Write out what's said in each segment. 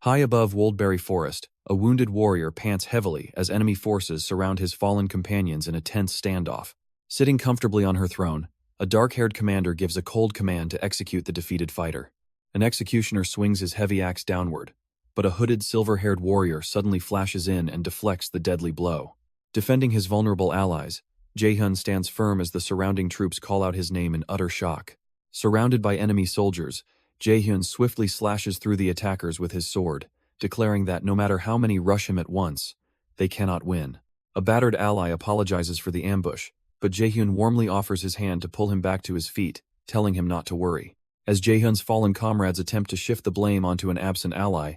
High above Woldberry Forest, a wounded warrior pants heavily as enemy forces surround his fallen companions in a tense standoff. Sitting comfortably on her throne, a dark-haired commander gives a cold command to execute the defeated fighter. An executioner swings his heavy axe downward, but a hooded silver-haired warrior suddenly flashes in and deflects the deadly blow. Defending his vulnerable allies, Jaehyun stands firm as the surrounding troops call out his name in utter shock. Surrounded by enemy soldiers, Jaehyun swiftly slashes through the attackers with his sword, declaring that no matter how many rush him at once, they cannot win. A battered ally apologizes for the ambush, but Jaehyun warmly offers his hand to pull him back to his feet, telling him not to worry. As Jaehyun's fallen comrades attempt to shift the blame onto an absent ally,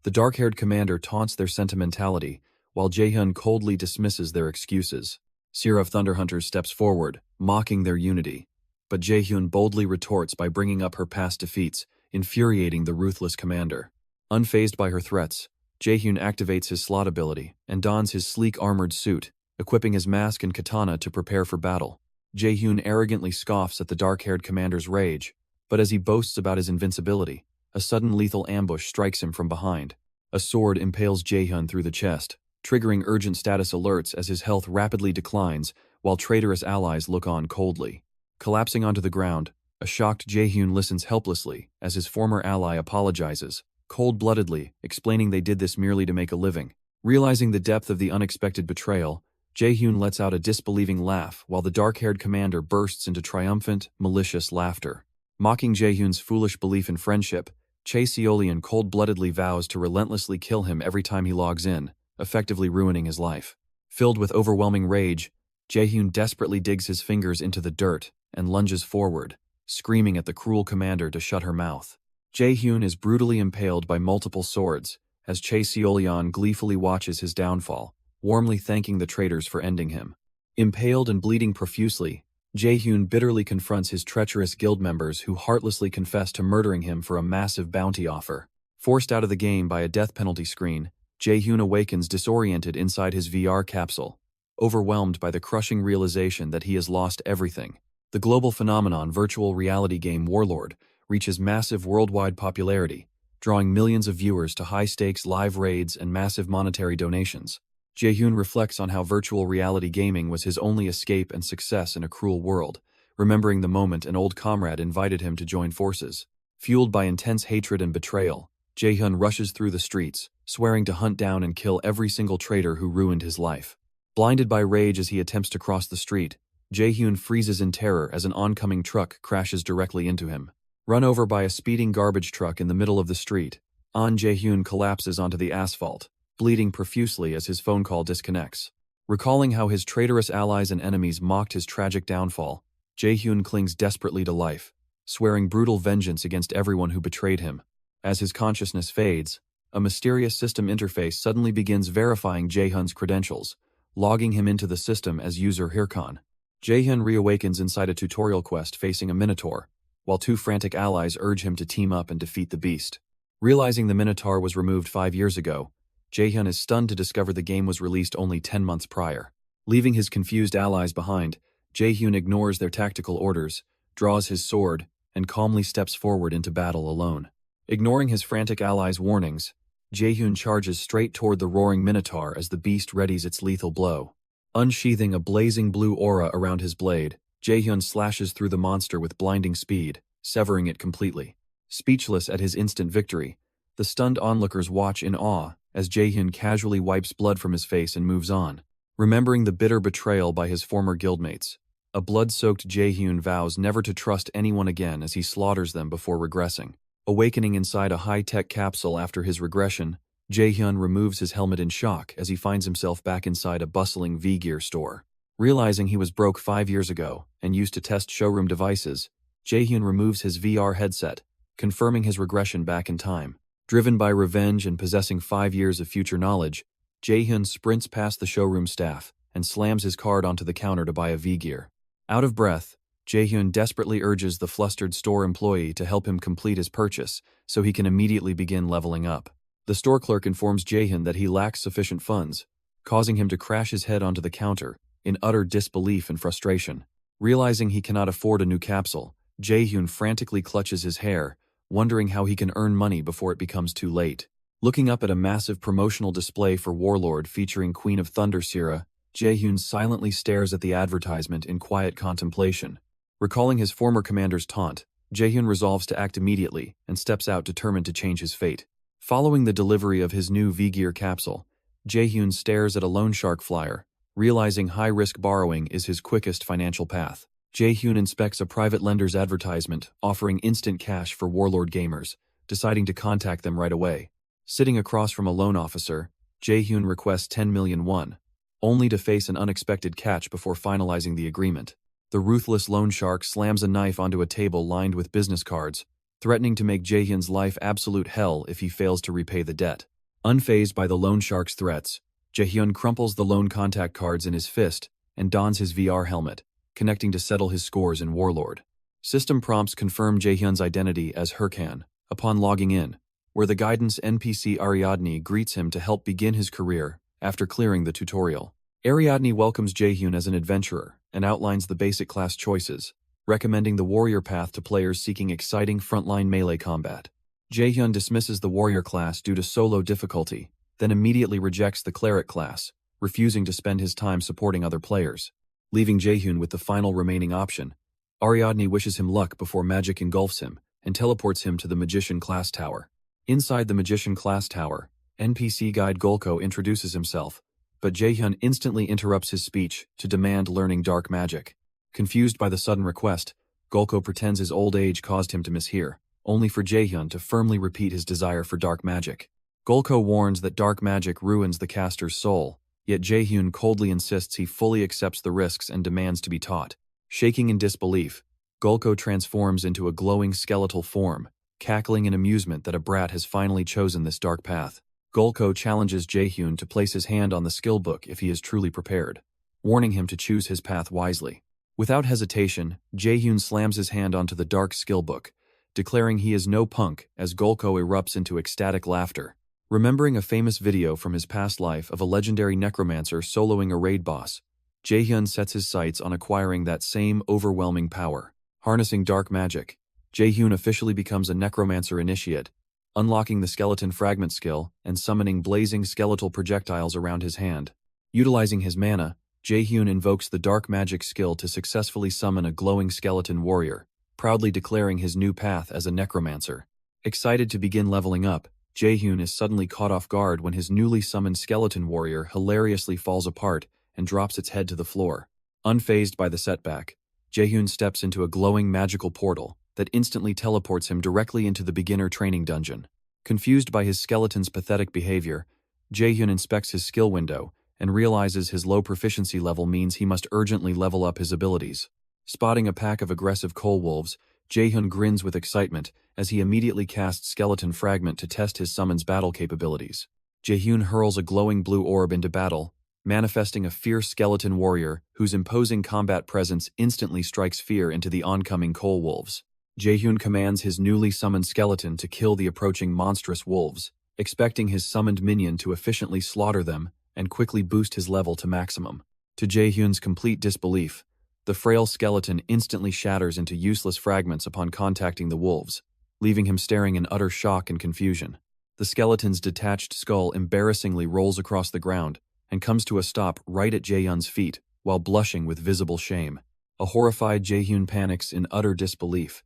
the dark-haired commander taunts their sentimentality, while Jaehyun coldly dismisses their excuses. Sira of Thunderhunters steps forward, mocking their unity, but Jaehyun boldly retorts by bringing up her past defeats, infuriating the ruthless commander. Unfazed by her threats, Jaehyun activates his slot ability and dons his sleek armored suit, equipping his mask and katana to prepare for battle. Jaehyun arrogantly scoffs at the dark-haired commander's rage, but as he boasts about his invincibility, a sudden lethal ambush strikes him from behind. A sword impales Jaehyun through the chest, triggering urgent status alerts as his health rapidly declines while traitorous allies look on coldly. Collapsing onto the ground, a shocked Jaehyun listens helplessly as his former ally apologizes, cold-bloodedly, explaining they did this merely to make a living. Realizing the depth of the unexpected betrayal, Jaehyun lets out a disbelieving laugh while the dark-haired commander bursts into triumphant, malicious laughter. Mocking Jaehyun's foolish belief in friendship, Chae Seolian cold-bloodedly vows to relentlessly kill him every time he logs in, effectively ruining his life. Filled with overwhelming rage, Jaehyun desperately digs his fingers into the dirt and lunges forward, screaming at the cruel commander to shut her mouth. Jaehyun is brutally impaled by multiple swords as Chae Seolian gleefully watches his downfall, warmly thanking the traitors for ending him. Impaled and bleeding profusely, Jaehyun bitterly confronts his treacherous guild members who heartlessly confess to murdering him for a massive bounty offer. Forced out of the game by a death penalty screen, Jaehyun awakens disoriented inside his VR capsule, overwhelmed by the crushing realization that he has lost everything. The global phenomenon virtual reality game Warlord reaches massive worldwide popularity, drawing millions of viewers to high-stakes live raids and massive monetary donations. Jaehyun reflects on how virtual reality gaming was his only escape and success in a cruel world, remembering the moment an old comrade invited him to join forces. Fueled by intense hatred and betrayal, Jaehyun rushes through the streets, swearing to hunt down and kill every single traitor who ruined his life. Blinded by rage as he attempts to cross the street, Jaehyun freezes in terror as an oncoming truck crashes directly into him. Run over by a speeding garbage truck in the middle of the street, Jaehyun collapses onto the asphalt, bleeding profusely as his phone call disconnects. Recalling how his traitorous allies and enemies mocked his tragic downfall, Jaehyun clings desperately to life, swearing brutal vengeance against everyone who betrayed him. As his consciousness fades, a mysterious system interface suddenly begins verifying Jaehyun's credentials, logging him into the system as user Hirkan. Jaehyun reawakens inside a tutorial quest facing a minotaur, while two frantic allies urge him to team up and defeat the beast. Realizing the minotaur was removed 5 years ago, Jaehyun is stunned to discover the game was released only 10 months prior. Leaving his confused allies behind, Jaehyun ignores their tactical orders, draws his sword, and calmly steps forward into battle alone. Ignoring his frantic allies' warnings, Jaehyun charges straight toward the roaring minotaur as the beast readies its lethal blow. Unsheathing a blazing blue aura around his blade, Jaehyun slashes through the monster with blinding speed, severing it completely. Speechless at his instant victory, the stunned onlookers watch in awe as Jaehyun casually wipes blood from his face and moves on. Remembering the bitter betrayal by his former guildmates, a blood-soaked Jaehyun vows never to trust anyone again as he slaughters them before regressing. Awakening inside a high-tech capsule after his regression, Jaehyun removes his helmet in shock as he finds himself back inside a bustling V-Gear store. Realizing he was broke 5 years ago and used to test showroom devices, Jaehyun removes his VR headset, confirming his regression back in time. Driven by revenge and possessing 5 years of future knowledge, Jaehyun sprints past the showroom staff and slams his card onto the counter to buy a V-Gear. Out of breath, Jaehyun desperately urges the flustered store employee to help him complete his purchase so he can immediately begin leveling up. The store clerk informs Jaehyun that he lacks sufficient funds, causing him to crash his head onto the counter in utter disbelief and frustration. Realizing he cannot afford a new capsule, Jaehyun frantically clutches his hair, wondering how he can earn money before it becomes too late. Looking up at a massive promotional display for Warlord featuring Queen of Thunder Sira, Jaehyun silently stares at the advertisement in quiet contemplation. Recalling his former commander's taunt, Jaehyun resolves to act immediately and steps out determined to change his fate. Following the delivery of his new V-Gear capsule, Jaehyun stares at a loan shark flyer, realizing high-risk borrowing is his quickest financial path. Jaehyun inspects a private lender's advertisement offering instant cash for Warlord gamers, deciding to contact them right away. Sitting across from a loan officer, Jaehyun requests 10 million won, only to face an unexpected catch before finalizing the agreement. The ruthless loan shark slams a knife onto a table lined with business cards, threatening to make Jaehyun's life absolute hell if he fails to repay the debt. Unfazed by the loan shark's threats, Jaehyun crumples the loan contact cards in his fist and dons his VR helmet, connecting to settle his scores in Warlord. System prompts confirm Jaehyun's identity as Hurkan upon logging in, where the guidance NPC Ariadne greets him to help begin his career after clearing the tutorial. Ariadne welcomes Jaehyun as an adventurer and outlines the basic class choices, recommending the warrior path to players seeking exciting frontline melee combat. Jaehyun dismisses the warrior class due to solo difficulty, then immediately rejects the cleric class, refusing to spend his time supporting other players. Leaving Jaehyun with the final remaining option, Ariadne wishes him luck before magic engulfs him and teleports him to the Magician class tower. Inside the Magician class tower, NPC guide Golko introduces himself, but Jaehyun instantly interrupts his speech to demand learning dark magic. Confused by the sudden request, Golko pretends his old age caused him to mishear, only for Jaehyun to firmly repeat his desire for dark magic. Golko warns that dark magic ruins the caster's soul, yet Jaehyun coldly insists he fully accepts the risks and demands to be taught. Shaking in disbelief, Golko transforms into a glowing skeletal form, cackling in amusement that a brat has finally chosen this dark path. Golko challenges Jaehyun to place his hand on the skill book if he is truly prepared, warning him to choose his path wisely. Without hesitation, Jaehyun slams his hand onto the dark skill book, declaring he is no punk as Golko erupts into ecstatic laughter. Remembering a famous video from his past life of a legendary necromancer soloing a raid boss, Jaehyun sets his sights on acquiring that same overwhelming power. Harnessing dark magic, Jaehyun officially becomes a necromancer initiate, unlocking the skeleton fragment skill and summoning blazing skeletal projectiles around his hand. Utilizing his mana, Jaehyun invokes the dark magic skill to successfully summon a glowing skeleton warrior, proudly declaring his new path as a necromancer. Excited to begin leveling up, Jaehyun is suddenly caught off guard when his newly summoned skeleton warrior hilariously falls apart and drops its head to the floor. Unfazed by the setback, Jaehyun steps into a glowing magical portal that instantly teleports him directly into the beginner training dungeon. Confused by his skeleton's pathetic behavior, Jaehyun inspects his skill window and realizes his low proficiency level means he must urgently level up his abilities. Spotting a pack of aggressive coal wolves, Jaehyun grins with excitement as he immediately casts Skeleton Fragment to test his summon's battle capabilities. Jaehyun hurls a glowing blue orb into battle, manifesting a fierce skeleton warrior whose imposing combat presence instantly strikes fear into the oncoming coal wolves. Jaehyun commands his newly summoned skeleton to kill the approaching monstrous wolves, expecting his summoned minion to efficiently slaughter them and quickly boost his level to maximum. To Jaehyun's complete disbelief, the frail skeleton instantly shatters into useless fragments upon contacting the wolves, leaving him staring in utter shock and confusion. The skeleton's detached skull embarrassingly rolls across the ground and comes to a stop right at Jaehyun's feet while blushing with visible shame. A horrified Jaehyun panics in utter disbelief,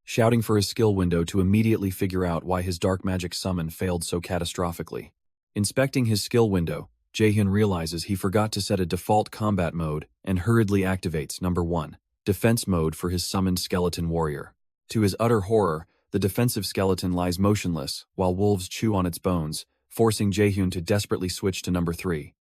shouting for his skill window to immediately figure out why his dark magic summon failed so catastrophically. Inspecting his skill window, Jaehyun realizes he forgot to set a default combat mode and hurriedly activates number 1, defense mode for his summoned skeleton warrior. To his utter horror, the defensive skeleton lies motionless while wolves chew on its bones, forcing Jaehyun to desperately switch to number 3,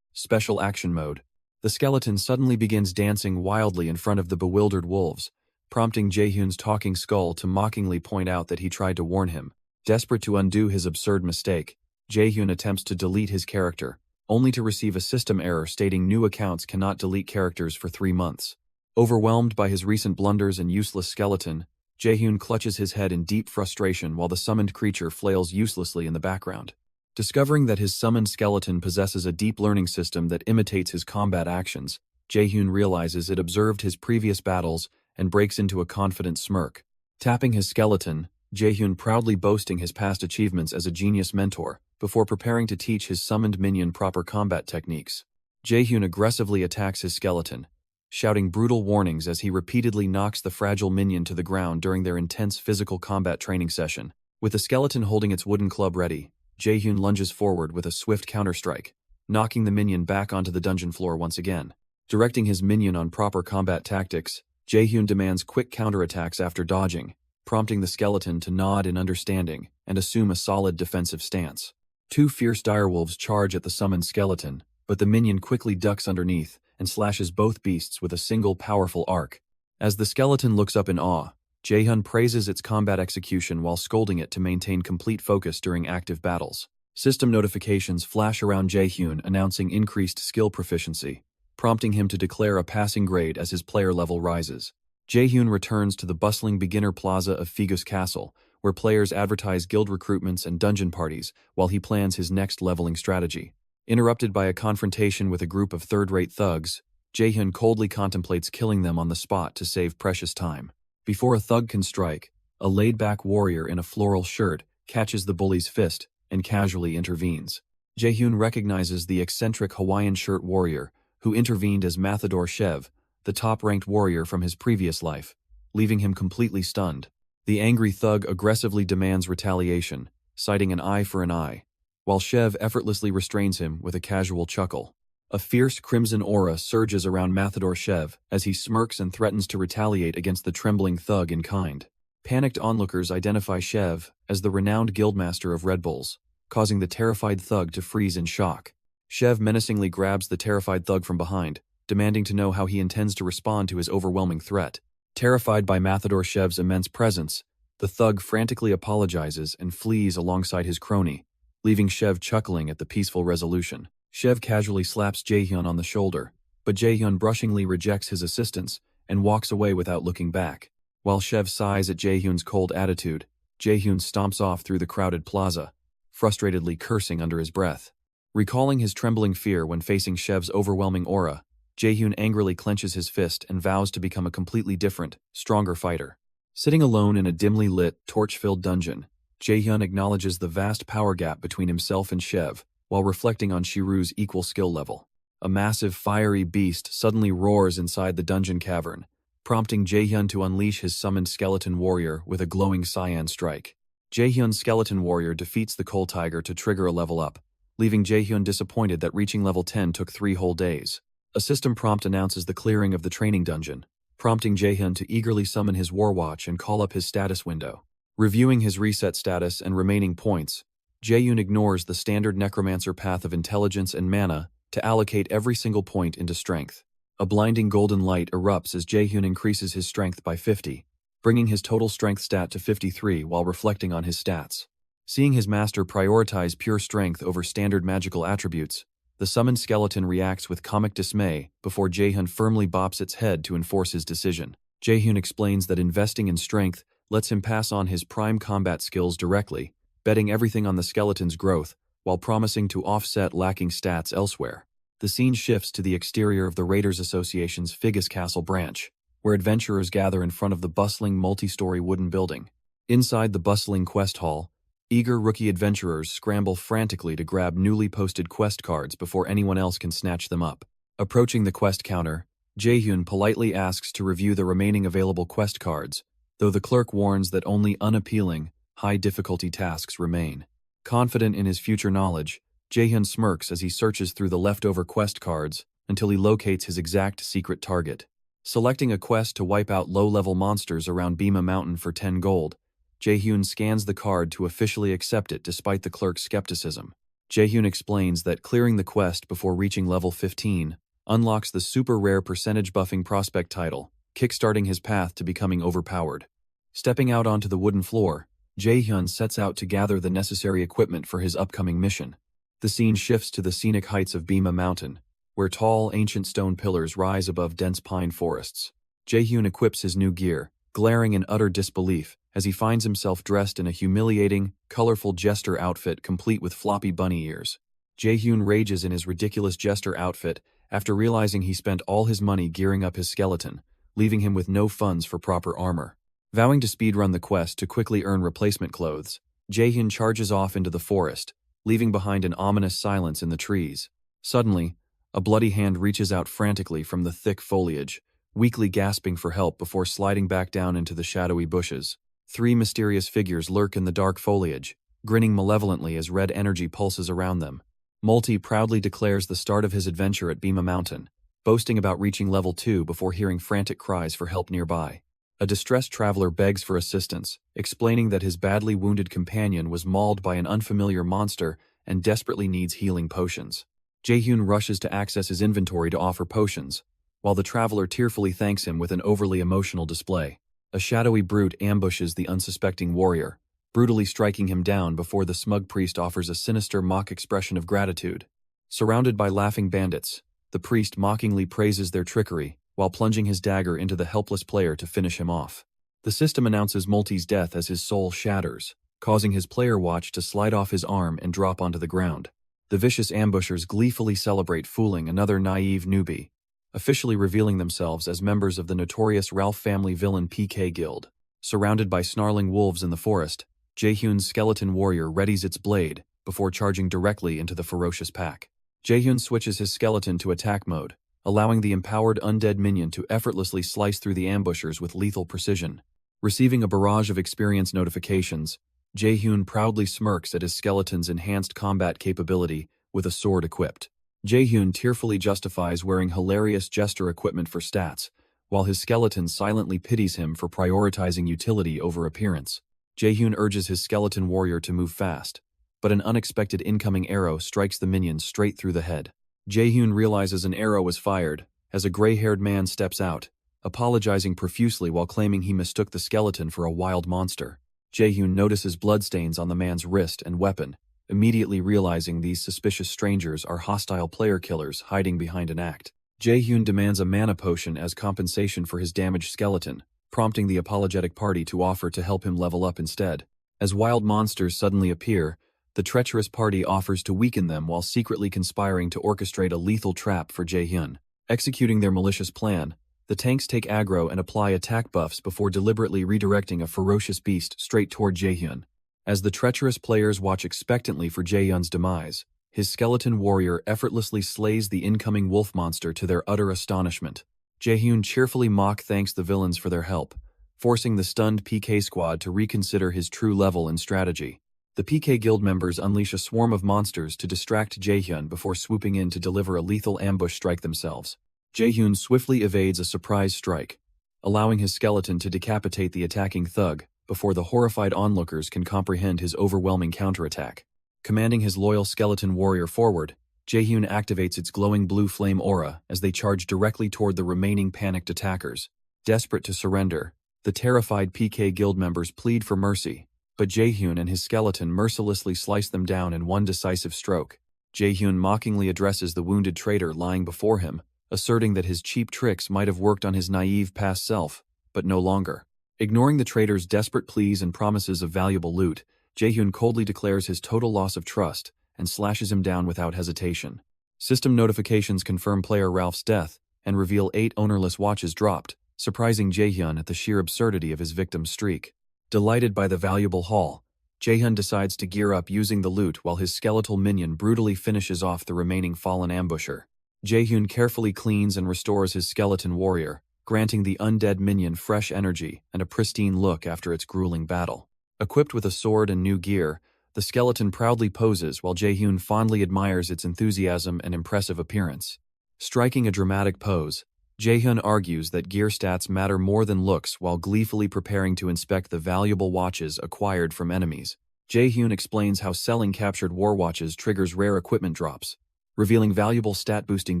special action mode. The skeleton suddenly begins dancing wildly in front of the bewildered wolves, prompting Jaehyun's talking skull to mockingly point out that he tried to warn him. Desperate to undo his absurd mistake, Jaehyun attempts to delete his character, only to receive a system error stating new accounts cannot delete characters for 3 months. Overwhelmed by his recent blunders and useless skeleton, Jaehyun clutches his head in deep frustration while the summoned creature flails uselessly in the background. Discovering that his summoned skeleton possesses a deep learning system that imitates his combat actions, Jaehyun realizes it observed his previous battles and breaks into a confident smirk. Tapping his skeleton, Jaehyun proudly boasting his past achievements as a genius mentor, before preparing to teach his summoned minion proper combat techniques. Jaehyun aggressively attacks his skeleton, shouting brutal warnings as he repeatedly knocks the fragile minion to the ground during their intense physical combat training session. With the skeleton holding its wooden club ready, Jaehyun lunges forward with a swift counterstrike, knocking the minion back onto the dungeon floor once again. Directing his minion on proper combat tactics, Jaehyun demands quick counterattacks after dodging, prompting the skeleton to nod in understanding and assume a solid defensive stance. Two fierce direwolves charge at the summoned skeleton, but the minion quickly ducks underneath and slashes both beasts with a single powerful arc. As the skeleton looks up in awe, Jaehyun praises its combat execution while scolding it to maintain complete focus during active battles. System notifications flash around Jaehyun announcing increased skill proficiency, prompting him to declare a passing grade as his player level rises. Jaehyun returns to the bustling beginner plaza of Figus Castle, where players advertise guild recruitments and dungeon parties while he plans his next leveling strategy. Interrupted by a confrontation with a group of third-rate thugs, Jaehyun coldly contemplates killing them on the spot to save precious time. Before a thug can strike, a laid-back warrior in a floral shirt catches the bully's fist and casually intervenes. Jaehyun recognizes the eccentric Hawaiian shirt warrior who intervened as Mathador Shev, the top-ranked warrior from his previous life, leaving him completely stunned. The angry thug aggressively demands retaliation, citing an eye for an eye, while Shev effortlessly restrains him with a casual chuckle. A fierce crimson aura surges around Mathador Shev as he smirks and threatens to retaliate against the trembling thug in kind. Panicked onlookers identify Shev as the renowned guildmaster of Red Bulls, causing the terrified thug to freeze in shock. Shev menacingly grabs the terrified thug from behind, demanding to know how he intends to respond to his overwhelming threat. Terrified by Mathador Shev's immense presence, the thug frantically apologizes and flees alongside his crony, leaving Shev chuckling at the peaceful resolution. Shev casually slaps Jaehyun on the shoulder, but Jaehyun brushingly rejects his assistance and walks away without looking back. While Shev sighs at Jaehyun's cold attitude, Jaehyun stomps off through the crowded plaza, frustratedly cursing under his breath. Recalling his trembling fear when facing Shev's overwhelming aura, Jaehyun angrily clenches his fist and vows to become a completely different, stronger fighter. Sitting alone in a dimly lit, torch-filled dungeon, Jaehyun acknowledges the vast power gap between himself and Shev, while reflecting on Shiru's equal skill level. A massive fiery beast suddenly roars inside the dungeon cavern, prompting Jaehyun to unleash his summoned skeleton warrior with a glowing cyan strike. Jaehyun's skeleton warrior defeats the coal tiger to trigger a level up, leaving Jaehyun disappointed that reaching level 10 took 3 whole days. A system prompt announces the clearing of the training dungeon, prompting Jaehyun to eagerly summon his Warwatch and call up his status window. Reviewing his reset status and remaining points, Jaehyun ignores the standard necromancer path of intelligence and mana to allocate every single point into strength. A blinding golden light erupts as Jaehyun increases his strength by 50, bringing his total strength stat to 53 while reflecting on his stats. Seeing his master prioritize pure strength over standard magical attributes, the summoned skeleton reacts with comic dismay before Jaehyun firmly bops its head to enforce his decision. Jaehyun explains that investing in strength lets him pass on his prime combat skills directly, betting everything on the skeleton's growth while promising to offset lacking stats elsewhere. The scene shifts to the exterior of the Raiders Association's Figus Castle branch, where adventurers gather in front of the bustling multi-story wooden building. Inside the bustling quest hall, eager rookie adventurers scramble frantically to grab newly posted quest cards before anyone else can snatch them up. Approaching the quest counter, Jaehyun politely asks to review the remaining available quest cards, though the clerk warns that only unappealing, high-difficulty tasks remain. Confident in his future knowledge, Jaehyun smirks as he searches through the leftover quest cards until he locates his exact secret target. Selecting a quest to wipe out low-level monsters around Bima Mountain for 10 gold, Jaehyun scans the card to officially accept it despite the clerk's skepticism. Jaehyun explains that clearing the quest before reaching level 15 unlocks the super rare percentage buffing prospect title, kickstarting his path to becoming overpowered. Stepping out onto the wooden floor, Jaehyun sets out to gather the necessary equipment for his upcoming mission. The scene shifts to the scenic heights of Bima Mountain, where tall, ancient stone pillars rise above dense pine forests. Jaehyun equips his new gear, glaring in utter disbelief as he finds himself dressed in a humiliating, colorful jester outfit complete with floppy bunny ears. Jaehyun rages in his ridiculous jester outfit after realizing he spent all his money gearing up his skeleton, leaving him with no funds for proper armor. Vowing to speedrun the quest to quickly earn replacement clothes, Jaehyun charges off into the forest, leaving behind an ominous silence in the trees. Suddenly, a bloody hand reaches out frantically from the thick foliage, weakly gasping for help before sliding back down into the shadowy bushes. Three mysterious figures lurk in the dark foliage, grinning malevolently as red energy pulses around them. Multi proudly declares the start of his adventure at Bima Mountain, boasting about reaching level 2 before hearing frantic cries for help nearby. A distressed traveler begs for assistance, explaining that his badly wounded companion was mauled by an unfamiliar monster and desperately needs healing potions. Jaehyun rushes to access his inventory to offer potions, while the traveler tearfully thanks him with an overly emotional display. A shadowy brute ambushes the unsuspecting warrior, brutally striking him down before the smug priest offers a sinister mock expression of gratitude. Surrounded by laughing bandits, the priest mockingly praises their trickery, while plunging his dagger into the helpless player to finish him off. The system announces Multi's death as his soul shatters, causing his player watch to slide off his arm and drop onto the ground. The vicious ambushers gleefully celebrate fooling another naive newbie, officially revealing themselves as members of the notorious Ralph family villain PK Guild. Surrounded by snarling wolves in the forest, Jaehyun's skeleton warrior readies its blade before charging directly into the ferocious pack. Jaehyun switches his skeleton to attack mode, allowing the empowered undead minion to effortlessly slice through the ambushers with lethal precision. Receiving a barrage of experience notifications, Jaehyun proudly smirks at his skeleton's enhanced combat capability with a sword equipped. Jaehyun tearfully justifies wearing hilarious gesture equipment for stats, while his skeleton silently pities him for prioritizing utility over appearance. Jaehyun urges his skeleton warrior to move fast, but an unexpected incoming arrow strikes the minion straight through the head. Jaehyun realizes an arrow was fired as a gray-haired man steps out, apologizing profusely while claiming he mistook the skeleton for a wild monster. Jaehyun notices bloodstains on the man's wrist and weapon, immediately realizing these suspicious strangers are hostile player killers hiding behind an act. Jaehyun demands a mana potion as compensation for his damaged skeleton, prompting the apologetic party to offer to help him level up instead. As wild monsters suddenly appear, the treacherous party offers to weaken them while secretly conspiring to orchestrate a lethal trap for Jaehyun. Executing their malicious plan, the tanks take aggro and apply attack buffs before deliberately redirecting a ferocious beast straight toward Jaehyun. As the treacherous players watch expectantly for Jaehyun's demise, his skeleton warrior effortlessly slays the incoming wolf monster to their utter astonishment. Jaehyun cheerfully thanks the villains for their help, forcing the stunned PK squad to reconsider his true level and strategy. The PK Guild members unleash a swarm of monsters to distract Jaehyun before swooping in to deliver a lethal ambush strike themselves. Jaehyun swiftly evades a surprise strike, allowing his skeleton to decapitate the attacking thug before the horrified onlookers can comprehend his overwhelming counterattack. Commanding his loyal skeleton warrior forward, Jaehyun activates its glowing blue flame aura as they charge directly toward the remaining panicked attackers. Desperate to surrender, the terrified PK Guild members plead for mercy, but Jaehyun and his skeleton mercilessly slice them down in one decisive stroke. Jaehyun mockingly addresses the wounded traitor lying before him, asserting that his cheap tricks might have worked on his naive past self, but no longer. Ignoring the traitor's desperate pleas and promises of valuable loot, Jaehyun coldly declares his total loss of trust and slashes him down without hesitation. System notifications confirm player Ralph's death and reveal 8 ownerless watches dropped, surprising Jaehyun at the sheer absurdity of his victim's streak. Delighted by the valuable haul, Jaehyun decides to gear up using the loot while his skeletal minion brutally finishes off the remaining fallen ambusher. Jaehyun carefully cleans and restores his skeleton warrior, granting the undead minion fresh energy and a pristine look after its grueling battle. Equipped with a sword and new gear, the skeleton proudly poses while Jaehyun fondly admires its enthusiasm and impressive appearance. Striking a dramatic pose, Jaehyun argues that gear stats matter more than looks while gleefully preparing to inspect the valuable watches acquired from enemies. Jaehyun explains how selling captured war watches triggers rare equipment drops, revealing valuable stat-boosting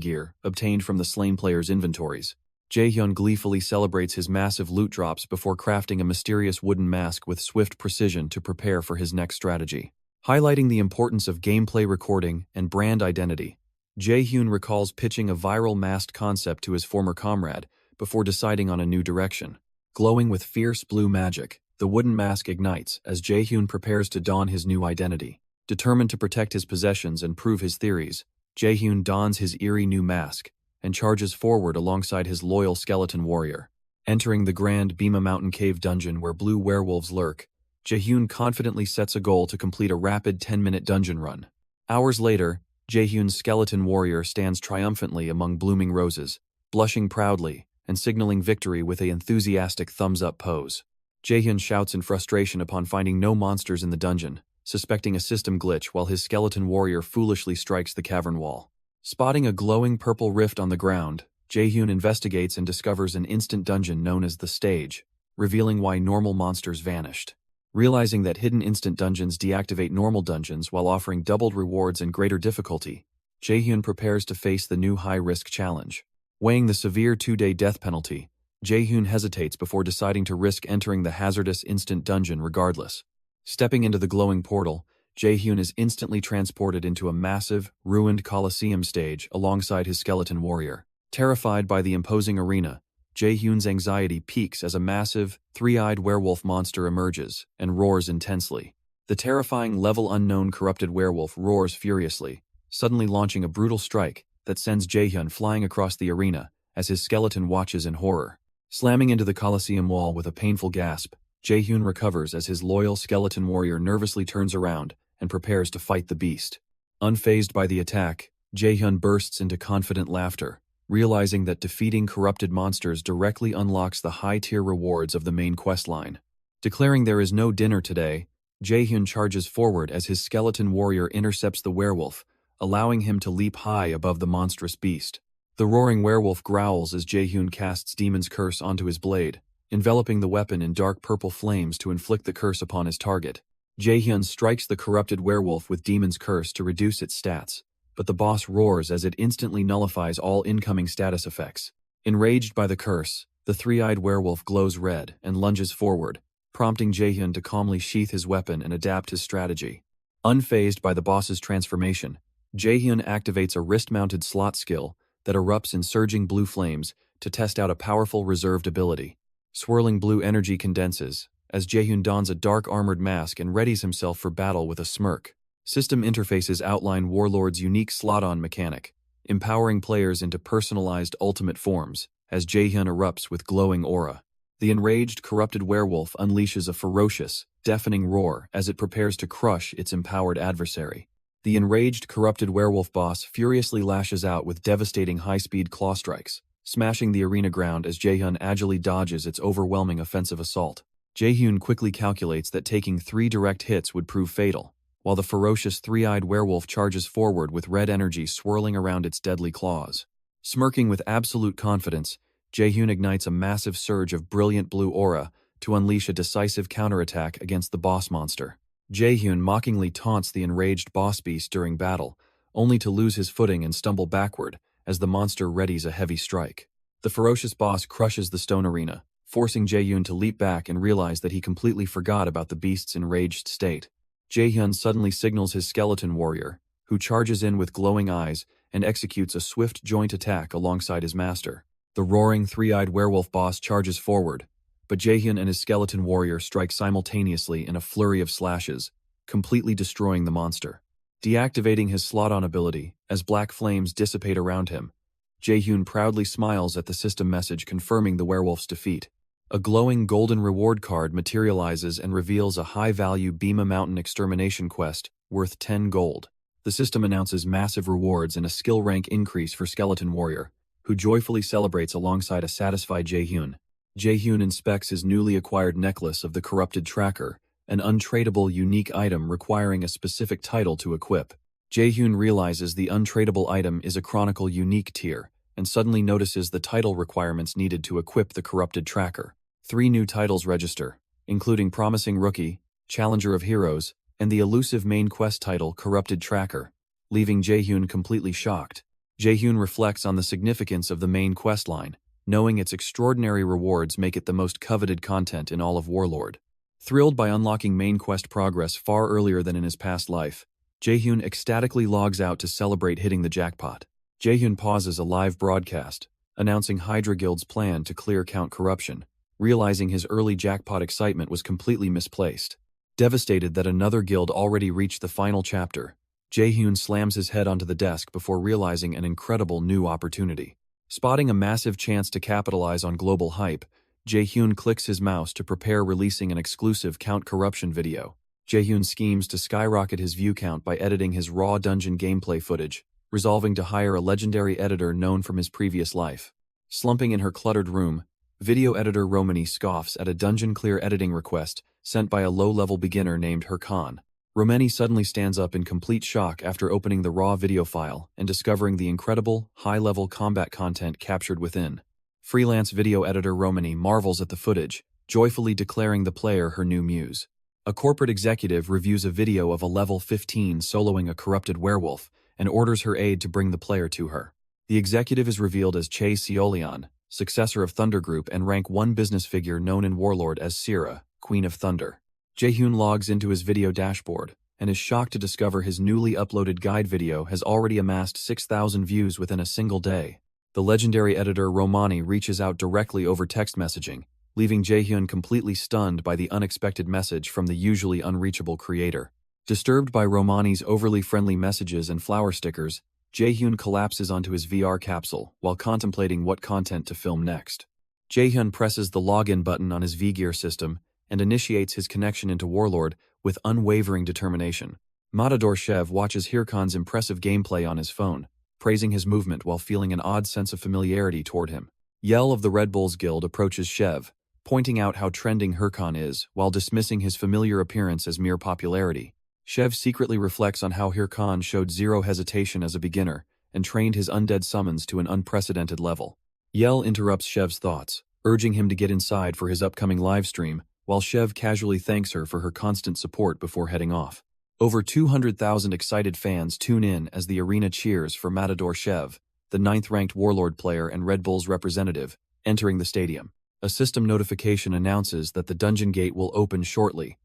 gear obtained from the slain players' inventories. Jaehyun gleefully celebrates his massive loot drops before crafting a mysterious wooden mask with swift precision to prepare for his next strategy. Highlighting the importance of gameplay recording and brand identity, Jaehyun recalls pitching a viral masked concept to his former comrade before deciding on a new direction. Glowing with fierce blue magic, the wooden mask ignites as Jaehyun prepares to don his new identity. Determined to protect his possessions and prove his theories, Jaehyun dons his eerie new mask and charges forward alongside his loyal skeleton warrior. Entering the grand Bima Mountain Cave dungeon where blue werewolves lurk, Jaehyun confidently sets a goal to complete a rapid 10-minute dungeon run. Hours later, Jaehyun's skeleton warrior stands triumphantly among blooming roses, blushing proudly and signaling victory with an enthusiastic thumbs-up pose. Jaehyun shouts in frustration upon finding no monsters in the dungeon, suspecting a system glitch while his skeleton warrior foolishly strikes the cavern wall. Spotting a glowing purple rift on the ground, Jaehyun investigates and discovers an instant dungeon known as the Stage, revealing why normal monsters vanished. Realizing that hidden instant dungeons deactivate normal dungeons while offering doubled rewards and greater difficulty, Jaehyun prepares to face the new high-risk challenge. Weighing the severe 2-day death penalty, Jaehyun hesitates before deciding to risk entering the hazardous instant dungeon regardless. Stepping into the glowing portal, Jaehyun is instantly transported into a massive, ruined Colosseum stage alongside his skeleton warrior. Terrified by the imposing arena, Jaehyun's anxiety peaks as a massive, three-eyed werewolf monster emerges and roars intensely. The terrifying level-unknown corrupted werewolf roars furiously, suddenly launching a brutal strike that sends Jaehyun flying across the arena as his skeleton watches in horror. Slamming into the Colosseum wall with a painful gasp, Jaehyun recovers as his loyal skeleton warrior nervously turns around and prepares to fight the beast. Unfazed by the attack, Jaehyun bursts into confident laughter, realizing that defeating corrupted monsters directly unlocks the high-tier rewards of the main questline. Declaring there is no dinner today, Jaehyun charges forward as his skeleton warrior intercepts the werewolf, allowing him to leap high above the monstrous beast. The roaring werewolf growls as Jaehyun casts Demon's Curse onto his blade, enveloping the weapon in dark purple flames to inflict the curse upon his target. Jaehyun strikes the corrupted werewolf with Demon's Curse to reduce its stats, but the boss roars as it instantly nullifies all incoming status effects. Enraged by the curse, the three-eyed werewolf glows red and lunges forward, prompting Jaehyun to calmly sheath his weapon and adapt his strategy. Unfazed by the boss's transformation, Jaehyun activates a wrist-mounted slot skill that erupts in surging blue flames to test out a powerful reserved ability. Swirling blue energy condenses as Jaehyun dons a dark armored mask and readies himself for battle with a smirk. System interfaces outline Warlord's unique slot-on mechanic, empowering players into personalized ultimate forms as Jaehyun erupts with glowing aura. The enraged, corrupted werewolf unleashes a ferocious, deafening roar as it prepares to crush its empowered adversary. The enraged, corrupted werewolf boss furiously lashes out with devastating high-speed claw strikes, smashing the arena ground as Jaehyun agilely dodges its overwhelming offensive assault. Jaehyun quickly calculates that taking 3 direct hits would prove fatal, while the ferocious three-eyed werewolf charges forward with red energy swirling around its deadly claws. Smirking with absolute confidence, Jaehyun ignites a massive surge of brilliant blue aura to unleash a decisive counterattack against the boss monster. Jaehyun mockingly taunts the enraged boss beast during battle, only to lose his footing and stumble backward as the monster readies a heavy strike. The ferocious boss crushes the stone arena, forcing Jaehyun to leap back and realize that he completely forgot about the beast's enraged state. Jaehyun suddenly signals his skeleton warrior, who charges in with glowing eyes and executes a swift joint attack alongside his master. The roaring three-eyed werewolf boss charges forward, but Jaehyun and his skeleton warrior strike simultaneously in a flurry of slashes, completely destroying the monster. Deactivating his slot-on ability as black flames dissipate around him, Jaehyun proudly smiles at the system message confirming the werewolf's defeat. A glowing golden reward card materializes and reveals a high-value Bima Mountain extermination quest worth 10 gold. The system announces massive rewards and a skill rank increase for Skeleton Warrior, who joyfully celebrates alongside a satisfied Jaehyun. Jaehyun inspects his newly acquired necklace of the Corrupted Tracker, an untradeable unique item requiring a specific title to equip. Jaehyun realizes the untradeable item is a Chronicle Unique tier, and suddenly notices the title requirements needed to equip the Corrupted Tracker. 3 new titles register, including Promising Rookie, Challenger of Heroes, and the elusive main quest title Corrupted Tracker, leaving Jaehyun completely shocked. Jaehyun reflects on the significance of the main quest line, knowing its extraordinary rewards make it the most coveted content in all of Warlord. Thrilled by unlocking main quest progress far earlier than in his past life, Jaehyun ecstatically logs out to celebrate hitting the jackpot. Jaehyun pauses a live broadcast, announcing Hydra Guild's plan to clear Count Corruption, realizing his early jackpot excitement was completely misplaced. Devastated that another guild already reached the final chapter, Jaehyun slams his head onto the desk before realizing an incredible new opportunity. Spotting a massive chance to capitalize on global hype, Jaehyun clicks his mouse to prepare releasing an exclusive Count Corruption video. Jaehyun schemes to skyrocket his view count by editing his raw dungeon gameplay footage, resolving to hire a legendary editor known from his previous life. Slumping in her cluttered room, video editor Romani scoffs at a dungeon clear editing request sent by a low-level beginner named Herkan. Romani suddenly stands up in complete shock after opening the raw video file and discovering the incredible, high-level combat content captured within. Freelance video editor Romani marvels at the footage, joyfully declaring the player her new muse. A corporate executive reviews a video of a level 15 soloing a corrupted werewolf and orders her aide to bring the player to her. The executive is revealed as Chae Seolian, successor of Thunder Group and rank 1 business figure known in Warlord as Sira, Queen of Thunder. Jaehyun logs into his video dashboard and is shocked to discover his newly uploaded guide video has already amassed 6,000 views within a single day. The legendary editor Romani reaches out directly over text messaging, leaving Jaehyun completely stunned by the unexpected message from the usually unreachable creator. Disturbed by Romani's overly friendly messages and flower stickers, Jaehyun collapses onto his VR capsule while contemplating what content to film next. Jaehyun presses the login button on his V-Gear system and initiates his connection into Warlord with unwavering determination. Matador Shev watches Hirkan's impressive gameplay on his phone, praising his movement while feeling an odd sense of familiarity toward him. Yell of the Red Bulls Guild approaches Shev, pointing out how trending Hirkan is while dismissing his familiar appearance as mere popularity. Shev secretly reflects on how Hirkan showed zero hesitation as a beginner and trained his undead summons to an unprecedented level. Yell interrupts Shev's thoughts, urging him to get inside for his upcoming livestream, while Shev casually thanks her for her constant support before heading off. Over 200,000 excited fans tune in as the arena cheers for Matador Shev, the 9th-ranked Warlord player and Red Bulls representative, entering the stadium. A system notification announces that the dungeon gate will open shortly,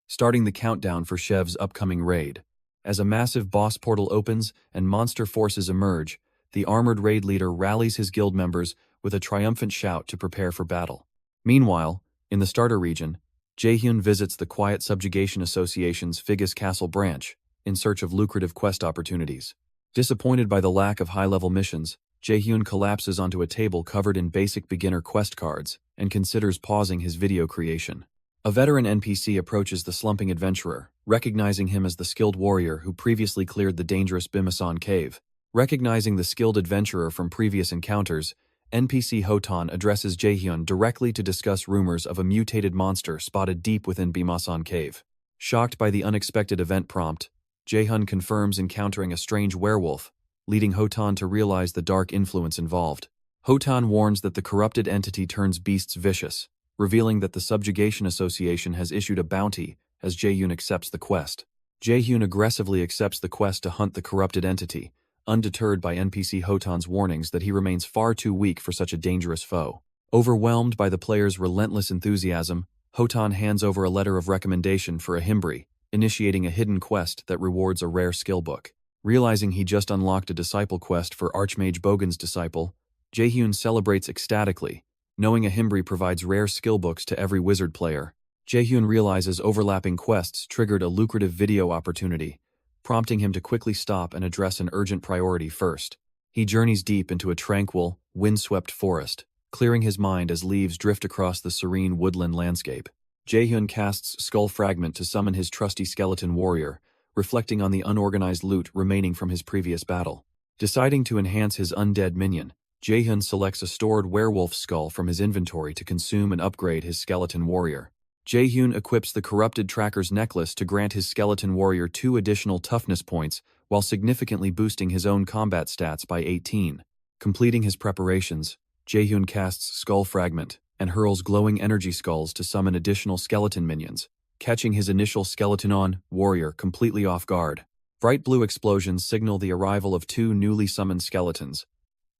starting the countdown for Shev's upcoming raid. As a massive boss portal opens and monster forces emerge, the armored raid leader rallies his guild members with a triumphant shout to prepare for battle. Meanwhile, in the starter region, Jaehyun visits the Quiet Subjugation Association's Figus Castle branch in search of lucrative quest opportunities. Disappointed by the lack of high-level missions, Jaehyun collapses onto a table covered in basic beginner quest cards and considers pausing his video creation. A veteran NPC approaches the slumping adventurer, recognizing him as the skilled warrior who previously cleared the dangerous Bimasan cave. Recognizing the skilled adventurer from previous encounters, NPC Hotan addresses Jaehyun directly to discuss rumors of a mutated monster spotted deep within Bimasan cave. Shocked by the unexpected event prompt, Jaehyun confirms encountering a strange werewolf, leading Hotan to realize the dark influence involved. Hotan warns that the corrupted entity turns beasts vicious, revealing that the Subjugation Association has issued a bounty as Jaehyun accepts the quest. Jaehyun aggressively accepts the quest to hunt the corrupted entity, undeterred by NPC Hotan's warnings that he remains far too weak for such a dangerous foe. Overwhelmed by the player's relentless enthusiasm, Hotan hands over a letter of recommendation for a Himbri, initiating a hidden quest that rewards a rare skill book. Realizing he just unlocked a disciple quest for Archmage Bogan's disciple, Jaehyun celebrates ecstatically, knowing a Himbri provides rare skill books to every wizard player. Jaehyun realizes overlapping quests triggered a lucrative video opportunity, prompting him to quickly stop and address an urgent priority first. He journeys deep into a tranquil, windswept forest, clearing his mind as leaves drift across the serene woodland landscape. Jaehyun casts Skull Fragment to summon his trusty skeleton warrior, reflecting on the unorganized loot remaining from his previous battle. Deciding to enhance his undead minion, Jaehyun selects a stored werewolf skull from his inventory to consume and upgrade his skeleton warrior. Jaehyun equips the Corrupted Tracker's necklace to grant his skeleton warrior 2 additional toughness points while significantly boosting his own combat stats by 18. Completing his preparations, Jaehyun casts Skull Fragment and hurls glowing energy skulls to summon additional skeleton minions, catching his initial skeleton warrior completely off guard. Bright blue explosions signal the arrival of 2 newly summoned skeletons,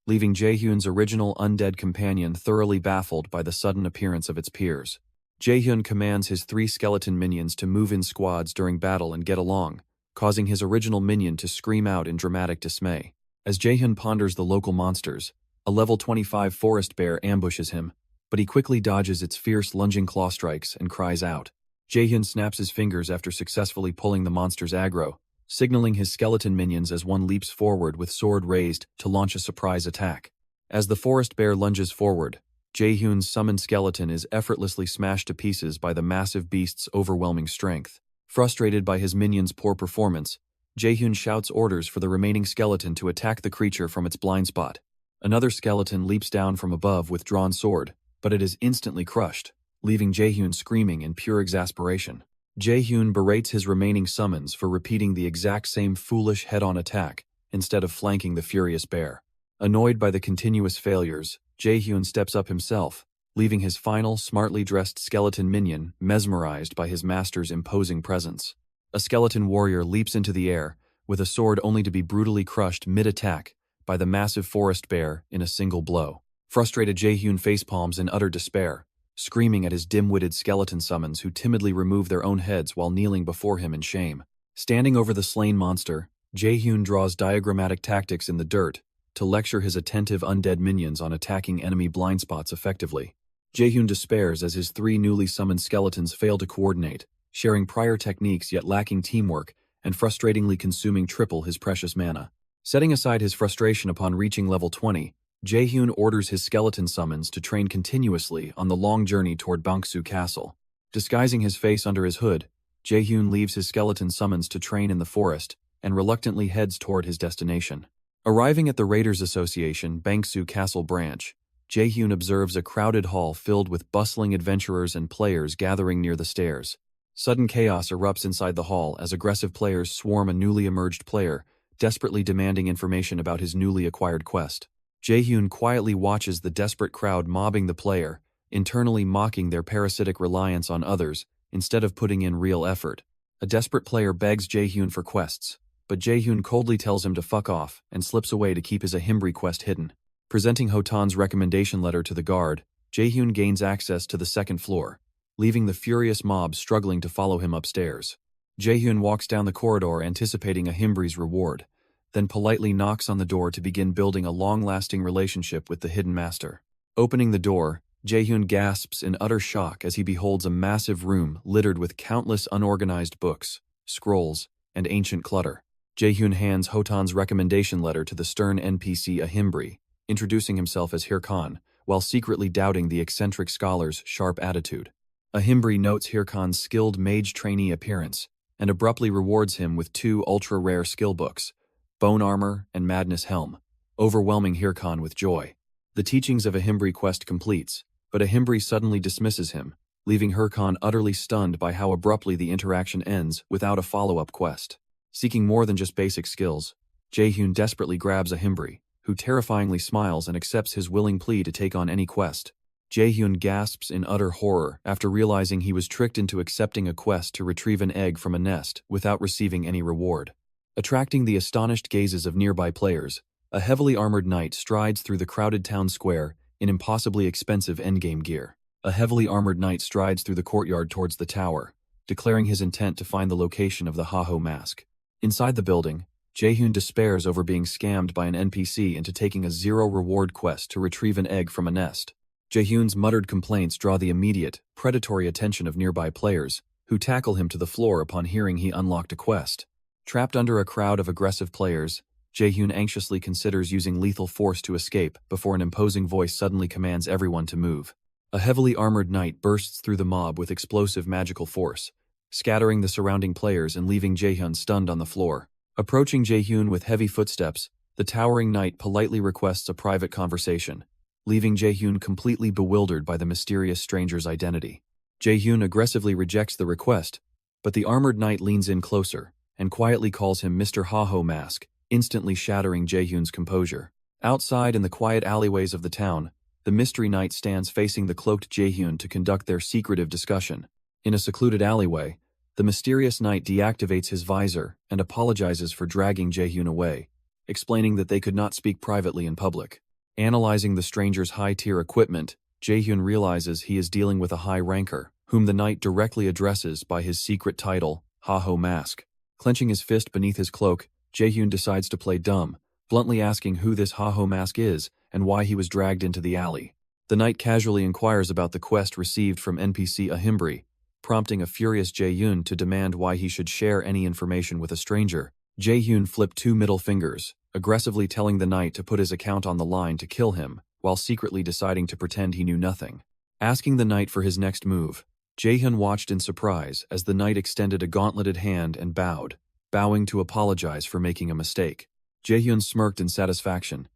leaving Jaehyun's original undead companion thoroughly baffled by the sudden appearance of its peers. Jaehyun commands his 3 skeleton minions to move in squads during battle and get along, causing his original minion to scream out in dramatic dismay. As Jaehyun ponders the local monsters, a level 25 forest bear ambushes him, but he quickly dodges its fierce lunging claw strikes and cries out. Jaehyun snaps his fingers after successfully pulling the monster's aggro, signaling his skeleton minions as one leaps forward with sword raised to launch a surprise attack. As the forest bear lunges forward, Jaehyun's summoned skeleton is effortlessly smashed to pieces by the massive beast's overwhelming strength. Frustrated by his minion's poor performance, Jaehyun shouts orders for the remaining skeleton to attack the creature from its blind spot. Another skeleton leaps down from above with drawn sword, but it is instantly crushed, leaving Jaehyun screaming in pure exasperation. Jaehyun berates his remaining summons for repeating the exact same foolish head-on attack instead of flanking the furious bear. Annoyed by the continuous failures, Jaehyun steps up himself, leaving his final, smartly dressed skeleton minion mesmerized by his master's imposing presence. A skeleton warrior leaps into the air, with a sword only to be brutally crushed mid-attack by the massive forest bear in a single blow. Frustrated, Jaehyun facepalms in utter despair, screaming at his dim-witted skeleton summons who timidly remove their own heads while kneeling before him in shame. Standing over the slain monster, Jaehyun draws diagrammatic tactics in the dirt to lecture his attentive undead minions on attacking enemy blind spots effectively. Jaehyun despairs as his 3 newly summoned skeletons fail to coordinate, sharing prior techniques yet lacking teamwork and frustratingly consuming triple his precious mana. Setting aside his frustration upon reaching level 20, Jaehyun orders his skeleton summons to train continuously on the long journey toward Bangsu Castle. Disguising his face under his hood, Jaehyun leaves his skeleton summons to train in the forest and reluctantly heads toward his destination. Arriving at the Raiders Association Bangsu Castle branch, Jaehyun observes a crowded hall filled with bustling adventurers and players gathering near the stairs. Sudden chaos erupts inside the hall as aggressive players swarm a newly emerged player, desperately demanding information about his newly acquired quest. Jaehyun quietly watches the desperate crowd mobbing the player, internally mocking their parasitic reliance on others instead of putting in real effort. A desperate player begs Jaehyun for quests, but Jaehyun coldly tells him to fuck off and slips away to keep his Ahimbri quest hidden. Presenting Hotan's recommendation letter to the guard, Jaehyun gains access to the second floor, leaving the furious mob struggling to follow him upstairs. Jaehyun walks down the corridor anticipating Ahimbri's reward, then politely knocks on the door to begin building a long-lasting relationship with the hidden master. Opening the door, Jaehyun gasps in utter shock as he beholds a massive room littered with countless unorganized books, scrolls, and ancient clutter. Jaehyun hands Hotan's recommendation letter to the stern NPC Ahimbri, introducing himself as Hirkan, while secretly doubting the eccentric scholar's sharp attitude. Ahimbri notes Hirkan's skilled mage trainee appearance and abruptly rewards him with 2 ultra-rare skill books, Bone Armor and Madness Helm, overwhelming Hirkan with joy. The teachings of Ahimbri quest completes, but Ahimbri suddenly dismisses him, leaving Hirkan utterly stunned by how abruptly the interaction ends without a follow-up quest. Seeking more than just basic skills, Jaehyun desperately grabs Ahimbri, who terrifyingly smiles and accepts his willing plea to take on any quest. Jaehyun gasps in utter horror after realizing he was tricked into accepting a quest to retrieve an egg from a nest without receiving any reward. Attracting the astonished gazes of nearby players, a heavily armored knight strides through the crowded town square in impossibly expensive endgame gear. A heavily armored knight strides through the courtyard towards the tower, declaring his intent to find the location of the Haho mask. Inside the building, Jaehyun despairs over being scammed by an NPC into taking a zero-reward quest to retrieve an egg from a nest. Jaehyun's muttered complaints draw the immediate, predatory attention of nearby players, who tackle him to the floor upon hearing he unlocked a quest. Trapped under a crowd of aggressive players, Jaehyun anxiously considers using lethal force to escape before an imposing voice suddenly commands everyone to move. A heavily armored knight bursts through the mob with explosive magical force, scattering the surrounding players and leaving Jaehyun stunned on the floor. Approaching Jaehyun with heavy footsteps, the towering knight politely requests a private conversation, leaving Jaehyun completely bewildered by the mysterious stranger's identity. Jaehyun aggressively rejects the request, but the armored knight leans in closer and quietly calls him Mr. Haho Mask, instantly shattering Jaehyun's composure. Outside in the quiet alleyways of the town, the mystery knight stands facing the cloaked Jaehyun to conduct their secretive discussion. In a secluded alleyway, the mysterious knight deactivates his visor and apologizes for dragging Jaehyun away, explaining that they could not speak privately in public. Analyzing the stranger's high-tier equipment, Jaehyun realizes he is dealing with a high ranker, whom the knight directly addresses by his secret title, Haho Mask. Clenching his fist beneath his cloak, Jaehyun decides to play dumb, bluntly asking who this Haho Mask is and why he was dragged into the alley. The knight casually inquires about the quest received from NPC Ahimbri, prompting a furious Jaehyun to demand why he should share any information with a stranger. Jaehyun flipped 2 middle fingers, aggressively telling the knight to put his account on the line to kill him, while secretly deciding to pretend he knew nothing. Asking the knight for his next move, Jaehyun watched in surprise as the knight extended a gauntleted hand and bowed, bowing to apologize for making a mistake. Jaehyun smirked in satisfaction,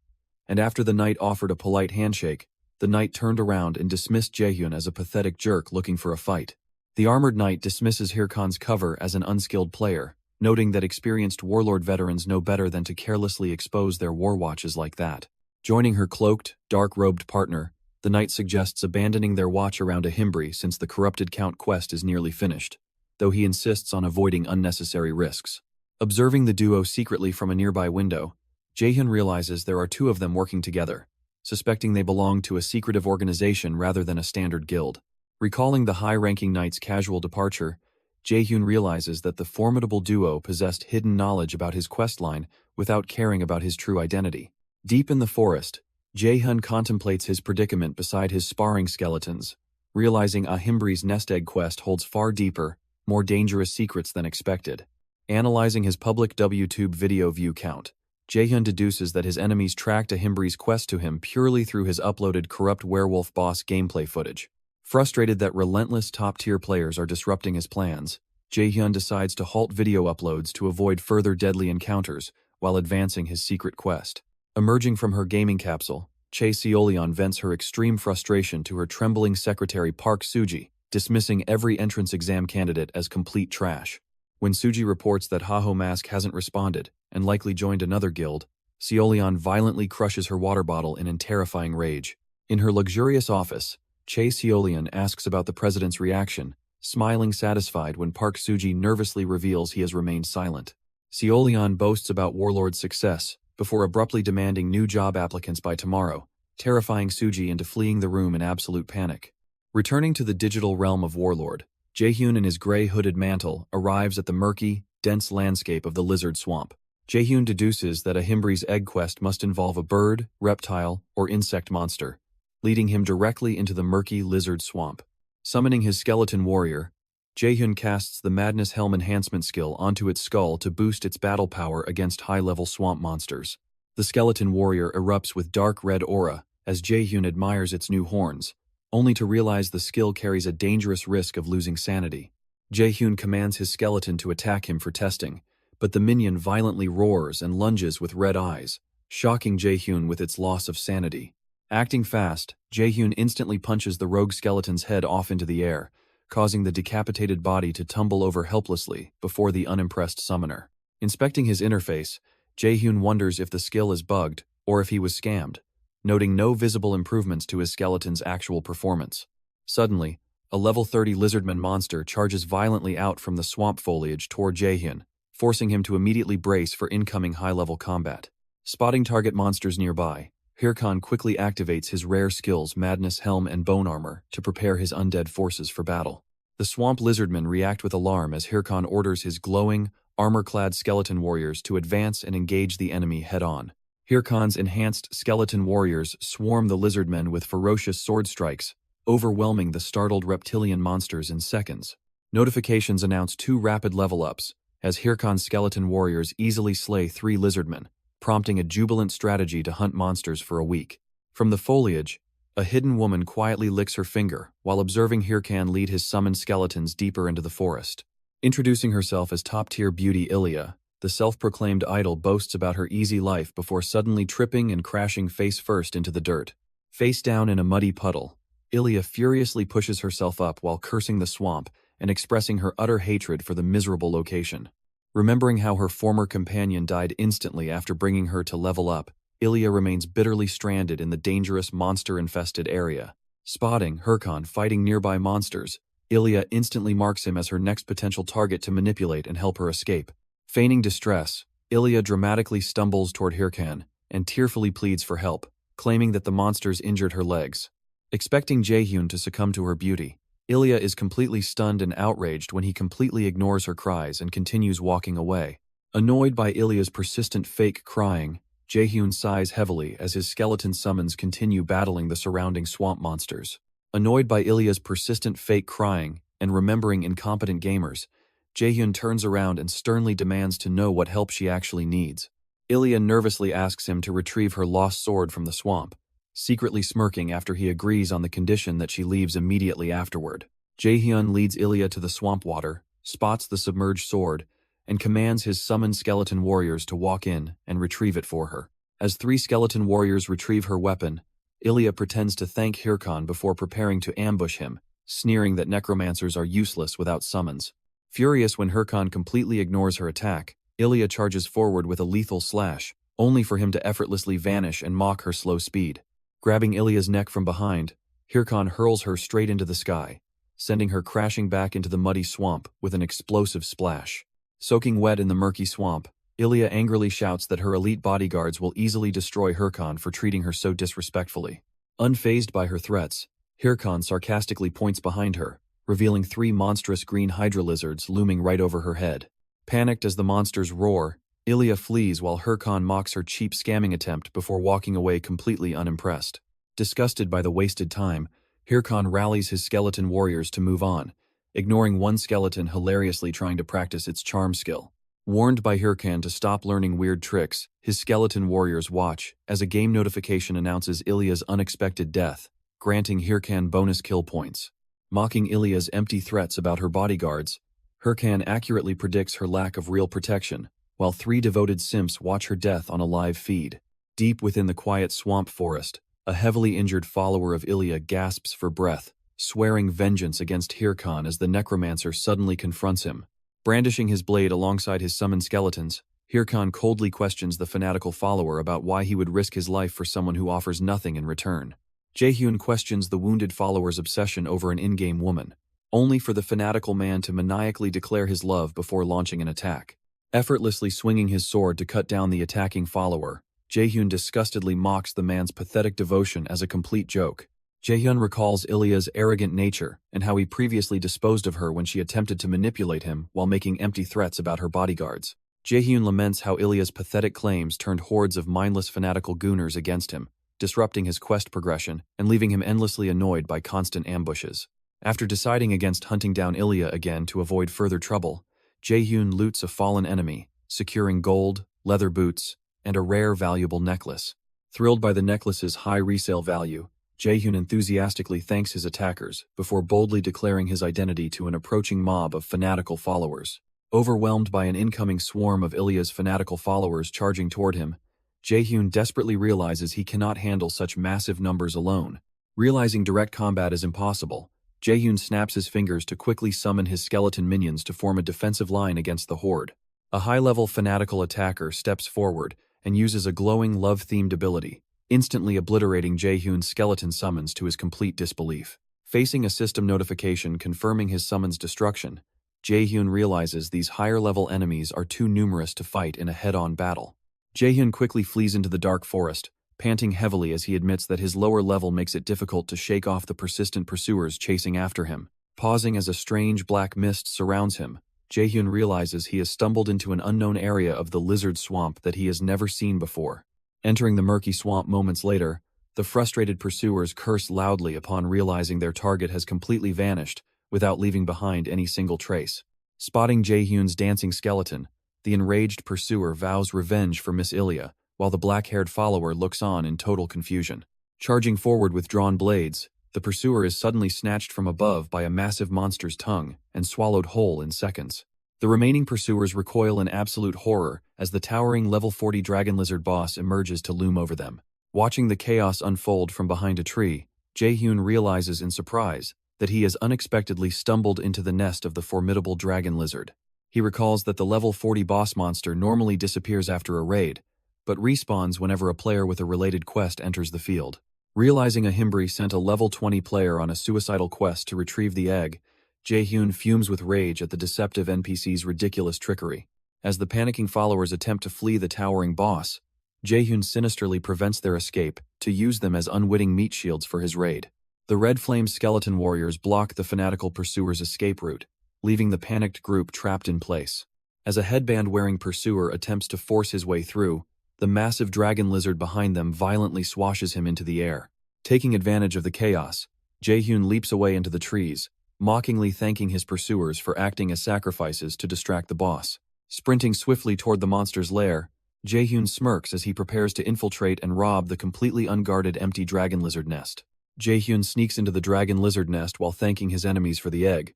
and after the knight offered a polite handshake, the knight turned around and dismissed Jaehyun as a pathetic jerk looking for a fight. The armored knight dismisses Hirkan's cover as an unskilled player, noting that experienced warlord veterans know better than to carelessly expose their war watches like that. Joining her cloaked, dark-robed partner, the knight suggests abandoning their watch around a Himbri since the corrupted Count quest is nearly finished, though he insists on avoiding unnecessary risks. Observing the duo secretly from a nearby window, Jaehyun realizes there are two of them working together, suspecting they belong to a secretive organization rather than a standard guild. Recalling the high-ranking knight's casual departure, Jaehyun realizes that the formidable duo possessed hidden knowledge about his questline without caring about his true identity. Deep in the forest, Jaehyun contemplates his predicament beside his sparring skeletons, realizing Ahimbri's nest egg quest holds far deeper, more dangerous secrets than expected. Analyzing his public WTube video view count, Jaehyun deduces that his enemies tracked Ahimbri's quest to him purely through his uploaded corrupt werewolf boss gameplay footage. Frustrated that relentless top-tier players are disrupting his plans, Jaehyun decides to halt video uploads to avoid further deadly encounters while advancing his secret quest. Emerging from her gaming capsule, Chae Seolion vents her extreme frustration to her trembling secretary Park Suji, dismissing every entrance exam candidate as complete trash. When Suji reports that Haho Mask hasn't responded and likely joined another guild, Seolion violently crushes her water bottle in terrifying rage. In her luxurious office, Chae Seolion asks about the president's reaction, smiling satisfied when Park Suji nervously reveals he has remained silent. Seolion boasts about Warlord's success before abruptly demanding new job applicants by tomorrow, terrifying Suji into fleeing the room in absolute panic. Returning to the digital realm of Warlord, Jaehyun in his gray hooded mantle arrives at the murky, dense landscape of the lizard swamp. Jaehyun deduces that Ahimbri's egg quest must involve a bird, reptile, or insect monster, leading him directly into the murky lizard swamp. Summoning his skeleton warrior, Jaehyun casts the Madness Helm enhancement skill onto its skull to boost its battle power against high-level swamp monsters. The skeleton warrior erupts with dark red aura as Jaehyun admires its new horns, only to realize the skill carries a dangerous risk of losing sanity. Jaehyun commands his skeleton to attack him for testing, but the minion violently roars and lunges with red eyes, shocking Jaehyun with its loss of sanity. Acting fast, Jaehyun instantly punches the rogue skeleton's head off into the air, causing the decapitated body to tumble over helplessly before the unimpressed summoner. Inspecting his interface, Jaehyun wonders if the skill is bugged or if he was scammed, noting no visible improvements to his skeleton's actual performance. Suddenly, a level 30 lizardman monster charges violently out from the swamp foliage toward Jaehyun, forcing him to immediately brace for incoming high-level combat. Spotting target monsters nearby, Hirkan quickly activates his rare skills Madness Helm and Bone Armor to prepare his undead forces for battle. The swamp lizardmen react with alarm as Hirkan orders his glowing, armor-clad skeleton warriors to advance and engage the enemy head-on. Hirkan's enhanced skeleton warriors swarm the lizardmen with ferocious sword strikes, overwhelming the startled reptilian monsters in seconds. Notifications announce 2 rapid level-ups, as Hirkan's skeleton warriors easily slay 3 lizardmen, prompting a jubilant strategy to hunt monsters for a week. From the foliage, a hidden woman quietly licks her finger while observing Hirkan lead his summoned skeletons deeper into the forest. Introducing herself as top-tier beauty Ilya, the self-proclaimed idol boasts about her easy life before suddenly tripping and crashing face-first into the dirt. Face down in a muddy puddle, Ilya furiously pushes herself up while cursing the swamp and expressing her utter hatred for the miserable location. Remembering how her former companion died instantly after bringing her to level up, Ilya remains bitterly stranded in the dangerous monster-infested area. Spotting Hirkan fighting nearby monsters, Ilya instantly marks him as her next potential target to manipulate and help her escape. Feigning distress, Ilya dramatically stumbles toward Hirkan and tearfully pleads for help, claiming that the monsters injured her legs. Expecting Jaehyun to succumb to her beauty, Ilya is completely stunned and outraged when he completely ignores her cries and continues walking away. Annoyed by Ilya's persistent fake crying, Jaehyun sighs heavily as his skeleton summons continue battling the surrounding swamp monsters. Annoyed by Ilya's persistent fake crying and remembering incompetent gamers, Jaehyun turns around and sternly demands to know what help she actually needs. Ilya nervously asks him to retrieve her lost sword from the swamp, secretly smirking after he agrees on the condition that she leaves immediately afterward. Jaehyun leads Ilya to the swamp water, spots the submerged sword, and commands his summoned skeleton warriors to walk in and retrieve it for her. As 3 skeleton warriors retrieve her weapon, Ilya pretends to thank Hirkan before preparing to ambush him, sneering that necromancers are useless without summons. Furious when Hirkan completely ignores her attack, Ilya charges forward with a lethal slash, only for him to effortlessly vanish and mock her slow speed. Grabbing Ilya's neck from behind, Hirkan hurls her straight into the sky, sending her crashing back into the muddy swamp with an explosive splash. Soaking wet in the murky swamp, Ilya angrily shouts that her elite bodyguards will easily destroy Hirkan for treating her so disrespectfully. Unfazed by her threats, Hirkan sarcastically points behind her, revealing 3 monstrous green hydra lizards looming right over her head. Panicked as the monsters roar, Ilya flees while Hirkan mocks her cheap scamming attempt before walking away completely unimpressed. Disgusted by the wasted time, Hirkan rallies his skeleton warriors to move on, ignoring one skeleton hilariously trying to practice its charm skill. Warned by Hirkan to stop learning weird tricks, his skeleton warriors watch as a game notification announces Ilya's unexpected death, granting Hirkan bonus kill points. Mocking Ilya's empty threats about her bodyguards, Hirkan accurately predicts her lack of real protection, while 3 devoted simps watch her death on a live feed. Deep within the quiet swamp forest, a heavily injured follower of Ilya gasps for breath, swearing vengeance against Hirkan as the necromancer suddenly confronts him. Brandishing his blade alongside his summoned skeletons, Hirkan coldly questions the fanatical follower about why he would risk his life for someone who offers nothing in return. Jaehyun questions the wounded follower's obsession over an in-game woman, only for the fanatical man to maniacally declare his love before launching an attack. Effortlessly swinging his sword to cut down the attacking follower, Jaehyun disgustedly mocks the man's pathetic devotion as a complete joke. Jaehyun recalls Ilya's arrogant nature and how he previously disposed of her when she attempted to manipulate him while making empty threats about her bodyguards. Jaehyun laments how Ilya's pathetic claims turned hordes of mindless fanatical gooners against him, disrupting his quest progression and leaving him endlessly annoyed by constant ambushes. After deciding against hunting down Ilya again to avoid further trouble, Jaehyun loots a fallen enemy, securing gold, leather boots, and a rare valuable necklace. Thrilled by the necklace's high resale value, Jaehyun enthusiastically thanks his attackers before boldly declaring his identity to an approaching mob of fanatical followers. Overwhelmed by an incoming swarm of Ilya's fanatical followers charging toward him, Jaehyun desperately realizes he cannot handle such massive numbers alone. Realizing direct combat is impossible, Jaehyun snaps his fingers to quickly summon his skeleton minions to form a defensive line against the horde. A high-level fanatical attacker steps forward and uses a glowing love-themed ability, instantly obliterating Jaehyun's skeleton summons to his complete disbelief. Facing a system notification confirming his summon's destruction, Jaehyun realizes these higher-level enemies are too numerous to fight in a head-on battle. Jaehyun quickly flees into the dark forest, panting heavily as he admits that his lower level makes it difficult to shake off the persistent pursuers chasing after him. Pausing as a strange black mist surrounds him, Jaehyun realizes he has stumbled into an unknown area of the lizard swamp that he has never seen before. Entering the murky swamp moments later, the frustrated pursuers curse loudly upon realizing their target has completely vanished without leaving behind any single trace. Spotting Jaehyun's dancing skeleton, the enraged pursuer vows revenge for Miss Ilya, while the black-haired follower looks on in total confusion. Charging forward with drawn blades, the pursuer is suddenly snatched from above by a massive monster's tongue and swallowed whole in seconds. The remaining pursuers recoil in absolute horror as the towering level 40 dragon lizard boss emerges to loom over them. Watching the chaos unfold from behind a tree, Jaehyun realizes in surprise that he has unexpectedly stumbled into the nest of the formidable dragon lizard. He recalls that the level 40 boss monster normally disappears after a raid, but respawns whenever a player with a related quest enters the field. Realizing a Himbri sent a level 20 player on a suicidal quest to retrieve the egg, Jaehyun fumes with rage at the deceptive NPC's ridiculous trickery. As the panicking followers attempt to flee the towering boss, Jaehyun sinisterly prevents their escape to use them as unwitting meat shields for his raid. The red flame skeleton warriors block the fanatical pursuer's escape route, leaving the panicked group trapped in place. As a headband-wearing pursuer attempts to force his way through, the massive dragon lizard behind them violently swashes him into the air. Taking advantage of the chaos, Jaehyun leaps away into the trees, mockingly thanking his pursuers for acting as sacrifices to distract the boss. Sprinting swiftly toward the monster's lair, Jaehyun smirks as he prepares to infiltrate and rob the completely unguarded empty dragon lizard nest. Jaehyun sneaks into the dragon lizard nest while thanking his enemies for the egg,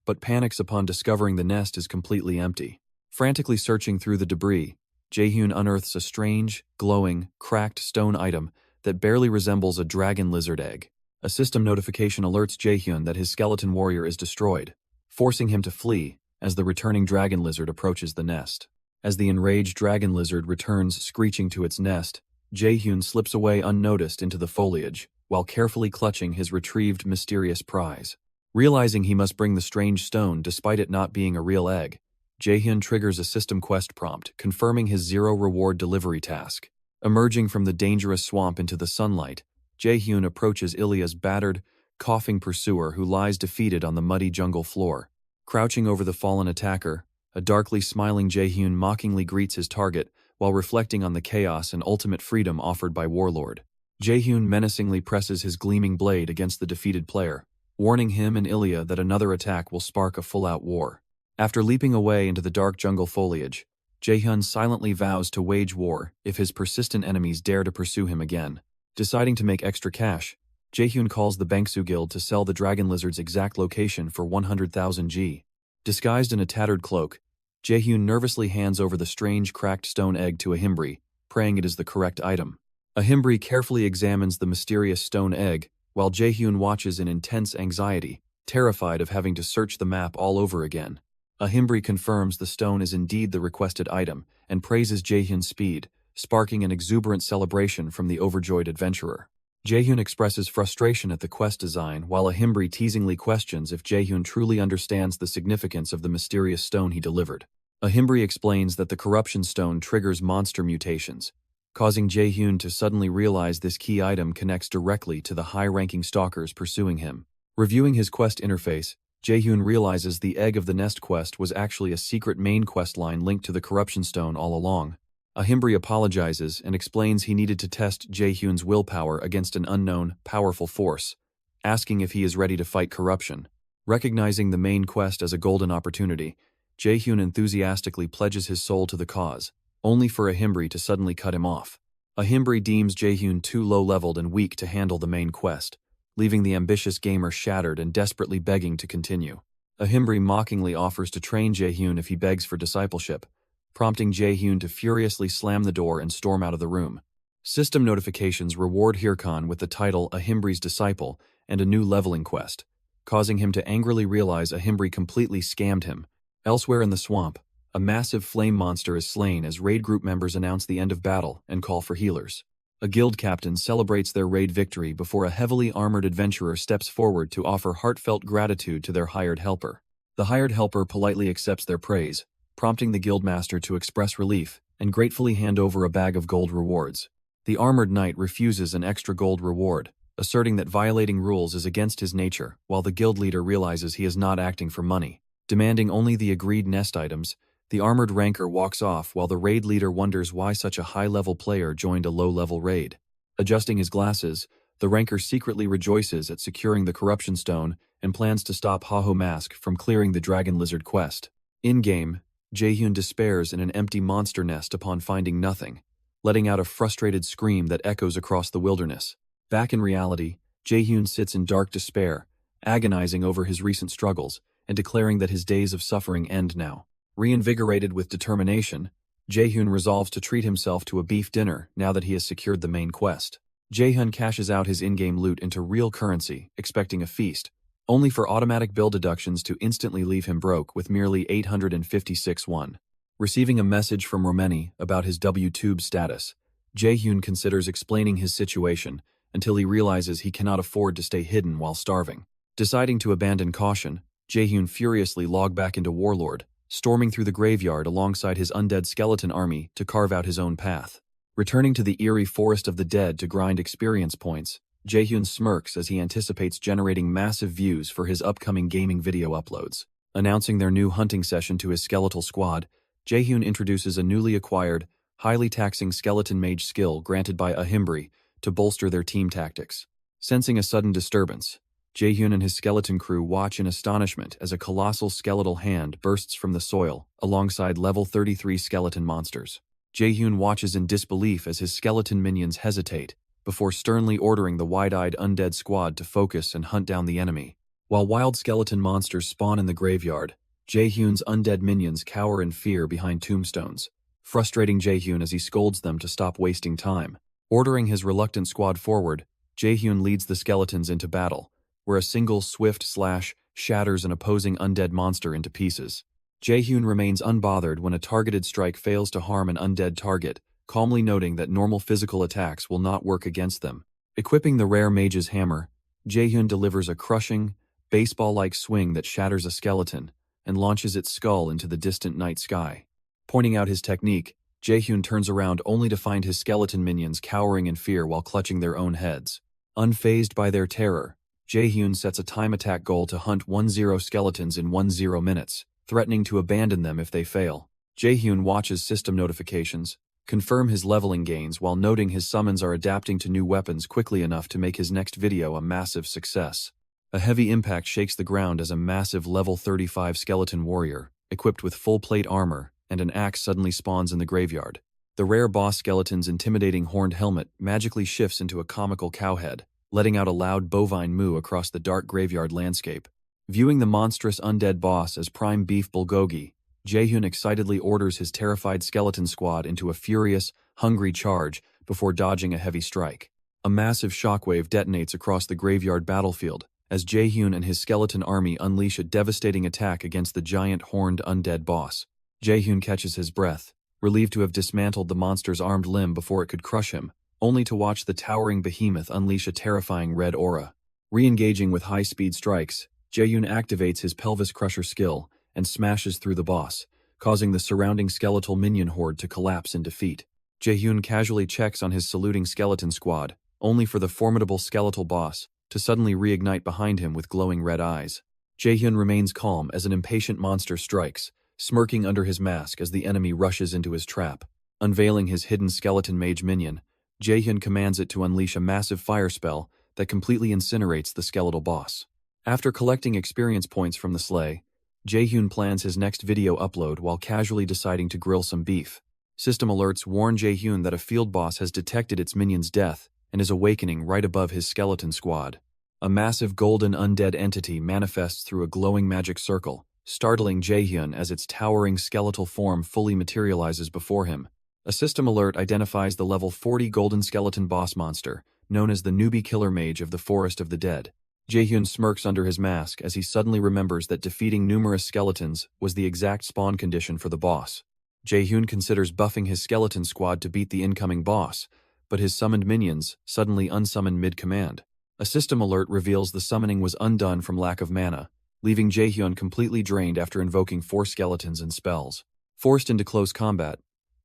but panics upon discovering the nest is completely empty. Frantically searching through the debris, Jaehyun unearths a strange, glowing, cracked stone item that barely resembles a dragon lizard egg. A system notification alerts Jaehyun that his skeleton warrior is destroyed, forcing him to flee as the returning dragon lizard approaches the nest. As the enraged dragon lizard returns screeching to its nest, Jaehyun slips away unnoticed into the foliage, while carefully clutching his retrieved mysterious prize. Realizing he must bring the strange stone despite it not being a real egg, Jaehyun triggers a system quest prompt confirming his zero reward delivery task. Emerging from the dangerous swamp into the sunlight, Jaehyun approaches Ilya's battered, coughing pursuer who lies defeated on the muddy jungle floor. Crouching over the fallen attacker, a darkly smiling Jaehyun mockingly greets his target while reflecting on the chaos and ultimate freedom offered by Warlord. Jaehyun menacingly presses his gleaming blade against the defeated player, warning him and Ilya that another attack will spark a full-out war. After leaping away into the dark jungle foliage, Jaehyun silently vows to wage war if his persistent enemies dare to pursue him again. Deciding to make extra cash, Jaehyun calls the Bangsu Guild to sell the dragon lizard's exact location for 100,000 G. Disguised in a tattered cloak, Jaehyun nervously hands over the strange cracked stone egg to Ahimbri, praying it is the correct item. Ahimbri carefully examines the mysterious stone egg, while Jaehyun watches in intense anxiety, terrified of having to search the map all over again. Ahimbri confirms the stone is indeed the requested item and praises Jaehyun's speed, sparking an exuberant celebration from the overjoyed adventurer. Jaehyun expresses frustration at the quest design while Ahimbri teasingly questions if Jaehyun truly understands the significance of the mysterious stone he delivered. Ahimbri explains that the corruption stone triggers monster mutations, causing Jaehyun to suddenly realize this key item connects directly to the high-ranking stalkers pursuing him. Reviewing his quest interface, Jaehyun realizes the Egg of the Nest quest was actually a secret main quest line linked to the corruption stone all along. Ahimbri apologizes and explains he needed to test Jaehyun's willpower against an unknown, powerful force, asking if he is ready to fight corruption. Recognizing the main quest as a golden opportunity, Jaehyun enthusiastically pledges his soul to the cause, only for Ahimbri to suddenly cut him off. Ahimbri deems Jaehyun too low-leveled and weak to handle the main quest, leaving the ambitious gamer shattered and desperately begging to continue. Ahimbri mockingly offers to train Jaehyun if he begs for discipleship, prompting Jaehyun to furiously slam the door and storm out of the room. System notifications reward Hirkan with the title Ahimbri's Disciple and a new leveling quest, causing him to angrily realize Ahimbri completely scammed him. Elsewhere in the swamp, a massive flame monster is slain as raid group members announce the end of battle and call for healers. A guild captain celebrates their raid victory before a heavily armored adventurer steps forward to offer heartfelt gratitude to their hired helper. The hired helper politely accepts their praise, prompting the guildmaster to express relief and gratefully hand over a bag of gold rewards. The armored knight refuses an extra gold reward, asserting that violating rules is against his nature, while the guild leader realizes he is not acting for money. Demanding only the agreed nest items, the armored ranker walks off while the raid leader wonders why such a high-level player joined a low-level raid. Adjusting his glasses, the ranker secretly rejoices at securing the corruption stone and plans to stop Haho Mask from clearing the dragon lizard quest. In-game, Jaehyun despairs in an empty monster nest upon finding nothing, letting out a frustrated scream that echoes across the wilderness. Back in reality, Jaehyun sits in dark despair, agonizing over his recent struggles and declaring that his days of suffering end now. Reinvigorated with determination, Jaehyun resolves to treat himself to a beef dinner now that he has secured the main quest. Jaehyun cashes out his in-game loot into real currency, expecting a feast, only for automatic bill deductions to instantly leave him broke with merely 856 won. Receiving a message from Romeni about his W-tube status, Jaehyun considers explaining his situation until he realizes he cannot afford to stay hidden while starving. Deciding to abandon caution, Jaehyun furiously logs back into Warlord, storming through the graveyard alongside his undead skeleton army to carve out his own path. Returning to the eerie forest of the dead to grind experience points, Jaehyun smirks as he anticipates generating massive views for his upcoming gaming video uploads. Announcing their new hunting session to his skeletal squad, Jaehyun introduces a newly acquired, highly taxing skeleton mage skill granted by Ahimbri to bolster their team tactics. Sensing a sudden disturbance, Jaehyun and his skeleton crew watch in astonishment as a colossal skeletal hand bursts from the soil alongside level 33 skeleton monsters. Jaehyun watches in disbelief as his skeleton minions hesitate before sternly ordering the wide-eyed undead squad to focus and hunt down the enemy. While wild skeleton monsters spawn in the graveyard, Jaehyun's undead minions cower in fear behind tombstones, frustrating Jaehyun as he scolds them to stop wasting time. Ordering his reluctant squad forward, Jaehyun leads the skeletons into battle, where a single swift slash shatters an opposing undead monster into pieces. Jaehyun remains unbothered when a targeted strike fails to harm an undead target, calmly noting that normal physical attacks will not work against them. Equipping the rare mage's hammer, Jaehyun delivers a crushing, baseball-like swing that shatters a skeleton and launches its skull into the distant night sky. Pointing out his technique, Jaehyun turns around only to find his skeleton minions cowering in fear while clutching their own heads. Unfazed by their terror, Jaehyun sets a time attack goal to hunt 10 skeletons in 10 minutes, threatening to abandon them if they fail. Jaehyun watches system notifications, confirm his leveling gains while noting his summons are adapting to new weapons quickly enough to make his next video a massive success. A heavy impact shakes the ground as a massive level 35 skeleton warrior, equipped with full plate armor, and an axe suddenly spawns in the graveyard. The rare boss skeleton's intimidating horned helmet magically shifts into a comical cowhead, letting out a loud bovine moo across the dark graveyard landscape. Viewing the monstrous undead boss as prime beef bulgogi, Jaehyun excitedly orders his terrified skeleton squad into a furious, hungry charge before dodging a heavy strike. A massive shockwave detonates across the graveyard battlefield as Jaehyun and his skeleton army unleash a devastating attack against the giant horned undead boss. Jaehyun catches his breath, relieved to have dismantled the monster's armed limb before it could crush him, only to watch the towering behemoth unleash a terrifying red aura. Re-engaging with high-speed strikes, Jaehyun activates his pelvis crusher skill and smashes through the boss, causing the surrounding skeletal minion horde to collapse in defeat. Jaehyun casually checks on his saluting skeleton squad, only for the formidable skeletal boss to suddenly reignite behind him with glowing red eyes. Jaehyun remains calm as an impatient monster strikes, smirking under his mask as the enemy rushes into his trap. Unveiling his hidden skeleton mage minion, Jaehyun commands it to unleash a massive fire spell that completely incinerates the skeletal boss. After collecting experience points from the slay, Jaehyun plans his next video upload while casually deciding to grill some beef. System alerts warn Jaehyun that a field boss has detected its minion's death and is awakening right above his skeleton squad. A massive golden undead entity manifests through a glowing magic circle, startling Jaehyun as its towering skeletal form fully materializes before him. A system alert identifies the level 40 golden skeleton boss monster, known as the newbie killer mage of the Forest of the Dead. Jaehyun smirks under his mask as he suddenly remembers that defeating numerous skeletons was the exact spawn condition for the boss. Jaehyun considers buffing his skeleton squad to beat the incoming boss, but his summoned minions suddenly unsummon mid-command. A system alert reveals the summoning was undone from lack of mana, leaving Jaehyun completely drained after invoking 4 skeletons and spells. Forced into close combat,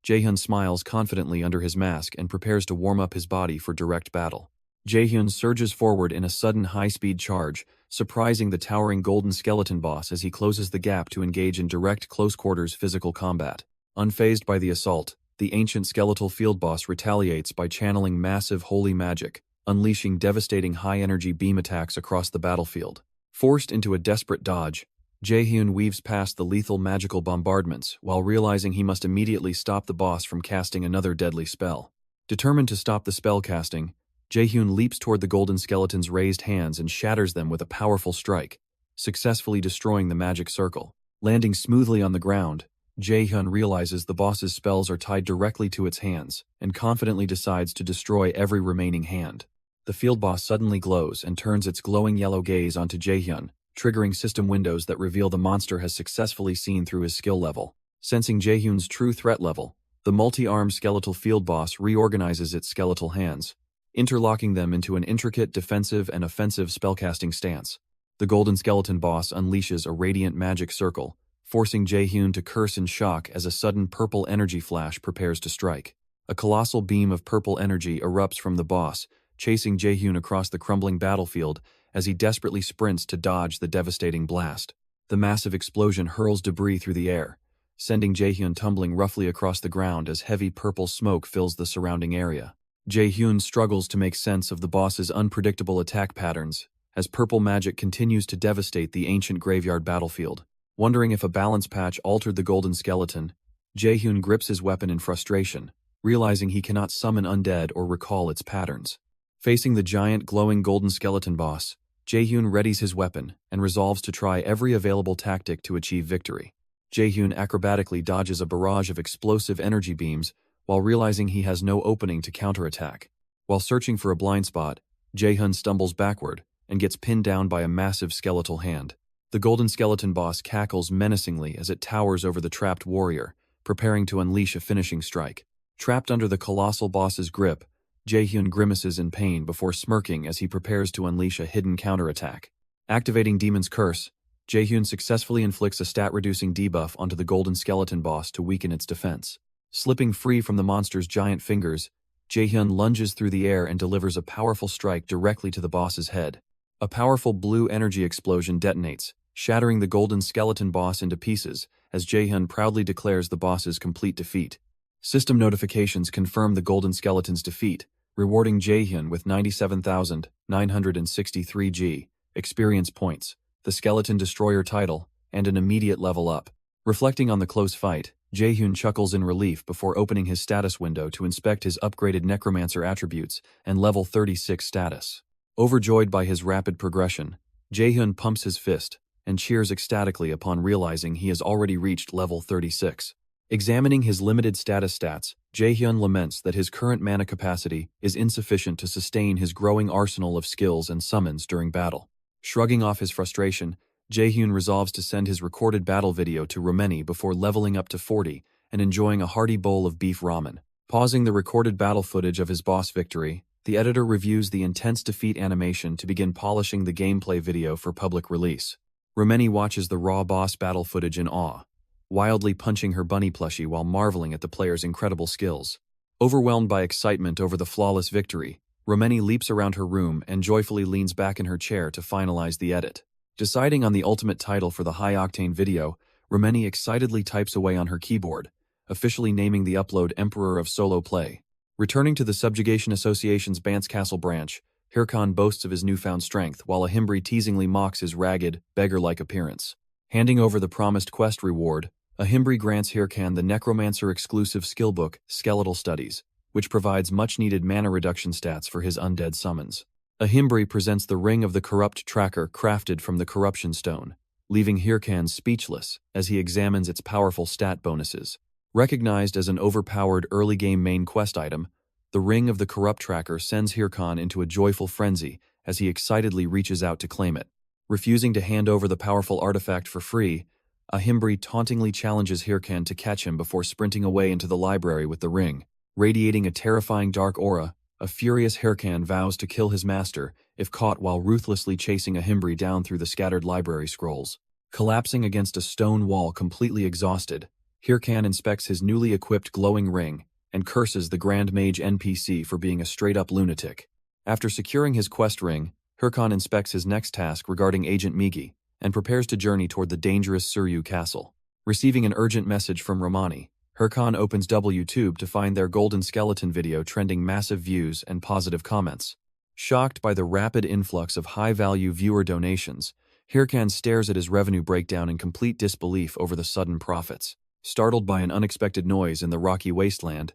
Jaehyun smiles confidently under his mask and prepares to warm up his body for direct battle. Jaehyun surges forward in a sudden high-speed charge, surprising the towering golden skeleton boss as he closes the gap to engage in direct close-quarters physical combat. Unfazed by the assault, the ancient skeletal field boss retaliates by channeling massive holy magic, unleashing devastating high-energy beam attacks across the battlefield. Forced into a desperate dodge, Jaehyun weaves past the lethal magical bombardments while realizing he must immediately stop the boss from casting another deadly spell. Determined to stop the spell casting, Jaehyun leaps toward the golden skeleton's raised hands and shatters them with a powerful strike, successfully destroying the magic circle. Landing smoothly on the ground, Jaehyun realizes the boss's spells are tied directly to its hands and confidently decides to destroy every remaining hand. The field boss suddenly glows and turns its glowing yellow gaze onto Jaehyun, triggering system windows that reveal the monster has successfully seen through his skill level. Sensing Jaehyun's true threat level, the multi-armed skeletal field boss reorganizes its skeletal hands, interlocking them into an intricate defensive and offensive spellcasting stance. The golden skeleton boss unleashes a radiant magic circle, forcing Jaehyun to curse in shock as a sudden purple energy flash prepares to strike. A colossal beam of purple energy erupts from the boss, chasing Jaehyun across the crumbling battlefield as he desperately sprints to dodge the devastating blast. The massive explosion hurls debris through the air, sending Jaehyun tumbling roughly across the ground as heavy purple smoke fills the surrounding area. Jaehyun struggles to make sense of the boss's unpredictable attack patterns as purple magic continues to devastate the ancient graveyard battlefield. Wondering if a balance patch altered the golden skeleton, Jaehyun grips his weapon in frustration, realizing he cannot summon undead or recall its patterns. Facing the giant glowing golden skeleton boss, Jaehyun readies his weapon and resolves to try every available tactic to achieve victory. Jaehyun acrobatically dodges a barrage of explosive energy beams while realizing he has no opening to counterattack. While searching for a blind spot, Jaehyun stumbles backward and gets pinned down by a massive skeletal hand. The golden skeleton boss cackles menacingly as it towers over the trapped warrior, preparing to unleash a finishing strike. Trapped under the colossal boss's grip, Jaehyun grimaces in pain before smirking as he prepares to unleash a hidden counterattack. Activating Demon's Curse, Jaehyun successfully inflicts a stat-reducing debuff onto the golden skeleton boss to weaken its defense. Slipping free from the monster's giant fingers, Jaehyun lunges through the air and delivers a powerful strike directly to the boss's head. A powerful blue energy explosion detonates, shattering the golden skeleton boss into pieces as Jaehyun proudly declares the boss's complete defeat. System notifications confirm the golden skeleton's defeat, rewarding Jaehyun with 97,963 G experience points, the Skeleton Destroyer title, and an immediate level up. Reflecting on the close fight, Jaehyun chuckles in relief before opening his status window to inspect his upgraded Necromancer attributes and level 36 status. Overjoyed by his rapid progression, Jaehyun pumps his fist and cheers ecstatically upon realizing he has already reached level 36. Examining his limited status stats, Jaehyun laments that his current mana capacity is insufficient to sustain his growing arsenal of skills and summons during battle. Shrugging off his frustration, Jaehyun resolves to send his recorded battle video to Romeni before leveling up to 40 and enjoying a hearty bowl of beef ramen. Pausing the recorded battle footage of his boss victory, the editor reviews the intense defeat animation to begin polishing the gameplay video for public release. Romeni watches the raw boss battle footage in awe, wildly punching her bunny plushie while marveling at the player's incredible skills. Overwhelmed by excitement over the flawless victory, Romeni leaps around her room and joyfully leans back in her chair to finalize the edit. Deciding on the ultimate title for the high-octane video, Romeni excitedly types away on her keyboard, officially naming the upload Emperor of Solo Play. Returning to the Subjugation Association's Bance Castle branch, Hirkan boasts of his newfound strength while Ahimbri teasingly mocks his ragged, beggar-like appearance. Handing over the promised quest reward, Ahimbri grants Hirkan the Necromancer-exclusive skillbook, Skeletal Studies, which provides much-needed mana reduction stats for his undead summons. Ahimbri presents the Ring of the Corrupt Tracker crafted from the Corruption Stone, leaving Hirkan speechless as he examines its powerful stat bonuses. Recognized as an overpowered early-game main quest item, the Ring of the Corrupt Tracker sends Hirkan into a joyful frenzy as he excitedly reaches out to claim it. Refusing to hand over the powerful artifact for free, Ahimbri tauntingly challenges Hirkan to catch him before sprinting away into the library with the ring. Radiating a terrifying dark aura, a furious Hirkan vows to kill his master if caught while ruthlessly chasing Ahimbri down through the scattered library scrolls. Collapsing against a stone wall completely exhausted, Hirkan inspects his newly equipped glowing ring and curses the Grand Mage NPC for being a straight-up lunatic. After securing his quest ring, Hirkan inspects his next task regarding Agent Migi and prepares to journey toward the dangerous Suryu Castle. Receiving an urgent message from Romani, Hirkan opens WTube to find their golden skeleton video trending massive views and positive comments. Shocked by the rapid influx of high-value viewer donations, Hirkan stares at his revenue breakdown in complete disbelief over the sudden profits. Startled by an unexpected noise in the rocky wasteland,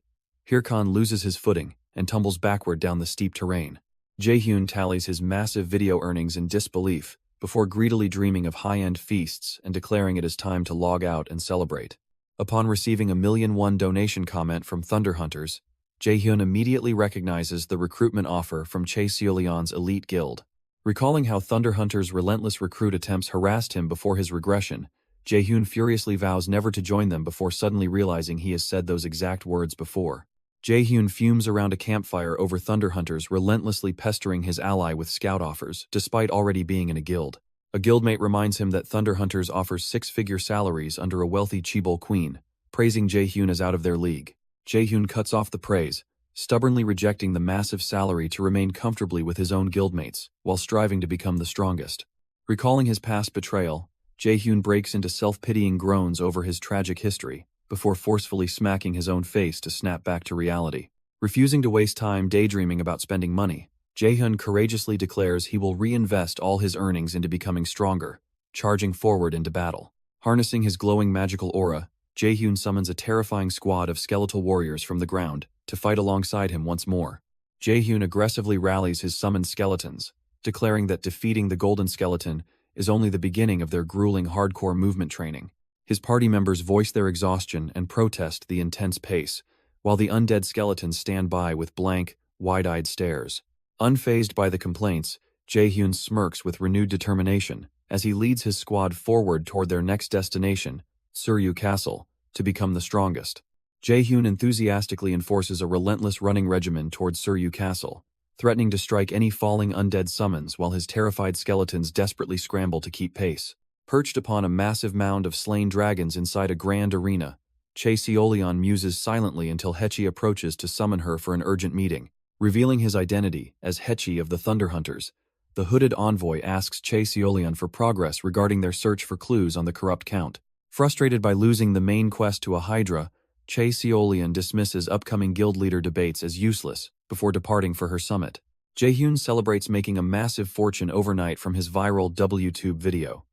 Hirkan loses his footing and tumbles backward down the steep terrain. Jaehyun tallies his massive video earnings in disbelief before greedily dreaming of high-end feasts and declaring it is time to log out and celebrate. Upon receiving a 1,000,001 donation comment from Thunder Hunters, Jaehyun immediately recognizes the recruitment offer from Chae Seoleon's elite guild. Recalling how Thunder Hunters' relentless recruit attempts harassed him before his regression, Jaehyun furiously vows never to join them before suddenly realizing he has said those exact words before. Jaehyun fumes around a campfire over Thunder Hunters relentlessly pestering his ally with scout offers, despite already being in a guild. A guildmate reminds him that Thunder Hunters offers six-figure salaries under a wealthy Chibol queen, praising Jaehyun as out of their league. Jaehyun cuts off the praise, stubbornly rejecting the massive salary to remain comfortably with his own guildmates, while striving to become the strongest. Recalling his past betrayal, Jaehyun breaks into self-pitying groans over his tragic history, before forcefully smacking his own face to snap back to reality. Refusing to waste time daydreaming about spending money, Jaehyun courageously declares he will reinvest all his earnings into becoming stronger, charging forward into battle. Harnessing his glowing magical aura, Jaehyun summons a terrifying squad of skeletal warriors from the ground to fight alongside him once more. Jaehyun aggressively rallies his summoned skeletons, declaring that defeating the golden skeleton is only the beginning of their grueling hardcore movement training. His party members voice their exhaustion and protest the intense pace, while the undead skeletons stand by with blank, wide-eyed stares. Unfazed by the complaints, Jaehyun smirks with renewed determination as he leads his squad forward toward their next destination, Suryu Castle, to become the strongest. Jaehyun enthusiastically enforces a relentless running regimen towards Suryu Castle, threatening to strike any falling undead summons while his terrified skeletons desperately scramble to keep pace. Perched upon a massive mound of slain dragons inside a grand arena, Seoleon muses silently until Hechi approaches to summon her for an urgent meeting. Revealing his identity as Hechi of the Thunder Hunters, the hooded envoy asks Seoleon for progress regarding their search for clues on the corrupt count. Frustrated by losing the main quest to a Hydra, Seoleon dismisses upcoming guild leader debates as useless before departing for her summit. Jaehyun celebrates making a massive fortune overnight from his viral WTube video,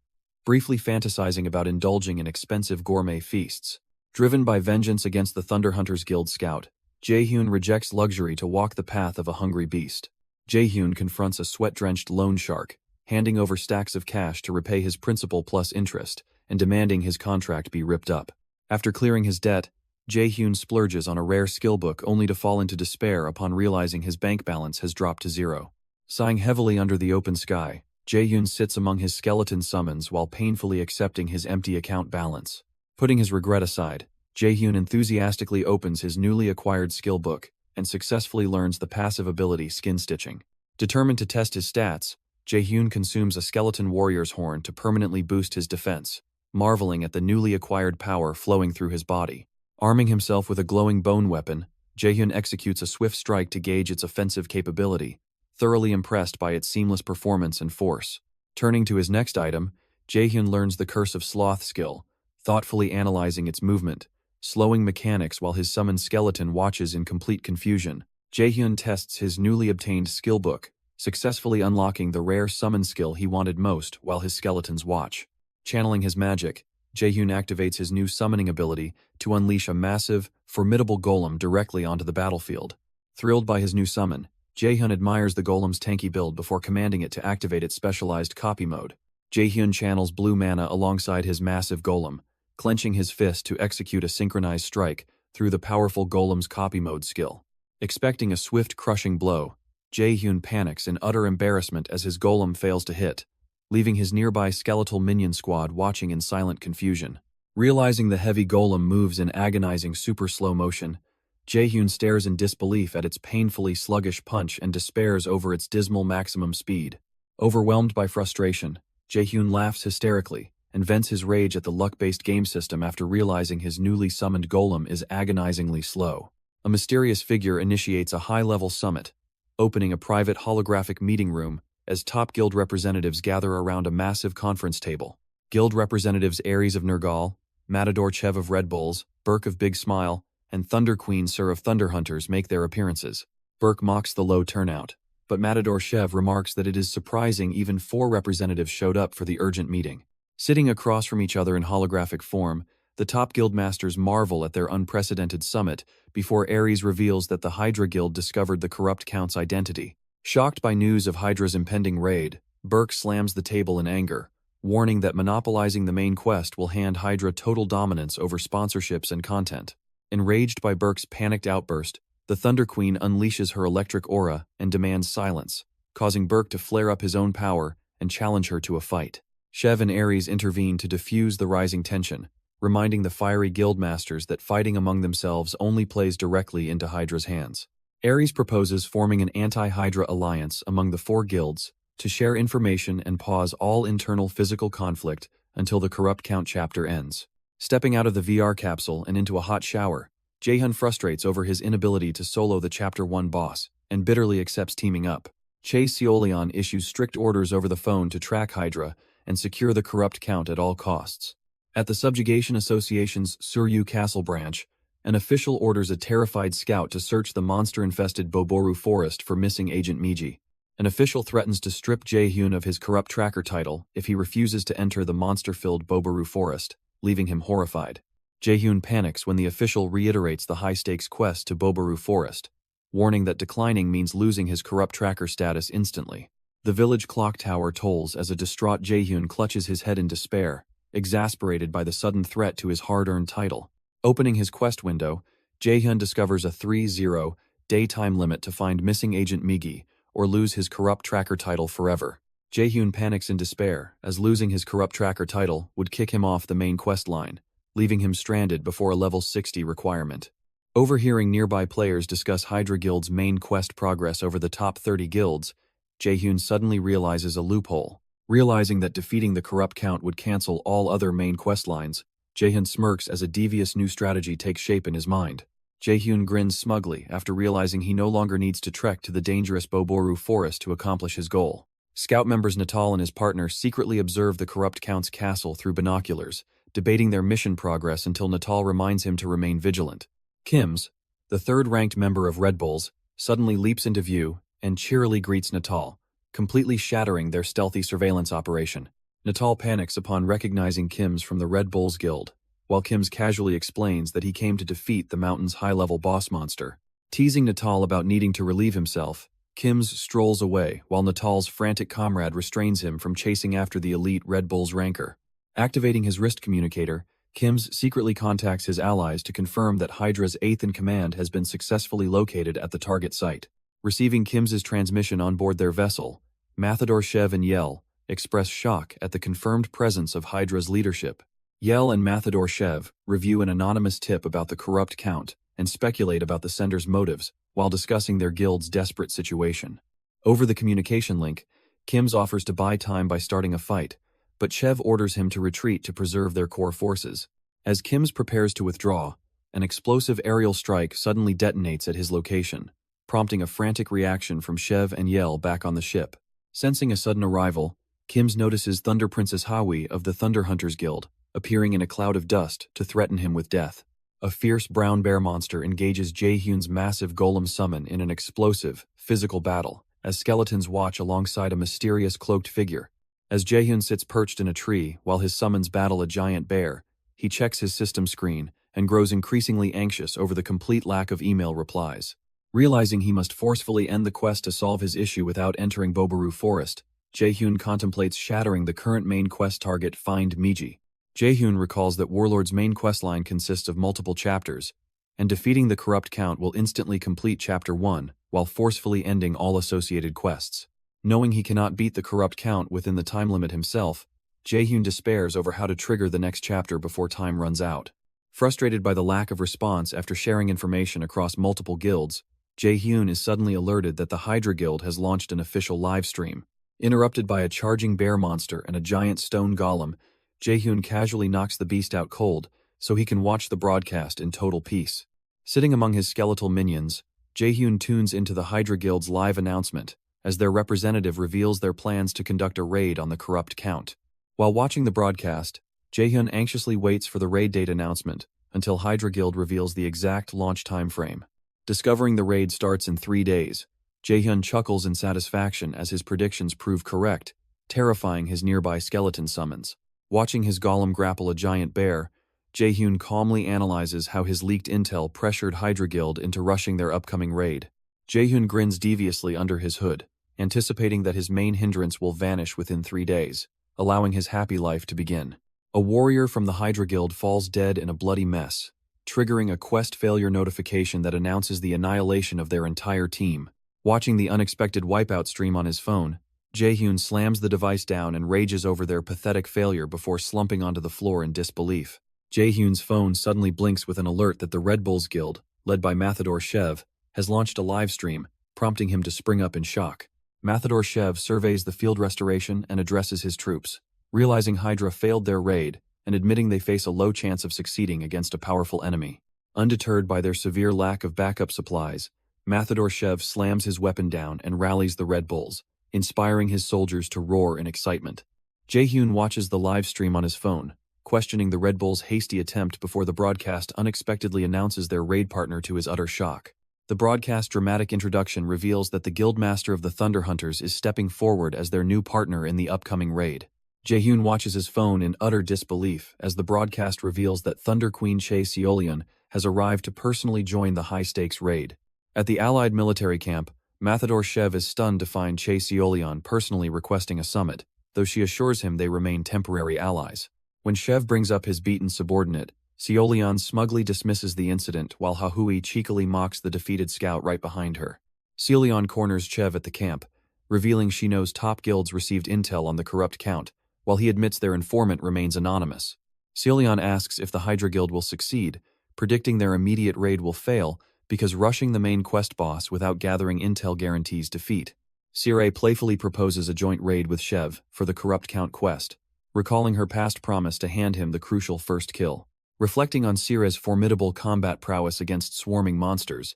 briefly fantasizing about indulging in expensive gourmet feasts. Driven by vengeance against the Thunder Hunters Guild scout, Jaehyun rejects luxury to walk the path of a hungry beast. Jaehyun confronts a sweat-drenched loan shark, handing over stacks of cash to repay his principal plus interest, and demanding his contract be ripped up. After clearing his debt, Jaehyun splurges on a rare skill book only to fall into despair upon realizing his bank balance has dropped to zero. Sighing heavily under the open sky, Jaehyun sits among his skeleton summons while painfully accepting his empty account balance. Putting his regret aside, Jaehyun enthusiastically opens his newly acquired skill book and successfully learns the passive ability Skin Stitching. Determined to test his stats, Jaehyun consumes a skeleton warrior's horn to permanently boost his defense, marveling at the newly acquired power flowing through his body. Arming himself with a glowing bone weapon, Jaehyun executes a swift strike to gauge its offensive capability, thoroughly impressed by its seamless performance and force. Turning to his next item, Jaehyun learns the Curse of Sloth skill, thoughtfully analyzing its movement, slowing mechanics while his summoned skeleton watches in complete confusion. Jaehyun tests his newly obtained skill book, successfully unlocking the rare summon skill he wanted most while his skeletons watch. Channeling his magic, Jaehyun activates his new summoning ability to unleash a massive, formidable golem directly onto the battlefield. Thrilled by his new summon, Jaehyun admires the golem's tanky build before commanding it to activate its specialized copy mode. Jaehyun channels blue mana alongside his massive golem, clenching his fist to execute a synchronized strike through the powerful golem's copy mode skill. Expecting a swift crushing blow, Jaehyun panics in utter embarrassment as his golem fails to hit, leaving his nearby skeletal minion squad watching in silent confusion. Realizing the heavy golem moves in agonizing super slow motion, Jaehyun stares in disbelief at its painfully sluggish punch and despairs over its dismal maximum speed. Overwhelmed by frustration, Jaehyun laughs hysterically and vents his rage at the luck-based game system after realizing his newly summoned golem is agonizingly slow. A mysterious figure initiates a high-level summit, opening a private holographic meeting room as top guild representatives gather around a massive conference table. Guild representatives Ares of Nergal, Matador Chev of Red Bulls, Burke of Big Smile, and Thunder Queen Sir of Thunder Hunters make their appearances. Burke mocks the low turnout, but Matador Chev remarks that it is surprising even 4 representatives showed up for the urgent meeting. Sitting across from each other in holographic form, the top guild masters marvel at their unprecedented summit before Ares reveals that the Hydra Guild discovered the corrupt Count's identity. Shocked by news of Hydra's impending raid, Burke slams the table in anger, warning that monopolizing the main quest will hand Hydra total dominance over sponsorships and content. Enraged by Burke's panicked outburst, the Thunder Queen unleashes her electric aura and demands silence, causing Burke to flare up his own power and challenge her to a fight. Chev and Ares intervene to diffuse the rising tension, reminding the fiery guildmasters that fighting among themselves only plays directly into Hydra's hands. Ares proposes forming an anti-Hydra alliance among the 4 guilds to share information and pause all internal physical conflict until the Corrupt Count chapter ends. Stepping out of the VR capsule and into a hot shower, Jaehyun frustrates over his inability to solo the Chapter 1 boss and bitterly accepts teaming up. Seoleon issues strict orders over the phone to track Hydra and secure the Corrupt Count at all costs. At the Subjugation Association's Suryu Castle branch, an official orders a terrified scout to search the monster-infested Boboru forest for missing Agent Miji. An official threatens to strip Jaehyun of his corrupt tracker title if he refuses to enter the monster-filled Boboru forest, leaving him horrified. Jaehyun panics when the official reiterates the high-stakes quest to Boboru forest, warning that declining means losing his corrupt tracker status instantly. The village clock tower tolls as a distraught Jaehyun clutches his head in despair, exasperated by the sudden threat to his hard-earned title. Opening his quest window, Jaehyun discovers a 30-day time limit to find missing Agent Migi, or lose his corrupt tracker title forever. Jaehyun panics in despair, as losing his corrupt tracker title would kick him off the main quest line, leaving him stranded before a level 60 requirement. Overhearing nearby players discuss Hydra Guild's main quest progress over the top 30 guilds, Jaehyun suddenly realizes a loophole. Realizing that defeating the corrupt count would cancel all other main quest lines, Jaehyun smirks as a devious new strategy takes shape in his mind. Jaehyun grins smugly after realizing he no longer needs to trek to the dangerous Boboru forest to accomplish his goal. Scout members Natal and his partner secretly observe the corrupt count's castle through binoculars, debating their mission progress until Natal reminds him to remain vigilant. Kims, the third-ranked member of Red Bulls, suddenly leaps into view and cheerily greets Natal, completely shattering their stealthy surveillance operation. Natal panics upon recognizing Kims from the Red Bulls Guild, while Kims casually explains that he came to defeat the mountain's high-level boss monster. Teasing Natal about needing to relieve himself, Kims strolls away while Natal's frantic comrade restrains him from chasing after the elite Red Bulls ranker. Activating his wrist communicator, Kims secretly contacts his allies to confirm that Hydra's 8th-in-command has been successfully located at the target site. Receiving Kim's transmission on board their vessel, Mathador Shev and Yell express shock at the confirmed presence of Hydra's leadership. Yell and Mathador Shev review an anonymous tip about the corrupt count and speculate about the sender's motives while discussing their guild's desperate situation. Over the communication link, Kims offers to buy time by starting a fight, but Shev orders him to retreat to preserve their core forces. As Kims prepares to withdraw, an explosive aerial strike suddenly detonates at his location, prompting a frantic reaction from Shev and Yell back on the ship. Sensing a sudden arrival, Kims notices Thunder Princess Hawi of the Thunder Hunters Guild, appearing in a cloud of dust to threaten him with death. A fierce brown bear monster engages Jaehyun's massive golem summon in an explosive, physical battle, as skeletons watch alongside a mysterious cloaked figure. As Jaehyun sits perched in a tree while his summons battle a giant bear, he checks his system screen and grows increasingly anxious over the complete lack of email replies. Realizing he must forcefully end the quest to solve his issue without entering Boboru Forest, Jaehyun contemplates shattering the current main quest target Find Migi. Jaehyun recalls that Warlord's main questline consists of multiple chapters, and defeating the corrupt count will instantly complete Chapter 1 while forcefully ending all associated quests. Knowing he cannot beat the corrupt count within the time limit himself, Jaehyun despairs over how to trigger the next chapter before time runs out. Frustrated by the lack of response after sharing information across multiple guilds, Jaehyun is suddenly alerted that the Hydra Guild has launched an official live stream. Interrupted by a charging bear monster and a giant stone golem, Jaehyun casually knocks the beast out cold so he can watch the broadcast in total peace. Sitting among his skeletal minions, Jaehyun tunes into the Hydra Guild's live announcement as their representative reveals their plans to conduct a raid on the corrupt count. While watching the broadcast, Jaehyun anxiously waits for the raid date announcement until Hydra Guild reveals the exact launch time frame. Discovering the raid starts in 3 days, Jaehyun chuckles in satisfaction as his predictions prove correct, terrifying his nearby skeleton summons. Watching his golem grapple a giant bear, Jaehyun calmly analyzes how his leaked intel pressured Hydra Guild into rushing their upcoming raid. Jaehyun grins deviously under his hood, anticipating that his main hindrance will vanish within 3 days, allowing his happy life to begin. A warrior from the Hydra Guild falls dead in a bloody mess, triggering a quest failure notification that announces the annihilation of their entire team. Watching the unexpected wipeout stream on his phone, Jaehyun slams the device down and rages over their pathetic failure before slumping onto the floor in disbelief. Jaehyun's phone suddenly blinks with an alert that the Red Bulls Guild, led by Mathador Shev, has launched a live stream, prompting him to spring up in shock. Mathador Shev surveys the field restoration and addresses his troops. Realizing Hydra failed their raid, and admitting they face a low chance of succeeding against a powerful enemy. Undeterred by their severe lack of backup supplies, Mathador Shev slams his weapon down and rallies the Red Bulls, inspiring his soldiers to roar in excitement. Jaehyun watches the live stream on his phone, questioning the Red Bulls' hasty attempt before the broadcast unexpectedly announces their raid partner to his utter shock. The broadcast dramatic introduction reveals that the Guildmaster of the Thunder Hunters is stepping forward as their new partner in the upcoming raid. Jaehyun watches his phone in utter disbelief as the broadcast reveals that Thunder Queen Chae Seolian has arrived to personally join the high-stakes raid. At the Allied military camp, Mathador Shev is stunned to find Che Seolion personally requesting a summit, though she assures him they remain temporary allies. When Shev brings up his beaten subordinate, Seolion smugly dismisses the incident while Hahui cheekily mocks the defeated scout right behind her. Seolion corners Chev at the camp, revealing she knows top guilds received intel on the corrupt count, while he admits their informant remains anonymous. Seolion asks if the Hydra Guild will succeed, predicting their immediate raid will fail because rushing the main quest boss without gathering intel guarantees defeat. Sire playfully proposes a joint raid with Shev for the corrupt count quest, recalling her past promise to hand him the crucial first kill. Reflecting on Sire's formidable combat prowess against swarming monsters,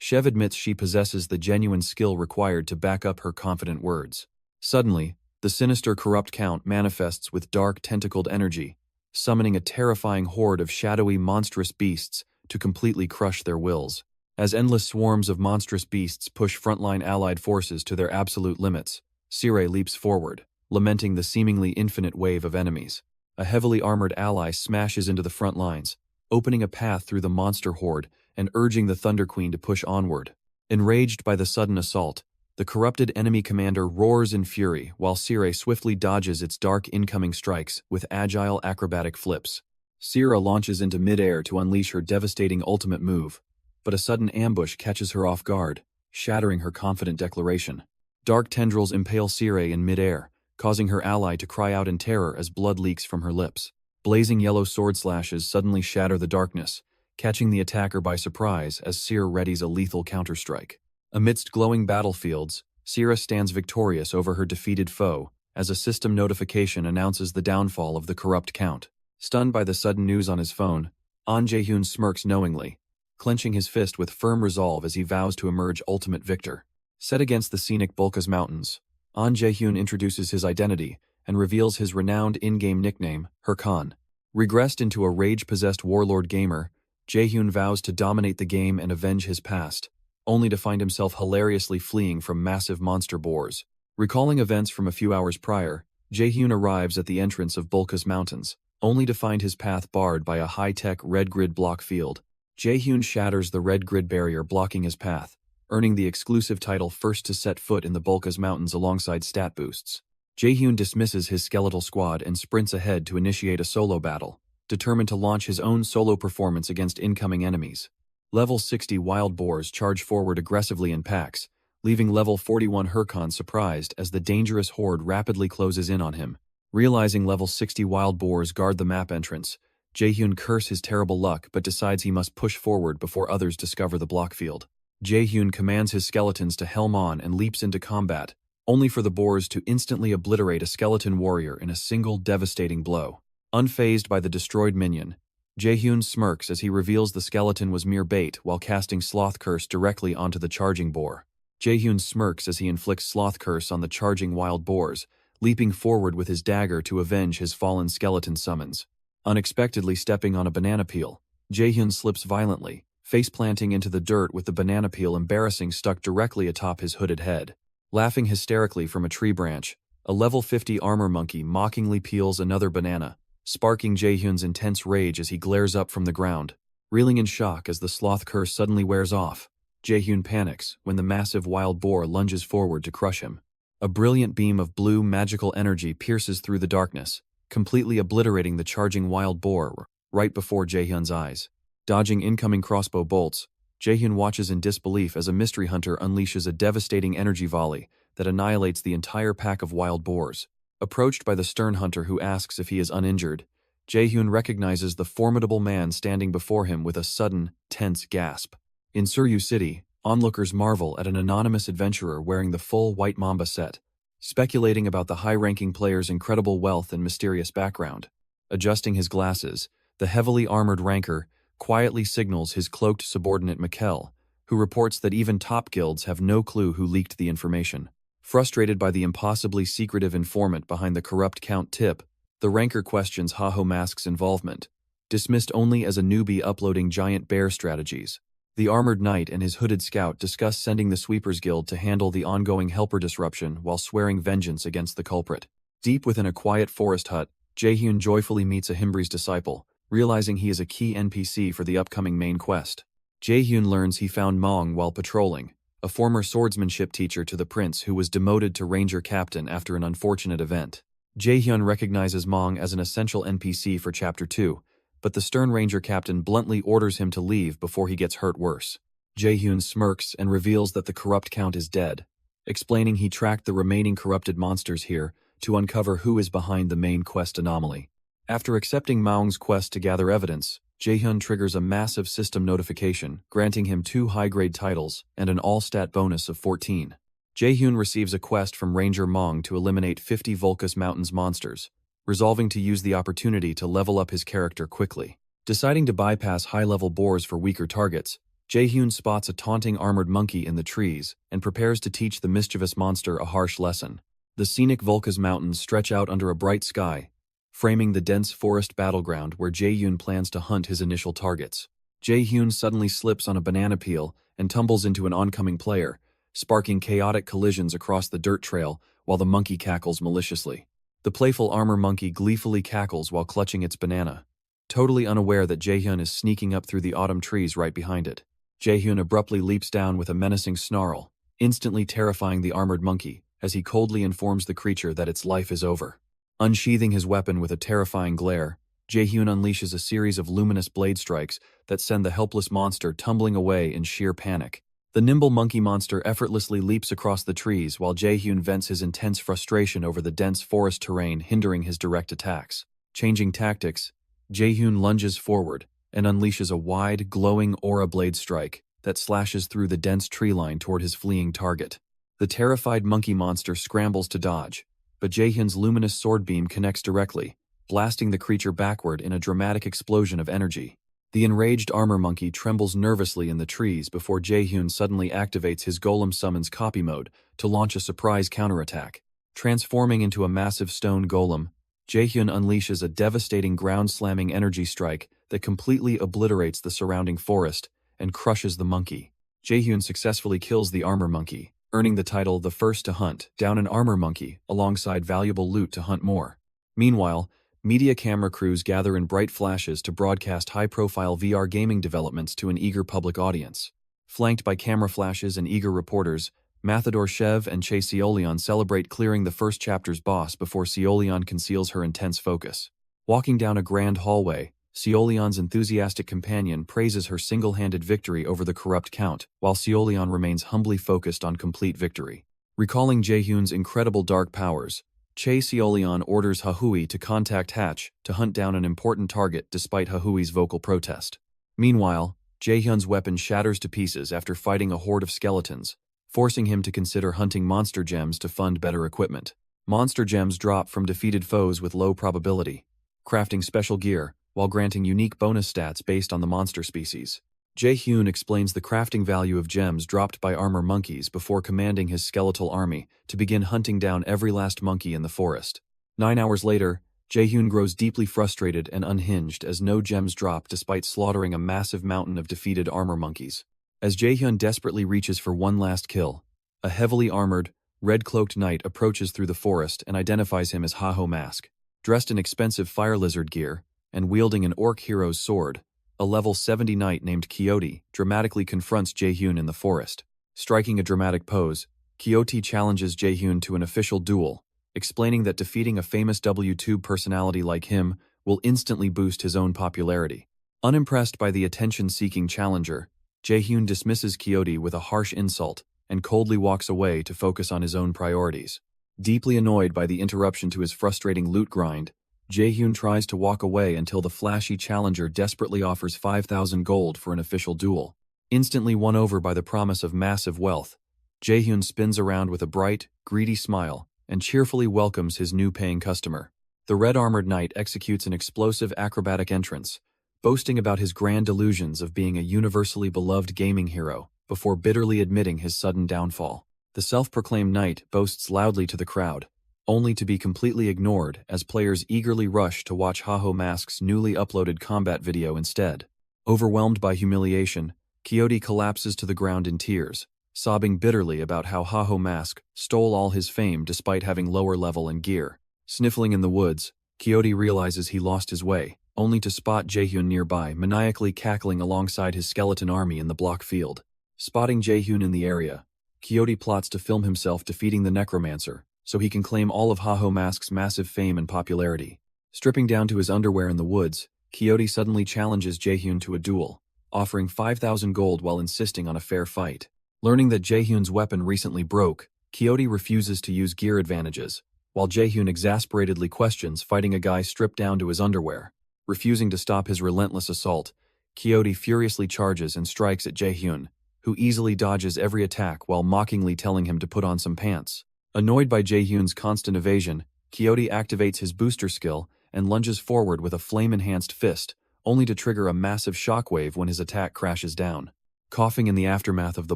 Shev admits she possesses the genuine skill required to back up her confident words. Suddenly, the sinister corrupt count manifests with dark tentacled energy, summoning a terrifying horde of shadowy monstrous beasts to completely crush their wills. As endless swarms of monstrous beasts push frontline allied forces to their absolute limits, Sire leaps forward, lamenting the seemingly infinite wave of enemies. A heavily armored ally smashes into the front lines, opening a path through the monster horde and urging the Thunder Queen to push onward. Enraged by the sudden assault, the corrupted enemy commander roars in fury while Sire swiftly dodges its dark incoming strikes with agile acrobatic flips. Sire launches into midair to unleash her devastating ultimate move, but a sudden ambush catches her off guard, shattering her confident declaration. Dark tendrils impale Sire in midair, causing her ally to cry out in terror as blood leaks from her lips. Blazing yellow sword slashes suddenly shatter the darkness, catching the attacker by surprise as Sire readies a lethal counterstrike. Amidst glowing battlefields, Sire stands victorious over her defeated foe as a system notification announces the downfall of the corrupt count. Stunned by the sudden news on his phone, An Jae-hyun smirks knowingly, clenching his fist with firm resolve as he vows to emerge ultimate victor. Set against the scenic Bulkas Mountains, An Jae-hyun introduces his identity and reveals his renowned in-game nickname, Herkan. Regressed into a rage-possessed warlord gamer, Jae-hyun vows to dominate the game and avenge his past, only to find himself hilariously fleeing from massive monster boars. Recalling events from a few hours prior, Jae-hyun arrives at the entrance of Bulkas Mountains, only to find his path barred by a high-tech red grid block field. Jae-hyun shatters the red grid barrier blocking his path, earning the exclusive title first to set foot in the Bulkas Mountains alongside stat boosts. Jae-hyun dismisses his skeletal squad and sprints ahead to initiate a solo battle, determined to launch his own solo performance against incoming enemies. Level 60 wild boars charge forward aggressively in packs, leaving level 41 Herkan surprised as the dangerous horde rapidly closes in on him. Realizing level 60 wild boars guard the map entrance, Jae-hyun curses his terrible luck but decides he must push forward before others discover the block field. Jae-hyun commands his skeletons to helm on and leaps into combat, only for the boars to instantly obliterate a skeleton warrior in a single devastating blow. Unfazed by the destroyed minion, Jae-hyun smirks as he reveals the skeleton was mere bait while casting Sloth Curse directly onto the charging boar. Jae-hyun smirks as he inflicts Sloth Curse on the charging wild boars, leaping forward with his dagger to avenge his fallen skeleton summons. Unexpectedly stepping on a banana peel, Jae-hyun slips violently, face-planting into the dirt with the banana peel embarrassing stuck directly atop his hooded head. Laughing hysterically from a tree branch, a level 50 armor monkey mockingly peels another banana, sparking Jae-hyun's intense rage as he glares up from the ground. Reeling in shock as the sloth curse suddenly wears off, Jae-hyun panics when the massive wild boar lunges forward to crush him. A brilliant beam of blue magical energy pierces through the darkness, completely obliterating the charging wild boar right before Jae-hyun's eyes. Dodging incoming crossbow bolts, Jae-hyun watches in disbelief as a mystery hunter unleashes a devastating energy volley that annihilates the entire pack of wild boars. Approached by the stern hunter who asks if he is uninjured, Jae-hyun recognizes the formidable man standing before him with a sudden, tense gasp. In Suryu City, onlookers marvel at an anonymous adventurer wearing the full White Mamba set, speculating about the high-ranking player's incredible wealth and mysterious background. Adjusting his glasses, the heavily armored ranker quietly signals his cloaked subordinate Mikkel, who reports that even top guilds have no clue who leaked the information. Frustrated by the impossibly secretive informant behind the corrupt Count tip, the ranker questions Haho Mask's involvement, dismissed only as a newbie uploading giant bear strategies. The armored knight and his hooded scout discuss sending the Sweepers Guild to handle the ongoing helper disruption while swearing vengeance against the culprit. Deep within a quiet forest hut, Jae-hyun joyfully meets a Himbri's disciple, realizing he is a key NPC for the upcoming main quest. Jaehyun learns he found Mong while patrolling, a former swordsmanship teacher to the prince who was demoted to ranger captain after an unfortunate event. Jaehyun recognizes Mong as an essential NPC for Chapter 2, but the stern ranger captain bluntly orders him to leave before he gets hurt worse. Jaehyun smirks and reveals that the corrupt count is dead, explaining he tracked the remaining corrupted monsters here to uncover who is behind the main quest anomaly. After accepting Mong's quest to gather evidence, Jaehyun triggers a massive system notification, granting him 2 high-grade titles and an all-stat bonus of 14. Jaehyun receives a quest from Ranger Mong to eliminate 50 Vulcus Mountains monsters, resolving to use the opportunity to level up his character quickly. Deciding to bypass high-level boars for weaker targets, Jaehyun spots a taunting armored monkey in the trees and prepares to teach the mischievous monster a harsh lesson. The scenic Vulcus Mountains stretch out under a bright sky, framing the dense forest battleground where Jaehyun plans to hunt his initial targets. Jaehyun suddenly slips on a banana peel and tumbles into an oncoming player, sparking chaotic collisions across the dirt trail while the monkey cackles maliciously. The playful armor monkey gleefully cackles while clutching its banana, totally unaware that Jaehyun is sneaking up through the autumn trees right behind it. Jaehyun abruptly leaps down with a menacing snarl, instantly terrifying the armored monkey as he coldly informs the creature that its life is over. Unsheathing his weapon with a terrifying glare, Jaehyun unleashes a series of luminous blade strikes that send the helpless monster tumbling away in sheer panic. The nimble monkey monster effortlessly leaps across the trees while Jaehyun vents his intense frustration over the dense forest terrain hindering his direct attacks. Changing tactics, Jaehyun lunges forward and unleashes a wide, glowing aura blade strike that slashes through the dense tree line toward his fleeing target. The terrified monkey monster scrambles to dodge, but Jaehyun's luminous sword beam connects directly, blasting the creature backward in a dramatic explosion of energy. The enraged armor monkey trembles nervously in the trees before Jaehyun suddenly activates his Golem Summons copy mode to launch a surprise counterattack. Transforming into a massive stone golem, Jaehyun unleashes a devastating ground-slamming energy strike that completely obliterates the surrounding forest and crushes the monkey. Jaehyun successfully kills the armor monkey, earning the title The First to Hunt down an armor monkey alongside valuable loot to hunt more. Meanwhile, media camera crews gather in bright flashes to broadcast high-profile VR gaming developments to an eager public audience. Flanked by camera flashes and eager reporters, Mathador Shev and Che Seolion celebrate clearing the first chapter's boss before Seolion conceals her intense focus. Walking down a grand hallway, Seolion's enthusiastic companion praises her single-handed victory over the corrupt count, while Seolion remains humbly focused on complete victory. Recalling Jaehyun's incredible dark powers, Che Seolion orders Hahui to contact Hatch to hunt down an important target despite Hahui's vocal protest. Meanwhile, Jaehyun's weapon shatters to pieces after fighting a horde of skeletons, forcing him to consider hunting monster gems to fund better equipment. Monster gems drop from defeated foes with low probability, crafting special gear, while granting unique bonus stats based on the monster species. Jaehyun explains the crafting value of gems dropped by armor monkeys before commanding his skeletal army to begin hunting down every last monkey in the forest. 9 hours later, Jaehyun grows deeply frustrated and unhinged as no gems drop despite slaughtering a massive mountain of defeated armor monkeys. As Jaehyun desperately reaches for one last kill, a heavily armored, red-cloaked knight approaches through the forest and identifies him as Haho Mask. Dressed in expensive fire lizard gear, and wielding an orc hero's sword, a level 70 knight named Quixote dramatically confronts Jaehyun in the forest. Striking a dramatic pose, Quixote challenges Jaehyun to an official duel, explaining that defeating a famous WTube personality like him will instantly boost his own popularity. Unimpressed by the attention-seeking challenger, Jaehyun dismisses Quixote with a harsh insult and coldly walks away to focus on his own priorities. Deeply annoyed by the interruption to his frustrating loot grind, Jaehyun tries to walk away until the flashy challenger desperately offers 5,000 gold for an official duel. Instantly won over by the promise of massive wealth, Jaehyun spins around with a bright, greedy smile and cheerfully welcomes his new paying customer. The red-armored knight executes an explosive acrobatic entrance, boasting about his grand delusions of being a universally beloved gaming hero before bitterly admitting his sudden downfall. The self-proclaimed knight boasts loudly to the crowd, only to be completely ignored as players eagerly rush to watch Haho Mask's newly uploaded combat video instead. Overwhelmed by humiliation, Quixote collapses to the ground in tears, sobbing bitterly about how Haho Mask stole all his fame despite having lower level and gear. Sniffling in the woods, Quixote realizes he lost his way, only to spot Jaehyun nearby, maniacally cackling alongside his skeleton army in the block field. Spotting Jaehyun in the area, Quixote plots to film himself defeating the necromancer, so he can claim all of Haho Mask's massive fame and popularity. Stripping down to his underwear in the woods, Quixote suddenly challenges Jaehyun to a duel, offering 5,000 gold while insisting on a fair fight. Learning that Jaehyun's weapon recently broke, Quixote refuses to use gear advantages, while Jaehyun exasperatedly questions fighting a guy stripped down to his underwear. Refusing to stop his relentless assault, Quixote furiously charges and strikes at Jaehyun, who easily dodges every attack while mockingly telling him to put on some pants. Annoyed by Jaehyun's constant evasion, Quixote activates his booster skill and lunges forward with a flame-enhanced fist, only to trigger a massive shockwave when his attack crashes down. Coughing in the aftermath of the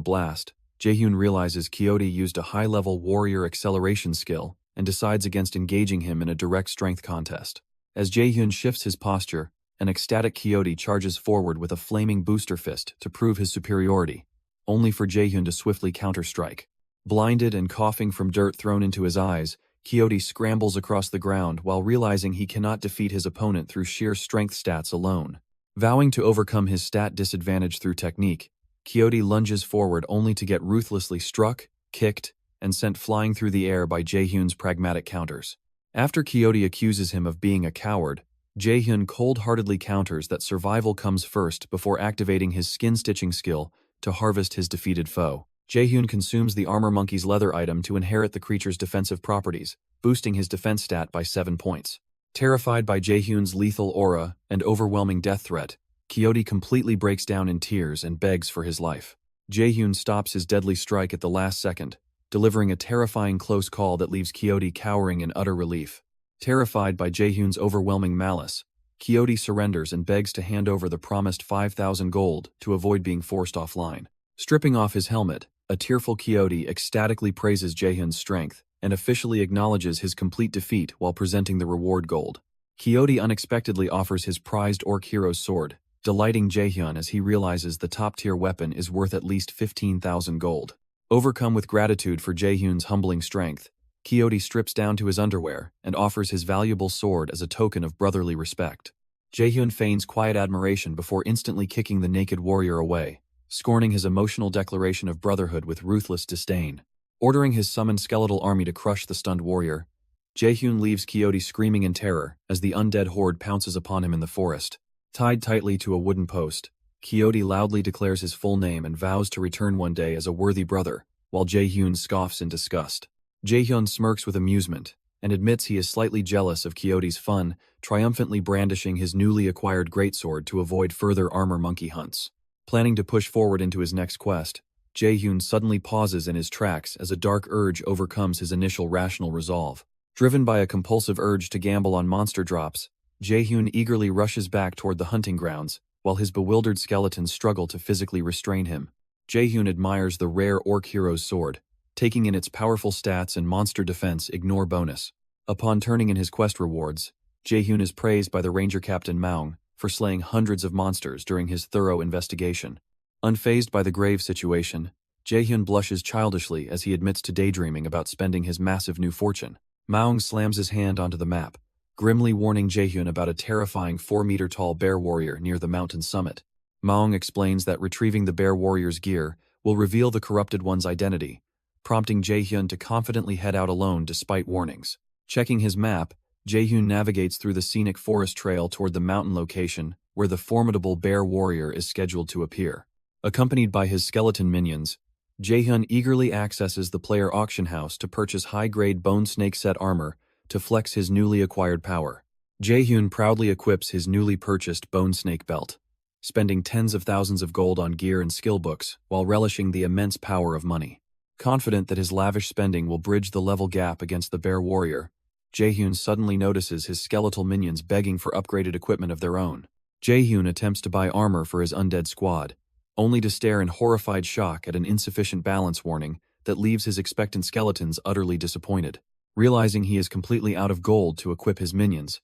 blast, Jaehyun realizes Quixote used a high-level warrior acceleration skill and decides against engaging him in a direct strength contest. As Jaehyun shifts his posture, an ecstatic Quixote charges forward with a flaming booster fist to prove his superiority, only for Jaehyun to swiftly counter-strike. Blinded and coughing from dirt thrown into his eyes, Quixote scrambles across the ground while realizing he cannot defeat his opponent through sheer strength stats alone. Vowing to overcome his stat disadvantage through technique, Quixote lunges forward only to get ruthlessly struck, kicked, and sent flying through the air by Jaehyun's pragmatic counters. After Quixote accuses him of being a coward, Jaehyun cold-heartedly counters that survival comes first before activating his skin-stitching skill to harvest his defeated foe. Jaehyun consumes the armor monkey's leather item to inherit the creature's defensive properties, boosting his defense stat by 7 points. Terrified by Jaehyun's lethal aura and overwhelming death threat, Quixote completely breaks down in tears and begs for his life. Jaehyun stops his deadly strike at the last second, delivering a terrifying close call that leaves Quixote cowering in utter relief. Terrified by Jaehyun's overwhelming malice, Quixote surrenders and begs to hand over the promised 5,000 gold to avoid being forced offline. Stripping off his helmet, a tearful Quixote ecstatically praises Jaehyun's strength and officially acknowledges his complete defeat while presenting the reward gold. Quixote unexpectedly offers his prized orc hero's sword, delighting Jaehyun as he realizes the top-tier weapon is worth at least 15,000 gold. Overcome with gratitude for Jaehyun's humbling strength, Quixote strips down to his underwear and offers his valuable sword as a token of brotherly respect. Jaehyun feigns quiet admiration before instantly kicking the naked warrior away, scorning his emotional declaration of brotherhood with ruthless disdain. Ordering his summoned skeletal army to crush the stunned warrior, Jaehyun leaves Quixote screaming in terror as the undead horde pounces upon him in the forest. Tied tightly to a wooden post, Quixote loudly declares his full name and vows to return one day as a worthy brother, while Jaehyun scoffs in disgust. Jaehyun smirks with amusement and admits he is slightly jealous of Quixote's fun, triumphantly brandishing his newly acquired greatsword to avoid further armor monkey hunts. Planning to push forward into his next quest, Jaehyun suddenly pauses in his tracks as a dark urge overcomes his initial rational resolve. Driven by a compulsive urge to gamble on monster drops, Jaehyun eagerly rushes back toward the hunting grounds, while his bewildered skeletons struggle to physically restrain him. Jaehyun admires the rare orc hero's sword, taking in its powerful stats and monster defense ignore bonus. Upon turning in his quest rewards, Jaehyun is praised by the ranger captain Maung for slaying hundreds of monsters during his thorough investigation. Unfazed by the grave situation, Jaehyun blushes childishly as he admits to daydreaming about spending his massive new fortune. Maung slams his hand onto the map, grimly warning Jaehyun about a terrifying 4-meter-tall bear warrior near the mountain summit. Maung explains that retrieving the bear warrior's gear will reveal the corrupted one's identity, prompting Jaehyun to confidently head out alone despite warnings. Checking his map, Jaehyun navigates through the scenic forest trail toward the mountain location where the formidable bear warrior is scheduled to appear. Accompanied by his skeleton minions, Jaehyun eagerly accesses the player auction house to purchase high-grade bone snake set armor to flex his newly acquired power. Jaehyun proudly equips his newly purchased bone snake belt, spending tens of thousands of gold on gear and skill books while relishing the immense power of money. Confident that his lavish spending will bridge the level gap against the bear warrior, Jaehyun suddenly notices his skeletal minions begging for upgraded equipment of their own. Jaehyun attempts to buy armor for his undead squad, only to stare in horrified shock at an insufficient balance warning that leaves his expectant skeletons utterly disappointed. Realizing he is completely out of gold to equip his minions,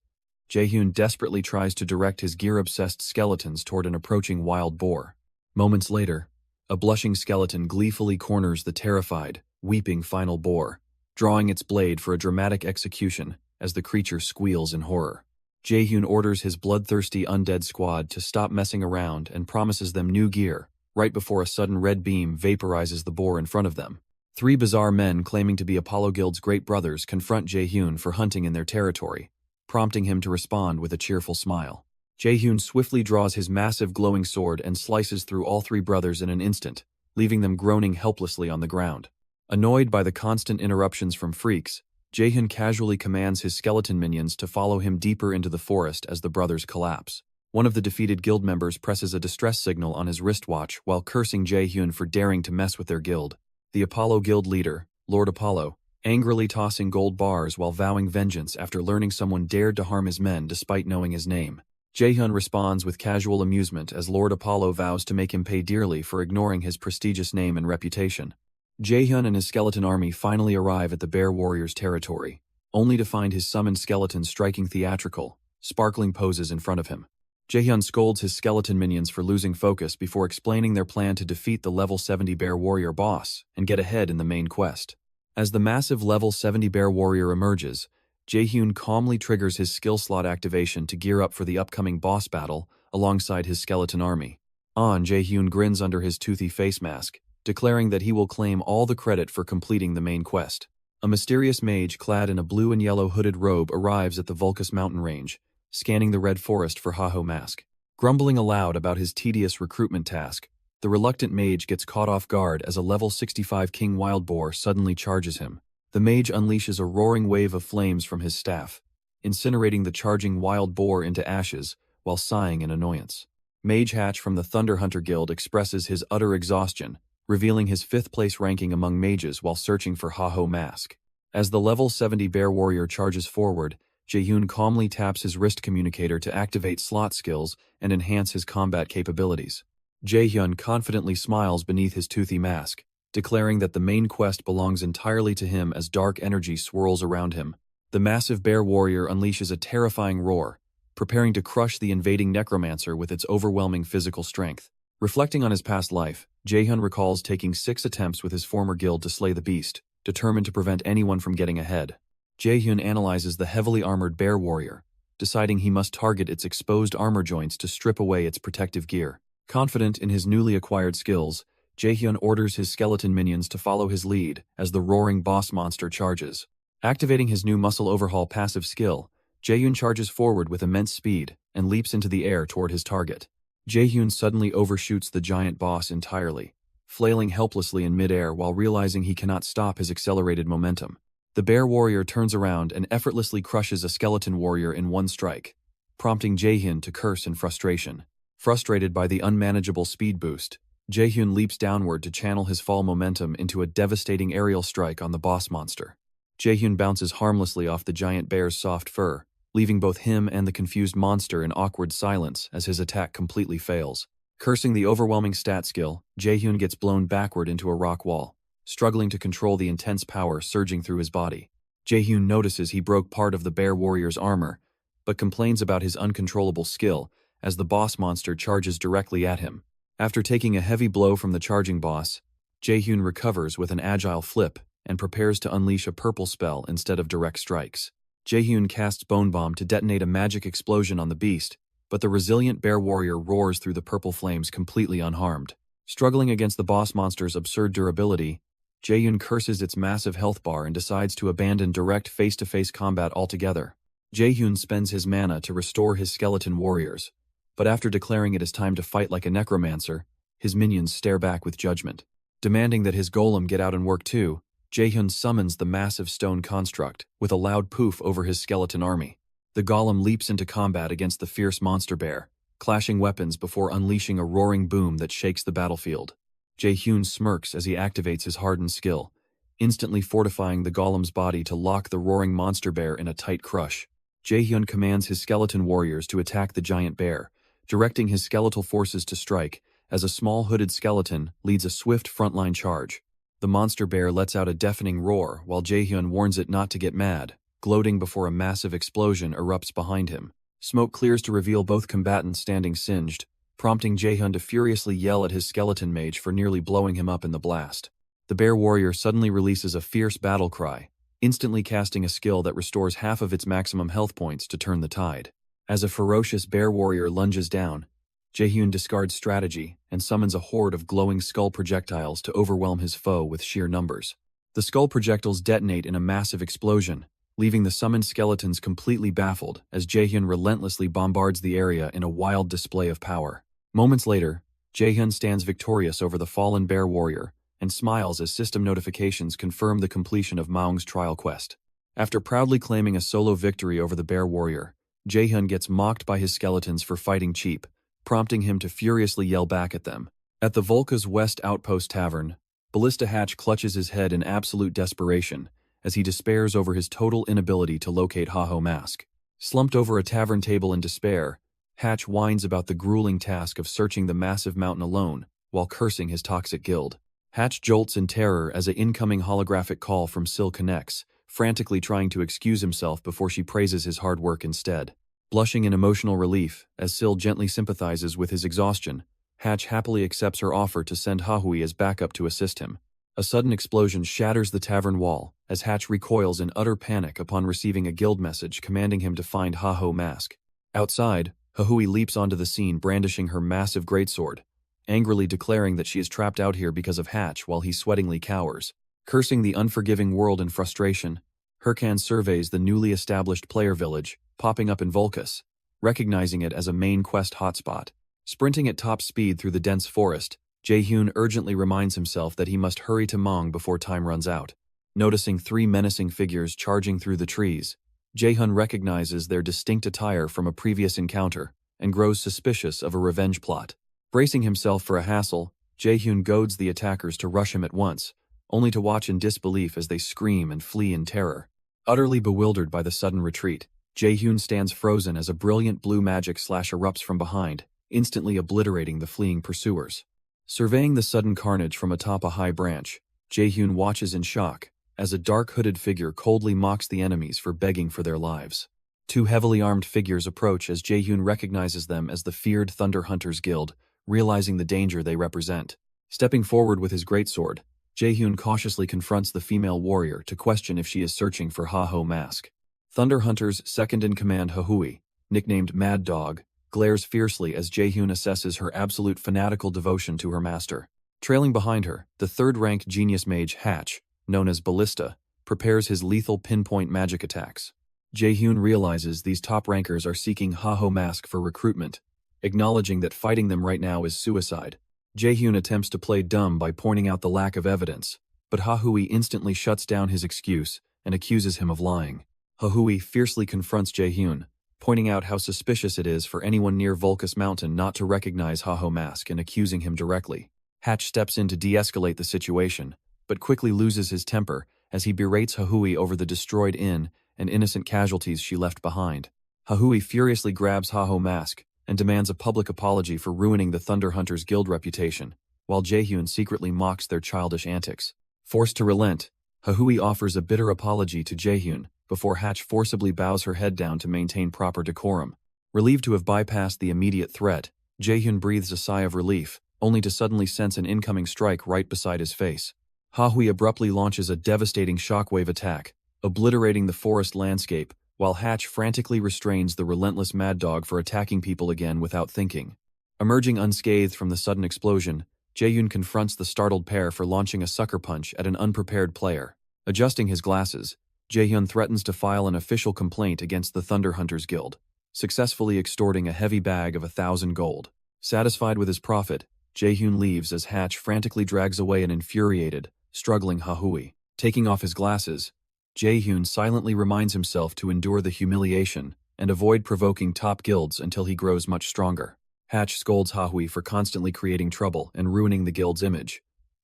Jaehyun desperately tries to direct his gear-obsessed skeletons toward an approaching wild boar. Moments later, a blushing skeleton gleefully corners the terrified, weeping final boar, drawing its blade for a dramatic execution as the creature squeals in horror. Jaehyun orders his bloodthirsty undead squad to stop messing around and promises them new gear, right before a sudden red beam vaporizes the boar in front of them. 3 bizarre men claiming to be Apollo Guild's great brothers confront Jaehyun for hunting in their territory, prompting him to respond with a cheerful smile. Jaehyun swiftly draws his massive glowing sword and slices through all 3 brothers in an instant, leaving them groaning helplessly on the ground. Annoyed by the constant interruptions from freaks, Jaehyun casually commands his skeleton minions to follow him deeper into the forest as the brothers collapse. One of the defeated guild members presses a distress signal on his wristwatch while cursing Jaehyun for daring to mess with their guild. The Apollo Guild leader, Lord Apollo, angrily tossing gold bars while vowing vengeance after learning someone dared to harm his men despite knowing his name. Jaehyun responds with casual amusement as Lord Apollo vows to make him pay dearly for ignoring his prestigious name and reputation. Jaehyun and his skeleton army finally arrive at the Bear Warrior's territory, only to find his summoned skeleton striking theatrical, sparkling poses in front of him. Jaehyun scolds his skeleton minions for losing focus before explaining their plan to defeat the level 70 Bear Warrior boss and get ahead in the main quest. As the massive level 70 Bear Warrior emerges, Jaehyun calmly triggers his skill slot activation to gear up for the upcoming boss battle alongside his skeleton army. Jaehyun grins under his toothy face mask, declaring that he will claim all the credit for completing the main quest. A mysterious mage clad in a blue and yellow hooded robe arrives at the Vulcus mountain range, scanning the red forest for Haho Mask. Grumbling aloud about his tedious recruitment task, the reluctant mage gets caught off guard as a level 65 King Wild Boar suddenly charges him. The mage unleashes a roaring wave of flames from his staff, incinerating the charging wild boar into ashes while sighing in annoyance. Mage Hatch from the Thunder Hunter Guild expresses his utter exhaustion, revealing his 5th place ranking among mages while searching for Haho Mask. As the level 70 Bear Warrior charges forward, Jaehyun calmly taps his wrist communicator to activate slot skills and enhance his combat capabilities. Jaehyun confidently smiles beneath his toothy mask, declaring that the main quest belongs entirely to him as dark energy swirls around him. The massive Bear Warrior unleashes a terrifying roar, preparing to crush the invading necromancer with its overwhelming physical strength. Reflecting on his past life, Jaehyun recalls taking 6 attempts with his former guild to slay the beast, determined to prevent anyone from getting ahead. Jaehyun analyzes the heavily armored Bear Warrior, deciding he must target its exposed armor joints to strip away its protective gear. Confident in his newly acquired skills, Jaehyun orders his skeleton minions to follow his lead as the roaring boss monster charges. Activating his new muscle overhaul passive skill, Jaehyun charges forward with immense speed and leaps into the air toward his target. Jaehyun suddenly overshoots the giant boss entirely, flailing helplessly in midair while realizing he cannot stop his accelerated momentum. The Bear Warrior turns around and effortlessly crushes a skeleton warrior in one strike, prompting Jaehyun to curse in frustration. Frustrated by the unmanageable speed boost, Jaehyun leaps downward to channel his fall momentum into a devastating aerial strike on the boss monster. Jaehyun bounces harmlessly off the giant bear's soft fur, leaving both him and the confused monster in awkward silence as his attack completely fails. Cursing the overwhelming stat skill, Jaehyun gets blown backward into a rock wall, struggling to control the intense power surging through his body. Jaehyun notices he broke part of the Bear Warrior's armor, but complains about his uncontrollable skill as the boss monster charges directly at him. After taking a heavy blow from the charging boss, Jaehyun recovers with an agile flip and prepares to unleash a purple spell instead of direct strikes. Jaehyun casts Bone Bomb to detonate a magic explosion on the beast, but the resilient Bear Warrior roars through the purple flames completely unharmed. Struggling against the boss monster's absurd durability, Jaehyun curses its massive health bar and decides to abandon direct face-to-face combat altogether. Jaehyun spends his mana to restore his skeleton warriors, but after declaring it is time to fight like a necromancer, his minions stare back with judgment. Demanding that his golem get out and work too, Jaehyun summons the massive stone construct with a loud poof over his skeleton army. The golem leaps into combat against the fierce monster bear, clashing weapons before unleashing a roaring boom that shakes the battlefield. Jaehyun smirks as he activates his hardened skill, instantly fortifying the golem's body to lock the roaring monster bear in a tight crush. Jaehyun commands his skeleton warriors to attack the giant bear, directing his skeletal forces to strike as a small hooded skeleton leads a swift frontline charge. The monster bear lets out a deafening roar while Jaehyun warns it not to get mad, gloating before a massive explosion erupts behind him. Smoke clears to reveal both combatants standing singed, prompting Jaehyun to furiously yell at his skeleton mage for nearly blowing him up in the blast. The Bear Warrior suddenly releases a fierce battle cry, instantly casting a skill that restores half of its maximum health points to turn the tide. As a ferocious bear warrior lunges down, Jaehyun discards strategy and summons a horde of glowing skull projectiles to overwhelm his foe with sheer numbers. The skull projectiles detonate in a massive explosion, leaving the summoned skeletons completely baffled as Jaehyun relentlessly bombards the area in a wild display of power. Moments later, Jaehyun stands victorious over the fallen bear warrior and smiles as system notifications confirm the completion of Maung's trial quest. After proudly claiming a solo victory over the bear warrior, Jaehyun gets mocked by his skeletons for fighting cheap, prompting him to furiously yell back at them. At the Volca's West Outpost Tavern, Ballista Hatch clutches his head in absolute desperation as he despairs over his total inability to locate Haho Mask. Slumped over a tavern table in despair, Hatch whines about the grueling task of searching the massive mountain alone while cursing his toxic guild. Hatch jolts in terror as an incoming holographic call from Syl connects, frantically trying to excuse himself before she praises his hard work instead. Blushing in emotional relief as Syl gently sympathizes with his exhaustion, Hatch happily accepts her offer to send Hahui as backup to assist him. A sudden explosion shatters the tavern wall as Hatch recoils in utter panic upon receiving a guild message commanding him to find Haho Mask. Outside, Hahui leaps onto the scene brandishing her massive greatsword, angrily declaring that she is trapped out here because of Hatch while he sweatingly cowers. Cursing the unforgiving world in frustration, Hurkan surveys the newly established player village, popping up in Volcas, recognizing it as a main quest hotspot. Sprinting at top speed through the dense forest, Jaehyun urgently reminds himself that he must hurry to Mang before time runs out. Noticing three menacing figures charging through the trees, Jaehyun recognizes their distinct attire from a previous encounter and grows suspicious of a revenge plot. Bracing himself for a hassle, Jaehyun goads the attackers to rush him at once, only to watch in disbelief as they scream and flee in terror. Utterly bewildered by the sudden retreat, Jaehyun stands frozen as a brilliant blue magic slash erupts from behind, instantly obliterating the fleeing pursuers. Surveying the sudden carnage from atop a high branch, Jaehyun watches in shock as a dark hooded figure coldly mocks the enemies for begging for their lives. Two heavily armed figures approach as Jaehyun recognizes them as the feared Thunder Hunters Guild, realizing the danger they represent. Stepping forward with his greatsword, Jaehyun cautiously confronts the female warrior to question if she is searching for Haho Mask. Thunder Hunter's second-in-command Hahui, nicknamed Mad Dog, glares fiercely as Jaehyun assesses her absolute fanatical devotion to her master. Trailing behind her, the third-ranked genius mage Hatch, known as Ballista, prepares his lethal pinpoint magic attacks. Jaehyun realizes these top rankers are seeking Haho Mask for recruitment, acknowledging that fighting them right now is suicide. Jaehyun attempts to play dumb by pointing out the lack of evidence, but Hahui instantly shuts down his excuse and accuses him of lying. Hahui fiercely confronts Jaehyun, pointing out how suspicious it is for anyone near Volcas Mountain not to recognize Haho Mask and accusing him directly. Hatch steps in to de-escalate the situation, but quickly loses his temper as he berates Hahui over the destroyed inn and innocent casualties she left behind. Hahui furiously grabs Haho Mask and demands a public apology for ruining the Thunder Hunters Guild reputation, while Jaehyun secretly mocks their childish antics. Forced to relent, Hahui offers a bitter apology to Jaehyun before Hatch forcibly bows her head down to maintain proper decorum. Relieved to have bypassed the immediate threat, Jaehyun breathes a sigh of relief, only to suddenly sense an incoming strike right beside his face. Hahui abruptly launches a devastating shockwave attack, obliterating the forest landscape, while Hatch frantically restrains the relentless Mad Dog for attacking people again without thinking. Emerging unscathed from the sudden explosion, Jaehyun confronts the startled pair for launching a sucker punch at an unprepared player. Adjusting his glasses, Jaehyun threatens to file an official complaint against the Thunder Hunters Guild, successfully extorting a heavy bag of 1,000 gold. Satisfied with his profit, Jaehyun leaves as Hatch frantically drags away an infuriated, struggling Hahui. Taking off his glasses, Jaehyun silently reminds himself to endure the humiliation and avoid provoking top guilds until he grows much stronger. Hatch scolds Hahui for constantly creating trouble and ruining the guild's image,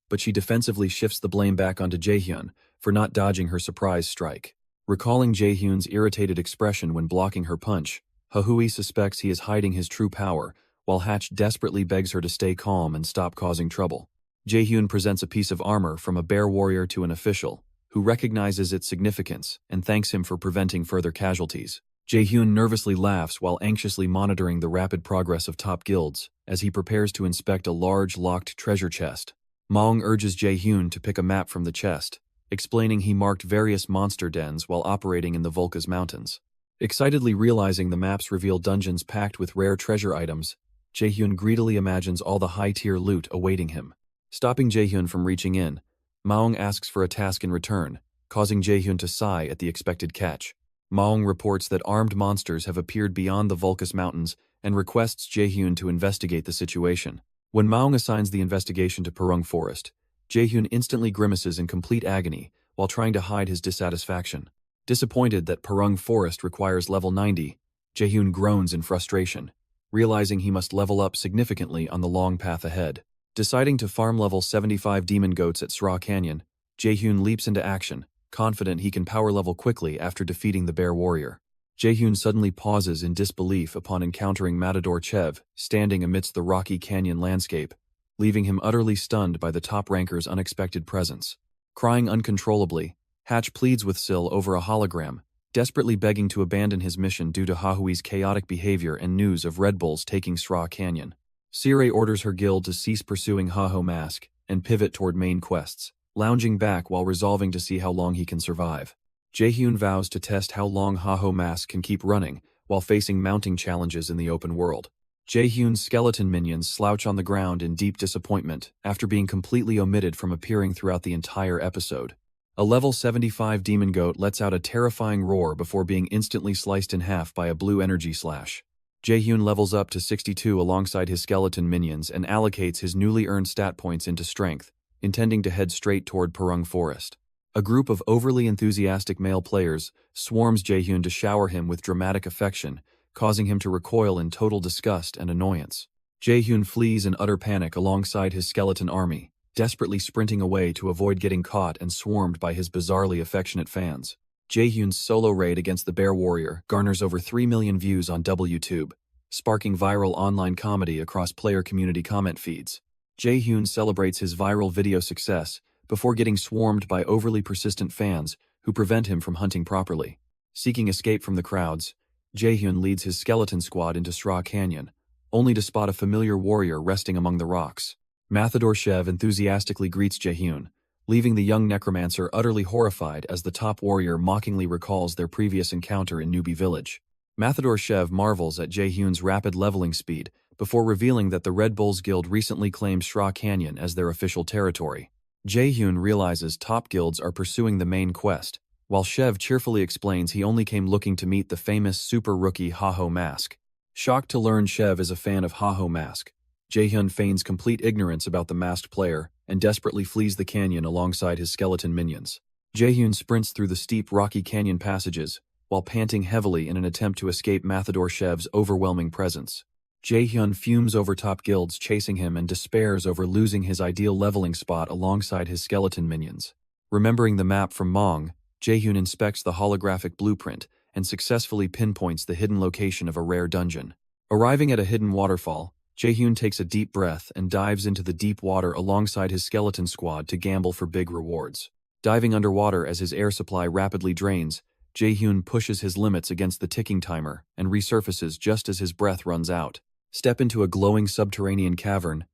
but she defensively shifts the blame back onto Jaehyun for not dodging her surprise strike. Recalling Jaehyun's irritated expression when blocking her punch, Hahui suspects he is hiding his true power, while Hatch desperately begs her to stay calm and stop causing trouble. Jaehyun presents a piece of armor from a bear warrior to an official, who recognizes its significance and thanks him for preventing further casualties. Jaehyun nervously laughs while anxiously monitoring the rapid progress of top guilds as he prepares to inspect a large locked treasure chest. Maung urges Jaehyun to pick a map from the chest, explaining he marked various monster dens while operating in the Volcas Mountains. Excitedly realizing the maps reveal dungeons packed with rare treasure items, Jaehyun greedily imagines all the high-tier loot awaiting him. Stopping Jaehyun from reaching in, Maung asks for a task in return, causing Jaehyun to sigh at the expected catch. Maung reports that armed monsters have appeared beyond the Vulcus Mountains and requests Jaehyun to investigate the situation. When Maung assigns the investigation to Purung Forest, Jaehyun instantly grimaces in complete agony while trying to hide his dissatisfaction. Disappointed that Purung Forest requires level 90, Jaehyun groans in frustration, realizing he must level up significantly on the long path ahead. Deciding to farm level 75 demon goats at Sra Canyon, Jaehyun leaps into action, confident he can power level quickly after defeating the bear warrior. Jaehyun suddenly pauses in disbelief upon encountering Matador Chev standing amidst the rocky canyon landscape, leaving him utterly stunned by the top ranker's unexpected presence. Crying uncontrollably, Hatch pleads with Syl over a hologram, desperately begging to abandon his mission due to Hahui's chaotic behavior and news of Red Bulls taking Sra Canyon. Sirei orders her guild to cease pursuing Haho Mask and pivot toward main quests, lounging back while resolving to see how long he can survive. Jaehyun vows to test how long Haho Mask can keep running while facing mounting challenges in the open world. Jaehyun's skeleton minions slouch on the ground in deep disappointment after being completely omitted from appearing throughout the entire episode. A level 75 demon goat lets out a terrifying roar before being instantly sliced in half by a blue energy slash. Jaehyun levels up to 62 alongside his skeleton minions and allocates his newly earned stat points into strength, intending to head straight toward Purung Forest. A group of overly enthusiastic male players swarms Jaehyun to shower him with dramatic affection, causing him to recoil in total disgust and annoyance. Jaehyun flees in utter panic alongside his skeleton army, desperately sprinting away to avoid getting caught and swarmed by his bizarrely affectionate fans. Jaehyun's solo raid against the Bear Warrior garners over 3 million views on WTube, sparking viral online comedy across player community comment feeds. Jaehyun celebrates his viral video success before getting swarmed by overly persistent fans who prevent him from hunting properly. Seeking escape from the crowds, Jaehyun leads his skeleton squad into Sra Canyon, only to spot a familiar warrior resting among the rocks. Matador Chev enthusiastically greets Jaehyun, leaving the young necromancer utterly horrified as the top warrior mockingly recalls their previous encounter in Newbie Village. Matador Chev marvels at Jaehyun's rapid leveling speed before revealing that the Red Bulls Guild recently claimed Sra Canyon as their official territory. Jaehyun realizes top guilds are pursuing the main quest, while Chev cheerfully explains he only came looking to meet the famous super rookie Haho Mask. Shocked to learn Chev is a fan of Haho Mask, Jaehyun feigns complete ignorance about the masked player and desperately flees the canyon alongside his skeleton minions. Jaehyun sprints through the steep rocky canyon passages while panting heavily in an attempt to escape Matador Chev's overwhelming presence. Jaehyun fumes over top guilds chasing him and despairs over losing his ideal leveling spot alongside his skeleton minions. Remembering the map from Maung, Jaehyun inspects the holographic blueprint and successfully pinpoints the hidden location of a rare dungeon. Arriving at a hidden waterfall, Jaehyun takes a deep breath and dives into the deep water alongside his skeleton squad to gamble for big rewards. Diving underwater as his air supply rapidly drains, Jaehyun pushes his limits against the ticking timer and resurfaces just as his breath runs out. Step into a glowing subterranean cavern.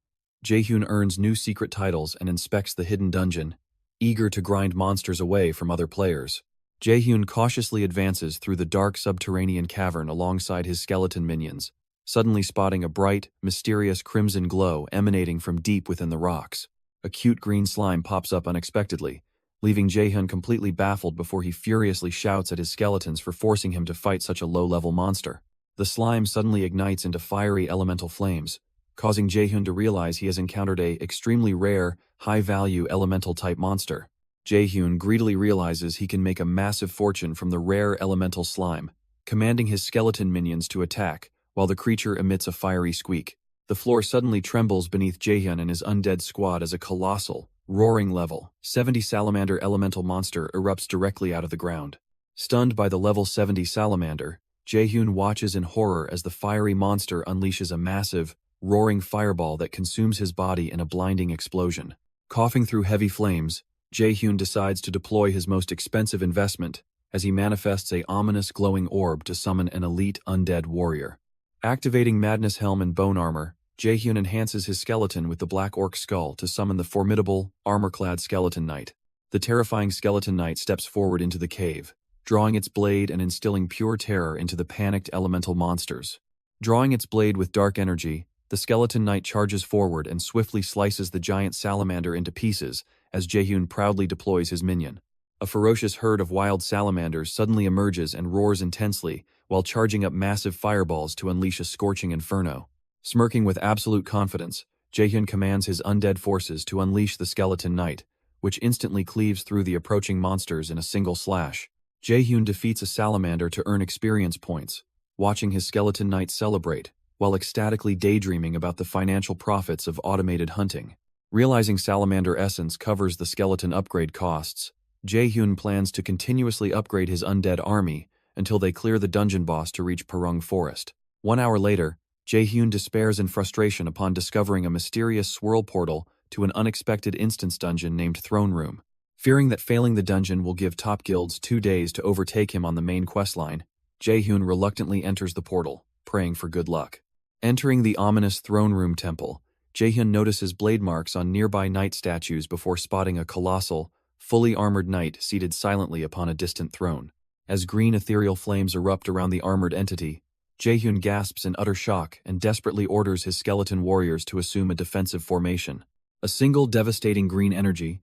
Jaehyun earns new secret titles and inspects the hidden dungeon, eager to grind monsters away from other players. Jaehyun cautiously advances through the dark subterranean cavern alongside his skeleton minions, suddenly spotting a bright, mysterious crimson glow emanating from deep within the rocks. A cute green slime pops up unexpectedly, leaving Jaehyun completely baffled before he furiously shouts at his skeletons for forcing him to fight such a low-level monster. The slime suddenly ignites into fiery elemental flames, causing Jaehyun to realize he has encountered a extremely rare, high-value elemental-type monster. Jaehyun greedily realizes he can make a massive fortune from the rare elemental slime, commanding his skeleton minions to attack, while the creature emits a fiery squeak. The floor suddenly trembles beneath Jaehyun and his undead squad as a colossal, roaring level 70 salamander elemental monster erupts directly out of the ground. Stunned by the level 70 salamander, Jaehyun watches in horror as the fiery monster unleashes a massive, roaring fireball that consumes his body in a blinding explosion. Coughing through heavy flames, Jaehyun decides to deploy his most expensive investment as he manifests a ominous glowing orb to summon an elite undead warrior. Activating Madness Helm and Bone Armor, Jaehyun enhances his skeleton with the Black Orc Skull to summon the formidable, armor-clad Skeleton Knight. The terrifying Skeleton Knight steps forward into the cave, drawing its blade and instilling pure terror into the panicked elemental monsters. Drawing its blade with dark energy, the skeleton knight charges forward and swiftly slices the giant salamander into pieces as Jaehyun proudly deploys his minion. A ferocious herd of wild salamanders suddenly emerges and roars intensely while charging up massive fireballs to unleash a scorching inferno. Smirking with absolute confidence, Jaehyun commands his undead forces to unleash the skeleton knight, which instantly cleaves through the approaching monsters in a single slash. Jaehyun defeats a salamander to earn experience points, watching his skeleton knight celebrate, while ecstatically daydreaming about the financial profits of automated hunting. Realizing salamander essence covers the skeleton upgrade costs, Jaehyun plans to continuously upgrade his undead army until they clear the dungeon boss to reach Perung Forest. 1 hour later, Jaehyun despairs in frustration upon discovering a mysterious swirl portal to an unexpected instance dungeon named Throne Room. Fearing that failing the dungeon will give top guilds 2 days to overtake him on the main questline, Jaehyun reluctantly enters the portal, praying for good luck. Entering the ominous Throne Room temple, Jaehyun notices blade marks on nearby knight statues before spotting a colossal, fully armored knight seated silently upon a distant throne. As green ethereal flames erupt around the armored entity, Jaehyun gasps in utter shock and desperately orders his skeleton warriors to assume a defensive formation. A single devastating green energy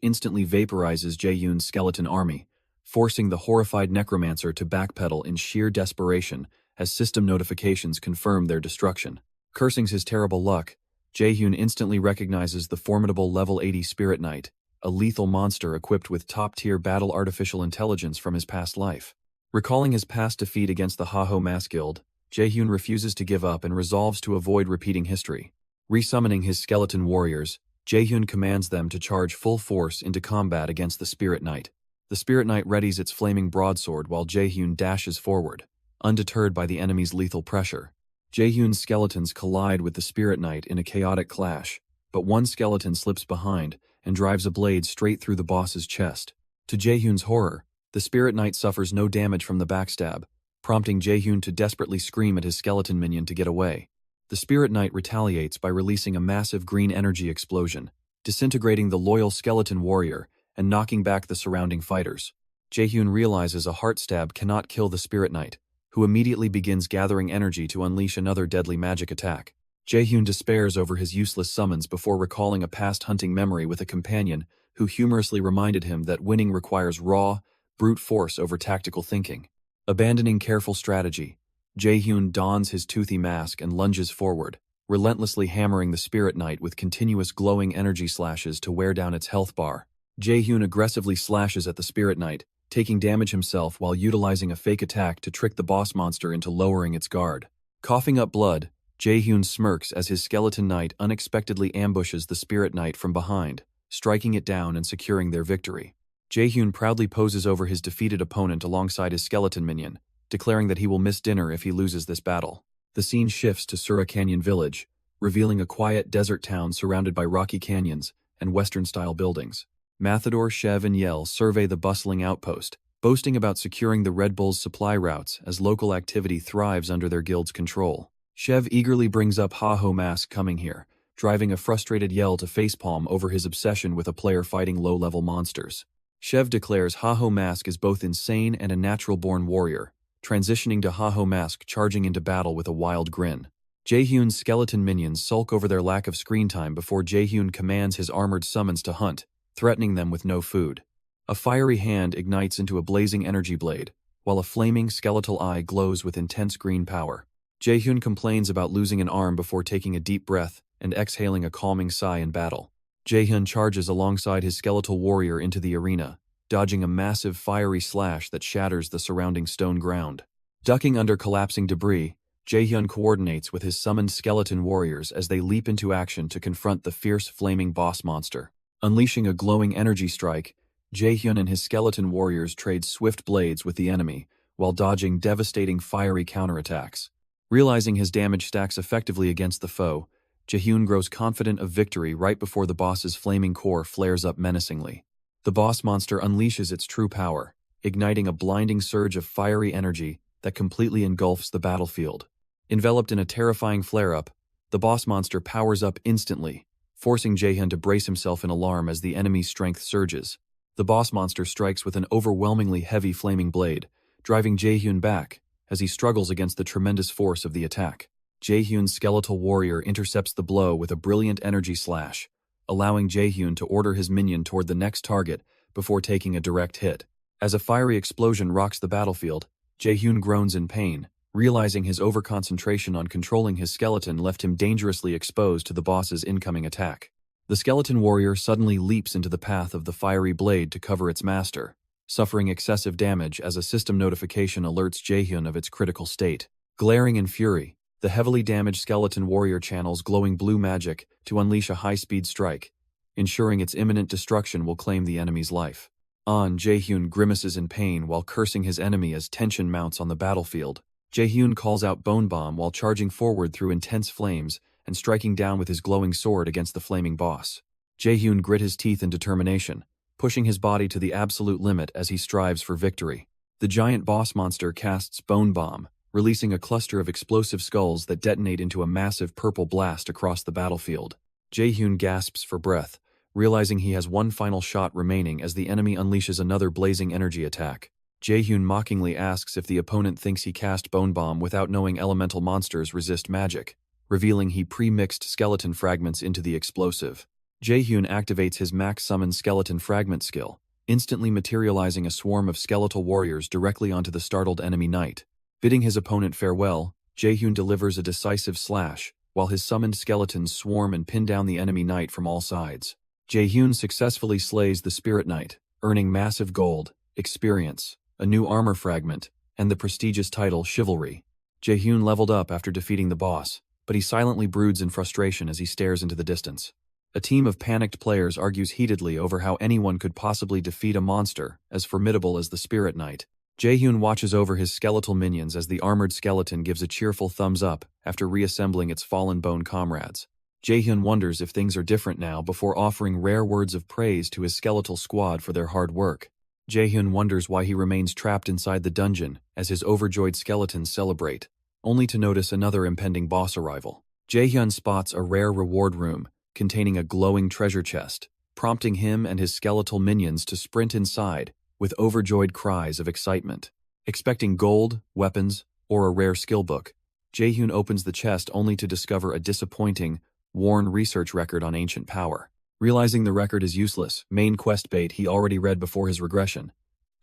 instantly vaporizes Jaehyun's skeleton army, forcing the horrified necromancer to backpedal in sheer desperation as system notifications confirm their destruction. Cursing his terrible luck, Jaehyun instantly recognizes the formidable level 80 Spirit Knight, a lethal monster equipped with top-tier battle artificial intelligence from his past life. Recalling his past defeat against the Haho Mass Guild, Jaehyun refuses to give up and resolves to avoid repeating history. Resummoning his skeleton warriors, Jaehyun commands them to charge full force into combat against the Spirit Knight. The Spirit Knight readies its flaming broadsword while Jaehyun dashes forward, undeterred by the enemy's lethal pressure. Jaehyun's skeletons collide with the Spirit Knight in a chaotic clash, but one skeleton slips behind and drives a blade straight through the boss's chest. To Jaehyun's horror, the Spirit Knight suffers no damage from the backstab, prompting Jaehyun to desperately scream at his skeleton minion to get away. The Spirit Knight retaliates by releasing a massive green energy explosion, disintegrating the loyal skeleton warrior and knocking back the surrounding fighters. Jaehyun realizes a heart stab cannot kill the Spirit Knight, who immediately begins gathering energy to unleash another deadly magic attack. Jaehyun despairs over his useless summons before recalling a past hunting memory with a companion who humorously reminded him that winning requires raw, brute force over tactical thinking. Abandoning careful strategy, Jaehyun dons his toothy mask and lunges forward, relentlessly hammering the Spirit Knight with continuous glowing energy slashes to wear down its health bar. Jaehyun aggressively slashes at the Spirit Knight, taking damage himself while utilizing a fake attack to trick the boss monster into lowering its guard. Coughing up blood, Jaehyun smirks as his skeleton knight unexpectedly ambushes the Spirit Knight from behind, striking it down and securing their victory. Jaehyun proudly poses over his defeated opponent alongside his skeleton minion, declaring that he will miss dinner if he loses this battle. The scene shifts to Sura Canyon Village, revealing a quiet desert town surrounded by rocky canyons and Western-style buildings. Mathador, Shev, and Yell survey the bustling outpost, boasting about securing the Red Bull's supply routes as local activity thrives under their guild's control. Shev eagerly brings up Haho Mask coming here, driving a frustrated Yell to facepalm over his obsession with a player fighting low-level monsters. Shev declares Haho Mask is both insane and a natural-born warrior, transitioning to Haho Mask charging into battle with a wild grin. Jaehyun's skeleton minions sulk over their lack of screen time before Jaehyun commands his armored summons to hunt, threatening them with no food. A fiery hand ignites into a blazing energy blade, while a flaming skeletal eye glows with intense green power. Jaehyun complains about losing an arm before taking a deep breath and exhaling a calming sigh in battle. Jaehyun charges alongside his skeletal warrior into the arena, dodging a massive fiery slash that shatters the surrounding stone ground. Ducking under collapsing debris, Jaehyun coordinates with his summoned skeleton warriors as they leap into action to confront the fierce flaming boss monster. Unleashing a glowing energy strike, Jaehyun and his skeleton warriors trade swift blades with the enemy, while dodging devastating fiery counterattacks. Realizing his damage stacks effectively against the foe, Jaehyun grows confident of victory right before the boss's flaming core flares up menacingly. The boss monster unleashes its true power, igniting a blinding surge of fiery energy that completely engulfs the battlefield. Enveloped in a terrifying flare-up, the boss monster powers up instantly, forcing Jaehyun to brace himself in alarm as the enemy's strength surges. The boss monster strikes with an overwhelmingly heavy flaming blade, driving Jaehyun back as he struggles against the tremendous force of the attack. Jaehyun's skeletal warrior intercepts the blow with a brilliant energy slash, allowing Jaehyun to order his minion toward the next target before taking a direct hit. As a fiery explosion rocks the battlefield, Jaehyun groans in pain, realizing his overconcentration on controlling his skeleton left him dangerously exposed to the boss's incoming attack. The skeleton warrior suddenly leaps into the path of the fiery blade to cover its master, suffering excessive damage as a system notification alerts Jaehyun of its critical state. Glaring in fury, the heavily damaged skeleton warrior channels glowing blue magic to unleash a high-speed strike, ensuring its imminent destruction will claim the enemy's life. Jaehyun grimaces in pain while cursing his enemy as tension mounts on the battlefield. Jaehyun calls out Bone Bomb while charging forward through intense flames and striking down with his glowing sword against the flaming boss. Jaehyun grit his teeth in determination, pushing his body to the absolute limit as he strives for victory. The giant boss monster casts Bone Bomb, releasing a cluster of explosive skulls that detonate into a massive purple blast across the battlefield. Jaehyun gasps for breath, realizing he has one final shot remaining as the enemy unleashes another blazing energy attack. Jaehyun mockingly asks if the opponent thinks he cast Bone Bomb without knowing elemental monsters resist magic, revealing he pre-mixed skeleton fragments into the explosive. Jaehyun activates his max summon skeleton fragment skill, instantly materializing a swarm of skeletal warriors directly onto the startled enemy knight. Bidding his opponent farewell, Jaehyun delivers a decisive slash, while his summoned skeletons swarm and pin down the enemy knight from all sides. Jaehyun successfully slays the spirit knight, earning massive gold, experience, a new armor fragment, and the prestigious title Chivalry. Jaehyun leveled up after defeating the boss, but he silently broods in frustration as he stares into the distance. A team of panicked players argues heatedly over how anyone could possibly defeat a monster as formidable as the Spirit Knight. Jaehyun watches over his skeletal minions as the armored skeleton gives a cheerful thumbs up after reassembling its fallen bone comrades. Jaehyun wonders if things are different now before offering rare words of praise to his skeletal squad for their hard work. Jaehyun wonders why he remains trapped inside the dungeon as his overjoyed skeletons celebrate, only to notice another impending boss arrival. Jaehyun spots a rare reward room containing a glowing treasure chest, prompting him and his skeletal minions to sprint inside with overjoyed cries of excitement. Expecting gold, weapons, or a rare skill book, Jaehyun opens the chest only to discover a disappointing, worn research record on ancient power. Realizing the record is useless, main quest bait he already read before his regression,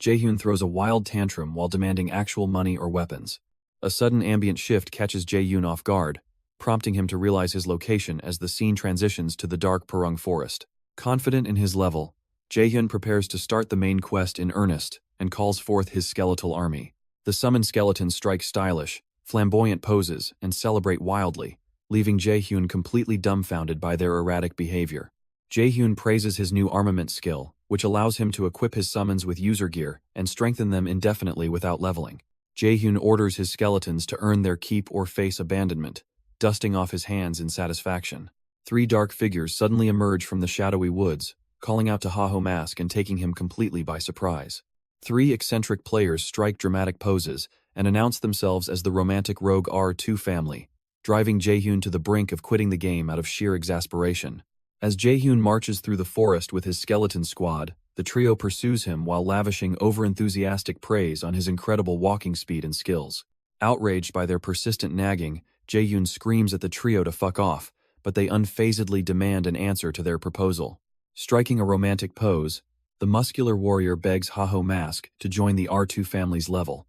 Jaehyun throws a wild tantrum while demanding actual money or weapons. A sudden ambient shift catches Jaehyun off guard, prompting him to realize his location as the scene transitions to the dark Purung forest. Confident in his level, Jaehyun prepares to start the main quest in earnest and calls forth his skeletal army. The summoned skeletons strike stylish, flamboyant poses and celebrate wildly, leaving Jaehyun completely dumbfounded by their erratic behavior. Jaehyun praises his new armament skill, which allows him to equip his summons with user gear and strengthen them indefinitely without leveling. Jaehyun orders his skeletons to earn their keep or face abandonment, dusting off his hands in satisfaction. 3 dark figures suddenly emerge from the shadowy woods, calling out to Haho Mask and taking him completely by surprise. 3 eccentric players strike dramatic poses and announce themselves as the romantic rogue R2 family, driving Jaehyun to the brink of quitting the game out of sheer exasperation. As Jaehyun marches through the forest with his skeleton squad, the trio pursues him while lavishing over-enthusiastic praise on his incredible walking speed and skills. Outraged by their persistent nagging, Jaehyun screams at the trio to fuck off, but they unfazedly demand an answer to their proposal. Striking a romantic pose, the muscular warrior begs Haho Mask to join the R2 family's level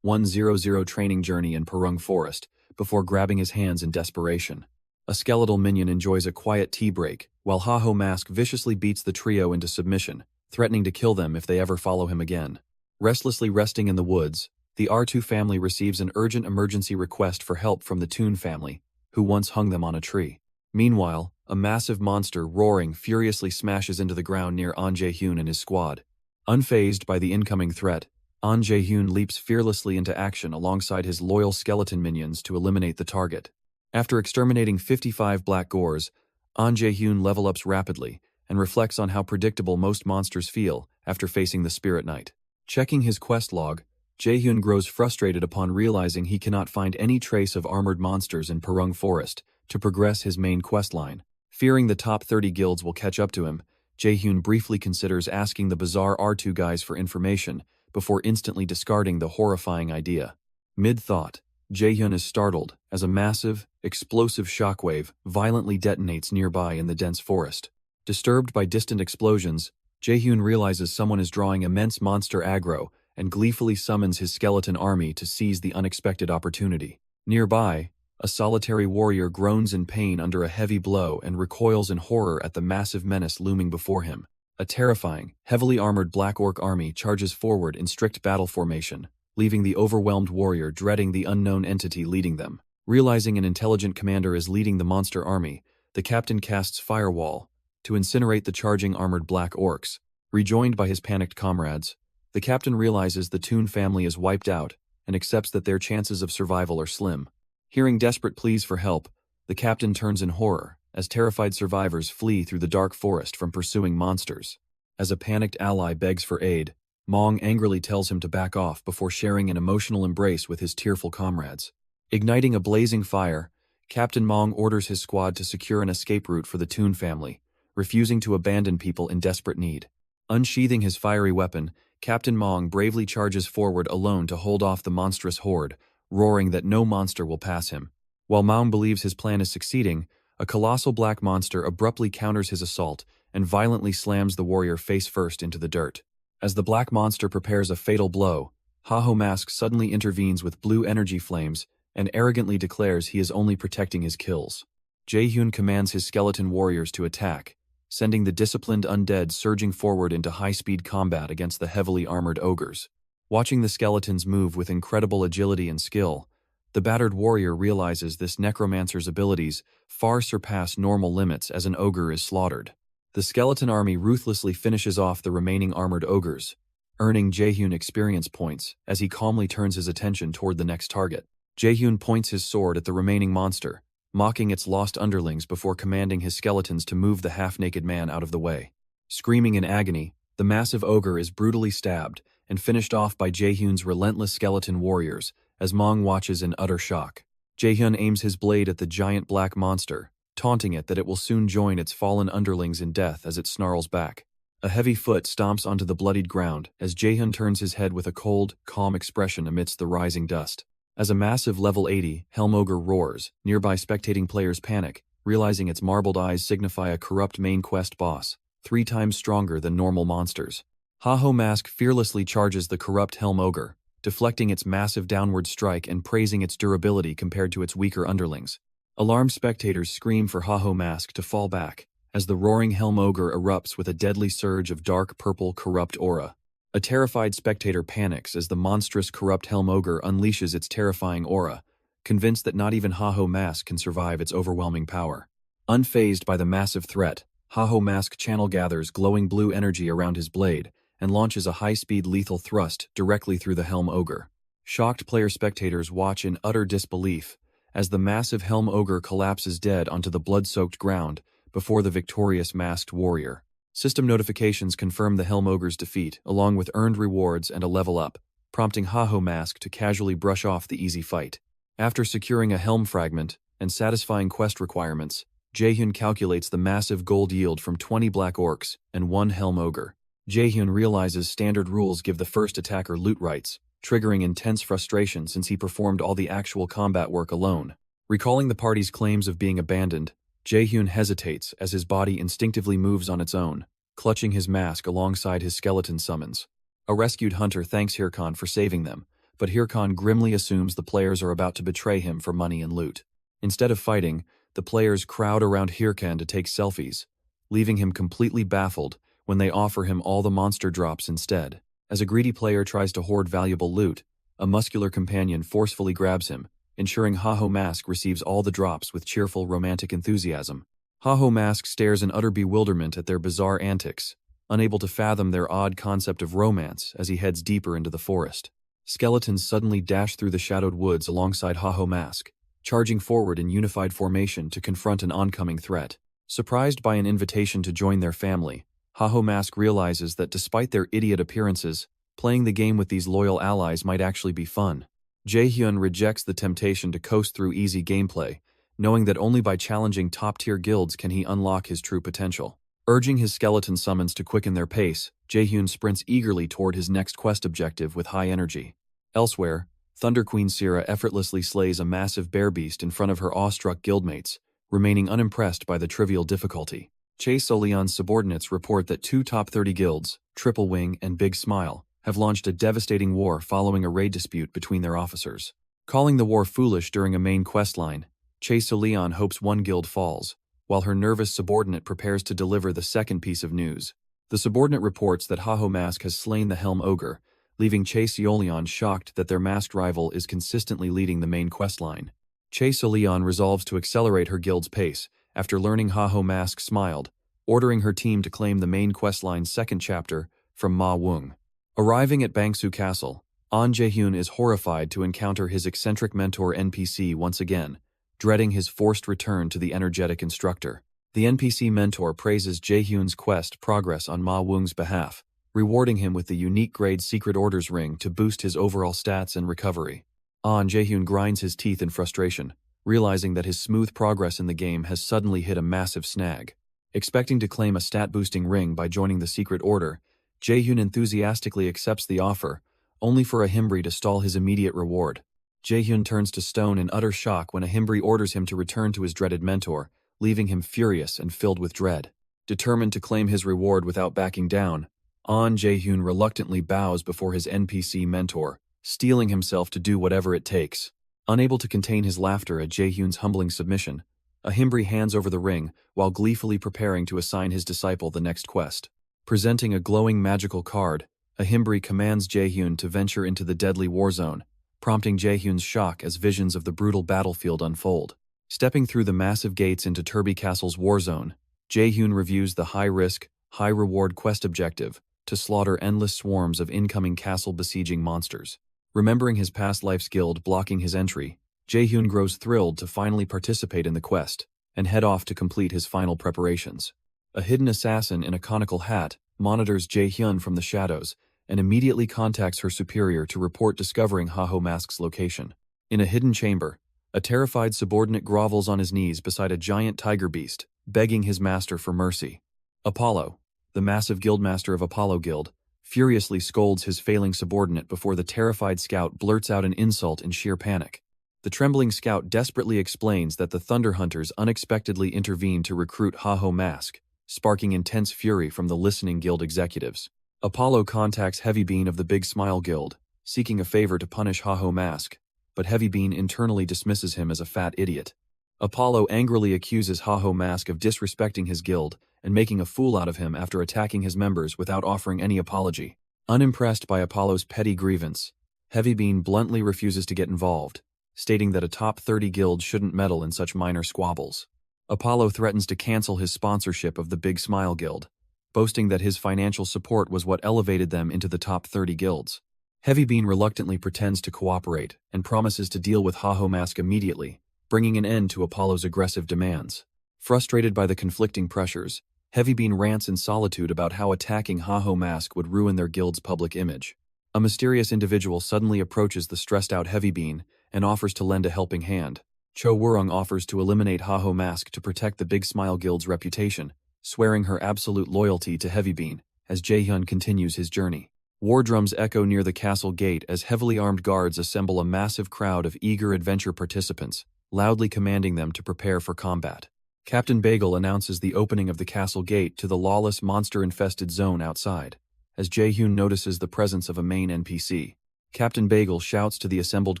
100 training journey in Purung Forest before grabbing his hands in desperation. A skeletal minion enjoys a quiet tea break, while Haho Mask viciously beats the trio into submission, threatening to kill them if they ever follow him again. Restlessly resting in the woods, the R2 family receives an urgent emergency request for help from the Toon family, who once hung them on a tree. Meanwhile, a massive monster roaring furiously smashes into the ground near An Jaehyun and his squad. Unfazed by the incoming threat, An Jaehyun leaps fearlessly into action alongside his loyal skeleton minions to eliminate the target. After exterminating 55 black gores, An Jaehyun level-ups rapidly and reflects on how predictable most monsters feel after facing the Spirit Knight. Checking his quest log, Jaehyun grows frustrated upon realizing he cannot find any trace of armored monsters in Purung Forest to progress his main quest line. Fearing the top 30 guilds will catch up to him, Jaehyun briefly considers asking the bizarre R2 guys for information before instantly discarding the horrifying idea. Mid-thought, Jaehyun is startled as a massive, explosive shockwave violently detonates nearby in the dense forest. Disturbed by distant explosions, Jaehyun realizes someone is drawing immense monster aggro and gleefully summons his skeleton army to seize the unexpected opportunity. Nearby, a solitary warrior groans in pain under a heavy blow and recoils in horror at the massive menace looming before him. A terrifying, heavily armored Black Orc army charges forward in strict battle formation, leaving the overwhelmed warrior dreading the unknown entity leading them. Realizing an intelligent commander is leading the monster army, the captain casts Firewall to incinerate the charging armored Black Orcs. Rejoined by his panicked comrades, the captain realizes the Toon family is wiped out and accepts that their chances of survival are slim. Hearing desperate pleas for help, the captain turns in horror as terrified survivors flee through the dark forest from pursuing monsters. As a panicked ally begs for aid, Mong angrily tells him to back off before sharing an emotional embrace with his tearful comrades. Igniting a blazing fire, Captain Mong orders his squad to secure an escape route for the Toon family, refusing to abandon people in desperate need. Unsheathing his fiery weapon, Captain Mong bravely charges forward alone to hold off the monstrous horde, roaring that no monster will pass him. While Mong believes his plan is succeeding, a colossal black monster abruptly counters his assault and violently slams the warrior face first into the dirt. As the black monster prepares a fatal blow, Haho Mask suddenly intervenes with blue energy flames and arrogantly declares he is only protecting his kills. Jaehyun commands his skeleton warriors to attack, sending the disciplined undead surging forward into high-speed combat against the heavily armored ogres. Watching the skeletons move with incredible agility and skill, the battered warrior realizes this necromancer's abilities far surpass normal limits as an ogre is slaughtered. The skeleton army ruthlessly finishes off the remaining armored ogres, earning Jaehyun experience points as he calmly turns his attention toward the next target. Jaehyun points his sword at the remaining monster, mocking its lost underlings before commanding his skeletons to move the half-naked man out of the way. Screaming in agony, the massive ogre is brutally stabbed and finished off by Jaehyun's relentless skeleton warriors as Mong watches in utter shock. Jaehyun aims his blade at the giant black monster, taunting it that it will soon join its fallen underlings in death as it snarls back. A heavy foot stomps onto the bloodied ground as Jaehyun turns his head with a cold, calm expression amidst the rising dust. As a massive level 80 Helm Ogre roars, nearby spectating players panic, realizing its marbled eyes signify a corrupt main quest boss, 3 times stronger than normal monsters. Haho Mask fearlessly charges the corrupt Helm Ogre, deflecting its massive downward strike and praising its durability compared to its weaker underlings. Alarmed spectators scream for Haho Mask to fall back, as the roaring Helm Ogre erupts with a deadly surge of dark purple corrupt aura. A terrified spectator panics as the monstrous corrupt Helm Ogre unleashes its terrifying aura, convinced that not even Haho Mask can survive its overwhelming power. Unfazed by the massive threat, Haho Mask channel gathers glowing blue energy around his blade and launches a high-speed lethal thrust directly through the Helm Ogre. Shocked player spectators watch in utter disbelief as the massive Helm Ogre collapses dead onto the blood-soaked ground before the victorious masked warrior. System notifications confirm the Helm Ogre's defeat, along with earned rewards and a level up, prompting Haho Mask to casually brush off the easy fight. After securing a Helm fragment and satisfying quest requirements, Jaehyun calculates the massive gold yield from 20 Black Orcs and 1 Helm Ogre. Jaehyun realizes standard rules give the first attacker loot rights, triggering intense frustration since he performed all the actual combat work alone. Recalling the party's claims of being abandoned, Jaehyun hesitates as his body instinctively moves on its own, clutching his mask alongside his skeleton summons. A rescued hunter thanks Hirkan for saving them, but Hirkan grimly assumes the players are about to betray him for money and loot. Instead of fighting, the players crowd around Hirkan to take selfies, leaving him completely baffled when they offer him all the monster drops instead. As a greedy player tries to hoard valuable loot, a muscular companion forcefully grabs him, ensuring Haho Mask receives all the drops with cheerful romantic enthusiasm. Haho Mask stares in utter bewilderment at their bizarre antics, unable to fathom their odd concept of romance as he heads deeper into the forest. Skeletons suddenly dash through the shadowed woods alongside Haho Mask, charging forward in unified formation to confront an oncoming threat. Surprised by an invitation to join their family, Haho Mask realizes that despite their idiot appearances, playing the game with these loyal allies might actually be fun. Jaehyun rejects the temptation to coast through easy gameplay, knowing that only by challenging top-tier guilds can he unlock his true potential. Urging his skeleton summons to quicken their pace, Jaehyun sprints eagerly toward his next quest objective with high energy. Elsewhere, Thunder Queen Syrah effortlessly slays a massive bear beast in front of her awestruck guildmates, remaining unimpressed by the trivial difficulty. Chae Soleon's subordinates report that 2 top 30 guilds, Triple Wing and Big Smile, have launched a devastating war following a raid dispute between their officers. Calling the war foolish during a main questline, Chae Soleon hopes one guild falls, while her nervous subordinate prepares to deliver the second piece of news. The subordinate reports that Haho Mask has slain the Helm Ogre, leaving Chae Soleon shocked that their masked rival is consistently leading the main questline. Chae Soleon resolves to accelerate her guild's pace after learning Haho Mask smiled, ordering her team to claim the main questline's second chapter from Ma Wung. Arriving at Bangsu Castle, An Jaehyun is horrified to encounter his eccentric mentor NPC once again, dreading his forced return to the energetic instructor. The NPC mentor praises Jaehyun's quest progress on Ma Wung's behalf, rewarding him with the unique grade Secret Orders ring to boost his overall stats and recovery. An Jaehyun grinds his teeth in frustration, realizing that his smooth progress in the game has suddenly hit a massive snag. Expecting to claim a stat-boosting ring by joining the Secret Order, Jaehyun enthusiastically accepts the offer, only for a Himbri to stall his immediate reward. Jaehyun turns to stone in utter shock when a Himbri orders him to return to his dreaded mentor, leaving him furious and filled with dread. Determined to claim his reward without backing down, An Jaehyun reluctantly bows before his NPC mentor, steeling himself to do whatever it takes. Unable to contain his laughter at Jaehyun's humbling submission, a Himbri hands over the ring while gleefully preparing to assign his disciple the next quest. Presenting a glowing magical card, a Himbri commands Jaehyun to venture into the deadly war zone, prompting Jaehyun's shock as visions of the brutal battlefield unfold. Stepping through the massive gates into Turby Castle's war zone, Jaehyun reviews the high-risk, high-reward quest objective to slaughter endless swarms of incoming castle-besieging monsters. Remembering his past life's guild blocking his entry, Jaehyun grows thrilled to finally participate in the quest and head off to complete his final preparations. A hidden assassin in a conical hat monitors Jaehyun from the shadows and immediately contacts her superior to report discovering Haho Mask's location. In a hidden chamber, a terrified subordinate grovels on his knees beside a giant tiger beast, begging his master for mercy. Apollo, the massive guildmaster of Apollo Guild, furiously scolds his failing subordinate before the terrified scout blurts out an insult in sheer panic. The trembling scout desperately explains that the Thunder Hunters unexpectedly intervened to recruit Haho Mask, sparking intense fury from the listening guild executives. Apollo contacts Heavybean of the Big Smile Guild, seeking a favor to punish Haho Mask, but Heavybean internally dismisses him as a fat idiot. Apollo angrily accuses Haho Mask of disrespecting his guild and making a fool out of him after attacking his members without offering any apology. Unimpressed by Apollo's petty grievance, Heavybean bluntly refuses to get involved, stating that a top 30 guild shouldn't meddle in such minor squabbles. Apollo threatens to cancel his sponsorship of the Big Smile Guild, boasting that his financial support was what elevated them into the top 30 guilds. Heavybean reluctantly pretends to cooperate and promises to deal with Haho Mask immediately, bringing an end to Apollo's aggressive demands. Frustrated by the conflicting pressures, Heavybean rants in solitude about how attacking Haho Mask would ruin their guild's public image. A mysterious individual suddenly approaches the stressed-out Heavybean and offers to lend a helping hand. Cho Wurung offers to eliminate Haho Mask to protect the Big Smile Guild's reputation, swearing her absolute loyalty to Heavybean as Jaehyun continues his journey. War drums echo near the castle gate as heavily armed guards assemble a massive crowd of eager adventure participants, loudly commanding them to prepare for combat. Captain Bagel announces the opening of the castle gate to the lawless monster-infested zone outside, as Jaehyun notices the presence of a main NPC. Captain Bagel shouts to the assembled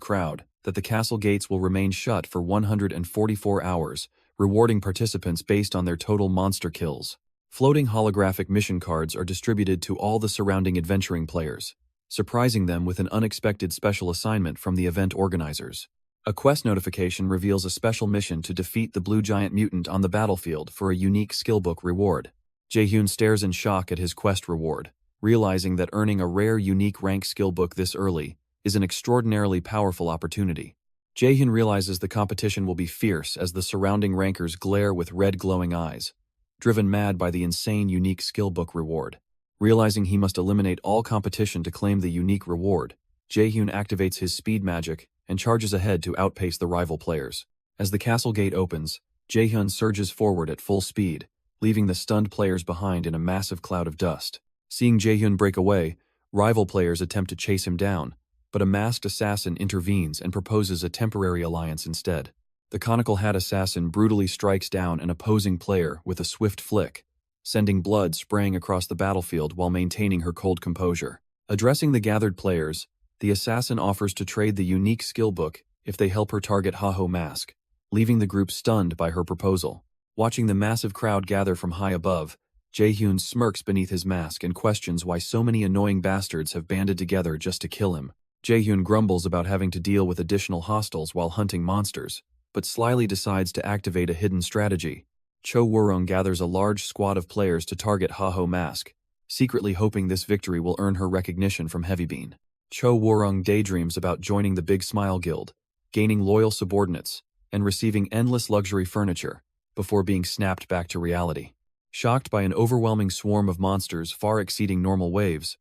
crowd that the castle gates will remain shut for 144 hours, rewarding participants based on their total monster kills. Floating holographic mission cards are distributed to all the surrounding adventuring players, surprising them with an unexpected special assignment from the event organizers. A quest notification reveals a special mission to defeat the blue giant mutant on the battlefield for a unique skillbook reward. Jaehyun stares in shock at his quest reward, realizing that earning a rare unique rank skillbook this early is an extraordinarily powerful opportunity. Jaehyun realizes the competition will be fierce as the surrounding rankers glare with red glowing eyes, driven mad by the insane unique skillbook reward. Realizing he must eliminate all competition to claim the unique reward, Jaehyun activates his speed magic and charges ahead to outpace the rival players. As the castle gate opens, Jaehyun surges forward at full speed, leaving the stunned players behind in a massive cloud of dust. Seeing Jaehyun break away, rival players attempt to chase him down, but a masked assassin intervenes and proposes a temporary alliance instead. The conical hat assassin brutally strikes down an opposing player with a swift flick, sending blood spraying across the battlefield while maintaining her cold composure. Addressing the gathered players, the assassin offers to trade the unique skill book if they help her target Haho Mask, leaving the group stunned by her proposal. Watching the massive crowd gather from high above, Jaehyun smirks beneath his mask and questions why so many annoying bastards have banded together just to kill him. Jaehyun grumbles about having to deal with additional hostiles while hunting monsters, but slyly decides to activate a hidden strategy. Cho Woo-rung gathers a large squad of players to target Haho Mask, secretly hoping this victory will earn her recognition from Heavybean. Cho Woo-rung daydreams about joining the Big Smile Guild, gaining loyal subordinates, and receiving endless luxury furniture, before being snapped back to reality. Shocked by an overwhelming swarm of monsters far exceeding normal waves,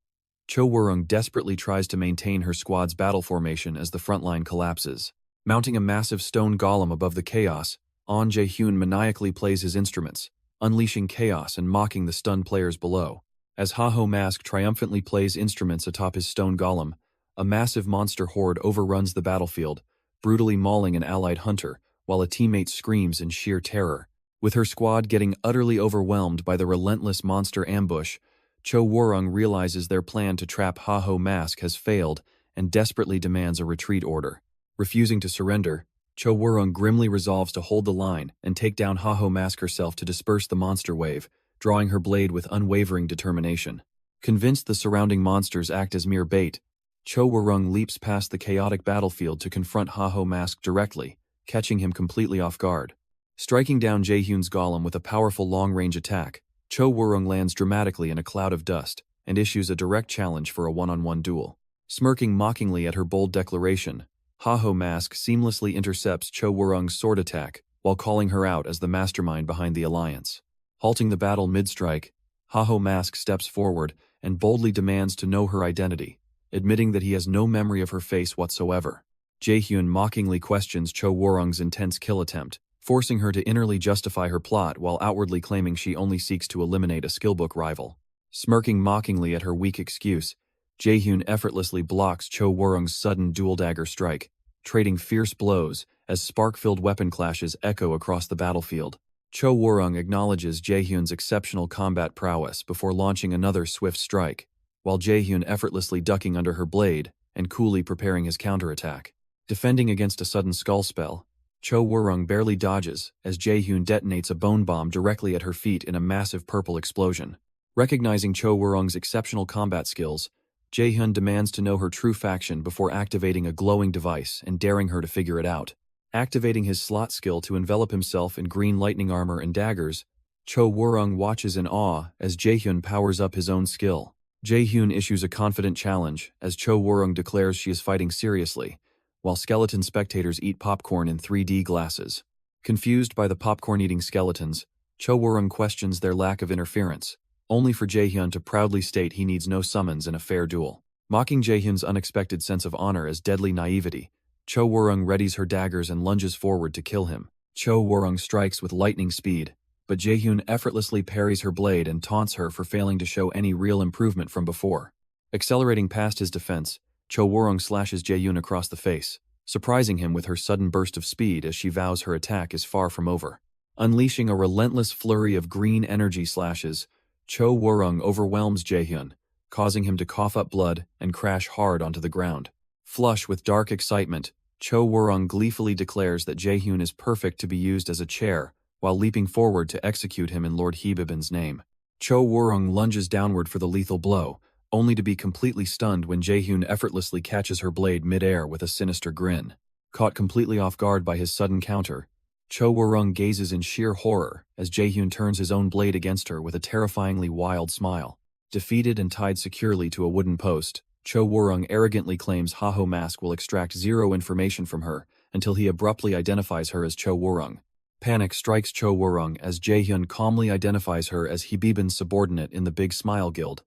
Cho Woo-rung desperately tries to maintain her squad's battle formation as the front line collapses. Mounting a massive stone golem above the chaos, Ahn Jae-hyun maniacally plays his instruments, unleashing chaos and mocking the stunned players below. As Haho Mask triumphantly plays instruments atop his stone golem, a massive monster horde overruns the battlefield, brutally mauling an allied hunter, while a teammate screams in sheer terror. With her squad getting utterly overwhelmed by the relentless monster ambush, Cho Woo-rung realizes their plan to trap Haho Mask has failed and desperately demands a retreat order. Refusing to surrender, Cho Woo-rung grimly resolves to hold the line and take down Haho Mask herself to disperse the monster wave, drawing her blade with unwavering determination. Convinced the surrounding monsters act as mere bait, Cho Woo-rung leaps past the chaotic battlefield to confront Haho Mask directly, catching him completely off guard. Striking down Jaehyun's golem with a powerful long-range attack, Cho Woo-rung lands dramatically in a cloud of dust and issues a direct challenge for a one-on-one duel. Smirking mockingly at her bold declaration, Haho Mask seamlessly intercepts Cho Woo-rung's sword attack while calling her out as the mastermind behind the alliance. Halting the battle mid-strike, Haho Mask steps forward and boldly demands to know her identity, admitting that he has no memory of her face whatsoever. Jaehyun mockingly questions Cho Woo-rung's intense kill attempt, forcing her to innerly justify her plot while outwardly claiming she only seeks to eliminate a skillbook rival. Smirking mockingly at her weak excuse, Jaehyun effortlessly blocks Cho Woo-rung's sudden dual dagger strike, trading fierce blows as spark-filled weapon clashes echo across the battlefield. Cho Woo-rung acknowledges Jaehyun's exceptional combat prowess before launching another swift strike, while Jaehyun effortlessly ducking under her blade and coolly preparing his counterattack. Defending against a sudden skull spell, Cho Woo-rung barely dodges as Jaehyun detonates a bone bomb directly at her feet in a massive purple explosion. Recognizing Cho Woo-rung's exceptional combat skills, Jaehyun demands to know her true faction before activating a glowing device and daring her to figure it out. Activating his slot skill to envelop himself in green lightning armor and daggers, Cho Woo-rung watches in awe as Jaehyun powers up his own skill. Jaehyun issues a confident challenge as Cho Woo-rung declares she is fighting seriously, while skeleton spectators eat popcorn in 3D glasses. Confused by the popcorn-eating skeletons, Cho Woo-rung questions their lack of interference, only for Jaehyun to proudly state he needs no summons in a fair duel. Mocking Jaehyun's unexpected sense of honor as deadly naivety, Cho Woo-rung readies her daggers and lunges forward to kill him. Cho Woo-rung strikes with lightning speed, but Jaehyun effortlessly parries her blade and taunts her for failing to show any real improvement from before. Accelerating past his defense, Cho Woo-rung slashes Jaehyun across the face, surprising him with her sudden burst of speed as she vows her attack is far from over. Unleashing a relentless flurry of green energy slashes, Cho Woo-rung overwhelms Jaehyun, causing him to cough up blood and crash hard onto the ground. Flush with dark excitement, Cho Woo-rung gleefully declares that Jaehyun is perfect to be used as a chair, while leaping forward to execute him in Lord Heebibin's name. Cho Woo-rung lunges downward for the lethal blow, only to be completely stunned when Jaehyun effortlessly catches her blade mid-air with a sinister grin. Caught completely off guard by his sudden counter, Cho Woo-rung gazes in sheer horror as Jaehyun turns his own blade against her with a terrifyingly wild smile. Defeated and tied securely to a wooden post, Cho Woo-rung arrogantly claims Haho Mask will extract zero information from her until he abruptly identifies her as Cho Woo-rung. Panic strikes Cho Woo-rung as Jaehyun calmly identifies her as Heebibin's subordinate in the Big Smile Guild,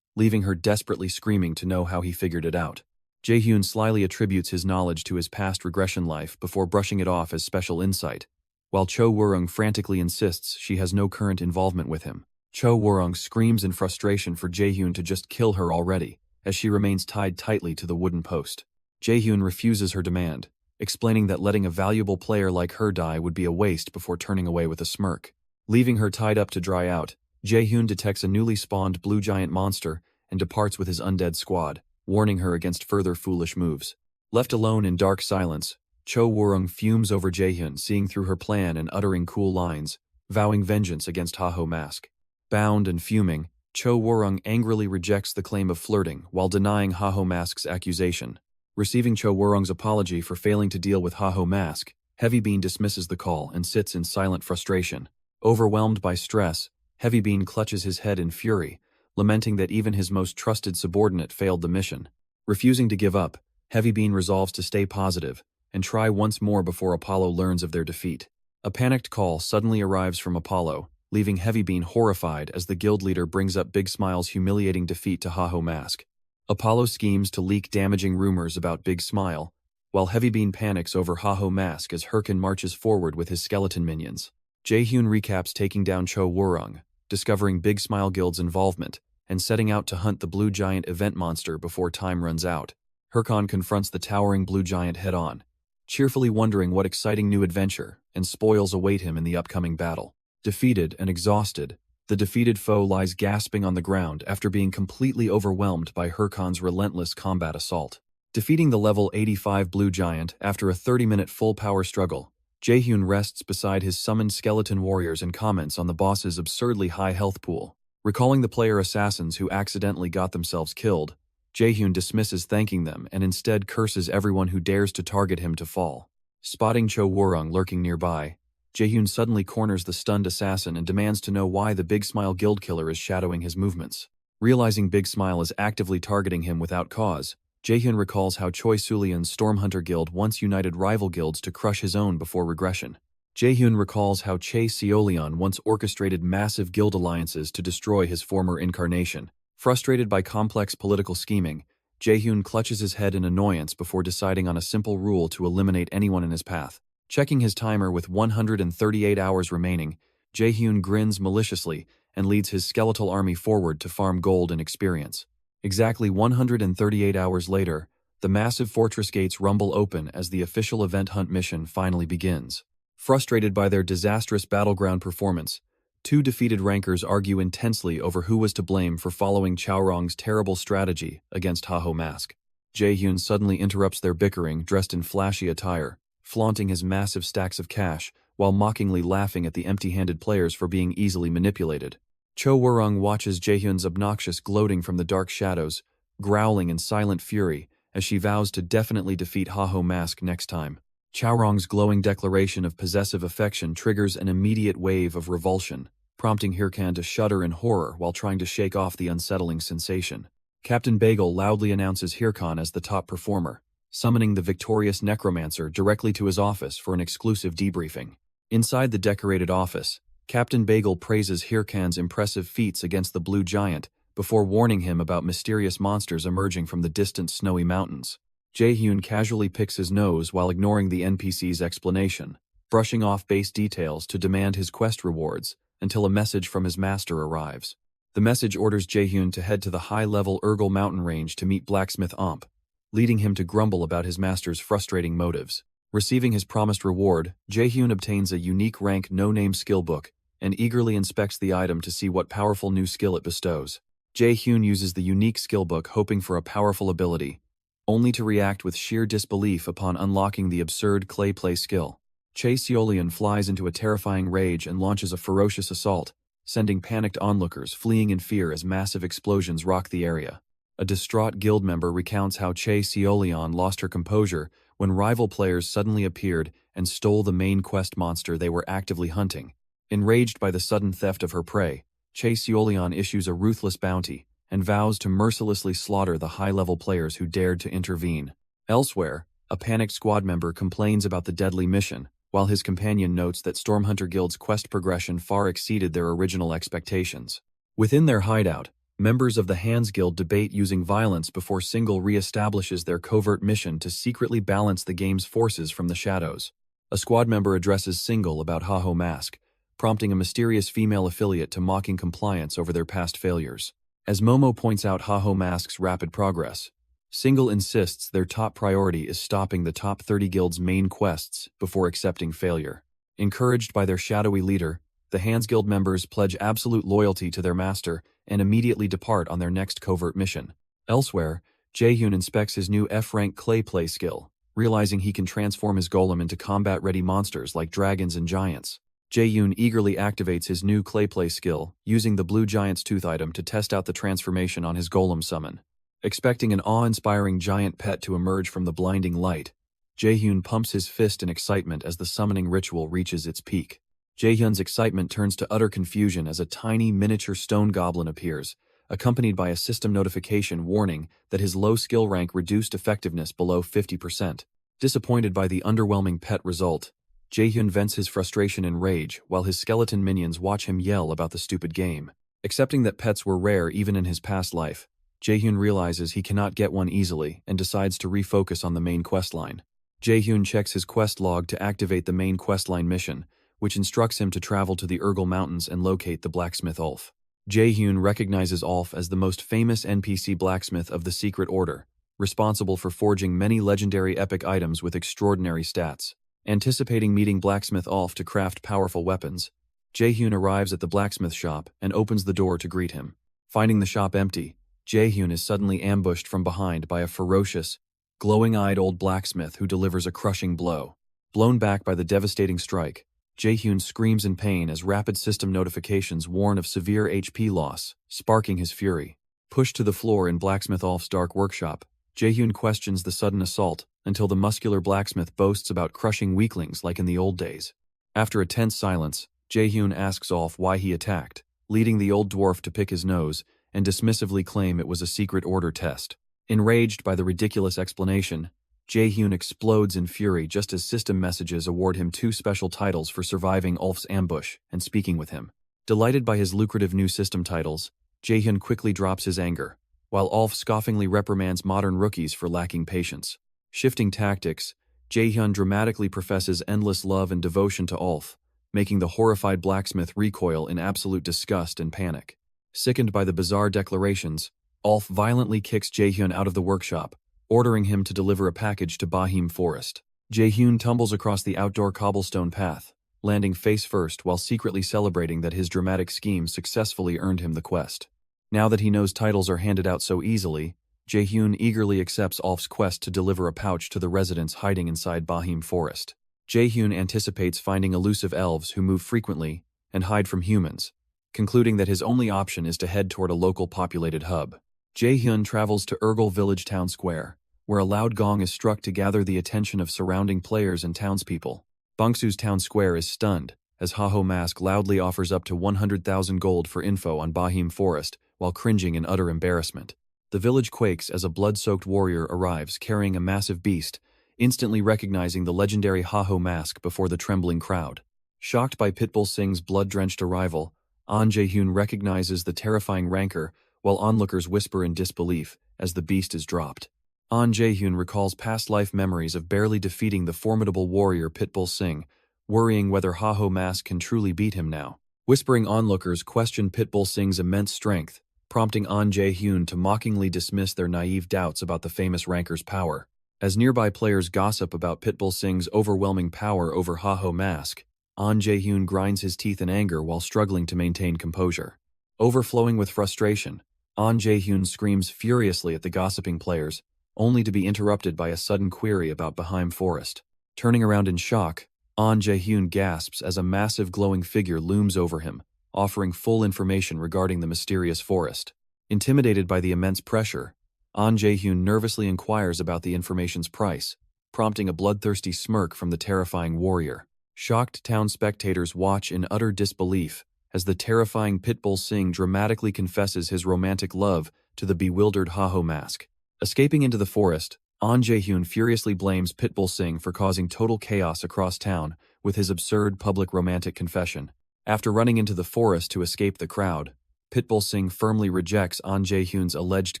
leaving her desperately screaming to know how he figured it out. Jaehyun slyly attributes his knowledge to his past regression life before brushing it off as special insight, while Cho Wurung frantically insists she has no current involvement with him. Cho Wurung screams in frustration for Jaehyun to just kill her already, as she remains tied tightly to the wooden post. Jaehyun refuses her demand, explaining that letting a valuable player like her die would be a waste before turning away with a smirk. Leaving her tied up to dry out, Jaehyun detects a newly spawned blue giant monster and departs with his undead squad, warning her against further foolish moves. Left alone in dark silence, Cho Wurung fumes over Jaehyun, seeing through her plan and uttering cool lines, vowing vengeance against Haho Mask. Bound and fuming, Cho Wurung angrily rejects the claim of flirting while denying Haho Mask's accusation. Receiving Cho Wurung's apology for failing to deal with Haho Mask, Heavybean dismisses the call and sits in silent frustration. Overwhelmed by stress, Heavybean clutches his head in fury, lamenting that even his most trusted subordinate failed the mission. Refusing to give up, Heavybean resolves to stay positive and try once more before Apollo learns of their defeat. A panicked call suddenly arrives from Apollo, leaving Heavybean horrified as the guild leader brings up Big Smile's humiliating defeat to Haho Mask. Apollo schemes to leak damaging rumors about Big Smile, while Heavybean panics over Haho Mask as Hirkan marches forward with his skeleton minions. Jaehyun recaps taking down Cho Wurung, discovering Big Smile Guild's involvement, and setting out to hunt the blue giant event monster before time runs out. Hirkan confronts the towering blue giant head-on, cheerfully wondering what exciting new adventure and spoils await him in the upcoming battle. Defeated and exhausted, the defeated foe lies gasping on the ground after being completely overwhelmed by Hirkan's relentless combat assault. Defeating the level 85 blue giant after a 30-minute full-power struggle, Jaehyun rests beside his summoned skeleton warriors and comments on the boss's absurdly high health pool. Recalling the player assassins who accidentally got themselves killed, Jaehyun dismisses thanking them and instead curses everyone who dares to target him to fall. Spotting Cho Wurung lurking nearby, Jaehyun suddenly corners the stunned assassin and demands to know why the Big Smile guild killer is shadowing his movements. Realizing Big Smile is actively targeting him without cause, Jaehyun recalls how Choi Sulian's Stormhunter Guild once united rival guilds to crush his own before regression. Jaehyun recalls how Chae Seolian once orchestrated massive guild alliances to destroy his former incarnation. Frustrated by complex political scheming, Jaehyun clutches his head in annoyance before deciding on a simple rule to eliminate anyone in his path. Checking his timer with 138 hours remaining, Jaehyun grins maliciously and leads his skeletal army forward to farm gold and experience. Exactly 138 hours later, the massive fortress gates rumble open as the official event hunt mission finally begins. Frustrated by their disastrous battleground performance, two defeated rankers argue intensely over who was to blame for following Chaorong's terrible strategy against Haho Mask. Jaehyun suddenly interrupts their bickering dressed in flashy attire, flaunting his massive stacks of cash while mockingly laughing at the empty-handed players for being easily manipulated. Cho Wurung watches Jaehyun's obnoxious gloating from the dark shadows, growling in silent fury as she vows to definitely defeat Haho Mask next time. Chaorong's glowing declaration of possessive affection triggers an immediate wave of revulsion, prompting Hirkan to shudder in horror while trying to shake off the unsettling sensation. Captain Bagel loudly announces Hirkan as the top performer, summoning the victorious necromancer directly to his office for an exclusive debriefing. Inside the decorated office, Captain Bagel praises Hirkan's impressive feats against the blue giant before warning him about mysterious monsters emerging from the distant snowy mountains. Jaehyun casually picks his nose while ignoring the NPC's explanation, brushing off base details to demand his quest rewards until a message from his master arrives. The message orders Jaehyun to head to the high-level Urgel mountain range to meet Blacksmith Omp, leading him to grumble about his master's frustrating motives. Receiving his promised reward, Jaehyun obtains a unique rank no-name skill book and eagerly inspects the item to see what powerful new skill it bestows. Jaehyun uses the unique skill book hoping for a powerful ability, only to react with sheer disbelief upon unlocking the absurd clay play skill. Chae Seolian flies into a terrifying rage and launches a ferocious assault, sending panicked onlookers fleeing in fear as massive explosions rock the area. A distraught guild member recounts how Chae Seolian lost her composure when rival players suddenly appeared and stole the main quest monster they were actively hunting. Enraged by the sudden theft of her prey, Chae Seolian issues a ruthless bounty and vows to mercilessly slaughter the high-level players who dared to intervene. Elsewhere, a panicked squad member complains about the deadly mission, while his companion notes that Stormhunter Guild's quest progression far exceeded their original expectations. Within their hideout, members of the Hands Guild debate using violence before Single re-establishes their covert mission to secretly balance the game's forces from the shadows. A squad member addresses Single about Ha-Ho Mask, prompting a mysterious female affiliate to mocking compliance over their past failures. As Momo points out Ha-Ho Mask's rapid progress, Single insists their top priority is stopping the top 30 guilds' main quests before accepting failure. Encouraged by their shadowy leader, the Hands Guild members pledge absolute loyalty to their master and immediately depart on their next covert mission. Elsewhere, Jaehyun inspects his new F-rank clay play skill, realizing he can transform his golem into combat-ready monsters like dragons and giants. Jaehyun eagerly activates his new clay play skill, using the blue giant's tooth item to test out the transformation on his golem summon. Expecting an awe-inspiring giant pet to emerge from the blinding light, Jaehyun pumps his fist in excitement as the summoning ritual reaches its peak. Jaehyun's excitement turns to utter confusion as a tiny miniature stone goblin appears, accompanied by a system notification warning that his low skill rank reduced effectiveness below 50%. Disappointed by the underwhelming pet result, Jaehyun vents his frustration in rage while his skeleton minions watch him yell about the stupid game. Accepting that pets were rare even in his past life, Jaehyun realizes he cannot get one easily and decides to refocus on the main questline. Jaehyun checks his quest log to activate the main questline mission, which instructs him to travel to the Urgel Mountains and locate the blacksmith Ulf. Jaehyun recognizes Ulf as the most famous NPC blacksmith of the Secret Order, responsible for forging many legendary epic items with extraordinary stats. Anticipating meeting blacksmith Ulf to craft powerful weapons, Jaehyun arrives at the blacksmith shop and opens the door to greet him. Finding the shop empty, Jaehyun is suddenly ambushed from behind by a ferocious, glowing-eyed old blacksmith who delivers a crushing blow. Blown back by the devastating strike, Jaehyun screams in pain as rapid system notifications warn of severe HP loss, sparking his fury. Pushed to the floor in blacksmith Ulf's dark workshop, Jaehyun questions the sudden assault until the muscular blacksmith boasts about crushing weaklings like in the old days. After a tense silence, Jaehyun asks Ulf why he attacked, leading the old dwarf to pick his nose and dismissively claim it was a secret order test. Enraged by the ridiculous explanation, Jaehyun explodes in fury just as system messages award him 2 special titles for surviving Ulf's ambush and speaking with him. Delighted by his lucrative new system titles, Jaehyun quickly drops his anger, while Ulf scoffingly reprimands modern rookies for lacking patience. Shifting tactics, Jaehyun dramatically professes endless love and devotion to Ulf, making the horrified blacksmith recoil in absolute disgust and panic. Sickened by the bizarre declarations, Ulf violently kicks Jaehyun out of the workshop, ordering him to deliver a package to Bahim Forest. Jaehyun tumbles across the outdoor cobblestone path, landing face first while secretly celebrating that his dramatic scheme successfully earned him the quest. Now that he knows titles are handed out so easily, Jaehyun eagerly accepts Ulf's quest to deliver a pouch to the residents hiding inside Bahim Forest. Jaehyun anticipates finding elusive elves who move frequently and hide from humans, concluding that his only option is to head toward a local populated hub. Jaehyun travels to Urgel Village Town Square, where a loud gong is struck to gather the attention of surrounding players and townspeople. Bangsu's town square is stunned, as Ha-Ho Mask loudly offers up to 100,000 gold for info on Bahim Forest while cringing in utter embarrassment. The village quakes as a blood-soaked warrior arrives carrying a massive beast, instantly recognizing the legendary Ha-Ho Mask before the trembling crowd. Shocked by Pitbull Singh's blood-drenched arrival, An Jaehyun recognizes the terrifying rancor, while onlookers whisper in disbelief as the beast is dropped. An Jaehyun recalls past life memories of barely defeating the formidable warrior Pitbull Singh, worrying whether Ha-Ho Mask can truly beat him now. Whispering onlookers question Pitbull Singh's immense strength, prompting An Jaehyun to mockingly dismiss their naive doubts about the famous rancor's power. As nearby players gossip about Pitbull Singh's overwhelming power over Ha-Ho Mask, An Jaehyun grinds his teeth in anger while struggling to maintain composure. Overflowing with frustration, An Jaehyun screams furiously at the gossiping players, only to be interrupted by a sudden query about Bahim Forest. Turning around in shock, An Jaehyun gasps as a massive glowing figure looms over him, offering full information regarding the mysterious forest. Intimidated by the immense pressure, An Jaehyun nervously inquires about the information's price, prompting a bloodthirsty smirk from the terrifying warrior. Shocked town spectators watch in utter disbelief as the terrifying Pitbull Singh dramatically confesses his romantic love to the bewildered Ha-Ho Mask. Escaping into the forest, An Jaehyun furiously blames Pitbull Singh for causing total chaos across town with his absurd public romantic confession. After running into the forest to escape the crowd, Pitbull Singh firmly rejects An Jaehyun's alleged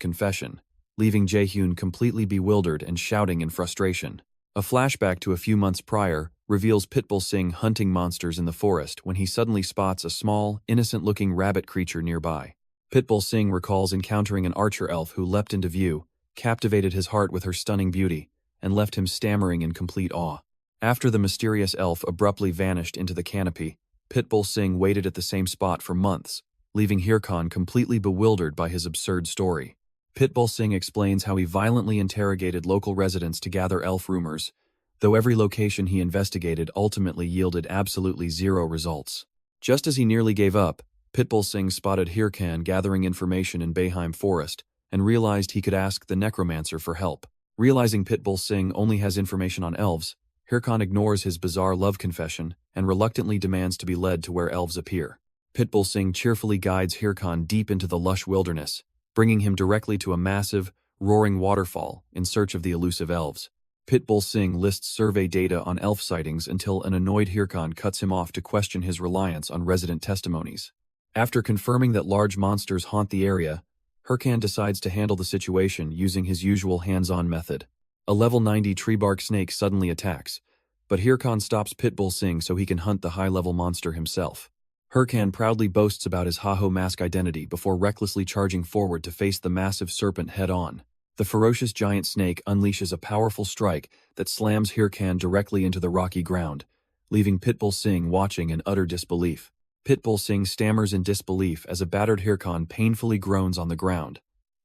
confession, leaving Jaehyun completely bewildered and shouting in frustration. A flashback to a few months prior reveals Pitbull Singh hunting monsters in the forest when he suddenly spots a small, innocent-looking rabbit creature nearby. Pitbull Singh recalls encountering an archer elf who leapt into view, captivated his heart with her stunning beauty, and left him stammering in complete awe. After the mysterious elf abruptly vanished into the canopy, Pitbull Singh waited at the same spot for months, leaving Hirkan completely bewildered by his absurd story. Pitbull Singh explains how he violently interrogated local residents to gather elf rumors, though every location he investigated ultimately yielded absolutely zero results. Just as he nearly gave up, Pitbull Singh spotted Hirkan gathering information in Bayheim Forest and realized he could ask the necromancer for help. Realizing Pitbull Singh only has information on elves, Hirkan ignores his bizarre love confession and reluctantly demands to be led to where elves appear. Pitbull Singh cheerfully guides Hirkan deep into the lush wilderness, bringing him directly to a massive, roaring waterfall in search of the elusive elves. Pitbull Singh lists survey data on elf sightings until an annoyed Hirkan cuts him off to question his reliance on resident testimonies. After confirming that large monsters haunt the area, Hirkan decides to handle the situation using his usual hands-on method. A level 90 tree bark snake suddenly attacks, but Hirkan stops Pitbull Singh so he can hunt the high-level monster himself. Hirkan proudly boasts about his Haho mask identity before recklessly charging forward to face the massive serpent head-on. The ferocious giant snake unleashes a powerful strike that slams Hirkan directly into the rocky ground, leaving Pitbull Singh watching in utter disbelief. Pitbull Singh stammers in disbelief as a battered Hirkan painfully groans on the ground,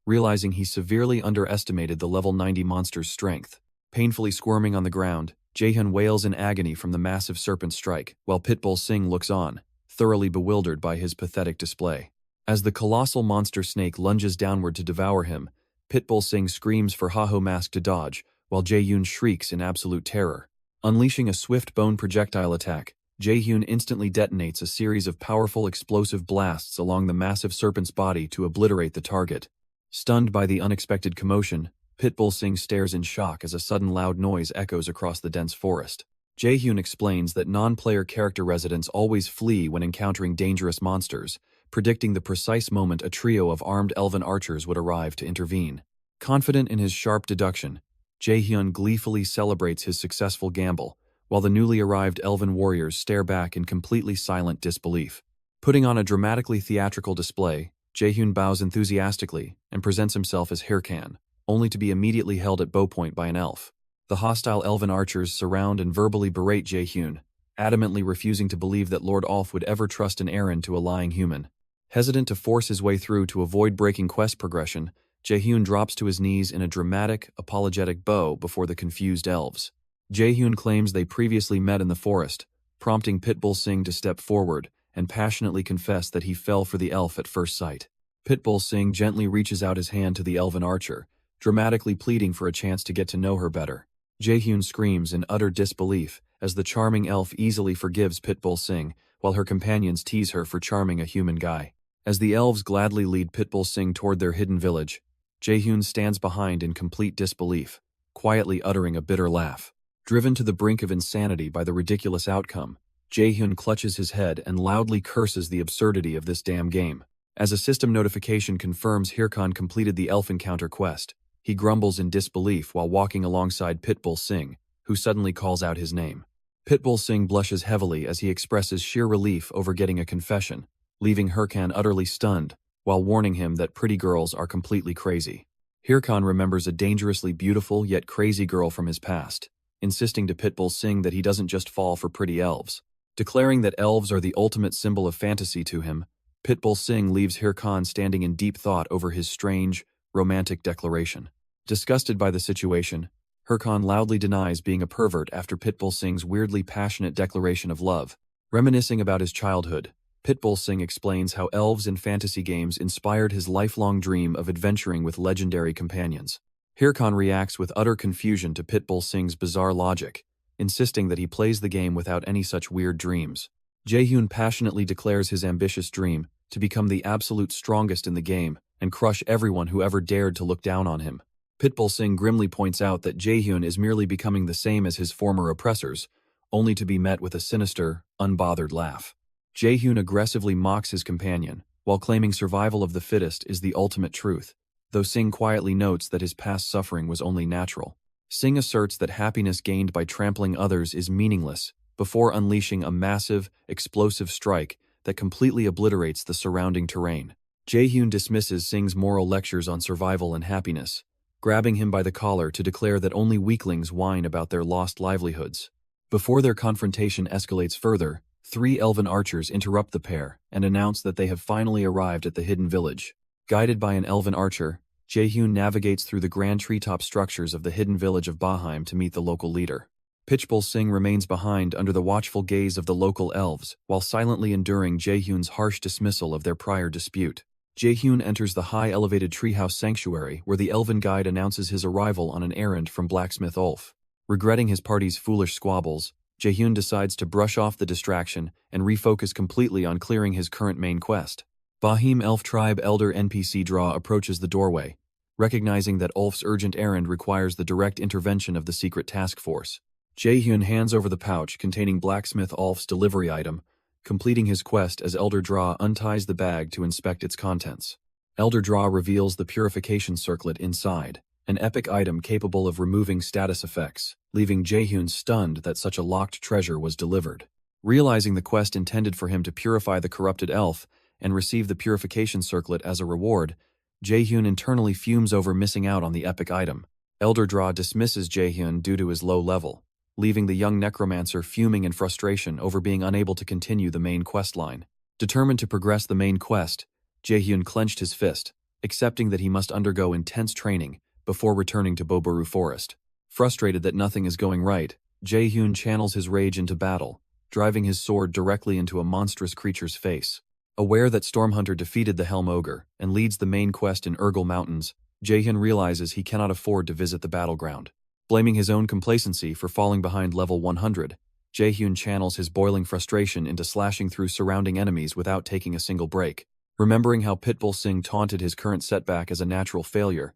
realizing he severely underestimated the level 90 monster's strength. Painfully squirming on the ground, Jaehyun wails in agony from the massive serpent strike, while Pitbull Singh looks on, thoroughly bewildered by his pathetic display. As the colossal monster snake lunges downward to devour him, Pitbull Singh screams for Haho Mask to dodge, while Jaehyun shrieks in absolute terror. Unleashing a swift bone projectile attack, Jaehyun instantly detonates a series of powerful explosive blasts along the massive serpent's body to obliterate the target. Stunned by the unexpected commotion, Pitbull Singh stares in shock as a sudden loud noise echoes across the dense forest. Jaehyun explains that non-player character residents always flee when encountering dangerous monsters, predicting the precise moment a trio of armed elven archers would arrive to intervene. Confident in his sharp deduction, Jaehyun gleefully celebrates his successful gamble, while the newly arrived elven warriors stare back in completely silent disbelief. Putting on a dramatically theatrical display, Jaehyun bows enthusiastically and presents himself as Hirkan, only to be immediately held at bowpoint by an elf. The hostile elven archers surround and verbally berate Jaehyun, adamantly refusing to believe that Lord Alf would ever trust an errand to a lying human. Hesitant to force his way through to avoid breaking quest progression, Jaehyun drops to his knees in a dramatic, apologetic bow before the confused elves. Jaehyun claims they previously met in the forest, prompting Pitbull Singh to step forward and passionately confess that he fell for the elf at first sight. Pitbull Singh gently reaches out his hand to the elven archer, dramatically pleading for a chance to get to know her better. Jaehyun screams in utter disbelief as the charming elf easily forgives Pitbull Singh, while her companions tease her for charming a human guy. As the elves gladly lead Pitbull Singh toward their hidden village, Jaehyun stands behind in complete disbelief, quietly uttering a bitter laugh. Driven to the brink of insanity by the ridiculous outcome, Jaehyun clutches his head and loudly curses the absurdity of this damn game. As a system notification confirms Hirkan completed the elf encounter quest, he grumbles in disbelief while walking alongside Pitbull Singh, who suddenly calls out his name. Pitbull Singh blushes heavily as he expresses sheer relief over getting a confession, leaving Hirkan utterly stunned, while warning him that pretty girls are completely crazy. Hirkan remembers a dangerously beautiful yet crazy girl from his past, insisting to Pitbull Singh that he doesn't just fall for pretty elves. Declaring that elves are the ultimate symbol of fantasy to him, Pitbull Singh leaves Hirkan standing in deep thought over his strange, romantic declaration. Disgusted by the situation, Hirkan loudly denies being a pervert after Pitbull Singh's weirdly passionate declaration of love. Reminiscing about his childhood, Pitbull Singh explains how elves in fantasy games inspired his lifelong dream of adventuring with legendary companions. Hirkan reacts with utter confusion to Pitbull Singh's bizarre logic, insisting that he plays the game without any such weird dreams. Jaehyun passionately declares his ambitious dream to become the absolute strongest in the game and crush everyone who ever dared to look down on him. Pitbull Singh grimly points out that Jaehyun is merely becoming the same as his former oppressors, only to be met with a sinister, unbothered laugh. Jaehyun aggressively mocks his companion, while claiming survival of the fittest is the ultimate truth, though Singh quietly notes that his past suffering was only natural. Singh asserts that happiness gained by trampling others is meaningless, before unleashing a massive, explosive strike that completely obliterates the surrounding terrain. Jaehyun dismisses Singh's moral lectures on survival and happiness, grabbing him by the collar to declare that only weaklings whine about their lost livelihoods. Before their confrontation escalates further, 3 elven archers interrupt the pair and announce that they have finally arrived at the hidden village. Guided by an elven archer, Jaehyun navigates through the grand treetop structures of the hidden village of Baheim to meet the local leader. Pitbull Singh remains behind under the watchful gaze of the local elves, while silently enduring Jaehyun's harsh dismissal of their prior dispute. Jaehyun enters the high-elevated treehouse sanctuary where the elven guide announces his arrival on an errand from blacksmith Ulf. Regretting his party's foolish squabbles, Jaehyun decides to brush off the distraction and refocus completely on clearing his current main quest. Baheim Elf Tribe Elder NPC Draw approaches the doorway, recognizing that Ulf's urgent errand requires the direct intervention of the secret task force. Jaehyun hands over the pouch containing blacksmith Ulf's delivery item, completing his quest as Elder Draw unties the bag to inspect its contents. Elder Draw reveals the purification circlet inside, an epic item capable of removing status effects, leaving Jaehyun stunned that such a locked treasure was delivered. Realizing the quest intended for him to purify the corrupted elf and receive the purification circlet as a reward, Jaehyun internally fumes over missing out on the epic item. Elder Draw dismisses Jaehyun due to his low level, leaving the young necromancer fuming in frustration over being unable to continue the main quest line. Determined to progress the main quest, Jaehyun clenched his fist, accepting that he must undergo intense training before returning to Boboru Forest. Frustrated that nothing is going right, Jaehyun channels his rage into battle, driving his sword directly into a monstrous creature's face. Aware that Stormhunter defeated the Helm Ogre and leads the main quest in Urgel Mountains, Jaehyun realizes he cannot afford to visit the battleground. Blaming his own complacency for falling behind level 100, Jaehyun channels his boiling frustration into slashing through surrounding enemies without taking a single break. Remembering how Pitbull Singh taunted his current setback as a natural failure,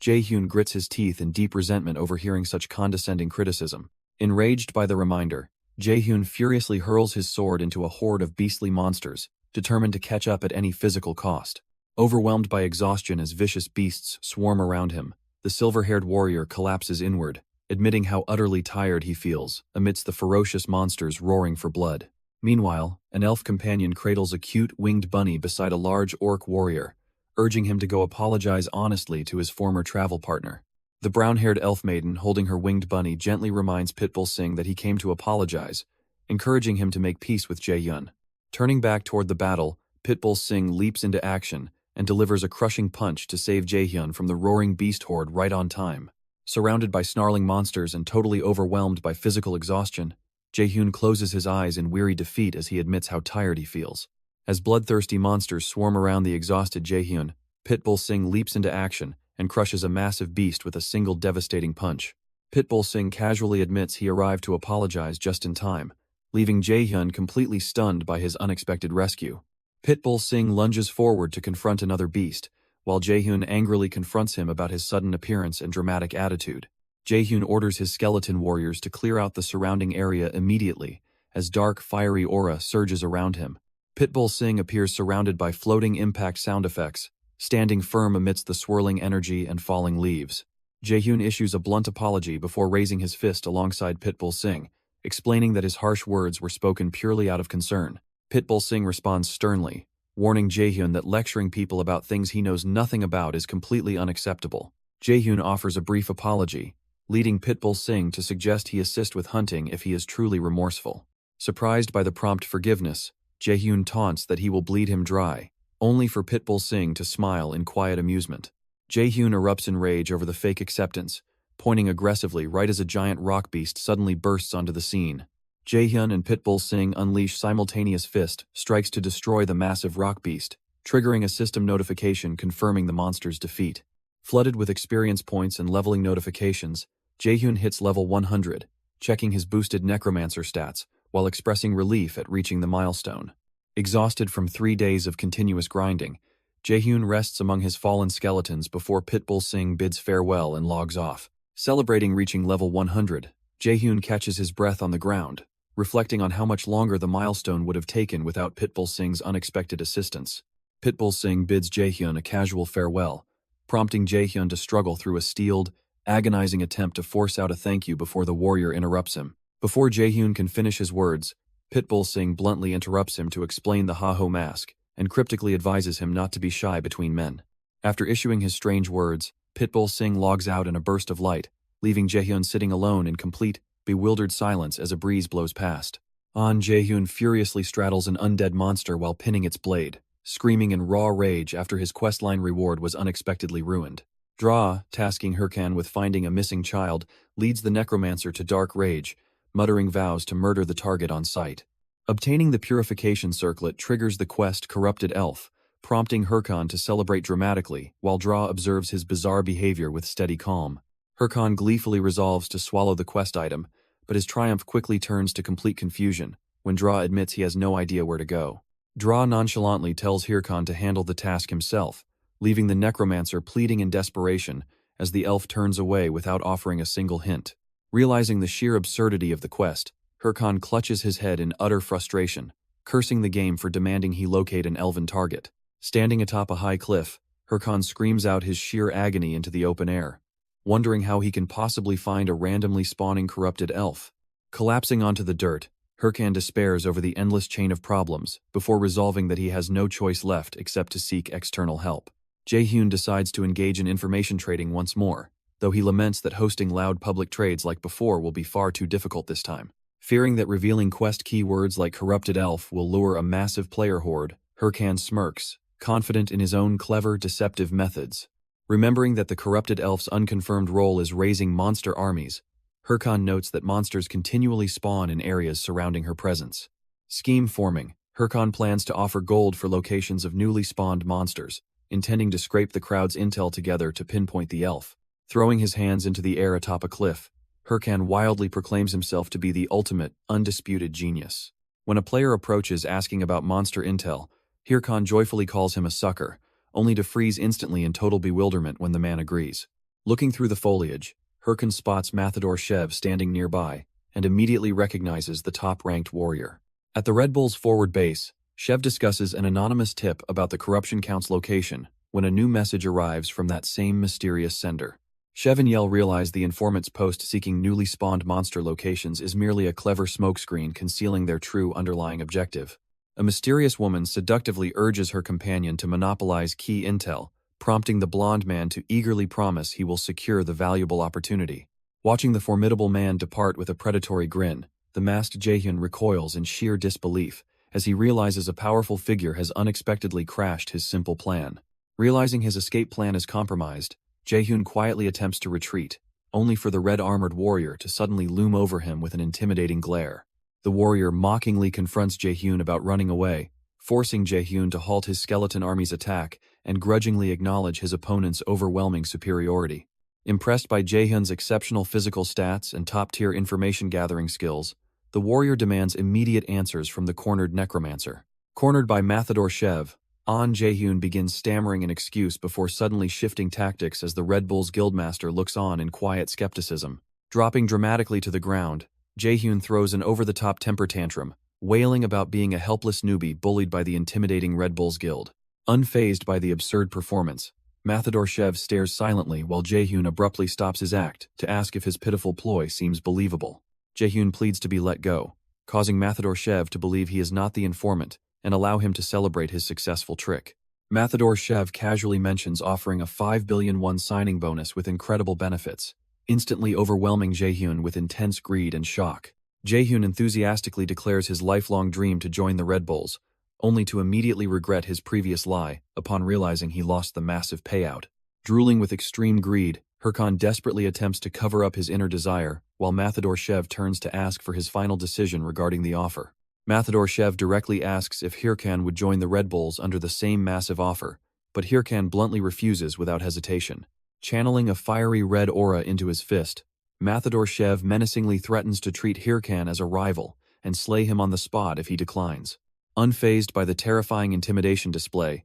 Jaehyun grits his teeth in deep resentment over hearing such condescending criticism. Enraged by the reminder, Jaehyun furiously hurls his sword into a horde of beastly monsters, determined to catch up at any physical cost. Overwhelmed by exhaustion as vicious beasts swarm around him, the silver-haired warrior collapses inward, admitting how utterly tired he feels amidst the ferocious monsters roaring for blood. Meanwhile, an elf companion cradles a cute winged bunny beside a large orc warrior, urging him to go apologize honestly to his former travel partner. The brown-haired elf maiden holding her winged bunny gently reminds Pitbull Singh that he came to apologize, encouraging him to make peace with Jaehyun. Turning back toward the battle, Pitbull Singh leaps into action and delivers a crushing punch to save Jaehyun from the roaring beast horde right on time. Surrounded by snarling monsters and totally overwhelmed by physical exhaustion, Jaehyun closes his eyes in weary defeat as he admits how tired he feels. As bloodthirsty monsters swarm around the exhausted Jaehyun, Pitbull Singh leaps into action and crushes a massive beast with a single devastating punch. Pitbull Singh casually admits he arrived to apologize just in time, leaving Jaehyun completely stunned by his unexpected rescue. Pitbull Singh lunges forward to confront another beast, while Jaehyun angrily confronts him about his sudden appearance and dramatic attitude. Jaehyun orders his skeleton warriors to clear out the surrounding area immediately, as dark, fiery aura surges around him. Pitbull Singh appears surrounded by floating impact sound effects, standing firm amidst the swirling energy and falling leaves. Jaehyun issues a blunt apology before raising his fist alongside Pitbull Singh, explaining that his harsh words were spoken purely out of concern. Pitbull Singh responds sternly, warning Jaehyun that lecturing people about things he knows nothing about is completely unacceptable. Jaehyun offers a brief apology, leading Pitbull Singh to suggest he assist with hunting if he is truly remorseful. Surprised by the prompt forgiveness, Jaehyun taunts that he will bleed him dry, only for Pitbull Singh to smile in quiet amusement. Jaehyun erupts in rage over the fake acceptance, pointing aggressively right as a giant rock beast suddenly bursts onto the scene. Jaehyun and Pitbull Singh unleash simultaneous fist strikes to destroy the massive rock beast, triggering a system notification confirming the monster's defeat. Flooded with experience points and leveling notifications, Jaehyun hits level 100, checking his boosted necromancer stats, while expressing relief at reaching the milestone. Exhausted from 3 days of continuous grinding, Jaehyun rests among his fallen skeletons before Pitbull Singh bids farewell and logs off. Celebrating reaching level 100, Jaehyun catches his breath on the ground, reflecting on how much longer the milestone would have taken without Pitbull Singh's unexpected assistance. Pitbull Singh bids Jaehyun a casual farewell, prompting Jaehyun to struggle through a steeled, agonizing attempt to force out a thank you before the warrior interrupts him. Before Jaehyun can finish his words, Pitbull Singh bluntly interrupts him to explain the Ha-Ho mask and cryptically advises him not to be shy between men. After issuing his strange words, Pitbull Singh logs out in a burst of light, leaving Jaehyun sitting alone in complete, bewildered silence as a breeze blows past. Jaehyun furiously straddles an undead monster while pinning its blade, screaming in raw rage after his questline reward was unexpectedly ruined. Dra, tasking Hirkan with finding a missing child, leads the necromancer to dark rage, muttering vows to murder the target on sight. Obtaining the purification circlet triggers the quest Corrupted Elf, prompting Hirkan to celebrate dramatically while Dra observes his bizarre behavior with steady calm. Hirkan gleefully resolves to swallow the quest item, but his triumph quickly turns to complete confusion when Dra admits he has no idea where to go. Dra nonchalantly tells Hirkan to handle the task himself, leaving the necromancer pleading in desperation as the elf turns away without offering a single hint. Realizing the sheer absurdity of the quest, Hirkan clutches his head in utter frustration, cursing the game for demanding he locate an elven target. Standing atop a high cliff, Hirkan screams out his sheer agony into the open air, wondering how he can possibly find a randomly spawning corrupted elf. Collapsing onto the dirt, Hirkan despairs over the endless chain of problems before resolving that he has no choice left except to seek external help. Jaehyun decides to engage in information trading once more, though he laments that hosting loud public trades like before will be far too difficult this time. Fearing that revealing quest keywords like Corrupted Elf will lure a massive player horde, Hirkan smirks, confident in his own clever, deceptive methods. Remembering that the Corrupted Elf's unconfirmed role is raising monster armies, Hirkan notes that monsters continually spawn in areas surrounding her presence. Scheme forming, Hirkan plans to offer gold for locations of newly spawned monsters, intending to scrape the crowd's intel together to pinpoint the elf. Throwing his hands into the air atop a cliff, Hirkan wildly proclaims himself to be the ultimate, undisputed genius. When a player approaches asking about monster intel, Hirkan joyfully calls him a sucker, only to freeze instantly in total bewilderment when the man agrees. Looking through the foliage, Hirkan spots Mathador Shev standing nearby and immediately recognizes the top-ranked warrior. At the Red Bull's forward base, Shev discusses an anonymous tip about the Corruption Count's location when a new message arrives from that same mysterious sender. Shev and Yell realize the informant's post seeking newly spawned monster locations is merely a clever smokescreen concealing their true underlying objective. A mysterious woman seductively urges her companion to monopolize key intel, prompting the blonde man to eagerly promise he will secure the valuable opportunity. Watching the formidable man depart with a predatory grin, the masked Jaehyun recoils in sheer disbelief as he realizes a powerful figure has unexpectedly crashed his simple plan. Realizing his escape plan is compromised, Jaehyun quietly attempts to retreat, only for the red-armored warrior to suddenly loom over him with an intimidating glare. The warrior mockingly confronts Jaehyun about running away, forcing Jaehyun to halt his skeleton army's attack and grudgingly acknowledge his opponent's overwhelming superiority. Impressed by Jaehyun's exceptional physical stats and top-tier information-gathering skills, the warrior demands immediate answers from the cornered necromancer. Cornered by Mathador Shev, Jaehyun begins stammering an excuse before suddenly shifting tactics as the Red Bull's guildmaster looks on in quiet skepticism. Dropping dramatically to the ground, Jaehyun throws an over-the-top temper tantrum, wailing about being a helpless newbie bullied by the intimidating Red Bull's guild. Unfazed by the absurd performance, Mathador Shev stares silently while Jaehyun abruptly stops his act to ask if his pitiful ploy seems believable. Jaehyun pleads to be let go, causing Mathador Shev to believe he is not the informant and allow him to celebrate his successful trick. Mathador Shev casually mentions offering a 5 billion won signing bonus with incredible benefits, instantly overwhelming Jaehyun with intense greed and shock. Jaehyun enthusiastically declares his lifelong dream to join the Red Bulls, only to immediately regret his previous lie upon realizing he lost the massive payout. Drooling with extreme greed, Hirkan desperately attempts to cover up his inner desire, while Mathador Shev turns to ask for his final decision regarding the offer. Mathador Shev directly asks if Hirkan would join the Red Bulls under the same massive offer, but Hirkan bluntly refuses without hesitation. Channeling a fiery red aura into his fist, Mathador Shev menacingly threatens to treat Hirkan as a rival and slay him on the spot if he declines. Unfazed by the terrifying intimidation display,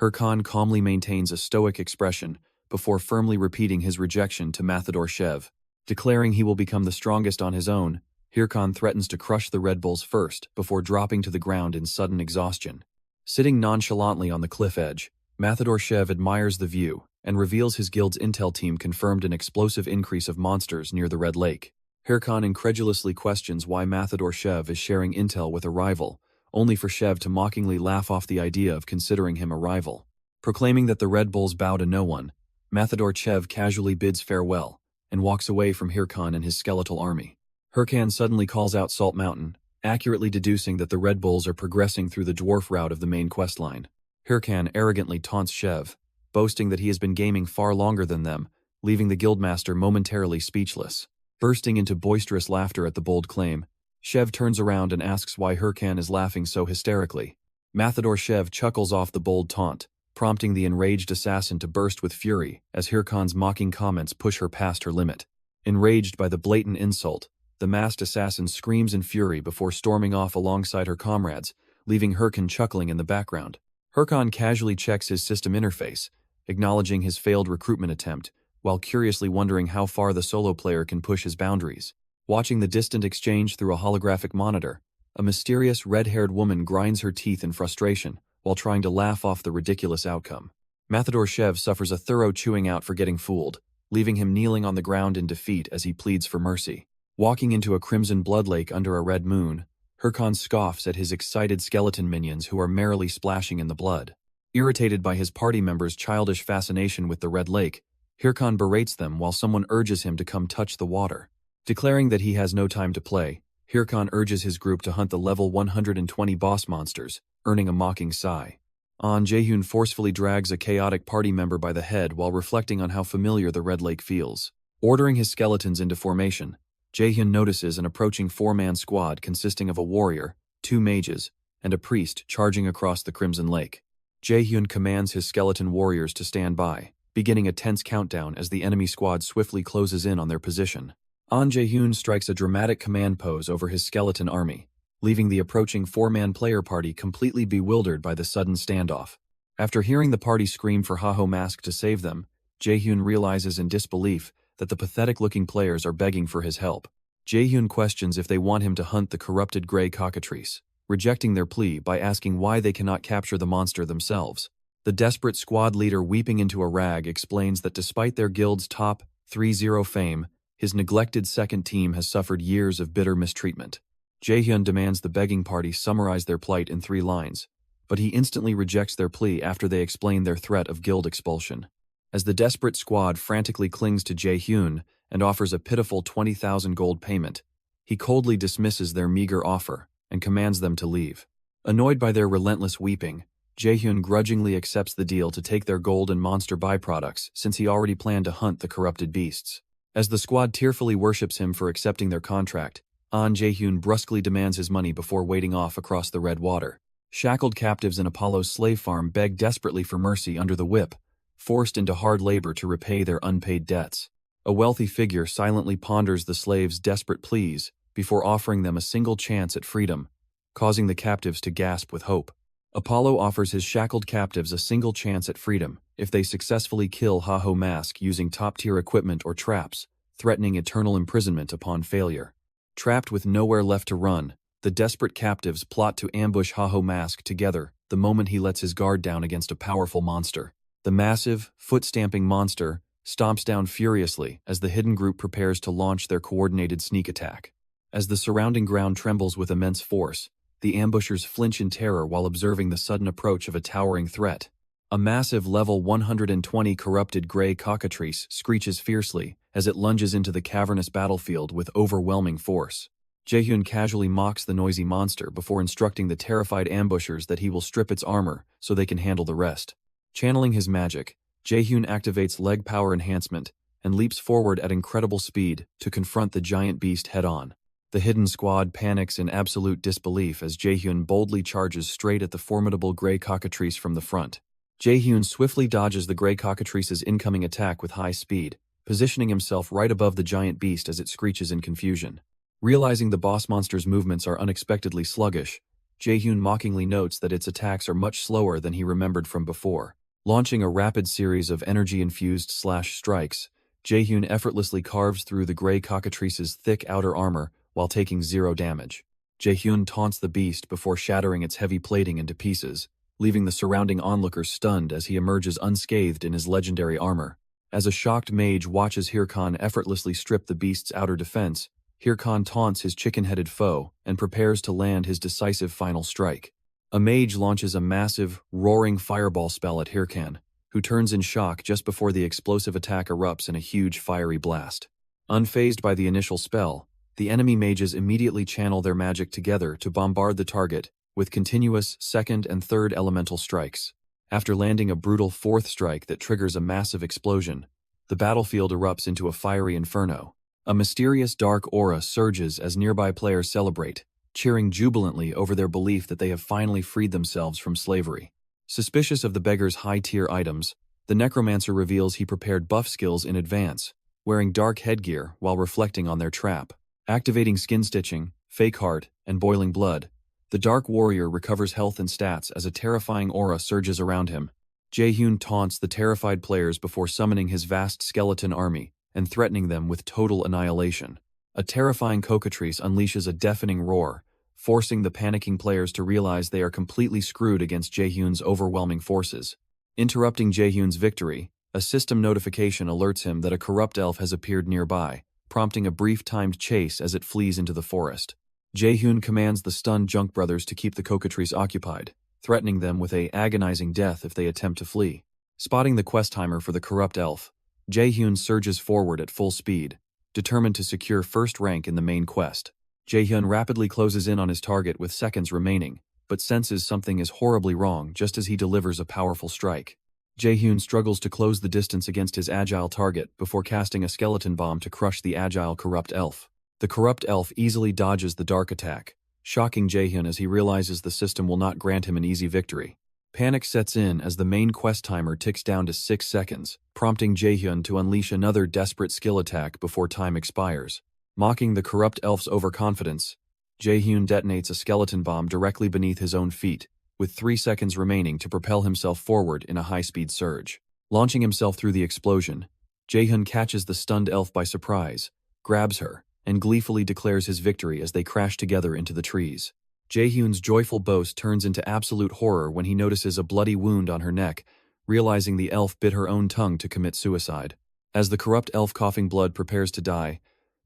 Hirkan calmly maintains a stoic expression before firmly repeating his rejection to Mathador Shev. Declaring he will become the strongest on his own, Hirkan threatens to crush the Red Bulls first before dropping to the ground in sudden exhaustion. Sitting nonchalantly on the cliff edge, Mathador Shev admires the view, and reveals his guild's intel team confirmed an explosive increase of monsters near the Red Lake. Hirkan incredulously questions why Mathador Shev is sharing intel with a rival, only for Shev to mockingly laugh off the idea of considering him a rival. Proclaiming that the Red Bulls bow to no one, Mathador Shev casually bids farewell and walks away from Hirkan and his skeletal army. Hirkan suddenly calls out Salt Mountain, accurately deducing that the Red Bulls are progressing through the dwarf route of the main questline. Hirkan arrogantly taunts Shev, boasting that he has been gaming far longer than them, leaving the guildmaster momentarily speechless. Bursting into boisterous laughter at the bold claim, Shev turns around and asks why Hirkan is laughing so hysterically. Mathador Shev chuckles off the bold taunt, prompting the enraged assassin to burst with fury as Hirkan's mocking comments push her past her limit. Enraged by the blatant insult, the masked assassin screams in fury before storming off alongside her comrades, leaving Hirkan chuckling in the background. Hirkan casually checks his system interface, acknowledging his failed recruitment attempt, while curiously wondering how far the solo player can push his boundaries. Watching the distant exchange through a holographic monitor, a mysterious red-haired woman grinds her teeth in frustration while trying to laugh off the ridiculous outcome. Mathador Shev suffers a thorough chewing out for getting fooled, leaving him kneeling on the ground in defeat as he pleads for mercy. Walking into a crimson blood lake under a red moon, Hirkan scoffs at his excited skeleton minions who are merrily splashing in the blood. Irritated by his party members' childish fascination with the red lake, Hirkan berates them while someone urges him to come touch the water. Declaring that he has no time to play, Hirkan urges his group to hunt the level 120 boss monsters, earning a mocking sigh. Jaehyun forcefully drags a chaotic party member by the head while reflecting on how familiar the Red Lake feels. Ordering his skeletons into formation, Jaehyun notices an approaching four-man squad consisting of a warrior, 2 mages, and a priest charging across the Crimson Lake. Jaehyun commands his skeleton warriors to stand by, beginning a tense countdown as the enemy squad swiftly closes in on their position. Jaehyun strikes a dramatic command pose over his skeleton army, leaving the approaching 4-man player party completely bewildered by the sudden standoff. After hearing the party scream for Haho Mask to save them, Jaehyun realizes in disbelief that the pathetic-looking players are begging for his help. Jaehyun questions if they want him to hunt the corrupted gray cockatrice, rejecting their plea by asking why they cannot capture the monster themselves. The desperate squad leader, weeping into a rag, explains that despite their guild's top 3-0 fame, his neglected second team has suffered years of bitter mistreatment. Jaehyun demands the begging party summarize their plight in 3 lines, but he instantly rejects their plea after they explain their threat of guild expulsion. As the desperate squad frantically clings to Jaehyun and offers a pitiful 20,000 gold payment, he coldly dismisses their meager offer and commands them to leave. Annoyed by their relentless weeping, Jaehyun grudgingly accepts the deal to take their gold and monster byproducts since he already planned to hunt the corrupted beasts. As the squad tearfully worships him for accepting their contract, Jaehyun brusquely demands his money before wading off across the red water. Shackled captives in Apollo's slave farm beg desperately for mercy under the whip, forced into hard labor to repay their unpaid debts. A wealthy figure silently ponders the slaves' desperate pleas before offering them a single chance at freedom, causing the captives to gasp with hope. Apollo offers his shackled captives a single chance at freedom if they successfully kill Haho Mask using top-tier equipment or traps, threatening eternal imprisonment upon failure. Trapped with nowhere left to run, the desperate captives plot to ambush Haho Mask together the moment he lets his guard down against a powerful monster. The massive, foot-stamping monster stomps down furiously as the hidden group prepares to launch their coordinated sneak attack. As the surrounding ground trembles with immense force, the ambushers flinch in terror while observing the sudden approach of a towering threat. A massive level 120 corrupted gray cockatrice screeches fiercely as it lunges into the cavernous battlefield with overwhelming force. Jaehyun casually mocks the noisy monster before instructing the terrified ambushers that he will strip its armor so they can handle the rest. Channeling his magic, Jaehyun activates leg power enhancement and leaps forward at incredible speed to confront the giant beast head-on. The hidden squad panics in absolute disbelief as Jaehyun boldly charges straight at the formidable gray cockatrice from the front. Jaehyun swiftly dodges the gray cockatrice's incoming attack with high speed, positioning himself right above the giant beast as it screeches in confusion. Realizing the boss monster's movements are unexpectedly sluggish, Jaehyun mockingly notes that its attacks are much slower than he remembered from before. Launching a rapid series of energy-infused slash strikes, Jaehyun effortlessly carves through the gray cockatrice's thick outer armor while taking 0 damage. Jaehyun taunts the beast before shattering its heavy plating into pieces, leaving the surrounding onlookers stunned as he emerges unscathed in his legendary armor. As a shocked mage watches Hirkan effortlessly strip the beast's outer defense, Hirkan taunts his chicken-headed foe and prepares to land his decisive final strike. A mage launches a massive, roaring fireball spell at Hirkan, who turns in shock just before the explosive attack erupts in a huge fiery blast. Unfazed by the initial spell, the enemy mages immediately channel their magic together to bombard the target with continuous second and third elemental strikes. After landing a brutal fourth strike that triggers a massive explosion, the battlefield erupts into a fiery inferno. A mysterious dark aura surges as nearby players celebrate, cheering jubilantly over their belief that they have finally freed themselves from slavery. Suspicious of the beggar's high-tier items, the necromancer reveals he prepared buff skills in advance, wearing dark headgear while reflecting on their trap. Activating skin stitching, fake heart, and boiling blood, the dark warrior recovers health and stats as a terrifying aura surges around him. Jaehyun taunts the terrified players before summoning his vast skeleton army and threatening them with total annihilation. A terrifying cockatrice unleashes a deafening roar, forcing the panicking players to realize they are completely screwed against Jaehyun's overwhelming forces. Interrupting Jaehyun's victory, a system notification alerts him that a corrupt elf has appeared nearby, prompting a brief timed chase as it flees into the forest. Jaehyun commands the stunned Junk brothers to keep the cockatrice occupied, threatening them with an agonizing death if they attempt to flee. Spotting the quest timer for the corrupt elf, Jaehyun surges forward at full speed, determined to secure first rank in the main quest. Jaehyun rapidly closes in on his target with seconds remaining, but senses something is horribly wrong just as he delivers a powerful strike. Jaehyun struggles to close the distance against his agile target before casting a skeleton bomb to crush the agile corrupt elf. The corrupt elf easily dodges the dark attack, shocking Jaehyun as he realizes the system will not grant him an easy victory. Panic sets in as the main quest timer ticks down to 6 seconds, prompting Jaehyun to unleash another desperate skill attack before time expires. Mocking the corrupt elf's overconfidence, Jaehyun detonates a skeleton bomb directly beneath his own feet, with 3 seconds remaining to propel himself forward in a high-speed surge. Launching himself through the explosion, Jaehyun catches the stunned elf by surprise, grabs her, and gleefully declares his victory as they crash together into the trees. Jaehyun's joyful boast turns into absolute horror when he notices a bloody wound on her neck, realizing the elf bit her own tongue to commit suicide. As the corrupt elf coughing blood prepares to die,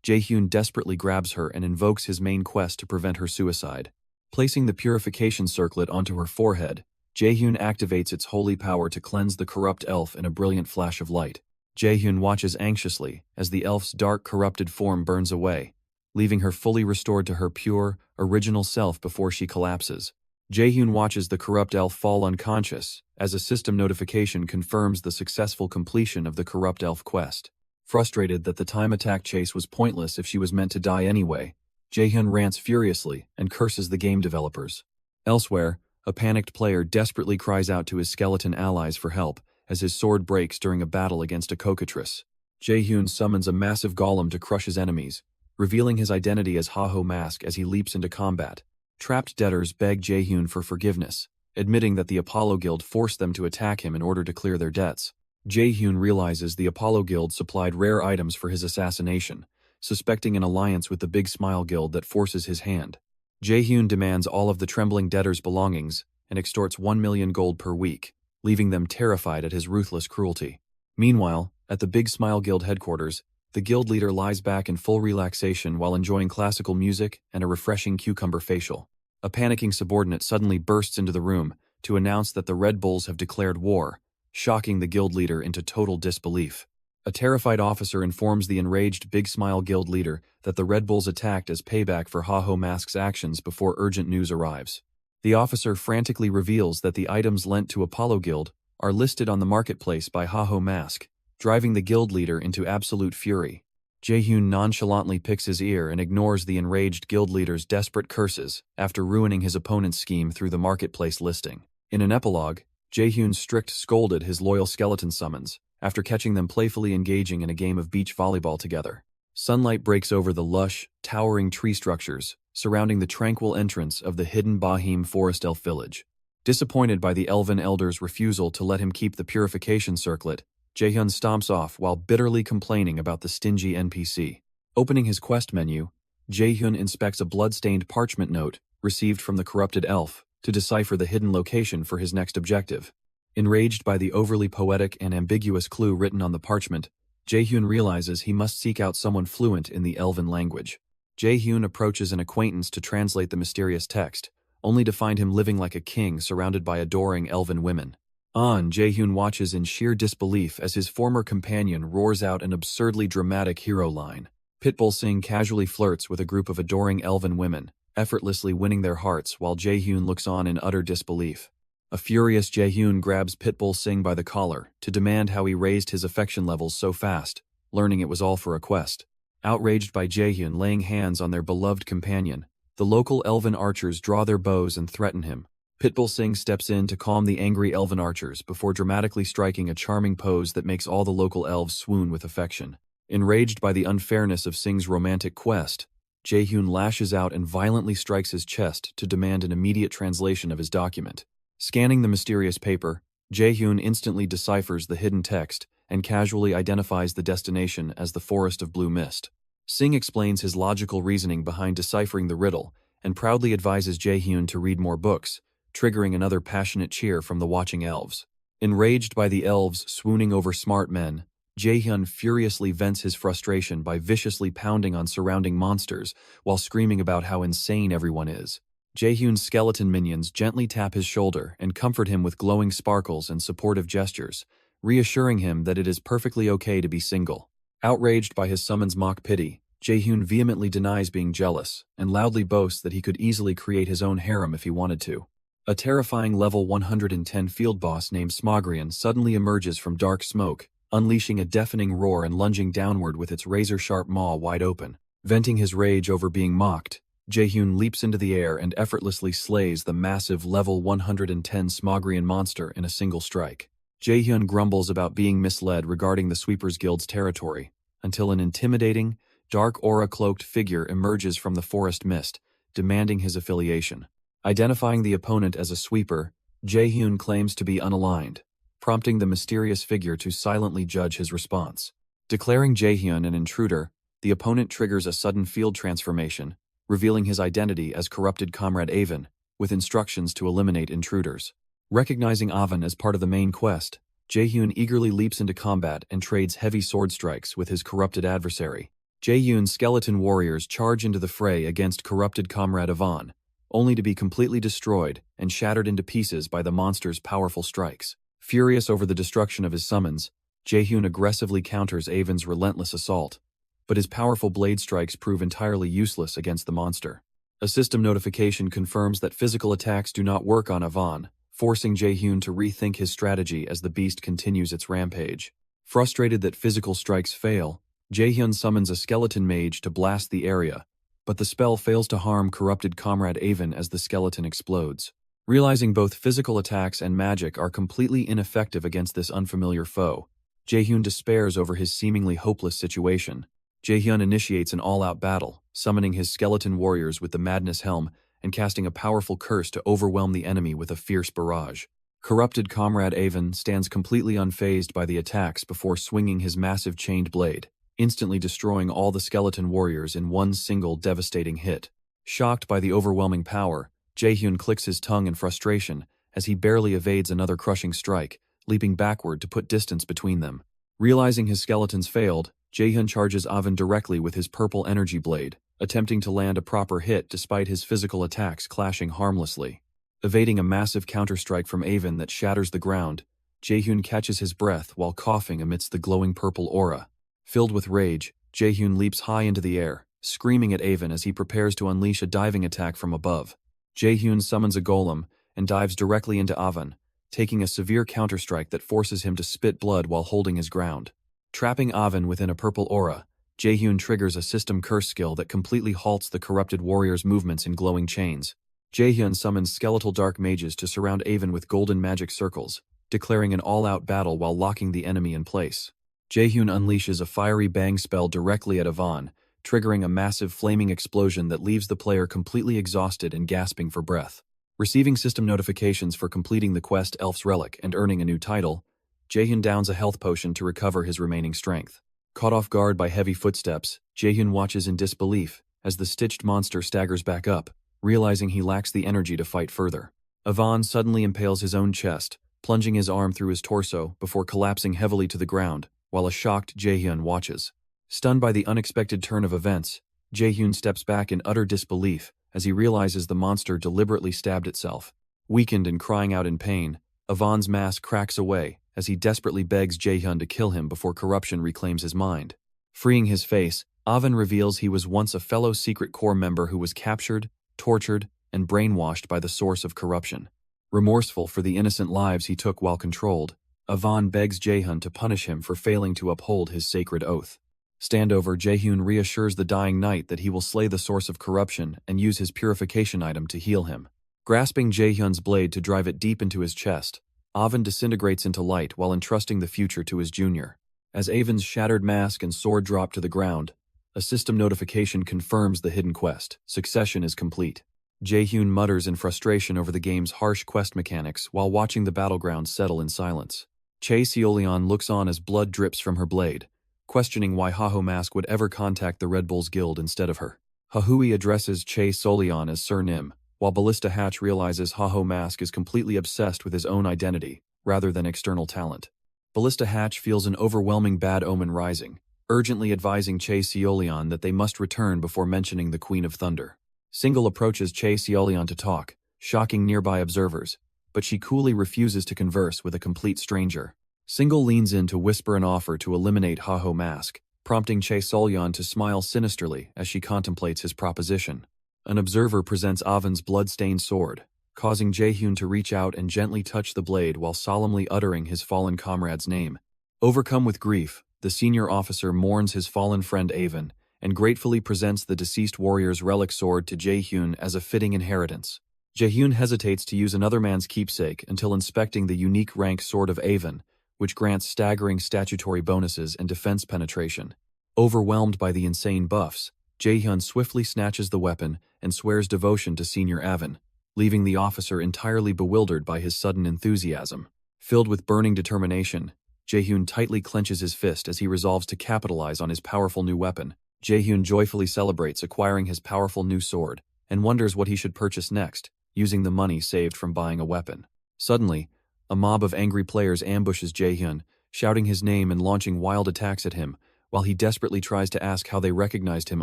Jaehyun desperately grabs her and invokes his main quest to prevent her suicide. Placing the purification circlet onto her forehead, Jaehyun activates its holy power to cleanse the corrupt elf in a brilliant flash of light. Jaehyun watches anxiously as the elf's dark, corrupted form burns away, leaving her fully restored to her pure, original self before she collapses. Jaehyun watches the corrupt elf fall unconscious as a system notification confirms the successful completion of the corrupt elf quest. Frustrated that the time attack chase was pointless if she was meant to die anyway, Jaehyun rants furiously and curses the game developers. Elsewhere, a panicked player desperately cries out to his skeleton allies for help as his sword breaks during a battle against a cockatrice. Jaehyun summons a massive golem to crush his enemies, revealing his identity as Haho Mask as he leaps into combat. Trapped debtors beg Jaehyun for forgiveness, admitting that the Apollo Guild forced them to attack him in order to clear their debts. Jaehyun realizes the Apollo Guild supplied rare items for his assassination, suspecting an alliance with the Big Smile Guild that forces his hand. Jaehyun demands all of the trembling debtors' belongings and extorts 1 million gold per week, leaving them terrified at his ruthless cruelty. Meanwhile, at the Big Smile Guild headquarters, the guild leader lies back in full relaxation while enjoying classical music and a refreshing cucumber facial. A panicking subordinate suddenly bursts into the room to announce that the Red Bulls have declared war, shocking the guild leader into total disbelief. A terrified officer informs the enraged Big Smile Guild leader that the Red Bulls attacked as payback for Haho Mask's actions before urgent news arrives. The officer frantically reveals that the items lent to Apollo Guild are listed on the marketplace by Haho Mask, driving the guild leader into absolute fury. Jaehyun nonchalantly picks his ear and ignores the enraged guild leader's desperate curses after ruining his opponent's scheme through the marketplace listing. In an epilogue, Jaehyun strict scolded his loyal skeleton summons after catching them playfully engaging in a game of beach volleyball together. Sunlight breaks over the lush, towering tree structures surrounding the tranquil entrance of the hidden Bahim Forest Elf village. Disappointed by the elven elder's refusal to let him keep the purification circlet, Jaehyun stomps off while bitterly complaining about the stingy NPC. Opening his quest menu, Jaehyun inspects a blood-stained parchment note received from the corrupted elf to decipher the hidden location for his next objective. Enraged by the overly poetic and ambiguous clue written on the parchment, Jae-hyun realizes he must seek out someone fluent in the Elven language. Jae-hyun approaches an acquaintance to translate the mysterious text, only to find him living like a king surrounded by adoring Elven women. Jae-hyun watches in sheer disbelief as his former companion roars out an absurdly dramatic hero line. Pitbull Singh casually flirts with a group of adoring Elven women, effortlessly winning their hearts while Jae-hyun looks on in utter disbelief. A furious Jae-hyun grabs Pitbull Singh by the collar to demand how he raised his affection levels so fast, learning it was all for a quest. Outraged by Jae-hyun laying hands on their beloved companion, the local Elven archers draw their bows and threaten him. Pitbull Singh steps in to calm the angry Elven archers before dramatically striking a charming pose that makes all the local elves swoon with affection. Enraged by the unfairness of Singh's romantic quest, Jae-hyun lashes out and violently strikes his chest to demand an immediate translation of his document. Scanning the mysterious paper, Jae-hyun instantly deciphers the hidden text and casually identifies the destination as the Forest of Blue Mist. Singh explains his logical reasoning behind deciphering the riddle and proudly advises Jae-hyun to read more books, triggering another passionate cheer from the watching elves. Enraged by the elves swooning over smart men, Jae-hyun furiously vents his frustration by viciously pounding on surrounding monsters while screaming about how insane everyone is. Jae-hyun's skeleton minions gently tap his shoulder and comfort him with glowing sparkles and supportive gestures, reassuring him that it is perfectly okay to be single. Outraged by his summon's mock pity, Jae-hyun vehemently denies being jealous and loudly boasts that he could easily create his own harem if he wanted to. A terrifying level 110 field boss named Smogrian suddenly emerges from dark smoke, unleashing a deafening roar and lunging downward with its razor-sharp maw wide open. Venting his rage over being mocked, Jae-hyun leaps into the air and effortlessly slays the massive level 110 Smogrian monster in a single strike. Jae-hyun grumbles about being misled regarding the Sweepers Guild's territory, until an intimidating, dark aura-cloaked figure emerges from the forest mist, demanding his affiliation. Identifying the opponent as a sweeper, Jae-hyun claims to be unaligned, prompting the mysterious figure to silently judge his response. Declaring Jae-hyun an intruder, the opponent triggers a sudden field transformation, revealing his identity as corrupted comrade Avon, with instructions to eliminate intruders. Recognizing Avon as part of the main quest, Jae-hyun eagerly leaps into combat and trades heavy sword strikes with his corrupted adversary. Jae-hyun's skeleton warriors charge into the fray against corrupted comrade Avon, only to be completely destroyed and shattered into pieces by the monster's powerful strikes. Furious over the destruction of his summons, Jae-hyun aggressively counters Avon's relentless assault, but his powerful blade strikes prove entirely useless against the monster. A system notification confirms that physical attacks do not work on Avon, forcing Jae-hyun to rethink his strategy as the beast continues its rampage. Frustrated that physical strikes fail, Jae-hyun summons a skeleton mage to blast the area, but the spell fails to harm corrupted comrade Avon as the skeleton explodes. Realizing both physical attacks and magic are completely ineffective against this unfamiliar foe, Jae-hyun despairs over his seemingly hopeless situation. Jae-hyun initiates an all-out battle, summoning his skeleton warriors with the Madness Helm and casting a powerful curse to overwhelm the enemy with a fierce barrage. Corrupted comrade Avon stands completely unfazed by the attacks before swinging his massive chained blade, instantly destroying all the skeleton warriors in one single devastating hit. Shocked by the overwhelming power, Jae-hyun clicks his tongue in frustration as he barely evades another crushing strike, leaping backward to put distance between them. Realizing his skeletons failed, Jae-hyun charges Avon directly with his purple energy blade, attempting to land a proper hit despite his physical attacks clashing harmlessly. Evading a massive counterstrike from Avon that shatters the ground, Jae-hyun catches his breath while coughing amidst the glowing purple aura. Filled with rage, Jae-hyun leaps high into the air, screaming at Avon as he prepares to unleash a diving attack from above. Jae-hyun summons a golem and dives directly into Avon, taking a severe counterstrike that forces him to spit blood while holding his ground. Trapping Avon within a purple aura, Jae-hyun triggers a system curse skill that completely halts the corrupted warrior's movements in glowing chains. Jae-hyun summons skeletal dark mages to surround Avon with golden magic circles, declaring an all-out battle while locking the enemy in place. Jae-hyun unleashes a fiery bang spell directly at Avon, triggering a massive flaming explosion that leaves the player completely exhausted and gasping for breath. Receiving system notifications for completing the quest Elf's Relic and earning a new title, Jae-hyun downs a health potion to recover his remaining strength. Caught off guard by heavy footsteps, Jae-hyun watches in disbelief as the stitched monster staggers back up, realizing he lacks the energy to fight further. Avon suddenly impales his own chest, plunging his arm through his torso before collapsing heavily to the ground, while a shocked Jaehyun watches. Stunned by the unexpected turn of events, Jaehyun steps back in utter disbelief as he realizes the monster deliberately stabbed itself. Weakened and crying out in pain, Avon's mask cracks away as he desperately begs Jaehyun to kill him before corruption reclaims his mind. Freeing his face, Avon reveals he was once a fellow Secret Corps member who was captured, tortured, and brainwashed by the source of corruption. Remorseful for the innocent lives he took while controlled, Avon begs Jaehyun to punish him for failing to uphold his sacred oath. Standover, Jaehyun reassures the dying knight that he will slay the source of corruption and use his purification item to heal him. Grasping Jaehyun's blade to drive it deep into his chest, Avon disintegrates into light while entrusting the future to his junior. As Avon's shattered mask and sword drop to the ground, a system notification confirms the hidden quest. Succession is complete. Jaehyun mutters in frustration over the game's harsh quest mechanics while watching the battleground settle in silence. Chae Seolion looks on as blood drips from her blade, questioning why Haho Mask would ever contact the Red Bulls Guild instead of her. Hahui addresses Chae Seolion as Sir Nim, while Ballista Hatch realizes Haho Mask is completely obsessed with his own identity, rather than external talent. Ballista Hatch feels an overwhelming bad omen rising, urgently advising Chae Seolion that they must return before mentioning the Queen of Thunder. Single approaches Chae Seolion to talk, shocking nearby observers, but she coolly refuses to converse with a complete stranger. Single leans in to whisper an offer to eliminate Haho Mask, prompting Chae Seolion to smile sinisterly as she contemplates his proposition. An observer presents Avon's blood-stained sword, causing Jaehyun to reach out and gently touch the blade while solemnly uttering his fallen comrade's name. Overcome with grief, the senior officer mourns his fallen friend Avon, and gratefully presents the deceased warrior's relic sword to Jaehyun as a fitting inheritance. Jaehyun hesitates to use another man's keepsake until inspecting the unique rank Sword of Avon, which grants staggering statutory bonuses and defense penetration. Overwhelmed by the insane buffs, Jaehyun swiftly snatches the weapon and swears devotion to Senior Avon, leaving the officer entirely bewildered by his sudden enthusiasm. Filled with burning determination, Jaehyun tightly clenches his fist as he resolves to capitalize on his powerful new weapon. Jaehyun joyfully celebrates acquiring his powerful new sword and wonders what he should purchase next, using the money saved from buying a weapon. Suddenly, a mob of angry players ambushes Jaehyun, shouting his name and launching wild attacks at him, while he desperately tries to ask how they recognized him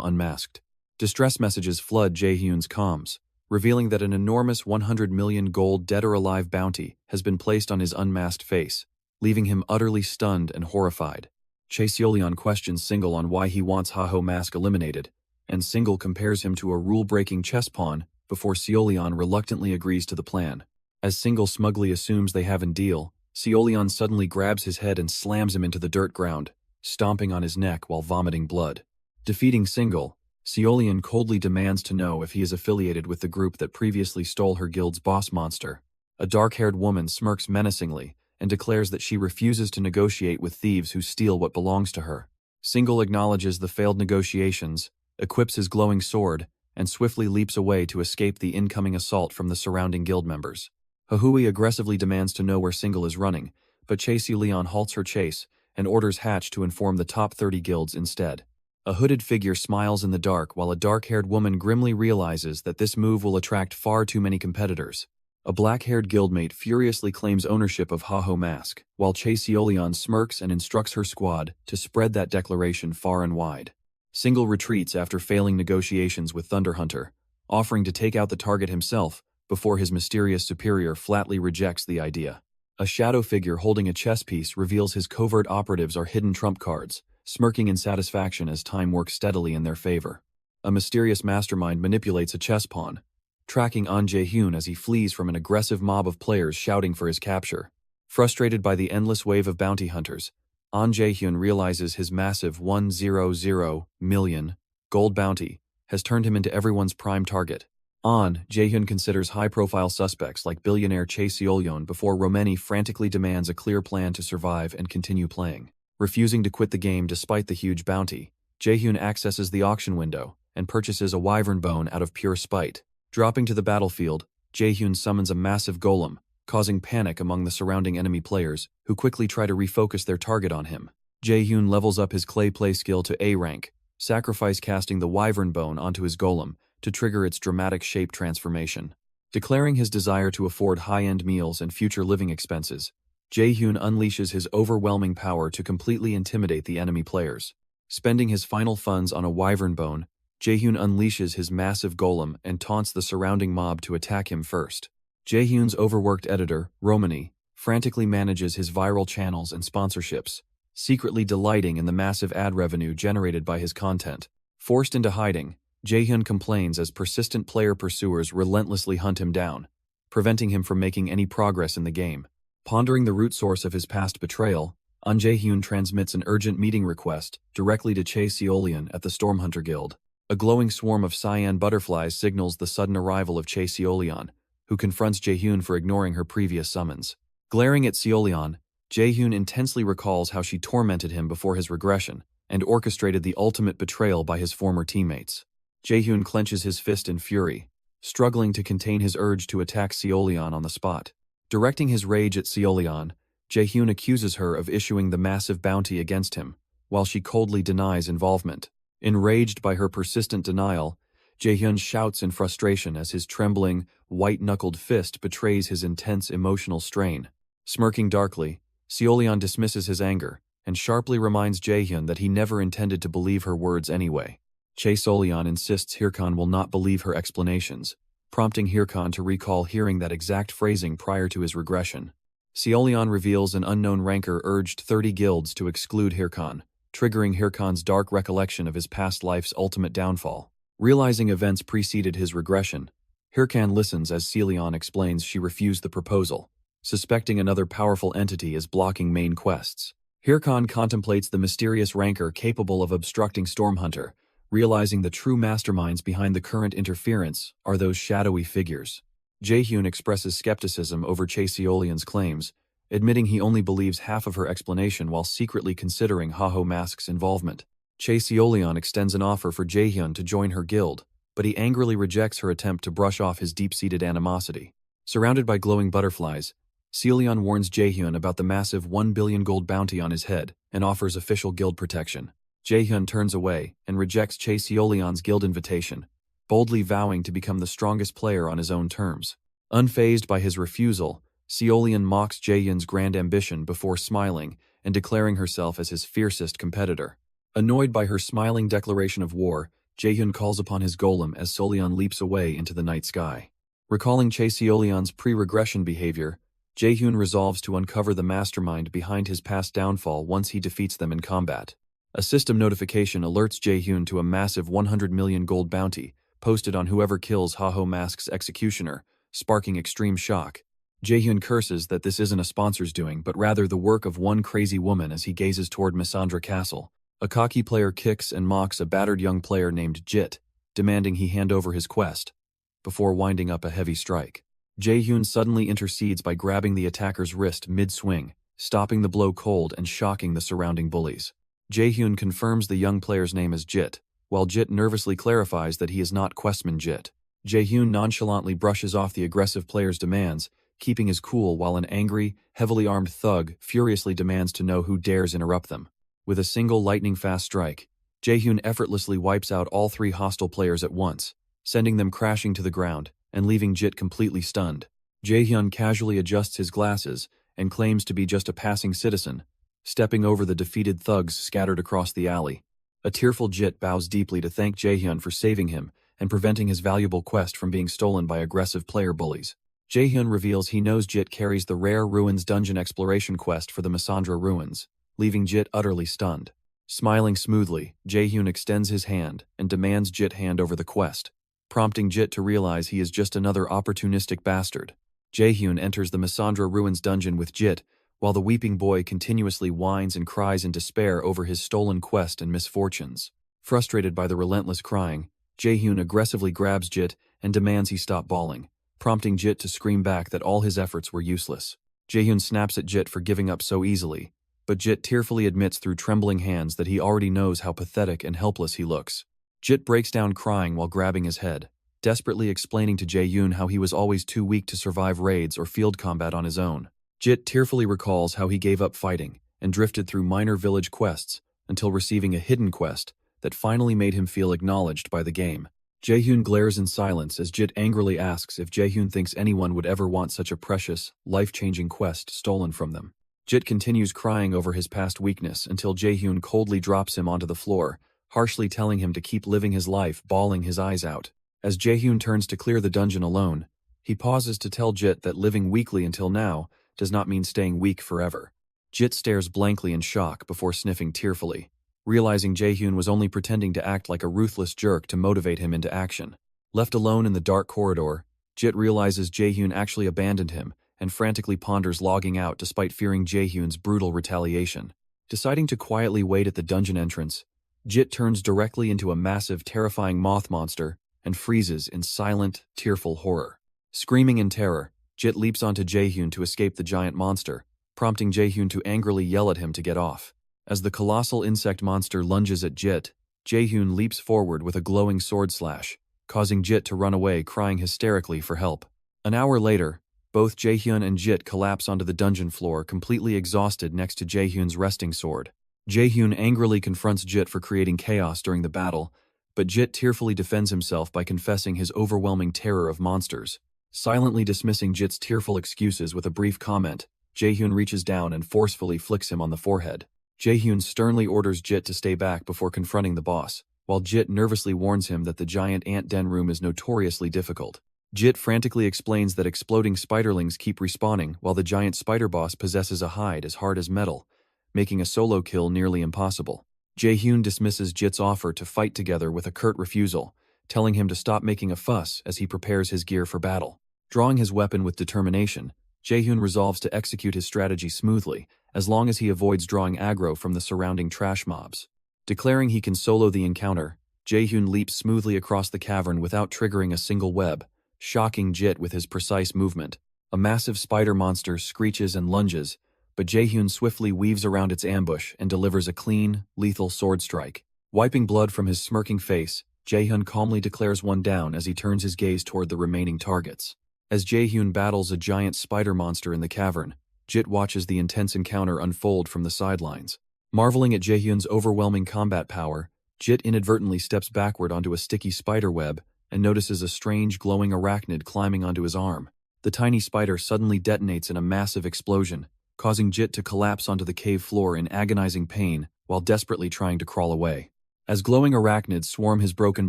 unmasked. Distress messages flood Jaehyun's comms, revealing that an enormous 100 million gold dead or alive bounty has been placed on his unmasked face, leaving him utterly stunned and horrified. Chae Seolion questions Single on why he wants Haho Mask eliminated, and Single compares him to a rule-breaking chess pawn before Seolion reluctantly agrees to the plan. As Single smugly assumes they have a deal, Seolion suddenly grabs his head and slams him into the dirt ground, stomping on his neck while vomiting blood. Defeating Single, Seolion coldly demands to know if he is affiliated with the group that previously stole her guild's boss monster. A dark-haired woman smirks menacingly and declares that she refuses to negotiate with thieves who steal what belongs to her. Single acknowledges the failed negotiations, equips his glowing sword, and swiftly leaps away to escape the incoming assault from the surrounding guild members. Hahui aggressively demands to know where Single is running, but Chae Seolion halts her chase and orders Hatch to inform the top 30 guilds instead. A hooded figure smiles in the dark while a dark-haired woman grimly realizes that this move will attract far too many competitors. A black-haired guildmate furiously claims ownership of Haho Mask, while Chae Seolion smirks and instructs her squad to spread that declaration far and wide. Single retreats after failing negotiations with Thunderhunter, offering to take out the target himself before his mysterious superior flatly rejects the idea. A shadow figure holding a chess piece reveals his covert operatives are hidden trump cards, smirking in satisfaction as time works steadily in their favor. A mysterious mastermind manipulates a chess pawn, tracking An Jaehyun as he flees from an aggressive mob of players shouting for his capture. Frustrated by the endless wave of bounty hunters, An Jaehyun realizes his massive 100 million gold bounty has turned him into everyone's prime target. An Jaehyun considers high-profile suspects like billionaire Chae Seolion before Romeni frantically demands a clear plan to survive and continue playing. Refusing to quit the game despite the huge bounty, Jaehyun accesses the auction window and purchases a wyvern bone out of pure spite. Dropping to the battlefield, Jaehyun summons a massive golem, causing panic among the surrounding enemy players, who quickly try to refocus their target on him. Jaehyun levels up his clay play skill to A rank, sacrifice casting the wyvern bone onto his golem to trigger its dramatic shape transformation. Declaring his desire to afford high-end meals and future living expenses, Jaehyun unleashes his overwhelming power to completely intimidate the enemy players. Spending his final funds on a wyvern bone, Jaehyun unleashes his massive golem and taunts the surrounding mob to attack him first. Jaehyun's overworked editor, Romani, frantically manages his viral channels and sponsorships, secretly delighting in the massive ad revenue generated by his content. Forced into hiding, Jaehyun complains as persistent player pursuers relentlessly hunt him down, preventing him from making any progress in the game. Pondering the root source of his past betrayal, Jaehyun transmits an urgent meeting request directly to Chae Seolian at the Stormhunter Guild. A glowing swarm of cyan butterflies signals the sudden arrival of Chae Seolian, who confronts Jaehyun for ignoring her previous summons. Glaring at Seolian, Jaehyun intensely recalls how she tormented him before his regression and orchestrated the ultimate betrayal by his former teammates. Jaehyun clenches his fist in fury, struggling to contain his urge to attack Seolian on the spot. Directing his rage at Seolian, Jaehyun accuses her of issuing the massive bounty against him, while she coldly denies involvement. Enraged by her persistent denial, Jaehyun shouts in frustration as his trembling, white-knuckled fist betrays his intense emotional strain. Smirking darkly, Seolian dismisses his anger and sharply reminds Jaehyun that he never intended to believe her words anyway. Chae Seolian insists Hirkan will not believe her explanations, prompting Hirkan to recall hearing that exact phrasing prior to his regression. Seolian reveals an unknown ranker urged 30 guilds to exclude Hirkan, triggering Hirkan's dark recollection of his past life's ultimate downfall. Realizing events preceded his regression, Hirkan listens as Seolian explains she refused the proposal, suspecting another powerful entity is blocking main quests. Hirkan contemplates the mysterious ranker capable of obstructing Stormhunter, realizing the true masterminds behind the current interference are those shadowy figures. Jaehyun expresses skepticism over Chae Seolian's claims, admitting he only believes half of her explanation while secretly considering Haho Mask's involvement. Chae Seolian extends an offer for Jaehyun to join her guild, but he angrily rejects her attempt to brush off his deep-seated animosity. Surrounded by glowing butterflies, Seolian warns Jaehyun about the massive 1 billion gold bounty on his head and offers official guild protection. Jaehyun turns away and rejects Chae Seolian's guild invitation, boldly vowing to become the strongest player on his own terms. Unfazed by his refusal, Seolian mocks Jaehyun's grand ambition before smiling and declaring herself as his fiercest competitor. Annoyed by her smiling declaration of war, Jaehyun calls upon his golem as Seolian leaps away into the night sky. Recalling Chae Seolian's pre-regression behavior, Jaehyun resolves to uncover the mastermind behind his past downfall once he defeats them in combat. A system notification alerts Jaehyun to a massive 100 million gold bounty posted on whoever kills Haho Mask's executioner, sparking extreme shock. Jaehyun curses that this isn't a sponsor's doing but rather the work of one crazy woman as he gazes toward Missandra Castle. A cocky player kicks and mocks a battered young player named Jit, demanding he hand over his quest, before winding up a heavy strike. Jaehyun suddenly intercedes by grabbing the attacker's wrist mid-swing, stopping the blow cold and shocking the surrounding bullies. Jaehyun confirms the young player's name as Jit, while Jit nervously clarifies that he is not Questman Jit. Jaehyun nonchalantly brushes off the aggressive player's demands, keeping his cool while an angry, heavily armed thug furiously demands to know who dares interrupt them. With a single lightning-fast strike, Jaehyun effortlessly wipes out all 3 hostile players at once, sending them crashing to the ground and leaving Jit completely stunned. Jaehyun casually adjusts his glasses and claims to be just a passing citizen, stepping over the defeated thugs scattered across the alley. A tearful Jit bows deeply to thank Jaehyun for saving him and preventing his valuable quest from being stolen by aggressive player bullies. Jaehyun reveals he knows Jit carries the rare Ruins dungeon exploration quest for the Missandra Ruins, leaving Jit utterly stunned. Smiling smoothly, Jaehyun extends his hand and demands Jit hand over the quest, prompting Jit to realize he is just another opportunistic bastard. Jaehyun enters the Missandra Ruins dungeon with Jit, while the weeping boy continuously whines and cries in despair over his stolen quest and misfortunes. Frustrated by the relentless crying, Jaehyun aggressively grabs Jit and demands he stop bawling, prompting Jit to scream back that all his efforts were useless. Jaehyun snaps at Jit for giving up so easily, but Jit tearfully admits through trembling hands that he already knows how pathetic and helpless he looks. Jit breaks down crying while grabbing his head, desperately explaining to Jaehyun how he was always too weak to survive raids or field combat on his own. Jit tearfully recalls how he gave up fighting and drifted through minor village quests until receiving a hidden quest that finally made him feel acknowledged by the game. Jaehyun glares in silence as Jit angrily asks if Jaehyun thinks anyone would ever want such a precious, life-changing quest stolen from them. Jit continues crying over his past weakness until Jaehyun coldly drops him onto the floor, harshly telling him to keep living his life, bawling his eyes out. As Jaehyun turns to clear the dungeon alone, he pauses to tell Jit that living weakly until now does not mean staying weak forever. Jit stares blankly in shock before sniffing tearfully, realizing Jaehyun was only pretending to act like a ruthless jerk to motivate him into action. Left alone in the dark corridor, Jit realizes Jaehyun actually abandoned him and frantically ponders logging out despite fearing Jaehyun's brutal retaliation. Deciding to quietly wait at the dungeon entrance, Jit turns directly into a massive, terrifying moth monster and freezes in silent, tearful horror. Screaming in terror, Jit leaps onto Jaehyun to escape the giant monster, prompting Jaehyun to angrily yell at him to get off. As the colossal insect monster lunges at Jit, Jaehyun leaps forward with a glowing sword slash, causing Jit to run away crying hysterically for help. An hour later, both Jaehyun and Jit collapse onto the dungeon floor completely exhausted next to Jaehyun's resting sword. Jaehyun angrily confronts Jit for creating chaos during the battle, but Jit tearfully defends himself by confessing his overwhelming terror of monsters. Silently dismissing Jit's tearful excuses with a brief comment, Jaehyun reaches down and forcefully flicks him on the forehead. Jaehyun sternly orders Jit to stay back before confronting the boss, while Jit nervously warns him that the giant ant den room is notoriously difficult. Jit frantically explains that exploding spiderlings keep respawning while the giant spider boss possesses a hide as hard as metal, making a solo kill nearly impossible. Jaehyun dismisses Jit's offer to fight together with a curt refusal, telling him to stop making a fuss as he prepares his gear for battle. Drawing his weapon with determination, Jaehyun resolves to execute his strategy smoothly, as long as he avoids drawing aggro from the surrounding trash mobs. Declaring he can solo the encounter, Jaehyun leaps smoothly across the cavern without triggering a single web, shocking Jit with his precise movement. A massive spider monster screeches and lunges, but Jaehyun swiftly weaves around its ambush and delivers a clean, lethal sword strike. Wiping blood from his smirking face, Jaehyun calmly declares one down as he turns his gaze toward the remaining targets. As Jaehyun battles a giant spider monster in the cavern, Jit watches the intense encounter unfold from the sidelines. Marveling at Jaehyun's overwhelming combat power, Jit inadvertently steps backward onto a sticky spider web and notices a strange glowing arachnid climbing onto his arm. The tiny spider suddenly detonates in a massive explosion, causing Jit to collapse onto the cave floor in agonizing pain while desperately trying to crawl away. As glowing arachnids swarm his broken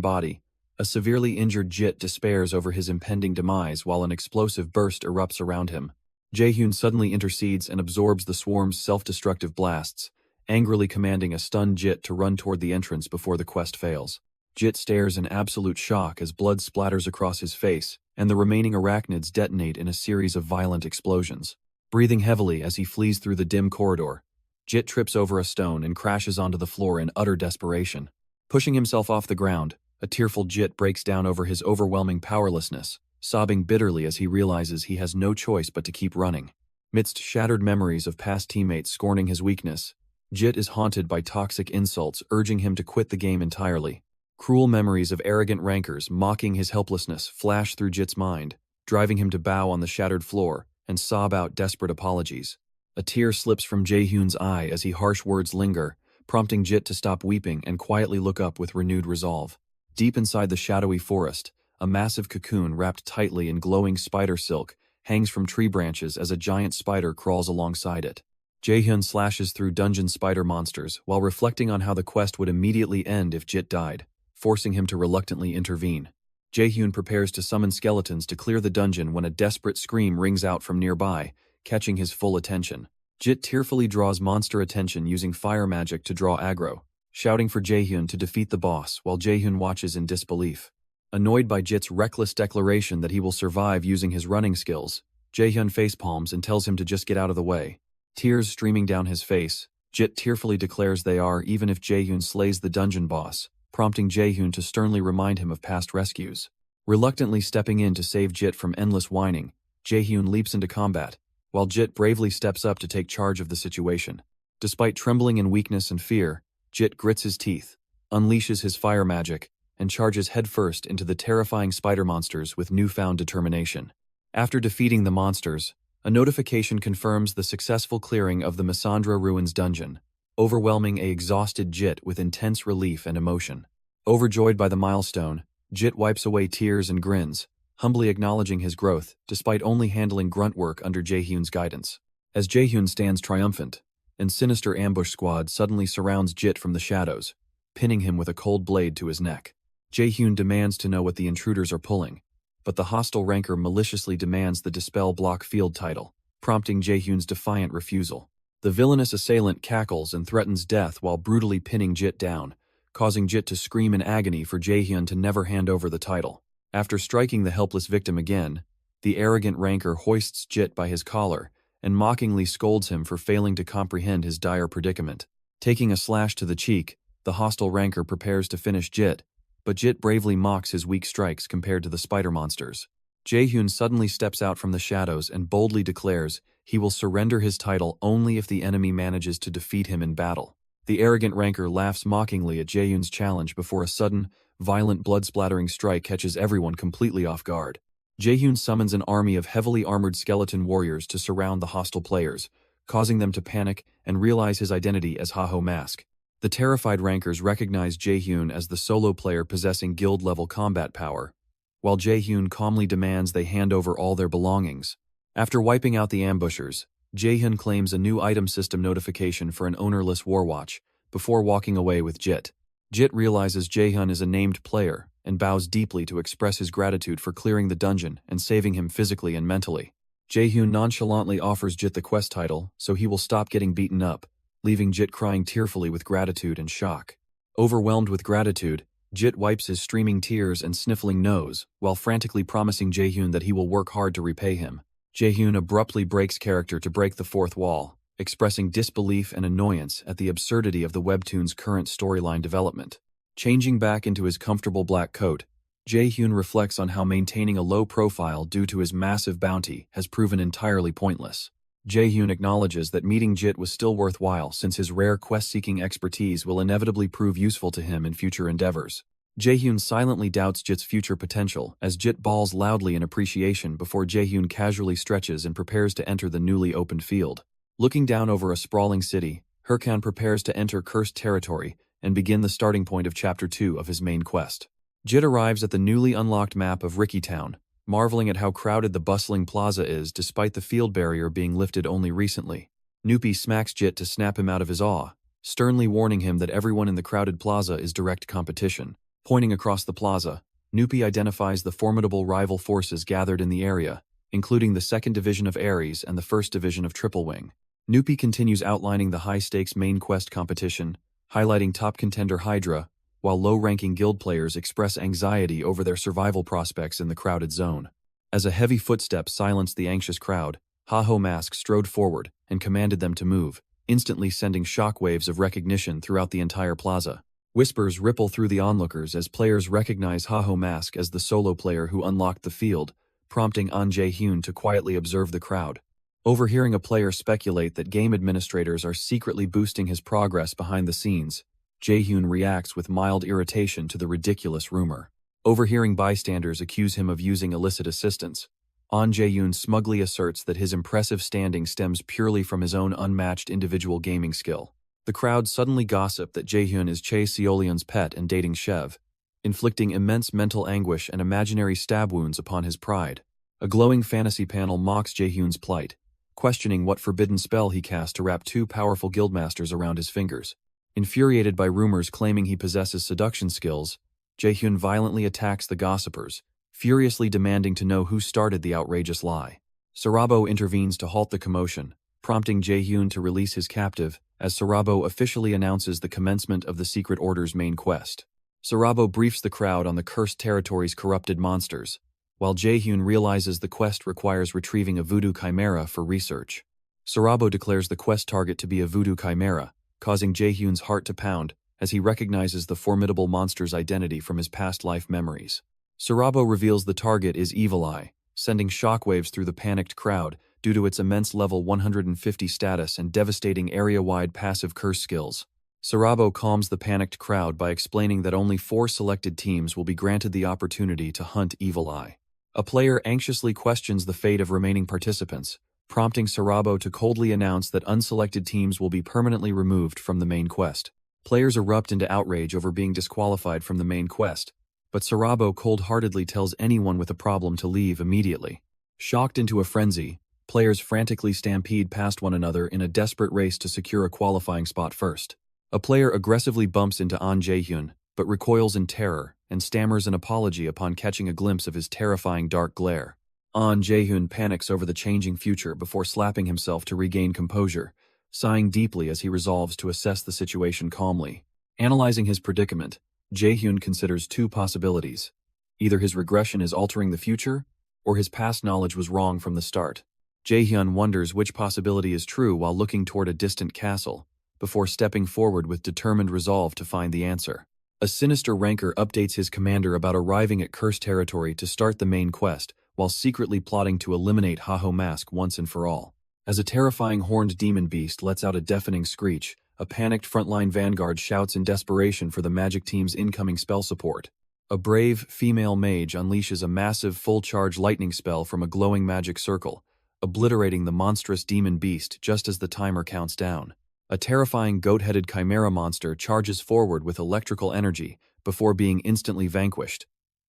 body, a severely injured Jit despairs over his impending demise while an explosive burst erupts around him. Jaehyun suddenly intercedes and absorbs the swarm's self-destructive blasts, angrily commanding a stunned Jit to run toward the entrance before the quest fails. Jit stares in absolute shock as blood splatters across his face, and the remaining arachnids detonate in a series of violent explosions. Breathing heavily as he flees through the dim corridor, Jit trips over a stone and crashes onto the floor in utter desperation. Pushing himself off the ground, a tearful Jit breaks down over his overwhelming powerlessness, sobbing bitterly as he realizes he has no choice but to keep running. Midst shattered memories of past teammates scorning his weakness, Jit is haunted by toxic insults urging him to quit the game entirely. Cruel memories of arrogant rankers mocking his helplessness flash through Jit's mind, driving him to bow on the shattered floor and sob out desperate apologies. A tear slips from Jaehyun's eye as harsh words linger, prompting Jit to stop weeping and quietly look up with renewed resolve. Deep inside the shadowy forest, a massive cocoon wrapped tightly in glowing spider silk hangs from tree branches as a giant spider crawls alongside it. Jaehyun slashes through dungeon spider monsters while reflecting on how the quest would immediately end if Jit died, forcing him to reluctantly intervene. Jaehyun prepares to summon skeletons to clear the dungeon when a desperate scream rings out from nearby, catching his full attention. Jit tearfully draws monster attention using fire magic to draw aggro, shouting for Jaehyun to defeat the boss while Jaehyun watches in disbelief. Annoyed by Jit's reckless declaration that he will survive using his running skills, Jaehyun facepalms and tells him to just get out of the way. Tears streaming down his face, Jit tearfully declares they are even if Jaehyun slays the dungeon boss, prompting Jaehyun to sternly remind him of past rescues. Reluctantly stepping in to save Jit from endless whining, Jaehyun leaps into combat, while Jit bravely steps up to take charge of the situation. Despite trembling in weakness and fear, Jit grits his teeth, unleashes his fire magic, and charges headfirst into the terrifying spider monsters with newfound determination. After defeating the monsters, a notification confirms the successful clearing of the Misandra Ruins dungeon, overwhelming an exhausted Jit with intense relief and emotion. Overjoyed by the milestone, Jit wipes away tears and grins, humbly acknowledging his growth despite only handling grunt work under Jaehyun's guidance. As Jaehyun stands triumphant, an sinister ambush squad suddenly surrounds Jit from the shadows, pinning him with a cold blade to his neck. Jaehyun demands to know what the intruders are pulling, but the hostile ranker maliciously demands the Dispel Block field title, prompting Jaehyun's defiant refusal. The villainous assailant cackles and threatens death while brutally pinning Jit down, causing Jit to scream in agony for Jaehyun to never hand over the title. After striking the helpless victim again, the arrogant ranker hoists Jit by his collar and mockingly scolds him for failing to comprehend his dire predicament. Taking a slash to the cheek, the hostile ranker prepares to finish Jit, but Jit bravely mocks his weak strikes compared to the spider monsters. Jaehyun suddenly steps out from the shadows and boldly declares he will surrender his title only if the enemy manages to defeat him in battle. The arrogant ranker laughs mockingly at Jaehyun's challenge before a sudden, violent blood-splattering strike catches everyone completely off guard. Jaehyun summons an army of heavily armored skeleton warriors to surround the hostile players, causing them to panic and realize his identity as Haho Mask. The terrified rankers recognize Jaehyun as the solo player possessing guild-level combat power, while Jaehyun calmly demands they hand over all their belongings. After wiping out the ambushers, Jaehyun claims a new item system notification for an ownerless warwatch, before walking away with Jit. Jit realizes Jaehyun is a named player, and bows deeply to express his gratitude for clearing the dungeon and saving him physically and mentally. Jaehyun nonchalantly offers Jit the quest title so he will stop getting beaten up, leaving Jit crying tearfully with gratitude and shock. Overwhelmed with gratitude, Jit wipes his streaming tears and sniffling nose, while frantically promising Jaehyun that he will work hard to repay him. Jaehyun abruptly breaks character to break the fourth wall, expressing disbelief and annoyance at the absurdity of the webtoon's current storyline development. Changing back into his comfortable black coat, Jaehyun reflects on how maintaining a low profile due to his massive bounty has proven entirely pointless. Jaehyun acknowledges that meeting Jit was still worthwhile since his rare quest-seeking expertise will inevitably prove useful to him in future endeavors. Jaehyun silently doubts Jit's future potential as Jit bawls loudly in appreciation before Jaehyun casually stretches and prepares to enter the newly opened field. Looking down over a sprawling city, Hurkan prepares to enter cursed territory and begin the starting point of Chapter 2 of his main quest. Jit arrives at the newly unlocked map of Ricky Town, marveling at how crowded the bustling plaza is despite the field barrier being lifted only recently. Noopy smacks Jit to snap him out of his awe, sternly warning him that everyone in the crowded plaza is direct competition. Pointing across the plaza, Noopy identifies the formidable rival forces gathered in the area, including the 2nd Division of Ares and the 1st Division of Triple Wing. Noopy continues outlining the high-stakes main quest competition, highlighting top contender Hydra, while low-ranking guild players express anxiety over their survival prospects in the crowded zone. As a heavy footstep silenced the anxious crowd, Haho Mask strode forward and commanded them to move, instantly sending shockwaves of recognition throughout the entire plaza. Whispers ripple through the onlookers as players recognize Haho Mask as the solo player who unlocked the field, prompting An Jae-hyun to quietly observe the crowd. Overhearing a player speculate that game administrators are secretly boosting his progress behind the scenes, Jae-hyun reacts with mild irritation to the ridiculous rumor. Overhearing bystanders accuse him of using illicit assistance, An Jae-hyun smugly asserts that his impressive standing stems purely from his own unmatched individual gaming skill. The crowd suddenly gossip that Jae-hyun is Chae Seolion's pet and dating Chev, inflicting immense mental anguish and imaginary stab wounds upon his pride. A glowing fantasy panel mocks Jae-hyun's plight, questioning what forbidden spell he cast to wrap 2 powerful guildmasters around his fingers. Infuriated by rumors claiming he possesses seduction skills, Jae-hyun violently attacks the gossipers, furiously demanding to know who started the outrageous lie. Sarabo intervenes to halt the commotion, prompting Jae-hyun to release his captive, as Sarabo officially announces the commencement of the Secret Order's main quest. Sarabo briefs the crowd on the cursed territory's corrupted monsters, while Jae-hyun realizes the quest requires retrieving a voodoo chimera for research. Sarabo declares the quest target to be a voodoo chimera, causing Jae-hyun's heart to pound as he recognizes the formidable monster's identity from his past life memories. Sarabo reveals the target is Evil Eye, sending shockwaves through the panicked crowd due to its immense level 150 status and devastating area-wide passive curse skills. Sarabo calms the panicked crowd by explaining that only 4 selected teams will be granted the opportunity to hunt Evil Eye. A player anxiously questions the fate of remaining participants, prompting Sarabo to coldly announce that unselected teams will be permanently removed from the main quest. Players erupt into outrage over being disqualified from the main quest, but Sarabo cold-heartedly tells anyone with a problem to leave immediately. Shocked into a frenzy, players frantically stampede past one another in a desperate race to secure a qualifying spot first. A player aggressively bumps into An Jae-hyun, but recoils in terror and stammers an apology upon catching a glimpse of his terrifying dark glare. An Jae-hyun panics over the changing future before slapping himself to regain composure, sighing deeply as he resolves to assess the situation calmly. Analyzing his predicament, Jae-hyun considers two possibilities. Either his regression is altering the future, or his past knowledge was wrong from the start. Jae-hyun wonders which possibility is true while looking toward a distant castle, before stepping forward with determined resolve to find the answer. A sinister ranker updates his commander about arriving at cursed territory to start the main quest, while secretly plotting to eliminate Haho Mask once and for all. As a terrifying horned demon beast lets out a deafening screech, a panicked frontline vanguard shouts in desperation for the magic team's incoming spell support. A brave female mage unleashes a massive full-charge lightning spell from a glowing magic circle, obliterating the monstrous demon beast just as the timer counts down. A terrifying goat-headed chimera monster charges forward with electrical energy before being instantly vanquished,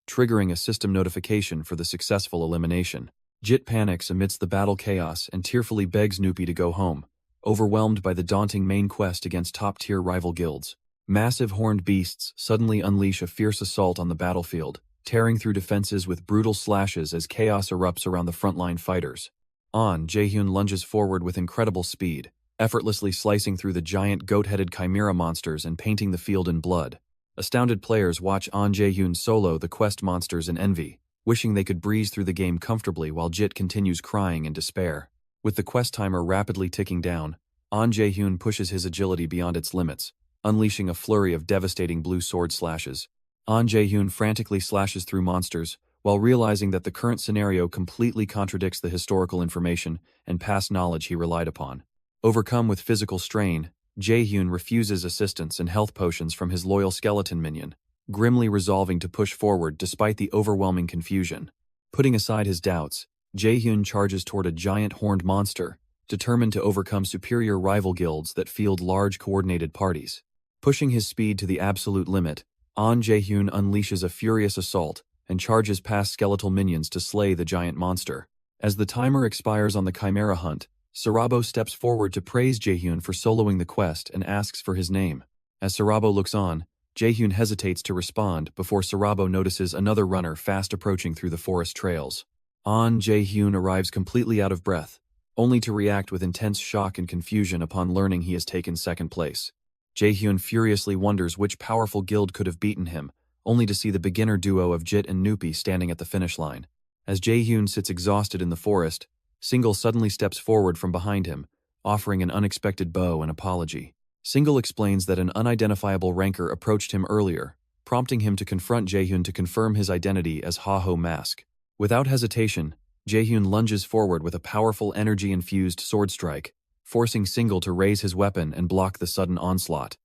triggering a system notification for the successful elimination. Jit panics amidst the battle chaos and tearfully begs Noopy to go home, overwhelmed by the daunting main quest against top-tier rival guilds. Massive horned beasts suddenly unleash a fierce assault on the battlefield, tearing through defenses with brutal slashes as chaos erupts around the frontline fighters. An Jae-hyun lunges forward with incredible speed, effortlessly slicing through the giant goat-headed chimera monsters and painting the field in blood. Astounded players watch An Jae-hyun solo the quest monsters in envy, wishing they could breeze through the game comfortably while Jit continues crying in despair. With the quest timer rapidly ticking down, An Jae-hyun pushes his agility beyond its limits, unleashing a flurry of devastating blue sword slashes. An Jae-hyun frantically slashes through monsters, while realizing that the current scenario completely contradicts the historical information and past knowledge he relied upon. Overcome with physical strain, Jae-hyun refuses assistance and health potions from his loyal skeleton minion, grimly resolving to push forward despite the overwhelming confusion. Putting aside his doubts, Jae-hyun charges toward a giant horned monster, determined to overcome superior rival guilds that field large coordinated parties. Pushing his speed to the absolute limit, An Jae-hyun unleashes a furious assault and charges past skeletal minions to slay the giant monster. As the timer expires on the Chimera hunt, Sarabo steps forward to praise Jae-hyun for soloing the quest and asks for his name. As Sarabo looks on, Jae-hyun hesitates to respond before Sarabo notices another runner fast approaching through the forest trails. An Jae-hyun arrives completely out of breath, only to react with intense shock and confusion upon learning he has taken second place. Jae-hyun furiously wonders which powerful guild could have beaten him, only to see the beginner duo of Jit and Noopy standing at the finish line. As Jae-hyun sits exhausted in the forest, Single suddenly steps forward from behind him, offering an unexpected bow and apology. Single explains that an unidentifiable ranker approached him earlier, prompting him to confront Jae-hyun to confirm his identity as Haho Mask. Without hesitation, Jae-hyun lunges forward with a powerful energy-infused sword strike, forcing Single to raise his weapon and block the sudden onslaught.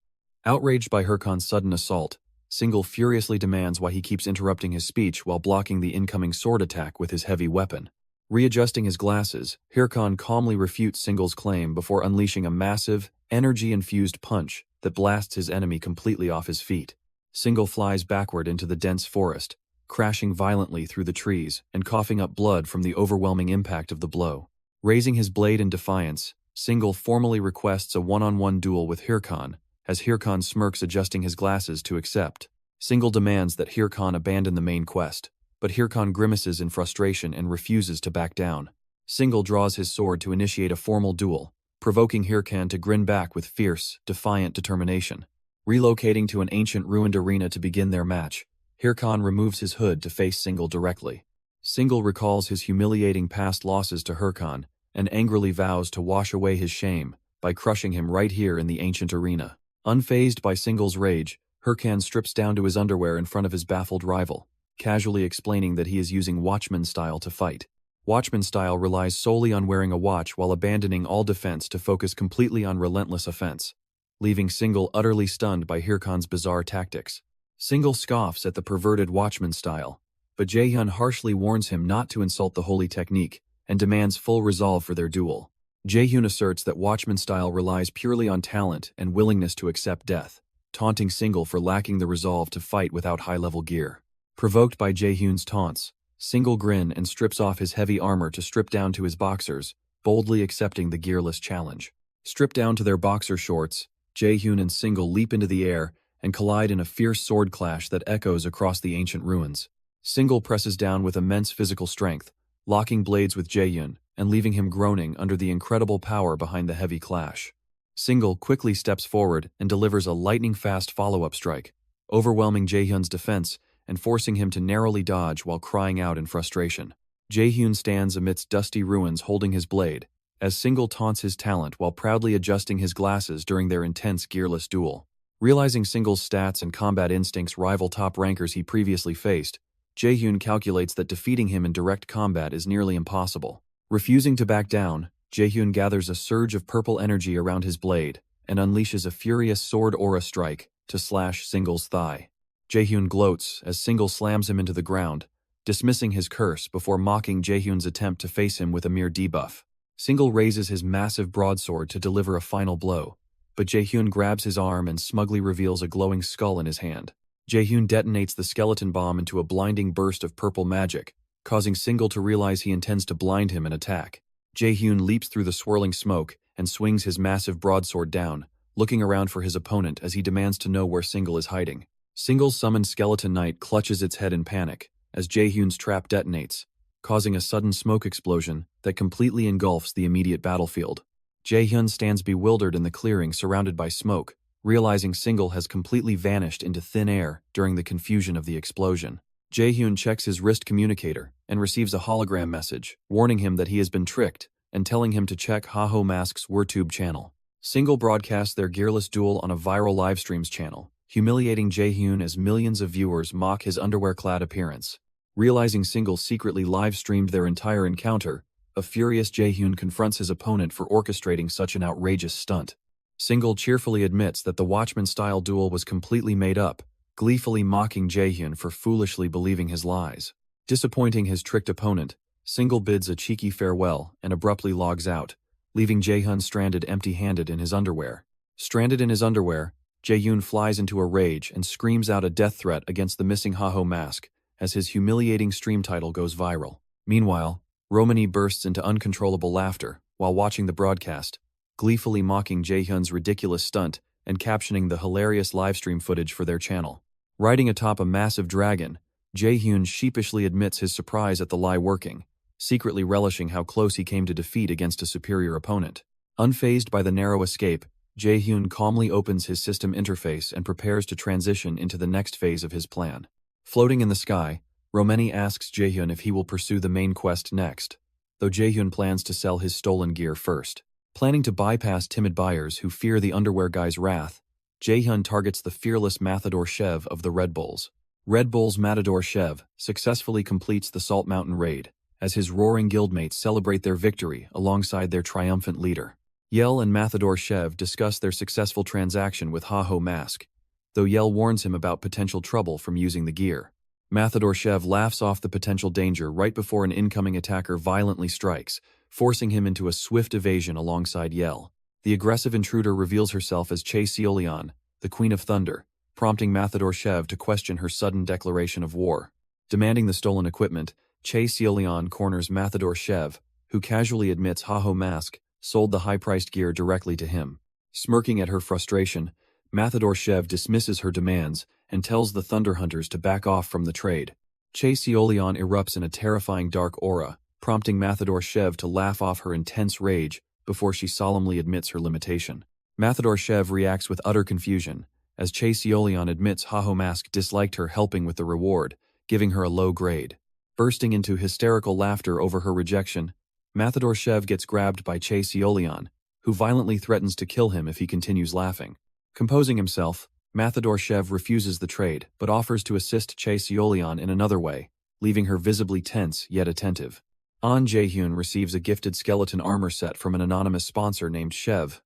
Outraged by Hirkan's sudden assault, Single furiously demands why he keeps interrupting his speech while blocking the incoming sword attack with his heavy weapon. Readjusting his glasses, Hirkan calmly refutes Single's claim before unleashing a massive, energy-infused punch that blasts his enemy completely off his feet. Single flies backward into the dense forest, crashing violently through the trees and coughing up blood from the overwhelming impact of the blow. Raising his blade in defiance, Single formally requests a one-on-one duel with Hirkan, as Hirkan smirks adjusting his glasses to accept. Single demands that Hirkan abandon the main quest, but Hirkan grimaces in frustration and refuses to back down. Single draws his sword to initiate a formal duel, provoking Hirkan to grin back with fierce, defiant determination. Relocating to an ancient ruined arena to begin their match, Hirkan removes his hood to face Single directly. Single recalls his humiliating past losses to Hirkan and angrily vows to wash away his shame by crushing him right here in the ancient arena. Unfazed by Single's rage, Hirkan strips down to his underwear in front of his baffled rival, casually explaining that he is using Watchman style to fight. Watchman style relies solely on wearing a watch while abandoning all defense to focus completely on relentless offense, leaving Single utterly stunned by Hirkan's bizarre tactics. Single scoffs at the perverted Watchman style, but Jae-hyun harshly warns him not to insult the holy technique and demands full resolve for their duel. Jae-hyun asserts that Watchman style relies purely on talent and willingness to accept death, taunting Single for lacking the resolve to fight without high-level gear. Provoked by Jaehyun's taunts, Single grin and strips off his heavy armor to strip down to his boxers, boldly accepting the gearless challenge. Stripped down to their boxer shorts, Jaehyun and Single leap into the air and collide in a fierce sword clash that echoes across the ancient ruins. Single presses down with immense physical strength, locking blades with Jaehyun and leaving him groaning under the incredible power behind the heavy clash. Single quickly steps forward and delivers a lightning-fast follow-up strike, overwhelming Jaehyun's defense and forcing him to narrowly dodge while crying out in frustration. Jaehyun stands amidst dusty ruins holding his blade, as Single taunts his talent while proudly adjusting his glasses during their intense gearless duel. Realizing Single's stats and combat instincts rival top rankers he previously faced, Jaehyun calculates that defeating him in direct combat is nearly impossible. Refusing to back down, Jaehyun gathers a surge of purple energy around his blade and unleashes a furious sword aura strike to slash Single's thigh. Jaehyun gloats as Single slams him into the ground, dismissing his curse before mocking Jaehyun's attempt to face him with a mere debuff. Single raises his massive broadsword to deliver a final blow, but Jaehyun grabs his arm and smugly reveals a glowing skull in his hand. Jaehyun detonates the skeleton bomb into a blinding burst of purple magic, causing Single to realize he intends to blind him and attack. Jaehyun leaps through the swirling smoke and swings his massive broadsword down, looking around for his opponent as he demands to know where Single is hiding. Single's summoned skeleton knight clutches its head in panic as Jaehyun's trap detonates, causing a sudden smoke explosion that completely engulfs the immediate battlefield. Jaehyun stands bewildered in the clearing surrounded by smoke, realizing Single has completely vanished into thin air during the confusion of the explosion. Jaehyun checks his wrist communicator and receives a hologram message, warning him that he has been tricked and telling him to check Haho Mask's WordTube channel. Single broadcasts their gearless duel on a viral livestreams channel, humiliating Jaehyun as millions of viewers mock his underwear-clad appearance. Realizing Single secretly live-streamed their entire encounter, a furious Jaehyun confronts his opponent for orchestrating such an outrageous stunt. Single cheerfully admits that the Watchmen-style duel was completely made up, gleefully mocking Jaehyun for foolishly believing his lies. Disappointing his tricked opponent, Single bids a cheeky farewell and abruptly logs out, leaving Jaehyun stranded empty-handed in his underwear. Stranded in his underwear, Jaehyun flies into a rage and screams out a death threat against the missing Haho mask as his humiliating stream title goes viral. Meanwhile, Romani bursts into uncontrollable laughter while watching the broadcast, gleefully mocking Jaehyun's ridiculous stunt and captioning the hilarious livestream footage for their channel. Riding atop a massive dragon, Jaehyun sheepishly admits his surprise at the lie working, secretly relishing how close he came to defeat against a superior opponent. Unfazed by the narrow escape, Jaehyun calmly opens his system interface and prepares to transition into the next phase of his plan. Floating in the sky, Romani asks Jaehyun if he will pursue the main quest next, though Jaehyun plans to sell his stolen gear first. Planning to bypass timid buyers who fear the underwear guy's wrath, Jaehyun targets the fearless Matador Shev of the Red Bulls. Red Bull's Matador Shev successfully completes the Salt Mountain raid, as his roaring guildmates celebrate their victory alongside their triumphant leader. Yell and Matador Shev discuss their successful transaction with Haho Mask, though Yell warns him about potential trouble from using the gear. Matador Shev laughs off the potential danger right before an incoming attacker violently strikes, forcing him into a swift evasion alongside Yell. The aggressive intruder reveals herself as Che Seolian, the Queen of Thunder, prompting Matador Shev to question her sudden declaration of war. Demanding the stolen equipment, Che Seolian corners Matador Shev, who casually admits Haho Mask sold the high-priced gear directly to him. Smirking at her frustration, Matador Shev dismisses her demands and tells the Thunder Hunters to back off from the trade. Che Seolian erupts in a terrifying dark aura, prompting Matador Shev to laugh off her intense rage before she solemnly admits her limitation. Matador Shev reacts with utter confusion, as Che Seolian admits Haho Mask disliked her helping with the reward, giving her a low grade. Bursting into hysterical laughter over her rejection, Matador Shev gets grabbed by Che Seolian, who violently threatens to kill him if he continues laughing. Composing himself, Matador Shev refuses the trade but offers to assist Che Seolian in another way, leaving her visibly tense yet attentive. An Jaehyun receives a gifted skeleton armor set from an anonymous sponsor named Shev,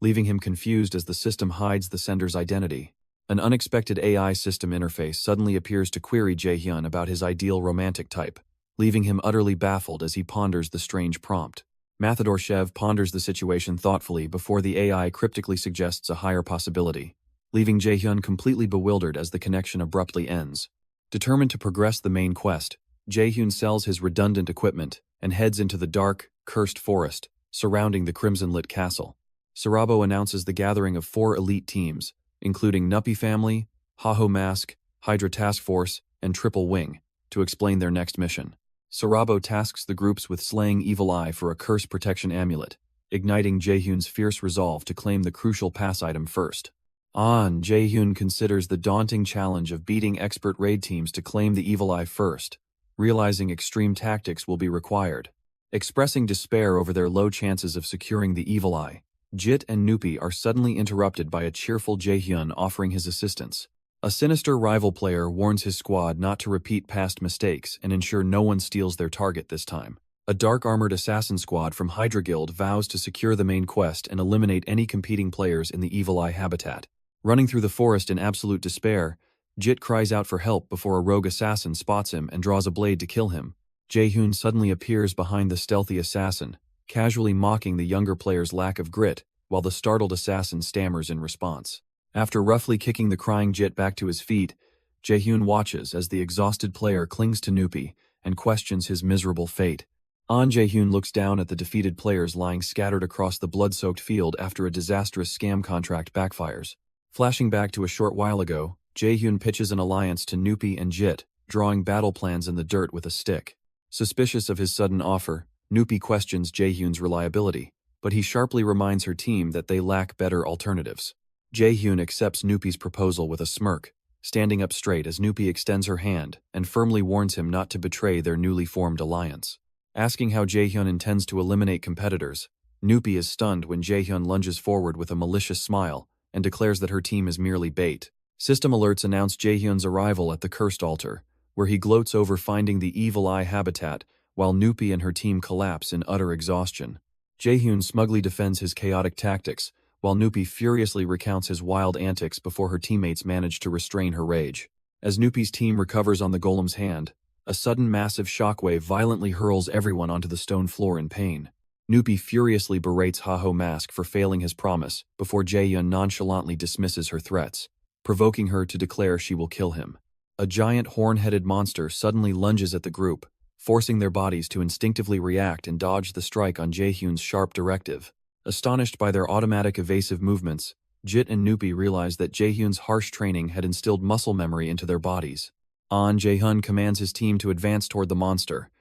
leaving him confused as the system hides the sender's identity. An unexpected AI system interface suddenly appears to query Jaehyun about his ideal romantic type, leaving him utterly baffled as he ponders the strange prompt. Matador Shev ponders the situation thoughtfully before the AI cryptically suggests a higher possibility, leaving Jaehyun completely bewildered as the connection abruptly ends. Determined to progress the main quest, Jaehyun sells his redundant equipment and heads into the dark, cursed forest surrounding the crimson-lit castle. Sarabo announces the gathering of 4 elite teams, including Nuppy Family, Haho Mask, Hydra Task Force, and Triple Wing, to explain their next mission. Sarabo tasks the groups with slaying Evil Eye for a curse protection amulet, igniting Jaehyun's fierce resolve to claim the crucial pass item first. Jaehyun considers the daunting challenge of beating expert raid teams to claim the Evil Eye first, realizing extreme tactics will be required. Expressing despair over their low chances of securing the Evil Eye, Jit and Nuppy are suddenly interrupted by a cheerful Jaehyun offering his assistance. A sinister rival player warns his squad not to repeat past mistakes and ensure no one steals their target this time. A dark-armored assassin squad from Hydra Guild vows to secure the main quest and eliminate any competing players in the Evil Eye habitat. Running through the forest in absolute despair, Jit cries out for help before a rogue assassin spots him and draws a blade to kill him. Jaehyun suddenly appears behind the stealthy assassin, casually mocking the younger player's lack of grit, while the startled assassin stammers in response. After roughly kicking the crying Jit back to his feet, Jaehyun watches as the exhausted player clings to Nuppy and questions his miserable fate. Jaehyun looks down at the defeated players lying scattered across the blood-soaked field after a disastrous scam contract backfires. Flashing back to a short while ago, Jaehyun pitches an alliance to Nuppy and Jit, drawing battle plans in the dirt with a stick. Suspicious of his sudden offer, Nuppy questions Jaehyun's reliability, but he sharply reminds her team that they lack better alternatives. Jaehyun accepts Nuppy's proposal with a smirk, standing up straight as Nuppy extends her hand and firmly warns him not to betray their newly formed alliance. Asking how Jaehyun intends to eliminate competitors, Nuppy is stunned when Jaehyun lunges forward with a malicious smile and declares that her team is merely bait. System alerts announce Jaehyun's arrival at the Cursed Altar, where he gloats over finding the Evil Eye habitat while Nuppy and her team collapse in utter exhaustion. Jaehyun smugly defends his chaotic tactics, while Nuppy furiously recounts his wild antics before her teammates manage to restrain her rage. As Nuppy's team recovers on the golem's hand, a sudden massive shockwave violently hurls everyone onto the stone floor in pain. Nuppy furiously berates Haho Mask for failing his promise before Jaehyun nonchalantly dismisses her threats, provoking her to declare she will kill him. A giant horn-headed monster suddenly lunges at the group, forcing their bodies to instinctively react and dodge the strike on Jaehyun's sharp directive. Astonished by their automatic evasive movements, Jit and Nuppy realize that Jaehyun's harsh training had instilled muscle memory into their bodies. Jaehyun commands his team to advance toward the monster,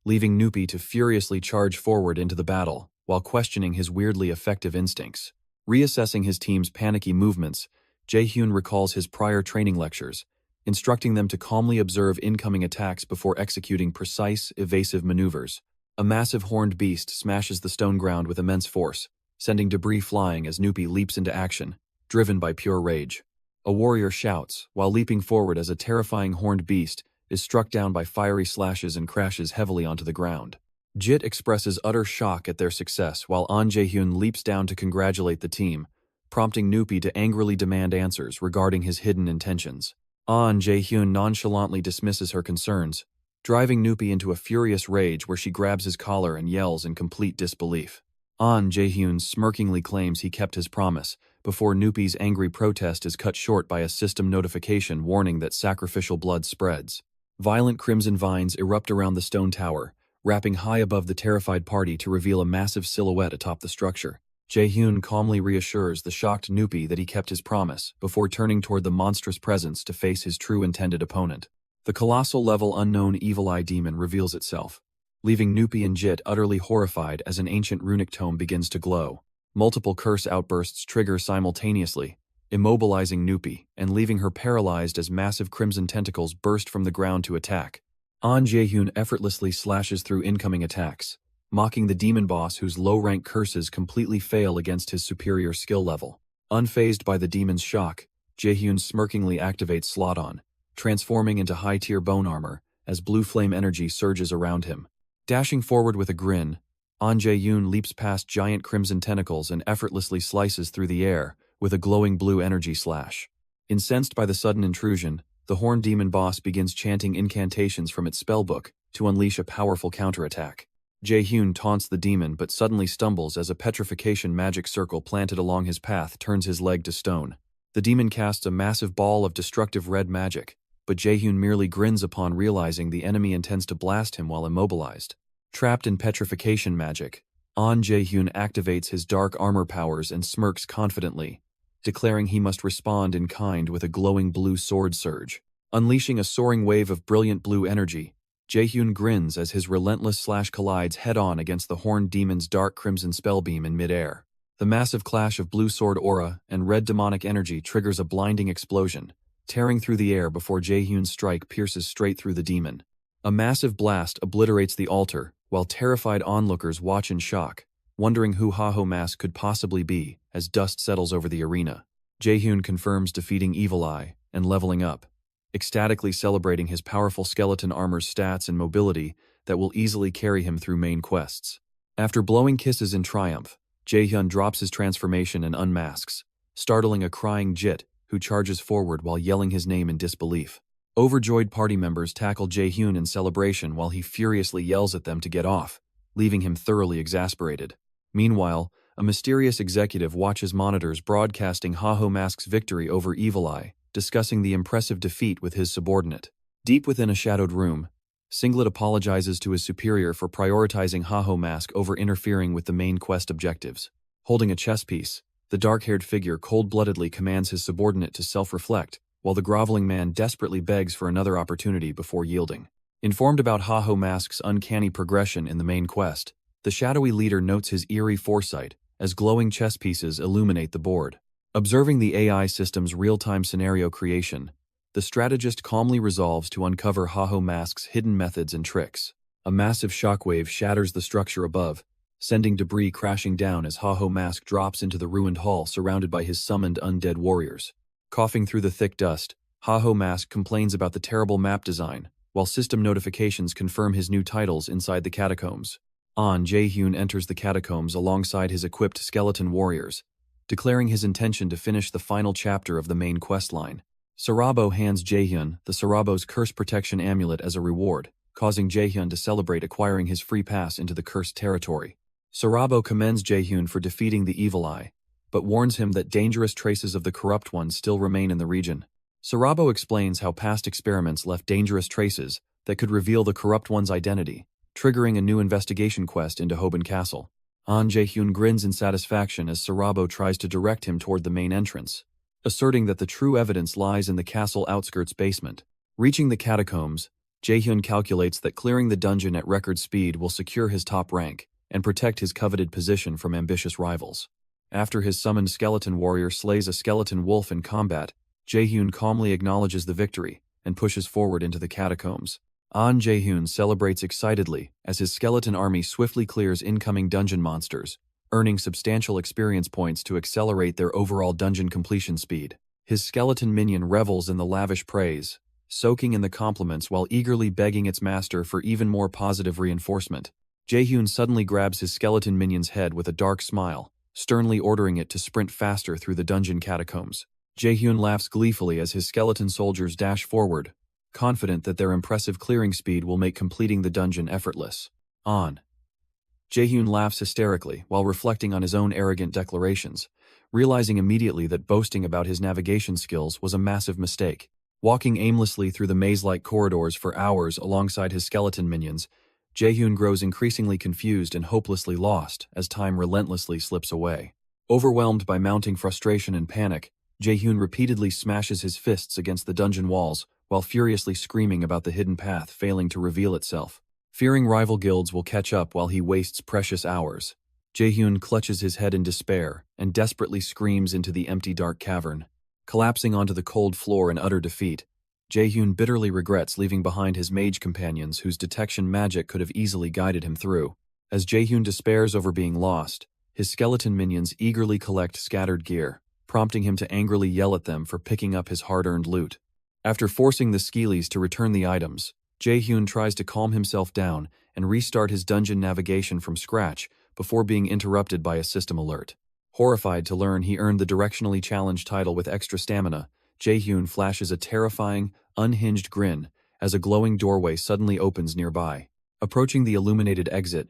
leaving Nuppy to furiously charge forward into the battle while questioning his weirdly effective instincts. Reassessing his team's panicky movements, Jaehyun recalls his prior training lectures, instructing them to calmly observe incoming attacks before executing precise, evasive maneuvers. A massive horned beast smashes the stone ground with immense force, sending debris flying as Nuppy leaps into action, driven by pure rage. A warrior shouts, while leaping forward as a terrifying horned beast is struck down by fiery slashes and crashes heavily onto the ground. Jit expresses utter shock at their success while Jaehyun leaps down to congratulate the team, prompting Nuppy to angrily demand answers regarding his hidden intentions. Jaehyun nonchalantly dismisses her concerns, driving Nuppy into a furious rage where she grabs his collar and yells in complete disbelief. Jaehyun smirkingly claims he kept his promise, before Nuppy's angry protest is cut short by a system notification warning that sacrificial blood spreads. Violent crimson vines erupt around the stone tower, wrapping high above the terrified party to reveal a massive silhouette atop the structure. Jaehyun calmly reassures the shocked Nuppy that he kept his promise, before turning toward the monstrous presence to face his true intended opponent. The colossal-level unknown Evil Eye demon reveals itself, leaving Nuppy and Jit utterly horrified as an ancient runic tome begins to glow. Multiple curse outbursts trigger simultaneously, immobilizing Nuppy and leaving her paralyzed as massive crimson tentacles burst from the ground to attack. Jaehyun effortlessly slashes through incoming attacks, mocking the demon boss whose low-rank curses completely fail against his superior skill level. Unfazed by the demon's shock, Jaehyun smirkingly activates Slot-On, transforming into high-tier bone armor as blue flame energy surges around him. Dashing forward with a grin, Jaehyun leaps past giant crimson tentacles and effortlessly slices through the air with a glowing blue energy slash. Incensed by the sudden intrusion, the horned demon boss begins chanting incantations from its spellbook to unleash a powerful counterattack. Jaehyun taunts the demon but suddenly stumbles as a petrification magic circle planted along his path turns his leg to stone. The demon casts a massive ball of destructive red magic, but Jaehyun merely grins upon realizing the enemy intends to blast him while immobilized. Trapped in petrification magic, Jaehyun activates his dark armor powers and smirks confidently, declaring he must respond in kind with a glowing blue sword surge. Unleashing a soaring wave of brilliant blue energy, Jaehyun grins as his relentless slash collides head-on against the horned demon's dark crimson spellbeam in midair. The massive clash of blue sword aura and red demonic energy triggers a blinding explosion, tearing through the air before Jaehyun's strike pierces straight through the demon. A massive blast obliterates the altar, while terrified onlookers watch in shock, wondering who Haho Mask could possibly be as dust settles over the arena. Jaehyun confirms defeating Evil Eye and leveling up, ecstatically celebrating his powerful skeleton armor's stats and mobility that will easily carry him through main quests. After blowing kisses in triumph, Jaehyun drops his transformation and unmasks, startling a crying Jit who charges forward while yelling his name in disbelief. Overjoyed party members tackle Jaehyun in celebration while he furiously yells at them to get off, leaving him thoroughly exasperated. Meanwhile, a mysterious executive watches monitors broadcasting Haho Mask's victory over Evil Eye, discussing the impressive defeat with his subordinate. Deep within a shadowed room, Singlet apologizes to his superior for prioritizing Haho Mask over interfering with the main quest objectives. Holding a chess piece, the dark-haired figure cold-bloodedly commands his subordinate to self-reflect, while the groveling man desperately begs for another opportunity before yielding. Informed about Haho Mask's uncanny progression in the main quest, the shadowy leader notes his eerie foresight as glowing chess pieces illuminate the board. Observing the AI system's real-time scenario creation, the strategist calmly resolves to uncover Haho Mask's hidden methods and tricks. A massive shockwave shatters the structure above, sending debris crashing down as Haho Mask drops into the ruined hall surrounded by his summoned undead warriors. Coughing through the thick dust, Haho Mask complains about the terrible map design, while system notifications confirm his new titles inside the catacombs. Jaehyun enters the catacombs alongside his equipped skeleton warriors, declaring his intention to finish the final chapter of the main questline. Sarabo hands Jaehyun the Sarabo's curse protection amulet as a reward, causing Jaehyun to celebrate acquiring his free pass into the cursed territory. Sarabo commends Jaehyun for defeating the Evil Eye, but warns him that dangerous traces of the Corrupt One still remain in the region. Sarabo explains how past experiments left dangerous traces that could reveal the Corrupt One's identity, triggering a new investigation quest into Hoban Castle. Jaehyun grins in satisfaction as Sarabo tries to direct him toward the main entrance, asserting that the true evidence lies in the castle outskirts basement. Reaching the catacombs, Jaehyun calculates that clearing the dungeon at record speed will secure his top rank and protect his coveted position from ambitious rivals. After his summoned skeleton warrior slays a skeleton wolf in combat, Jaehyun calmly acknowledges the victory and pushes forward into the catacombs. Jaehyun celebrates excitedly as his skeleton army swiftly clears incoming dungeon monsters, earning substantial experience points to accelerate their overall dungeon completion speed. His skeleton minion revels in the lavish praise, soaking in the compliments while eagerly begging its master for even more positive reinforcement. Jaehyun suddenly grabs his skeleton minion's head with a dark smile, sternly ordering it to sprint faster through the dungeon catacombs. Jaehyun laughs gleefully as his skeleton soldiers dash forward, confident that their impressive clearing speed will make completing the dungeon effortless. Jaehyun laughs hysterically while reflecting on his own arrogant declarations, realizing immediately that boasting about his navigation skills was a massive mistake. Walking aimlessly through the maze-like corridors for hours alongside his skeleton minions, Jaehyun grows increasingly confused and hopelessly lost as time relentlessly slips away. Overwhelmed by mounting frustration and panic, Jaehyun repeatedly smashes his fists against the dungeon walls while furiously screaming about the hidden path failing to reveal itself. Fearing rival guilds will catch up while he wastes precious hours, Jaehyun clutches his head in despair and desperately screams into the empty dark cavern. Collapsing onto the cold floor in utter defeat, Jaehyun bitterly regrets leaving behind his mage companions whose detection magic could have easily guided him through. As Jaehyun despairs over being lost, his skeleton minions eagerly collect scattered gear, prompting him to angrily yell at them for picking up his hard-earned loot. After forcing the Skeelies to return the items, Jaehyun tries to calm himself down and restart his dungeon navigation from scratch before being interrupted by a system alert. Horrified to learn he earned the directionally challenged title with extra stamina, Jaehyun flashes a terrifying, unhinged grin as a glowing doorway suddenly opens nearby. Approaching the illuminated exit,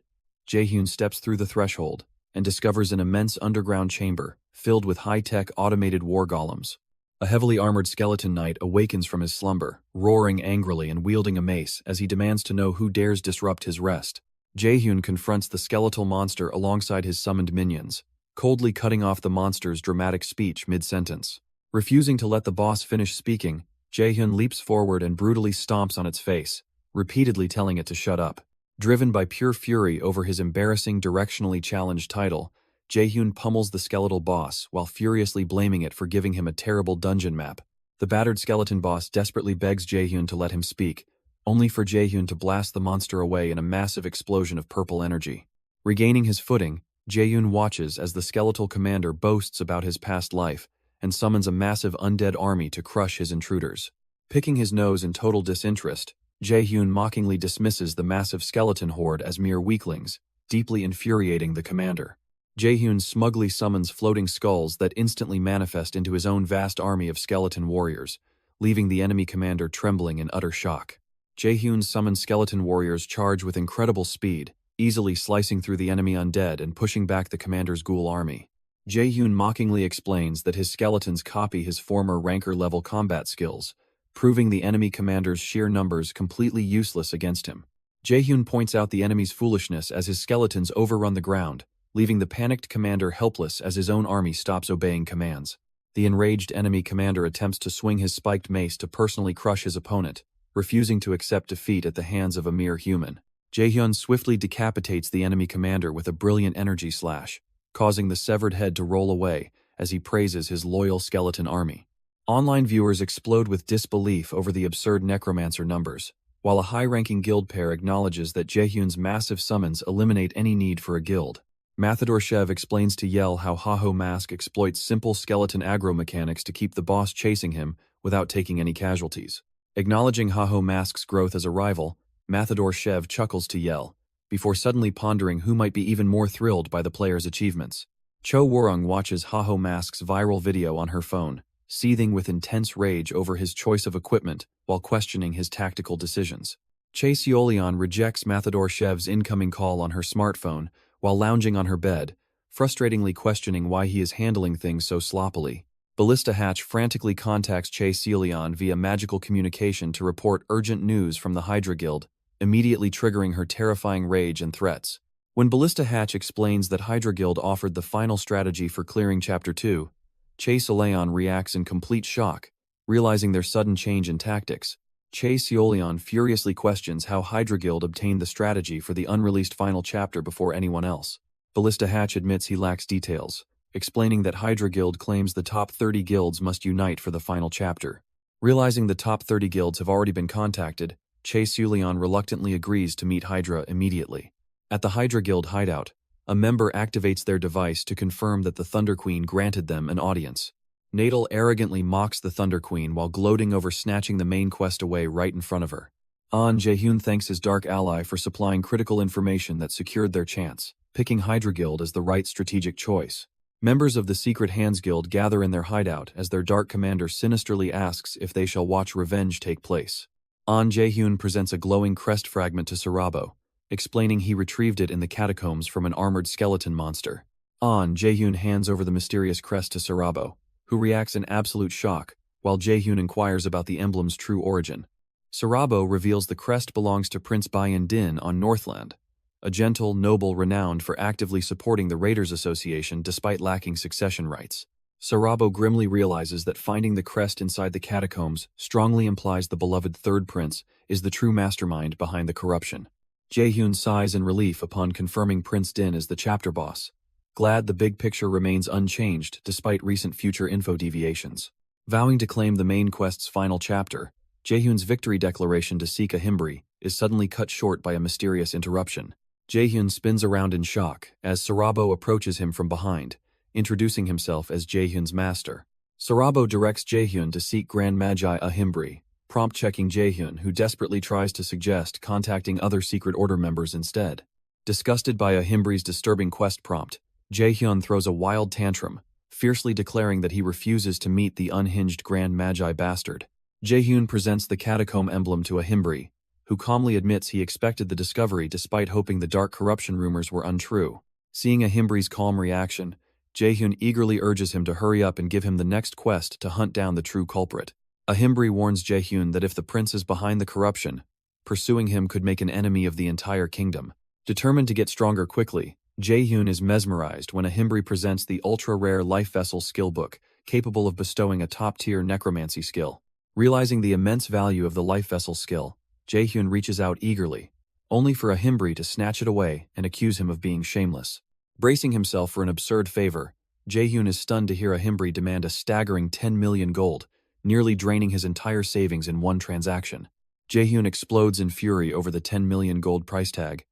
Jaehyun steps through the threshold and discovers an immense underground chamber filled with high-tech automated war golems. A heavily armored skeleton knight awakens from his slumber, roaring angrily and wielding a mace as he demands to know who dares disrupt his rest. Jaehyun confronts the skeletal monster alongside his summoned minions, coldly cutting off the monster's dramatic speech mid-sentence. Refusing to let the boss finish speaking, Jaehyun leaps forward and brutally stomps on its face, repeatedly telling it to shut up. Driven by pure fury over his embarrassing directionally challenged title, Jaehyun pummels the skeletal boss while furiously blaming it for giving him a terrible dungeon map. The battered skeleton boss desperately begs Jaehyun to let him speak, only for Jaehyun to blast the monster away in a massive explosion of purple energy. Regaining his footing, Jaehyun watches as the skeletal commander boasts about his past life and summons a massive undead army to crush his intruders. Picking his nose in total disinterest, Jaehyun mockingly dismisses the massive skeleton horde as mere weaklings, deeply infuriating the commander. Jaehyun smugly summons floating skulls that instantly manifest into his own vast army of skeleton warriors, leaving the enemy commander trembling in utter shock. Jaehyun's summoned skeleton warriors charge with incredible speed, easily slicing through the enemy undead and pushing back the commander's ghoul army. Jaehyun mockingly explains that his skeletons copy his former ranker-level combat skills, proving the enemy commander's sheer numbers completely useless against him. Jaehyun points out the enemy's foolishness as his skeletons overrun the ground, leaving the panicked commander helpless as his own army stops obeying commands. The enraged enemy commander attempts to swing his spiked mace to personally crush his opponent, refusing to accept defeat at the hands of a mere human. Jaehyun swiftly decapitates the enemy commander with a brilliant energy slash, causing the severed head to roll away as he praises his loyal skeleton army. Online viewers explode with disbelief over the absurd necromancer numbers, while a high-ranking guild pair acknowledges that Jaehyun's massive summons eliminate any need for a guild. Mathador explains to Yell how Haho Mask exploits simple skeleton aggro mechanics to keep the boss chasing him without taking any casualties. Acknowledging Haho Mask's growth as a rival, Mathador chuckles to Yell, before suddenly pondering who might be even more thrilled by the player's achievements. Cho Warung watches Haho Mask's viral video on her phone, seething with intense rage over his choice of equipment while questioning his tactical decisions. Che Seolion rejects Mathador incoming call on her smartphone while lounging on her bed, frustratingly questioning why he is handling things so sloppily. Ballista Hatch frantically contacts Che Seolion via magical communication to report urgent news from the Hydra Guild, immediately triggering her terrifying rage and threats. When Ballista Hatch explains that Hydra Guild offered the final strategy for clearing Chapter 2, Che Seolion reacts in complete shock, realizing their sudden change in tactics. Che Seolion furiously questions how Hydra Guild obtained the strategy for the unreleased final chapter before anyone else. Ballista Hatch admits he lacks details, explaining that Hydra Guild claims the top 30 guilds must unite for the final chapter. Realizing the top 30 guilds have already been contacted, Che Seolion reluctantly agrees to meet Hydra immediately. At the Hydra Guild hideout, a member activates their device to confirm that the Thunder Queen granted them an audience. Nadal arrogantly mocks the Thunder Queen while gloating over snatching the main quest away right in front of her. Jaehyun thanks his dark ally for supplying critical information that secured their chance, picking Hydra Guild as the right strategic choice. Members of the Secret Hands Guild gather in their hideout as their dark commander sinisterly asks if they shall watch revenge take place. Jaehyun presents a glowing crest fragment to Sarabo, explaining he retrieved it in the catacombs from an armored skeleton monster. Jaehyun hands over the mysterious crest to Sarabo, who reacts in absolute shock, while Jaehyun inquires about the emblem's true origin. Sarabo reveals the crest belongs to Prince Bayan Din on Northland, a gentle noble renowned for actively supporting the Raiders Association despite lacking succession rights. Sarabo grimly realizes that finding the crest inside the catacombs strongly implies the beloved Third Prince is the true mastermind behind the corruption. Jaehyun sighs in relief upon confirming Prince Din as the chapter boss, glad the big picture remains unchanged despite recent future info deviations. Vowing to claim the main quest's final chapter, Jaehyun's victory declaration to seek a Himbri is suddenly cut short by a mysterious interruption. Jaehyun spins around in shock as Sarabo approaches him from behind, introducing himself as Jaehyun's master. Sarabo directs Jaehyun to seek Grand Magi Ahimbri, prompt-checking Jaehyun, who desperately tries to suggest contacting other Secret Order members instead. Disgusted by Ahimbri's disturbing quest prompt, Jaehyun throws a wild tantrum, fiercely declaring that he refuses to meet the unhinged Grand Magi bastard. Jaehyun presents the catacomb emblem to Ahimbri, who calmly admits he expected the discovery despite hoping the dark corruption rumors were untrue. Seeing Ahimbri's calm reaction, Jaehyun eagerly urges him to hurry up and give him the next quest to hunt down the true culprit. Ahimbri warns Jaehyun that if the prince is behind the corruption, pursuing him could make an enemy of the entire kingdom. Determined to get stronger quickly, Jaehyun is mesmerized when Ahimbri presents the ultra-rare Life Vessel skill book, capable of bestowing a top-tier necromancy skill. Realizing the immense value of the Life Vessel skill, Jaehyun reaches out eagerly, only for Ahimbri to snatch it away and accuse him of being shameless. Bracing himself for an absurd favor, Jaehyun is stunned to hear Ahimbri demand a staggering 10 million gold, nearly draining his entire savings in one transaction. Jaehyun explodes in fury over the 10 million gold price tag,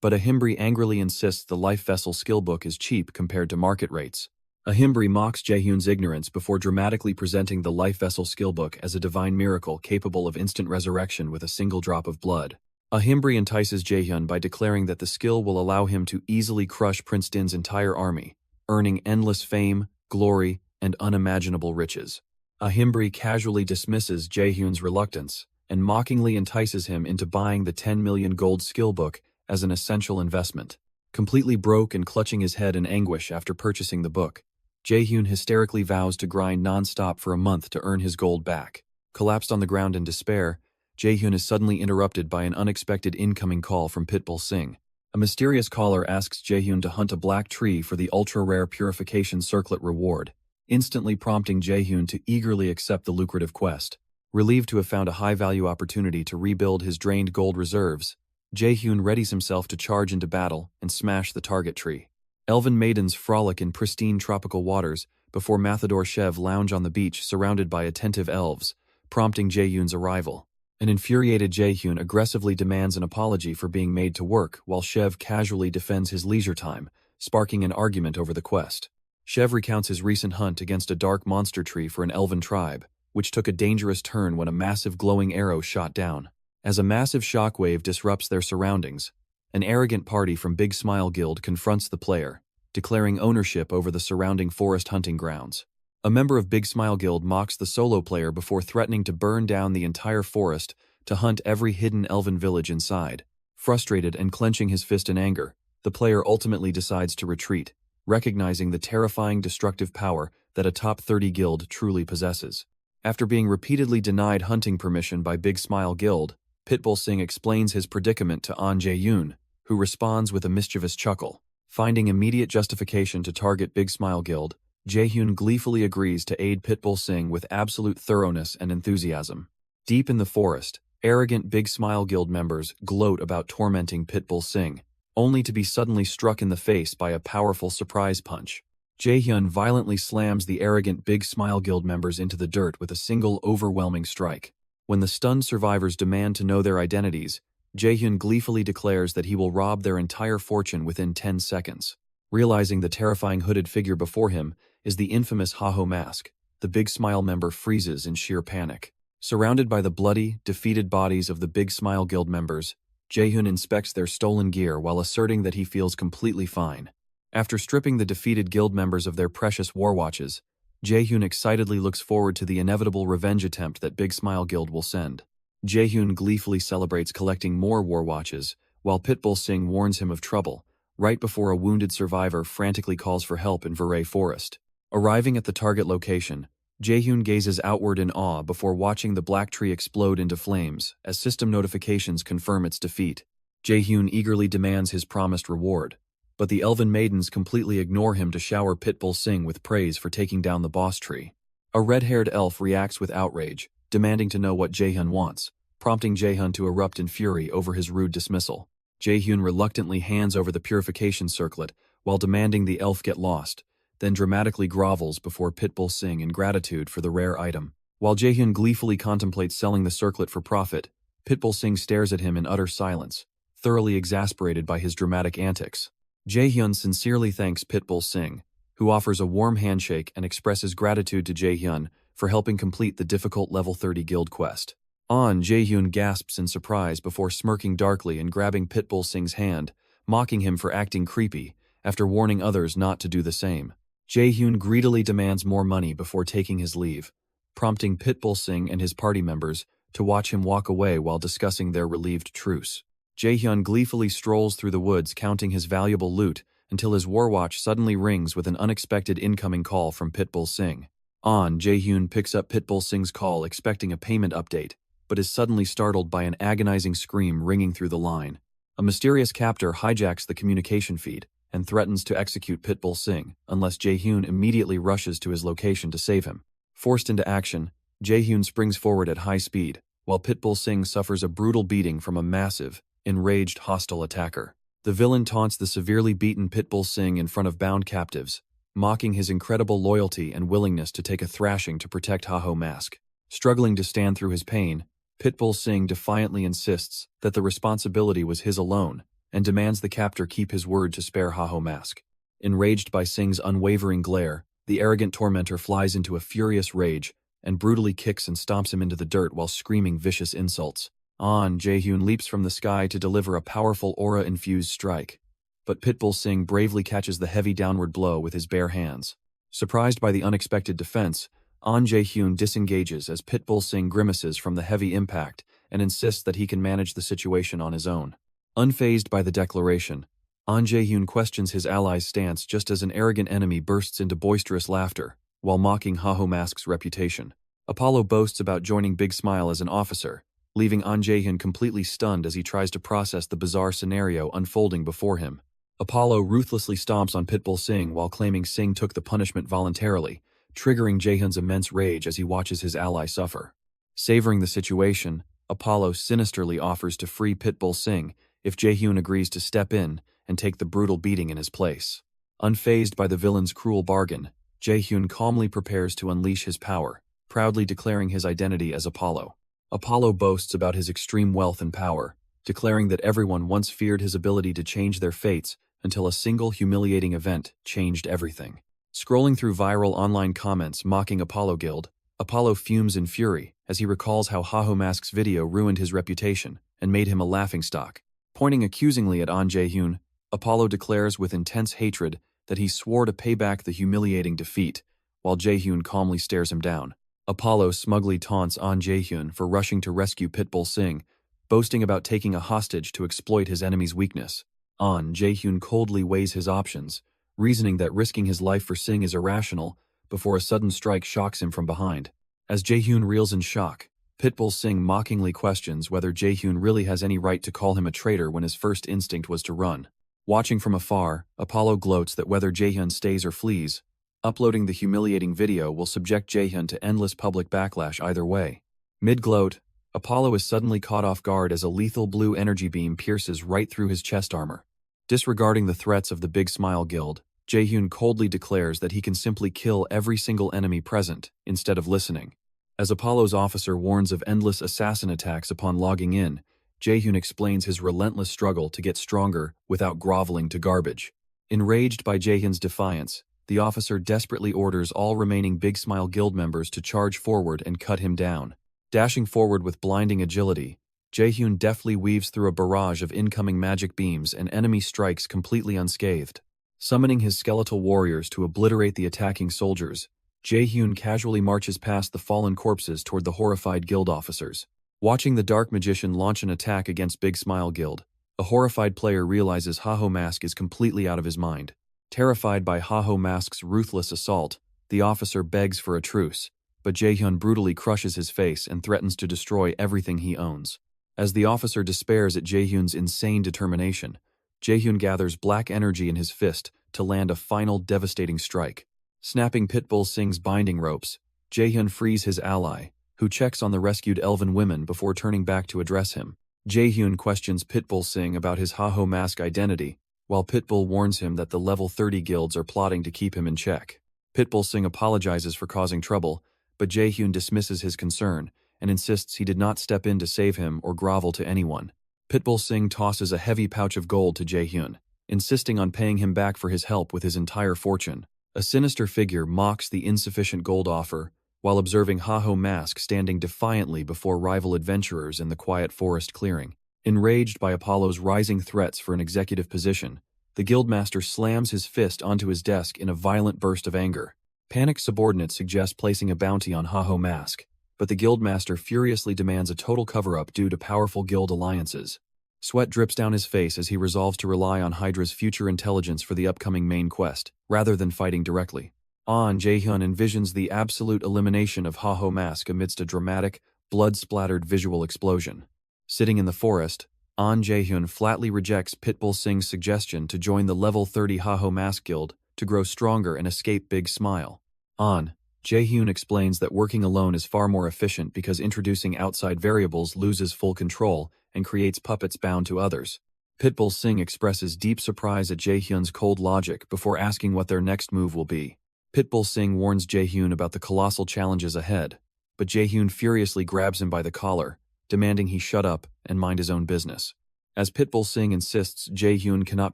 but Ahimbri angrily insists the Life Vessel skill book is cheap compared to market rates. Ahimbri mocks Jaehyun's ignorance before dramatically presenting the Life Vessel skill book as a divine miracle capable of instant resurrection with a single drop of blood. Ahimbri entices Jaehyun by declaring that the skill will allow him to easily crush Prince Din's entire army, earning endless fame, glory, and unimaginable riches. Ahimbri casually dismisses Jaehyun's reluctance and mockingly entices him into buying the 10 million gold skill book as an essential investment. Completely broke and clutching his head in anguish after purchasing the book, Jaehyun hysterically vows to grind non-stop for a month to earn his gold back. Collapsed on the ground in despair, Jaehyun is suddenly interrupted by an unexpected incoming call from Pitbull Singh. A mysterious caller asks Jaehyun to hunt a black tree for the ultra-rare Purification Circlet reward, instantly prompting Jaehyun to eagerly accept the lucrative quest. Relieved to have found a high-value opportunity to rebuild his drained gold reserves, Jaehyun readies himself to charge into battle and smash the target tree. Elven maidens frolic in pristine tropical waters before Mathador Shev lounge on the beach surrounded by attentive elves, prompting Jaehyun's arrival. An infuriated Jaehyun aggressively demands an apology for being made to work while Shev casually defends his leisure time, sparking an argument over the quest. Shev recounts his recent hunt against a dark monster tree for an elven tribe, which took a dangerous turn when a massive glowing arrow shot down. As a massive shockwave disrupts their surroundings, an arrogant party from Big Smile Guild confronts the player, declaring ownership over the surrounding forest hunting grounds. A member of Big Smile Guild mocks the solo player before threatening to burn down the entire forest to hunt every hidden elven village inside. Frustrated and clenching his fist in anger, the player ultimately decides to retreat, recognizing the terrifying destructive power that a top 30 guild truly possesses. After being repeatedly denied hunting permission by Big Smile Guild, Pitbull Singh explains his predicament to An Jae-yoon, who responds with a mischievous chuckle. Finding immediate justification to target Big Smile Guild, Jaehyun gleefully agrees to aid Pitbull Singh with absolute thoroughness and enthusiasm. Deep in the forest, arrogant Big Smile Guild members gloat about tormenting Pitbull Singh, only to be suddenly struck in the face by a powerful surprise punch. Jaehyun violently slams the arrogant Big Smile Guild members into the dirt with a single overwhelming strike. When the stunned survivors demand to know their identities, Jaehyun gleefully declares that he will rob their entire fortune within 10 seconds. Realizing the terrifying hooded figure before him is the infamous Haho mask, the Big Smile member freezes in sheer panic. Surrounded by the bloody, defeated bodies of the Big Smile Guild members, Jaehyun inspects their stolen gear while asserting that he feels completely fine. After stripping the defeated guild members of their precious war watches, Jaehyun excitedly looks forward to the inevitable revenge attempt that Big Smile Guild will send. Jaehyun gleefully celebrates collecting more war watches, while Pitbull Singh warns him of trouble, right before a wounded survivor frantically calls for help in Veray Forest. Arriving at the target location, Jaehyun gazes outward in awe before watching the black tree explode into flames as system notifications confirm its defeat. Jaehyun eagerly demands his promised reward, but the elven maidens completely ignore him to shower Pitbull Singh with praise for taking down the boss tree. A red-haired elf reacts with outrage, demanding to know what Jaehyun wants, prompting Jaehyun to erupt in fury over his rude dismissal. Jaehyun reluctantly hands over the Purification Circlet while demanding the elf get lost, then dramatically grovels before Pitbull Singh in gratitude for the rare item. While Jaehyun gleefully contemplates selling the circlet for profit, Pitbull Singh stares at him in utter silence, thoroughly exasperated by his dramatic antics. Jaehyun sincerely thanks Pitbull Singh, who offers a warm handshake and expresses gratitude to Jaehyun for helping complete the difficult level 30 guild quest. Jaehyun gasps in surprise before smirking darkly and grabbing Pitbull Singh's hand, mocking him for acting creepy, after warning others not to do the same. Jaehyun greedily demands more money before taking his leave, prompting Pitbull Singh and his party members to watch him walk away while discussing their relieved truce. Jaehyun gleefully strolls through the woods counting his valuable loot until his war watch suddenly rings with an unexpected incoming call from Pitbull Singh. Jae-hyun picks up Pitbull Singh's call expecting a payment update, but is suddenly startled by an agonizing scream ringing through the line. A mysterious captor hijacks the communication feed and threatens to execute Pitbull Singh unless Jae-hyun immediately rushes to his location to save him. Forced into action, Jae-hyun springs forward at high speed, while Pitbull Singh suffers a brutal beating from a massive, enraged hostile attacker. The villain taunts the severely beaten Pitbull Singh in front of bound captives, mocking his incredible loyalty and willingness to take a thrashing to protect Haho Mask. Struggling to stand through his pain, Pitbull Singh defiantly insists that the responsibility was his alone and demands the captor keep his word to spare Haho Mask. Enraged by Singh's unwavering glare, the arrogant tormentor flies into a furious rage and brutally kicks and stomps him into the dirt while screaming vicious insults. Jae-hyun leaps from the sky to deliver a powerful aura-infused strike, but Pitbull Singh bravely catches the heavy downward blow with his bare hands. Surprised by the unexpected defense, Jae-hyun disengages as Pitbull Singh grimaces from the heavy impact and insists that he can manage the situation on his own. Unfazed by the declaration, Jae-hyun questions his ally's stance just as an arrogant enemy bursts into boisterous laughter, while mocking Haho Mask's reputation. Apollo boasts about joining Big Smile as an officer, leaving Jae-hyun completely stunned as he tries to process the bizarre scenario unfolding before him. Apollo ruthlessly stomps on Pitbull Singh while claiming Singh took the punishment voluntarily, triggering Jae-hyun's immense rage as he watches his ally suffer. Savoring the situation, Apollo sinisterly offers to free Pitbull Singh if Jae-hyun agrees to step in and take the brutal beating in his place. Unfazed by the villain's cruel bargain, Jae-hyun calmly prepares to unleash his power, proudly declaring his identity as Apollo. Apollo boasts about his extreme wealth and power, declaring that everyone once feared his ability to change their fates until a single humiliating event changed everything. Scrolling through viral online comments mocking Apollo Guild, Apollo fumes in fury as he recalls how Haho Mask's video ruined his reputation and made him a laughingstock. Pointing accusingly at Jae-hyun, Apollo declares with intense hatred that he swore to pay back the humiliating defeat, while Jae-hyun calmly stares him down. Apollo smugly taunts Jae-hyun for rushing to rescue Pitbull Singh, boasting about taking a hostage to exploit his enemy's weakness. Jae-hyun coldly weighs his options, reasoning that risking his life for Singh is irrational, before a sudden strike shocks him from behind. As Jae-hyun reels in shock, Pitbull Singh mockingly questions whether Jae-hyun really has any right to call him a traitor when his first instinct was to run. Watching from afar, Apollo gloats that whether Jae-hyun stays or flees, uploading the humiliating video will subject Jae-hyun to endless public backlash either way. Mid-gloat, Apollo is suddenly caught off guard as a lethal blue energy beam pierces right through his chest armor. Disregarding the threats of the Big Smile Guild, Jae-hyun coldly declares that he can simply kill every single enemy present, instead of listening. As Apollo's officer warns of endless assassin attacks upon logging in, Jae-hyun explains his relentless struggle to get stronger without groveling to garbage. Enraged by Jae-hyun's defiance, the officer desperately orders all remaining Big Smile Guild members to charge forward and cut him down. Dashing forward with blinding agility, Jae-hyun deftly weaves through a barrage of incoming magic beams and enemy strikes completely unscathed. Summoning his skeletal warriors to obliterate the attacking soldiers, Jae-hyun casually marches past the fallen corpses toward the horrified guild officers. Watching the Dark Magician launch an attack against Big Smile Guild, a horrified player realizes Haho Mask is completely out of his mind. Terrified by Haho Mask's ruthless assault, the officer begs for a truce, but Jae-hyun brutally crushes his face and threatens to destroy everything he owns. As the officer despairs at Jae-hyun's insane determination, Jae-hyun gathers black energy in his fist to land a final devastating strike. Snapping Pitbull Singh's binding ropes, Jae-hyun frees his ally, who checks on the rescued elven women before turning back to address him. Jae-hyun questions Pitbull Singh about his Haho Mask identity, while Pitbull warns him that the level 30 guilds are plotting to keep him in check. Pitbull Singh apologizes for causing trouble, but Jae-hyun dismisses his concern and insists he did not step in to save him or grovel to anyone. Pitbull Singh tosses a heavy pouch of gold to Jae-hyun, insisting on paying him back for his help with his entire fortune. A sinister figure mocks the insufficient gold offer, while observing Haho Mask standing defiantly before rival adventurers in the quiet forest clearing. Enraged by Apollo's rising threats for an executive position, the guildmaster slams his fist onto his desk in a violent burst of anger. Panicked subordinates suggest placing a bounty on Haho Mask, but the guildmaster furiously demands a total cover-up due to powerful guild alliances. Sweat drips down his face as he resolves to rely on Hydra's future intelligence for the upcoming main quest, rather than fighting directly. On, Jaehyun envisions the absolute elimination of Ha-Ho Mask amidst a dramatic, blood-splattered visual explosion. Sitting in the forest, An Jaehyun flatly rejects Pitbull Singh's suggestion to join the level 30 Ha-Ho Mask Guild to grow stronger and escape Big Smile. An, Jaehyun explains that working alone is far more efficient because introducing outside variables loses full control and creates puppets bound to others. Pitbull Singh expresses deep surprise at Jaehyun's cold logic before asking what their next move will be. Pitbull Singh warns Jaehyun about the colossal challenges ahead, but Jaehyun furiously grabs him by the collar, demanding he shut up and mind his own business. As Pitbull Singh insists Jaehyun cannot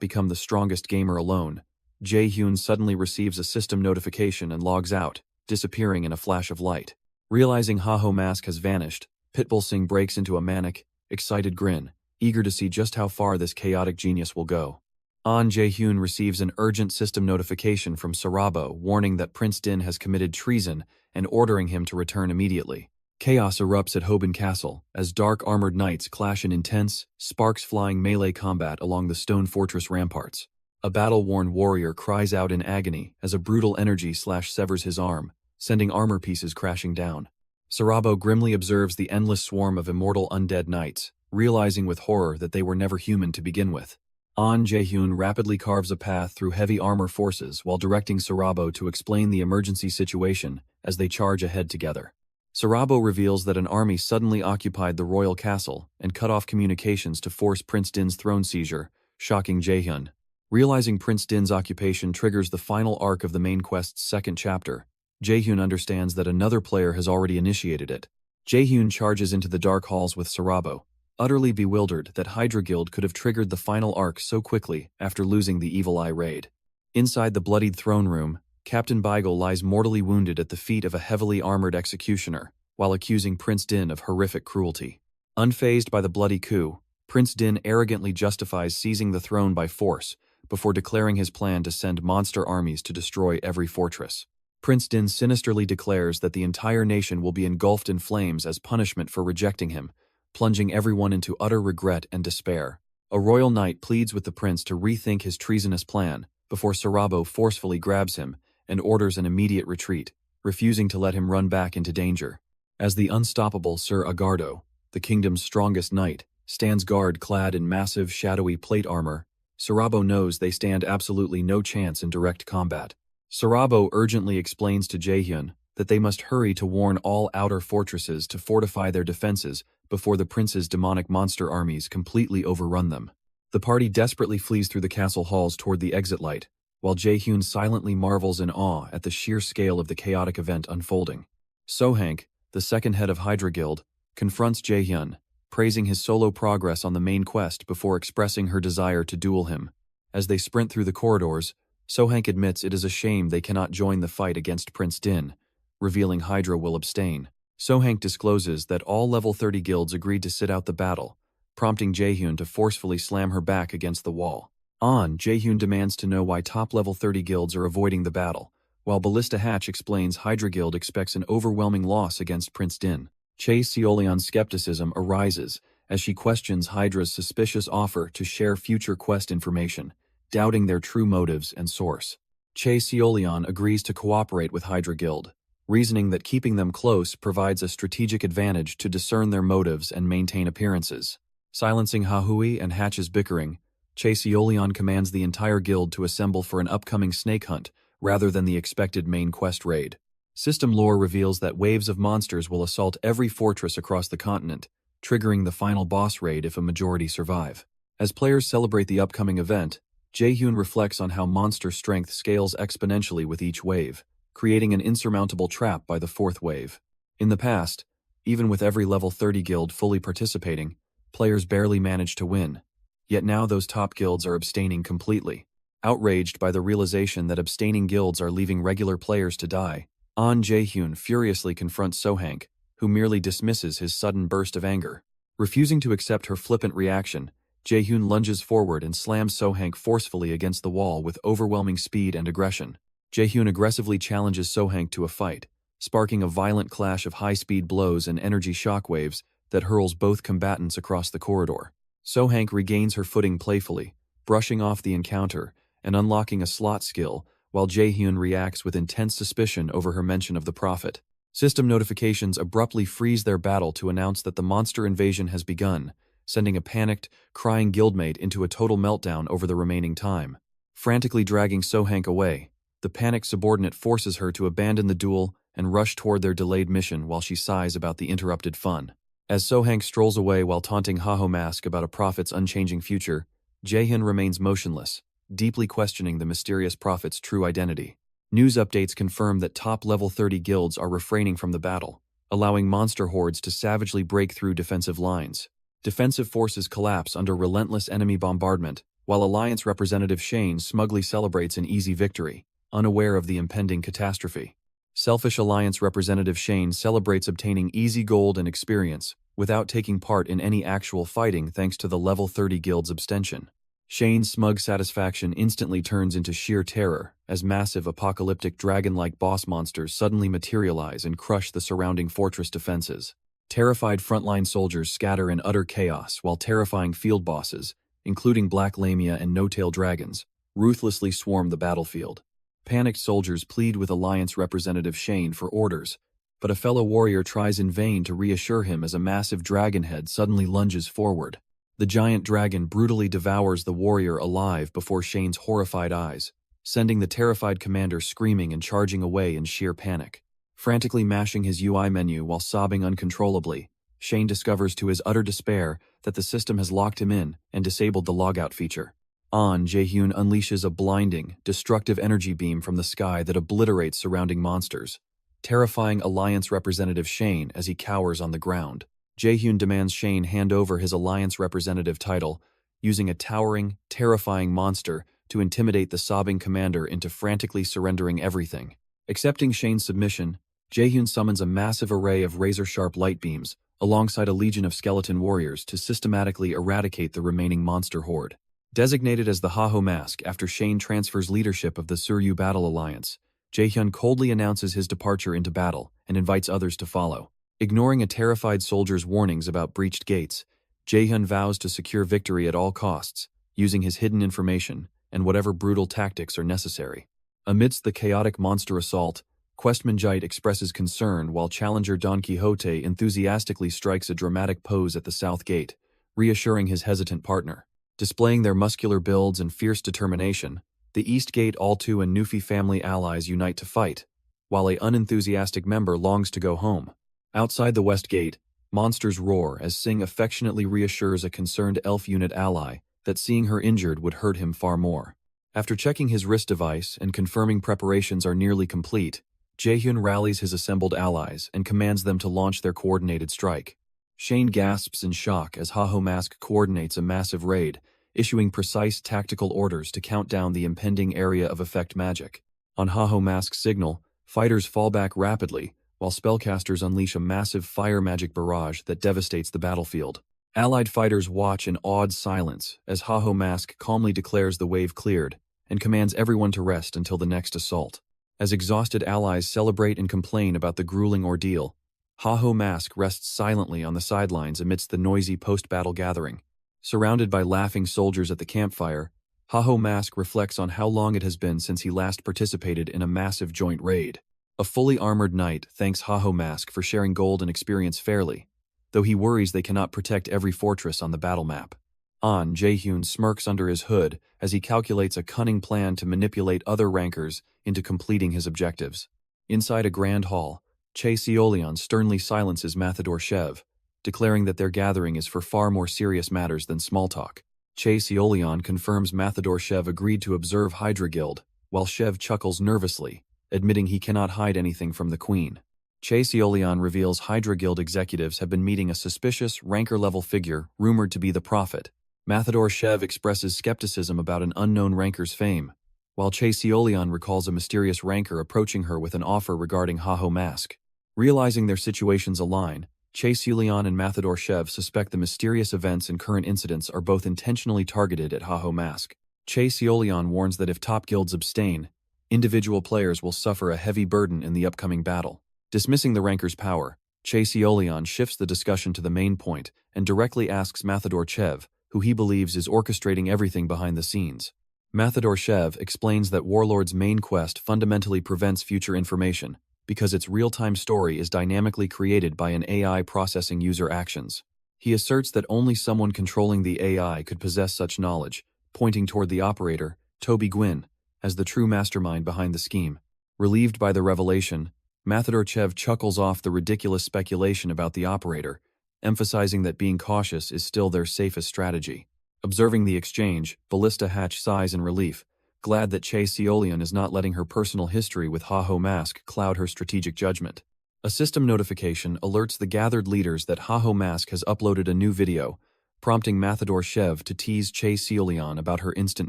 become the strongest gamer alone, Jaehyun suddenly receives a system notification and logs out, disappearing in a flash of light. Realizing Ha-Ho Mask has vanished, Pitbull Singh breaks into a manic, excited grin, eager to see just how far this chaotic genius will go. An Jaehyun receives an urgent system notification from Sarabo warning that Prince Din has committed treason and ordering him to return immediately. Chaos erupts at Hoban Castle as dark armored knights clash in intense, sparks-flying melee combat along the stone fortress ramparts. A battle-worn warrior cries out in agony as a brutal energy slash severs his arm, sending armor pieces crashing down. Sarabo grimly observes the endless swarm of immortal undead knights, realizing with horror that they were never human to begin with. An Jaehyun rapidly carves a path through heavy armor forces while directing Sarabo to explain the emergency situation as they charge ahead together. Sarabo reveals that an army suddenly occupied the royal castle and cut off communications to force Prince Din's throne seizure, shocking Jaehyun. Realizing Prince Din's occupation triggers the final arc of the main quest's second chapter, Jaehyun understands that another player has already initiated it. Jaehyun charges into the dark halls with Sarabo, utterly bewildered that Hydra Guild could have triggered the final arc so quickly after losing the Evil Eye raid. Inside the bloodied throne room, Captain Beigel lies mortally wounded at the feet of a heavily armored executioner, while accusing Prince Din of horrific cruelty. Unfazed by the bloody coup, Prince Din arrogantly justifies seizing the throne by force, before declaring his plan to send monster armies to destroy every fortress. Prince Din sinisterly declares that the entire nation will be engulfed in flames as punishment for rejecting him, plunging everyone into utter regret and despair. A royal knight pleads with the prince to rethink his treasonous plan, before Sarabo forcefully grabs him and orders an immediate retreat, refusing to let him run back into danger. As the unstoppable Sir Agardo, the kingdom's strongest knight, stands guard clad in massive shadowy plate armor, Sarabo knows they stand absolutely no chance in direct combat. Sarabo urgently explains to Jaehyun that they must hurry to warn all outer fortresses to fortify their defenses before the prince's demonic monster armies completely overrun them. The party desperately flees through the castle halls toward the exit light, while Jaehyun silently marvels in awe at the sheer scale of the chaotic event unfolding. Sohank, the second head of Hydra Guild, confronts Jaehyun, praising his solo progress on the main quest before expressing her desire to duel him. As they sprint through the corridors, Sohank admits it is a shame they cannot join the fight against Prince Din, revealing Hydra will abstain. Sohank discloses that all level 30 guilds agreed to sit out the battle, prompting Jaehyun to forcefully slam her back against the wall. Jaehyun demands to know why top level 30 guilds are avoiding the battle, while Ballista Hatch explains Hydra Guild expects an overwhelming loss against Prince Din. Che Seolion's skepticism arises as she questions Hydra's suspicious offer to share future quest information, doubting their true motives and source. Che Seolion agrees to cooperate with Hydra Guild, reasoning that keeping them close provides a strategic advantage to discern their motives and maintain appearances. Silencing Hahui and Hatch's bickering, Che Seolion commands the entire guild to assemble for an upcoming snake hunt rather than the expected main quest raid. System lore reveals that waves of monsters will assault every fortress across the continent, triggering the final boss raid if a majority survive. As players celebrate the upcoming event, Jaehyun reflects on how monster strength scales exponentially with each wave, creating an insurmountable trap by the fourth wave. In the past, even with every level 30 guild fully participating, players barely managed to win. Yet now those top guilds are abstaining completely. Outraged by the realization that abstaining guilds are leaving regular players to die, An Jaehyun furiously confronts Sohank, who merely dismisses his sudden burst of anger. Refusing to accept her flippant reaction, Jaehyun lunges forward and slams Sohank forcefully against the wall with overwhelming speed and aggression. Jaehyun aggressively challenges Sohank to a fight, sparking a violent clash of high-speed blows and energy shockwaves that hurls both combatants across the corridor. Sohank regains her footing playfully, brushing off the encounter and unlocking a slot skill, while Jaehyun reacts with intense suspicion over her mention of the Prophet. System notifications abruptly freeze their battle to announce that the monster invasion has begun, sending a panicked, crying guildmate into a total meltdown over the remaining time. Frantically dragging Sohank away, the panicked subordinate forces her to abandon the duel and rush toward their delayed mission while she sighs about the interrupted fun. As Sohank strolls away while taunting Haho Mask about a prophet's unchanging future, Jaehyun remains motionless, deeply questioning the mysterious prophet's true identity. News updates confirm that top-level 30 guilds are refraining from the battle, allowing monster hordes to savagely break through defensive lines. Defensive forces collapse under relentless enemy bombardment, while Alliance representative Shane smugly celebrates an easy victory, unaware of the impending catastrophe. Selfish Alliance representative Shane celebrates obtaining easy gold and experience, without taking part in any actual fighting thanks to the level 30 guild's abstention. Shane's smug satisfaction instantly turns into sheer terror as massive apocalyptic dragon-like boss monsters suddenly materialize and crush the surrounding fortress defenses. Terrified frontline soldiers scatter in utter chaos while terrifying field bosses, including Black Lamia and No-Tail dragons, ruthlessly swarm the battlefield. Panicked soldiers plead with Alliance representative Shane for orders, but a fellow warrior tries in vain to reassure him as a massive dragon head suddenly lunges forward. The giant dragon brutally devours the warrior alive before Shane's horrified eyes, sending the terrified commander screaming and charging away in sheer panic. Frantically mashing his UI menu while sobbing uncontrollably, Shane discovers to his utter despair that the system has locked him in and disabled the logout feature. Jaehyun unleashes a blinding, destructive energy beam from the sky that obliterates surrounding monsters, terrifying Alliance representative Shane as he cowers on the ground. Jaehyun demands Shane hand over his Alliance representative title, using a towering, terrifying monster to intimidate the sobbing commander into frantically surrendering everything. Accepting Shane's submission, Jaehyun summons a massive array of razor-sharp light beams, alongside a legion of skeleton warriors to systematically eradicate the remaining monster horde. Designated as the Haho Mask after Shane transfers leadership of the Suryu Battle Alliance, Jaehyun coldly announces his departure into battle and invites others to follow. Ignoring a terrified soldier's warnings about breached gates, Jaehyun vows to secure victory at all costs, using his hidden information and whatever brutal tactics are necessary. Amidst the chaotic monster assault, Questmanjite expresses concern while challenger Don Quixote enthusiastically strikes a dramatic pose at the south gate, reassuring his hesitant partner. Displaying their muscular builds and fierce determination, the East Gate Altu and Nufi family allies unite to fight, while an unenthusiastic member longs to go home. Outside the West Gate, monsters roar as Sing affectionately reassures a concerned elf unit ally that seeing her injured would hurt him far more. After checking his wrist device and confirming preparations are nearly complete, Jaehyun rallies his assembled allies and commands them to launch their coordinated strike. Shane gasps in shock as Haho Mask coordinates a massive raid, issuing precise tactical orders to count down the impending area of effect magic. On Haho Mask's signal, fighters fall back rapidly, while spellcasters unleash a massive fire magic barrage that devastates the battlefield. Allied fighters watch in awed silence as Haho Mask calmly declares the wave cleared and commands everyone to rest until the next assault. As exhausted allies celebrate and complain about the grueling ordeal, Haho Mask rests silently on the sidelines amidst the noisy post-battle gathering. Surrounded by laughing soldiers at the campfire, Haho Mask reflects on how long it has been since he last participated in a massive joint raid. A fully armored knight thanks Haho Mask for sharing gold and experience fairly, though he worries they cannot protect every fortress on the battle map. Jaehyun smirks under his hood as he calculates a cunning plan to manipulate other rankers into completing his objectives. Inside a grand hall, Che Seolion sternly silences Mathador Shev, declaring that their gathering is for far more serious matters than small talk. Che Seolion confirms Mathador Shev agreed to observe Hydra Guild, while Shev chuckles nervously, admitting he cannot hide anything from the Queen. Che Seolion reveals Hydra Guild executives have been meeting a suspicious, ranker-level figure rumored to be the Prophet. Mathador Shev expresses skepticism about an unknown ranker's fame, while Che Seolion recalls a mysterious ranker approaching her with an offer regarding Haho Mask. Realizing their situations align, Che Seolion and Mathador Shev suspect the mysterious events and current incidents are both intentionally targeted at Haho Mask. Che Seolion warns that if top guilds abstain, individual players will suffer a heavy burden in the upcoming battle. Dismissing the ranker's power, Che Seolion shifts the discussion to the main point and directly asks Mathador Chev, who he believes is orchestrating everything behind the scenes. Mathador Shev explains that Warlord's main quest fundamentally prevents future information because its real-time story is dynamically created by an AI processing user actions. He asserts that only someone controlling the AI could possess such knowledge, pointing toward the operator, Toby Gwynn, as the true mastermind behind the scheme. Relieved by the revelation, Mathador Shev chuckles off the ridiculous speculation about the operator, emphasizing that being cautious is still their safest strategy. Observing the exchange, Ballista Hatch sighs in relief, glad that Che Seolian is not letting her personal history with Ha-Ho Mask cloud her strategic judgment. A system notification alerts the gathered leaders that Ha-Ho Mask has uploaded a new video, prompting Mathador Shev to tease Che Seolian about her instant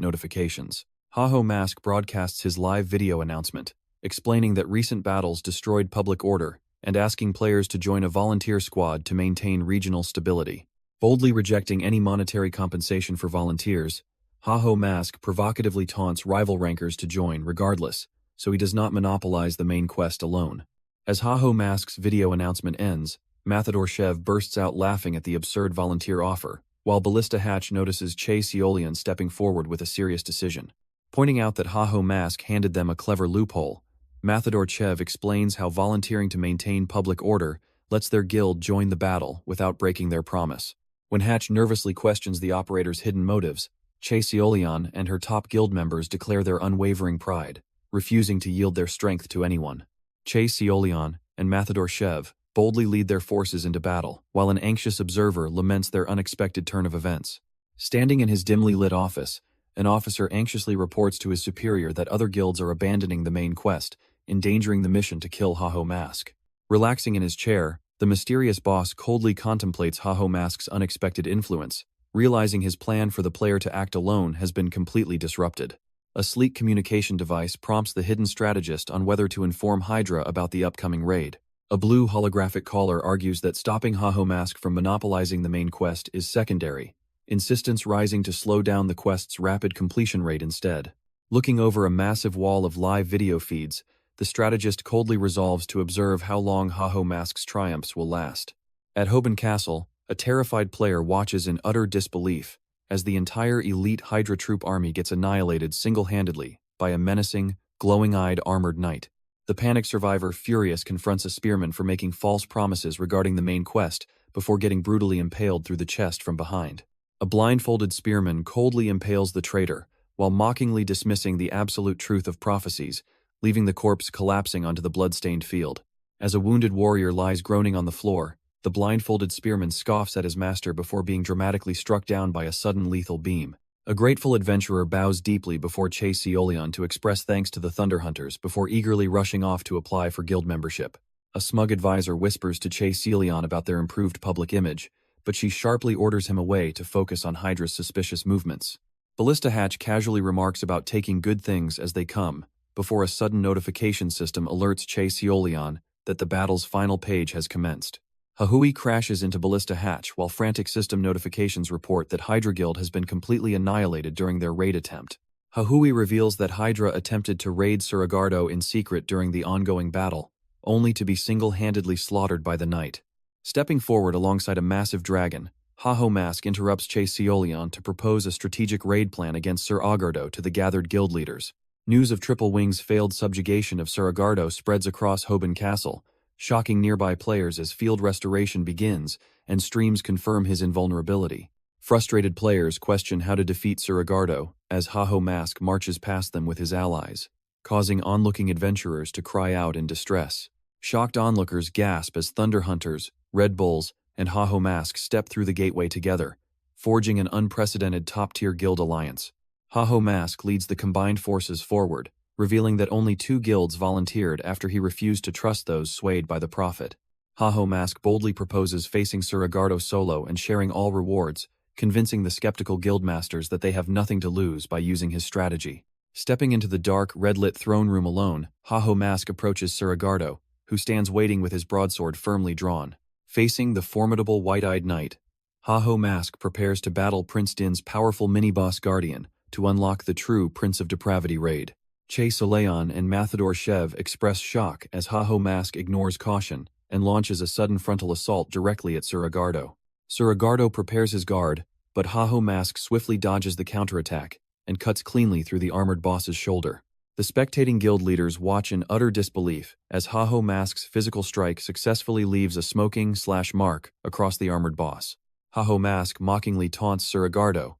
notifications. Ha-Ho Mask broadcasts his live video announcement, explaining that recent battles destroyed public order and asking players to join a volunteer squad to maintain regional stability. Boldly rejecting any monetary compensation for volunteers, Ha-Ho Mask provocatively taunts rival rankers to join regardless, so he does not monopolize the main quest alone. As Ha-Ho Mask's video announcement ends, Mathador Shev bursts out laughing at the absurd volunteer offer, while Ballista Hatch notices Che Seolian stepping forward with a serious decision. Pointing out that Ha-Ho Mask handed them a clever loophole, Mathador Shev explains how volunteering to maintain public order lets their guild join the battle without breaking their promise. When Hatch nervously questions the operator's hidden motives, Che Seolian and her top guild members declare their unwavering pride, refusing to yield their strength to anyone. Che Seolian and Mathador Shev boldly lead their forces into battle, while an anxious observer laments their unexpected turn of events. Standing in his dimly lit office, an officer anxiously reports to his superior that other guilds are abandoning the main quest, endangering the mission to kill Ha-Ho Mask. Relaxing in his chair, the mysterious boss coldly contemplates Ha-Ho Mask's unexpected influence, realizing his plan for the player to act alone has been completely disrupted. A sleek communication device prompts the hidden strategist on whether to inform Hydra about the upcoming raid. A blue holographic caller argues that stopping Ha-Ho Mask from monopolizing the main quest is secondary, insistence rising to slow down the quest's rapid completion rate instead. Looking over a massive wall of live video feeds, the strategist coldly resolves to observe how long Ha-Ho Mask's triumphs will last. At Hoban Castle, a terrified player watches in utter disbelief as the entire elite Hydra troop army gets annihilated single-handedly by a menacing, glowing-eyed armored knight. The panicked survivor furious confronts a spearman for making false promises regarding the main quest before getting brutally impaled through the chest from behind. A blindfolded spearman coldly impales the traitor, while mockingly dismissing the absolute truth of prophecies, leaving the corpse collapsing onto the blood-stained field. As a wounded warrior lies groaning on the floor, the blindfolded spearman scoffs at his master before being dramatically struck down by a sudden lethal beam. A grateful adventurer bows deeply before Che Seolian to express thanks to the Thunder Hunters before eagerly rushing off to apply for guild membership. A smug advisor whispers to Che Seolian about their improved public image, but she sharply orders him away to focus on Hydra's suspicious movements. Ballista Hatch casually remarks about taking good things as they come, before a sudden notification system alerts Che Seolian that the battle's final page has commenced. Hahui crashes into Ballista Hatch while frantic system notifications report that Hydra Guild has been completely annihilated during their raid attempt. Hahui reveals that Hydra attempted to raid Suragardo in secret during the ongoing battle, only to be single-handedly slaughtered by the knight. Stepping forward alongside a massive dragon, Ha-Ho Mask interrupts Che Seolian to propose a strategic raid plan against Suragardo to the gathered guild leaders. News of Triple Wing's failed subjugation of Suragardo spreads across Hoban Castle, shocking nearby players as field restoration begins and streams confirm his invulnerability. Frustrated players question how to defeat Suragardo as Ha-Ho Mask marches past them with his allies, causing onlooking adventurers to cry out in distress. Shocked onlookers gasp as Thunder Hunters, Red Bulls, and Ha-Ho Mask step through the gateway together, forging an unprecedented top-tier guild alliance. Ha-Ho Mask leads the combined forces forward, revealing that only 2 guilds volunteered after he refused to trust those swayed by the Prophet. Ha-Ho Mask boldly proposes facing Suragardo solo and sharing all rewards, convincing the skeptical guildmasters that they have nothing to lose by using his strategy. Stepping into the dark, red-lit throne room alone, Ha-Ho Mask approaches Suragardo, who stands waiting with his broadsword firmly drawn. Facing the formidable white-eyed knight, Ha-Ho Mask prepares to battle Prince Din's powerful mini-boss Guardian to unlock the true Prince of Depravity raid. Che Seolian and Mathador Shev express shock as Ha-Ho Mask ignores caution and launches a sudden frontal assault directly at Suragardo. Suragardo prepares his guard, but Haho Mask swiftly dodges the counterattack and cuts cleanly through the armored boss's shoulder. The spectating guild leaders watch in utter disbelief as Haho Mask's physical strike successfully leaves a smoking mark across the armored boss. Haho Mask mockingly taunts Surigardo,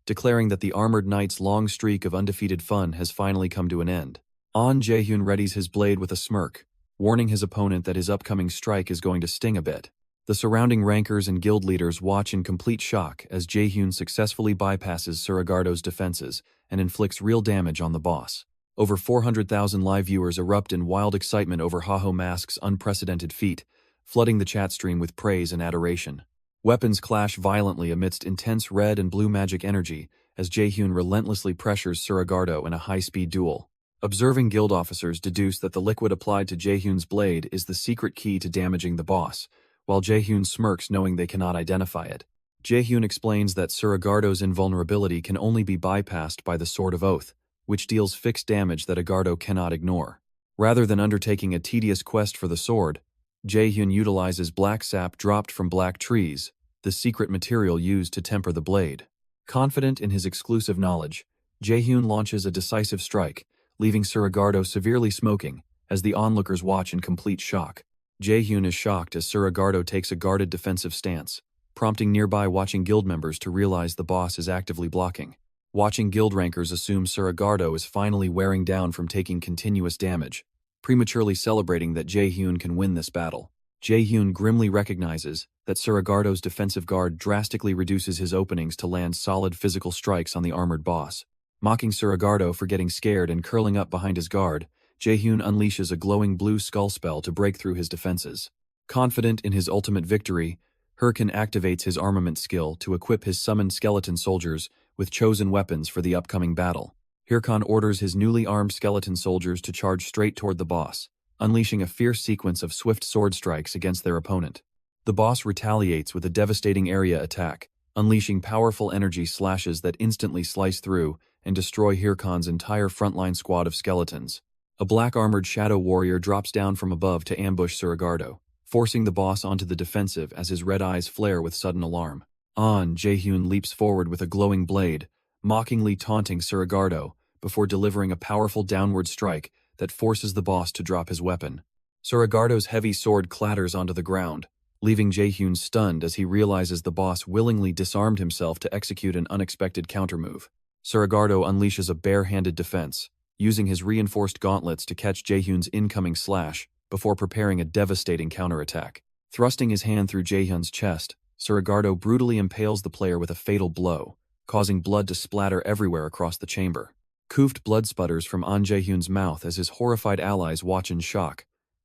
declaring that the armored knight's long streak of undefeated fun has finally come to an end. An Jaehyun readies his blade with a smirk, warning his opponent that his upcoming strike is going to sting a bit. The surrounding rankers and guild leaders watch in complete shock as Jaehyun successfully bypasses Surigardo's defenses and inflicts real damage on the boss. Over 400,000 live viewers erupt in wild excitement over Haho Mask's unprecedented feat, flooding the chat stream with praise and adoration. Weapons clash violently amidst intense red and blue magic energy as Jaehyun relentlessly pressures Surigardo in a high-speed duel. Observing guild officers deduce that the liquid applied to Jaehyun's blade is the secret key to damaging the boss, while Jaehyun smirks knowing they cannot identify it. Jaehyun explains that Surigardo's invulnerability can only be bypassed by the Sword of Oath, which deals fixed damage that Agardo cannot ignore. Rather than undertaking a tedious quest for the sword, Jaehyun utilizes black sap dropped from black trees, the secret material used to temper the blade. Confident in his exclusive knowledge, Jaehyun launches a decisive strike, leaving Surigardo severely smoking as the onlookers watch in complete shock. Jaehyun is shocked as Surigardo takes a guarded defensive stance, prompting nearby watching guild members to realize the boss is actively blocking. Watching guild rankers assume Surigardo is finally wearing down from taking continuous damage, prematurely celebrating that Jaehyun can win this battle. Jaehyun grimly recognizes that Surigardo's defensive guard drastically reduces his openings to land solid physical strikes on the armored boss. Mocking Surigardo for getting scared and curling up behind his guard, Jaehyun unleashes a glowing blue skull spell to break through his defenses. Confident in his ultimate victory, Hurricane activates his armament skill to equip his summoned skeleton soldiers with chosen weapons for the upcoming battle. Hirkan orders his newly armed skeleton soldiers to charge straight toward the boss, unleashing a fierce sequence of swift sword strikes against their opponent. The boss retaliates with a devastating area attack, unleashing powerful energy slashes that instantly slice through and destroy Hirkan's entire frontline squad of skeletons. A black-armored shadow warrior drops down from above to ambush Surigardo, forcing the boss onto the defensive as his red eyes flare with sudden alarm. Jaehyun leaps forward with a glowing blade, mockingly taunting Surigardo before delivering a powerful downward strike that forces the boss to drop his weapon. Surigardo's heavy sword clatters onto the ground, leaving Jaehyun stunned as he realizes the boss willingly disarmed himself to execute an unexpected countermove. Surigardo unleashes a bare-handed defense, using his reinforced gauntlets to catch Jaehyun's incoming slash before preparing a devastating counterattack. Thrusting his hand through Jaehyun's chest, Surigardo brutally impales the player with a fatal blow, causing blood to splatter everywhere across the chamber. Koofed blood sputters from An Jaehyun's mouth as his horrified allies watch in shock,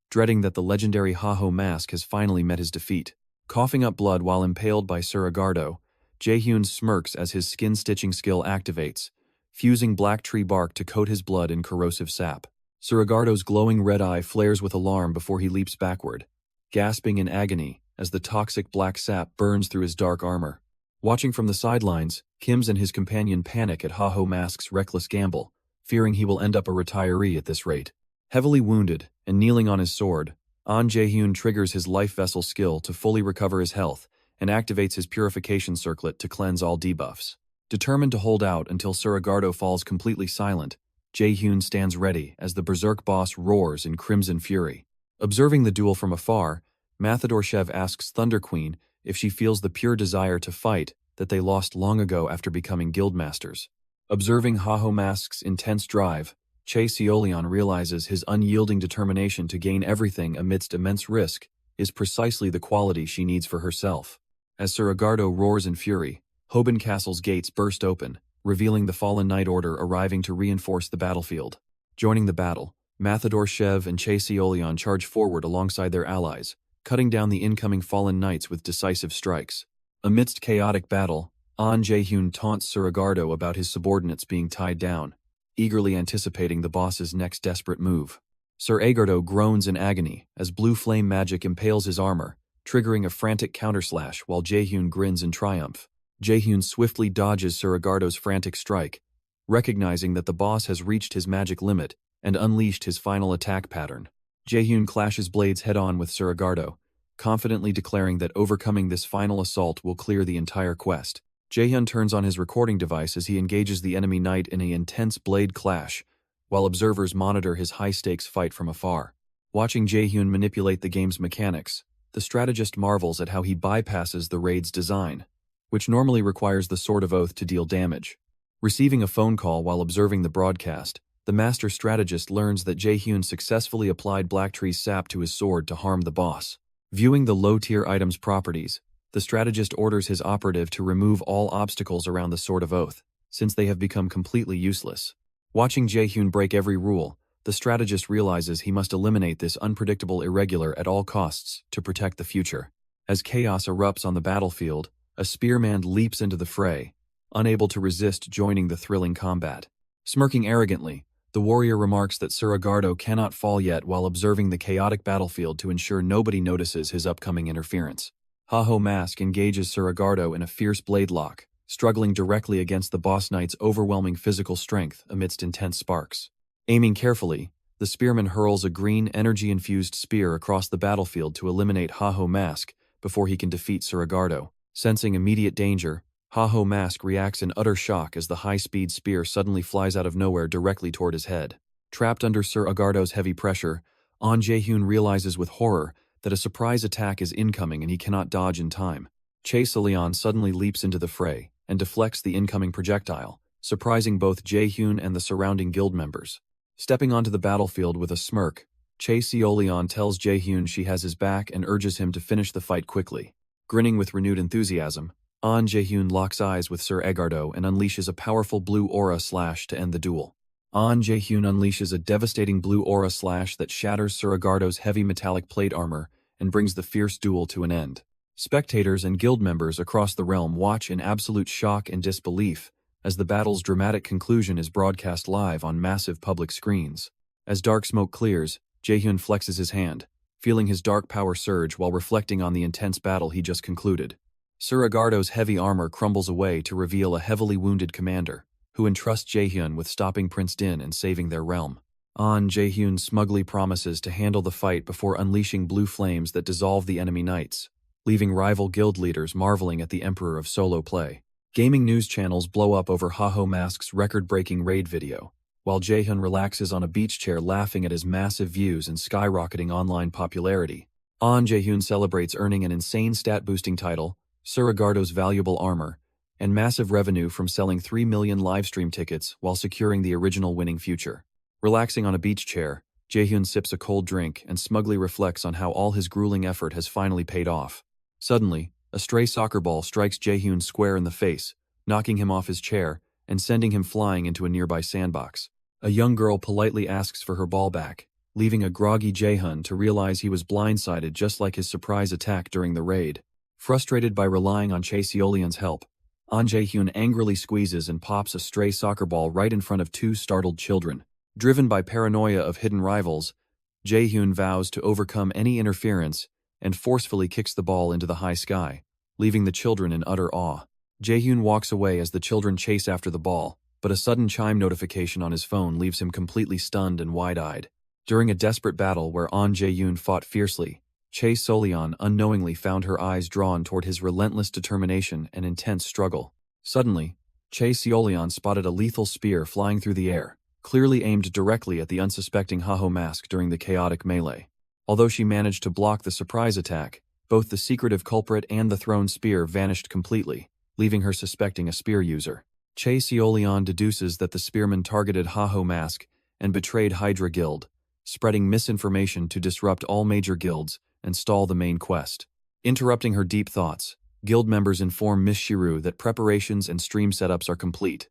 dreading that the legendary Haho Mask has finally met his defeat. Coughing up blood while impaled by Surigardo, Jaehyun smirks as his skin-stitching skill activates, fusing black tree bark to coat his blood in corrosive sap. Surigardo's glowing red eye flares with alarm before he leaps backward, gasping in agony as the toxic black sap burns through his dark armor. Watching from the sidelines, Kims and his companion panic at Haho Mask's reckless gamble, fearing he will end up a retiree at this rate. Heavily wounded and kneeling on his sword, An Jaehyun triggers his life vessel skill to fully recover his health and activates his purification circlet to cleanse all debuffs. Determined to hold out until Surigardo falls completely silent, Jaehyun stands ready as the berserk boss roars in crimson fury. Observing the duel from afar, Mathador-Shev asks Thunder Queen if she feels the pure desire to fight that they lost long ago after becoming guildmasters. Observing Haho Mask's intense drive, Che Seolion realizes his unyielding determination to gain everything amidst immense risk is precisely the quality she needs for herself. As Surigardo roars in fury, Hoban Castle's gates burst open, revealing the fallen Knight Order arriving to reinforce the battlefield. Joining the battle, Mathador-Shev and Che Seolion charge forward alongside their allies, cutting down the incoming fallen knights with decisive strikes. Amidst chaotic battle, An Jaehyun taunts Surigardo about his subordinates being tied down, eagerly anticipating the boss's next desperate move. Sir Agardo groans in agony as blue flame magic impales his armor, triggering a frantic counterslash while Jaehyun grins in triumph. Jaehyun swiftly dodges Surigardo's frantic strike, recognizing that the boss has reached his magic limit and unleashed his final attack pattern. Jaehyun clashes blades head-on with Surigardo, confidently declaring that overcoming this final assault will clear the entire quest. Jaehyun turns on his recording device as he engages the enemy knight in an intense blade clash, while observers monitor his high-stakes fight from afar. Watching Jaehyun manipulate the game's mechanics, the strategist marvels at how he bypasses the raid's design, which normally requires the Sword of Oath to deal damage. Receiving a phone call while observing the broadcast, the master strategist learns that Jaehyun successfully applied Blacktree's sap to his sword to harm the boss. Viewing the low-tier item's properties, the strategist orders his operative to remove all obstacles around the Sword of Oath, since they have become completely useless. Watching Jaehyun break every rule, the strategist realizes he must eliminate this unpredictable irregular at all costs to protect the future. As chaos erupts on the battlefield, a spearman leaps into the fray, unable to resist joining the thrilling combat. Smirking arrogantly, the warrior remarks that Suragardo cannot fall yet while observing the chaotic battlefield to ensure nobody notices his upcoming interference. Haho Mask engages Suragardo in a fierce blade lock, struggling directly against the boss knight's overwhelming physical strength amidst intense sparks. Aiming carefully, the spearman hurls a green, energy-infused spear across the battlefield to eliminate Haho Mask before he can defeat Suragardo. Sensing immediate danger, Haho Mask reacts in utter shock as the high-speed spear suddenly flies out of nowhere directly toward his head. Trapped under Suragardo's heavy pressure, An Jaehyun realizes with horror that a surprise attack is incoming and he cannot dodge in time. Chae Sulian suddenly leaps into the fray and deflects the incoming projectile, surprising both Jaehyun and the surrounding guild members. Stepping onto the battlefield with a smirk, Chae Sulian tells Jaehyun she has his back and urges him to finish the fight quickly. Grinning with renewed enthusiasm, An Jaehyun locks eyes with Sir Egardo and unleashes a powerful blue aura slash to end the duel. An Jaehyun unleashes a devastating blue aura slash that shatters Sir Egardo's heavy metallic plate armor and brings the fierce duel to an end. Spectators and guild members across the realm watch in absolute shock and disbelief as the battle's dramatic conclusion is broadcast live on massive public screens. As dark smoke clears, Jaehyun flexes his hand, feeling his dark power surge while reflecting on the intense battle he just concluded. Sir Egardo's heavy armor crumbles away to reveal a heavily wounded commander, who entrusts Jaehyun with stopping Prince Din and saving their realm. An Jaehyun smugly promises to handle the fight before unleashing blue flames that dissolve the enemy knights, leaving rival guild leaders marveling at the Emperor of solo play. Gaming news channels blow up over Haho Mask's record-breaking raid video, while Jaehyun relaxes on a beach chair laughing at his massive views and skyrocketing online popularity. An Jaehyun celebrates earning an insane stat-boosting title, Sir Egardo's valuable armor, and massive revenue from selling 3 million livestream tickets while securing the original winning future. Relaxing on a beach chair, Jaehyun sips a cold drink and smugly reflects on how all his grueling effort has finally paid off. Suddenly, a stray soccer ball strikes Jaehyun square in the face, knocking him off his chair and sending him flying into a nearby sandbox. A young girl politely asks for her ball back, leaving a groggy Jaehyun to realize he was blindsided just like his surprise attack during the raid. Frustrated by relying on Chae Sulian's help, An Jaehyun angrily squeezes and pops a stray soccer ball right in front of two startled children. Driven by paranoia of hidden rivals, Jaehyun vows to overcome any interference and forcefully kicks the ball into the high sky, leaving the children in utter awe. Jaehyun walks away as the children chase after the ball, but a sudden chime notification on his phone leaves him completely stunned and wide-eyed. During a desperate battle where An Jaehyun fought fiercely, Chae Sulian unknowingly found her eyes drawn toward his relentless determination and intense struggle. Suddenly, Chae Sulian spotted a lethal spear flying through the air, clearly aimed directly at the unsuspecting Haho Mask during the chaotic melee. Although she managed to block the surprise attack, both the secretive culprit and the thrown spear vanished completely, leaving her suspecting a spear user. Chae Sulian deduces that the spearman targeted Haho Mask and betrayed Hydra Guild, spreading misinformation to disrupt all major guilds and stall the main quest. Interrupting her deep thoughts, guild members inform Miss Shiru that preparations and stream setups are complete,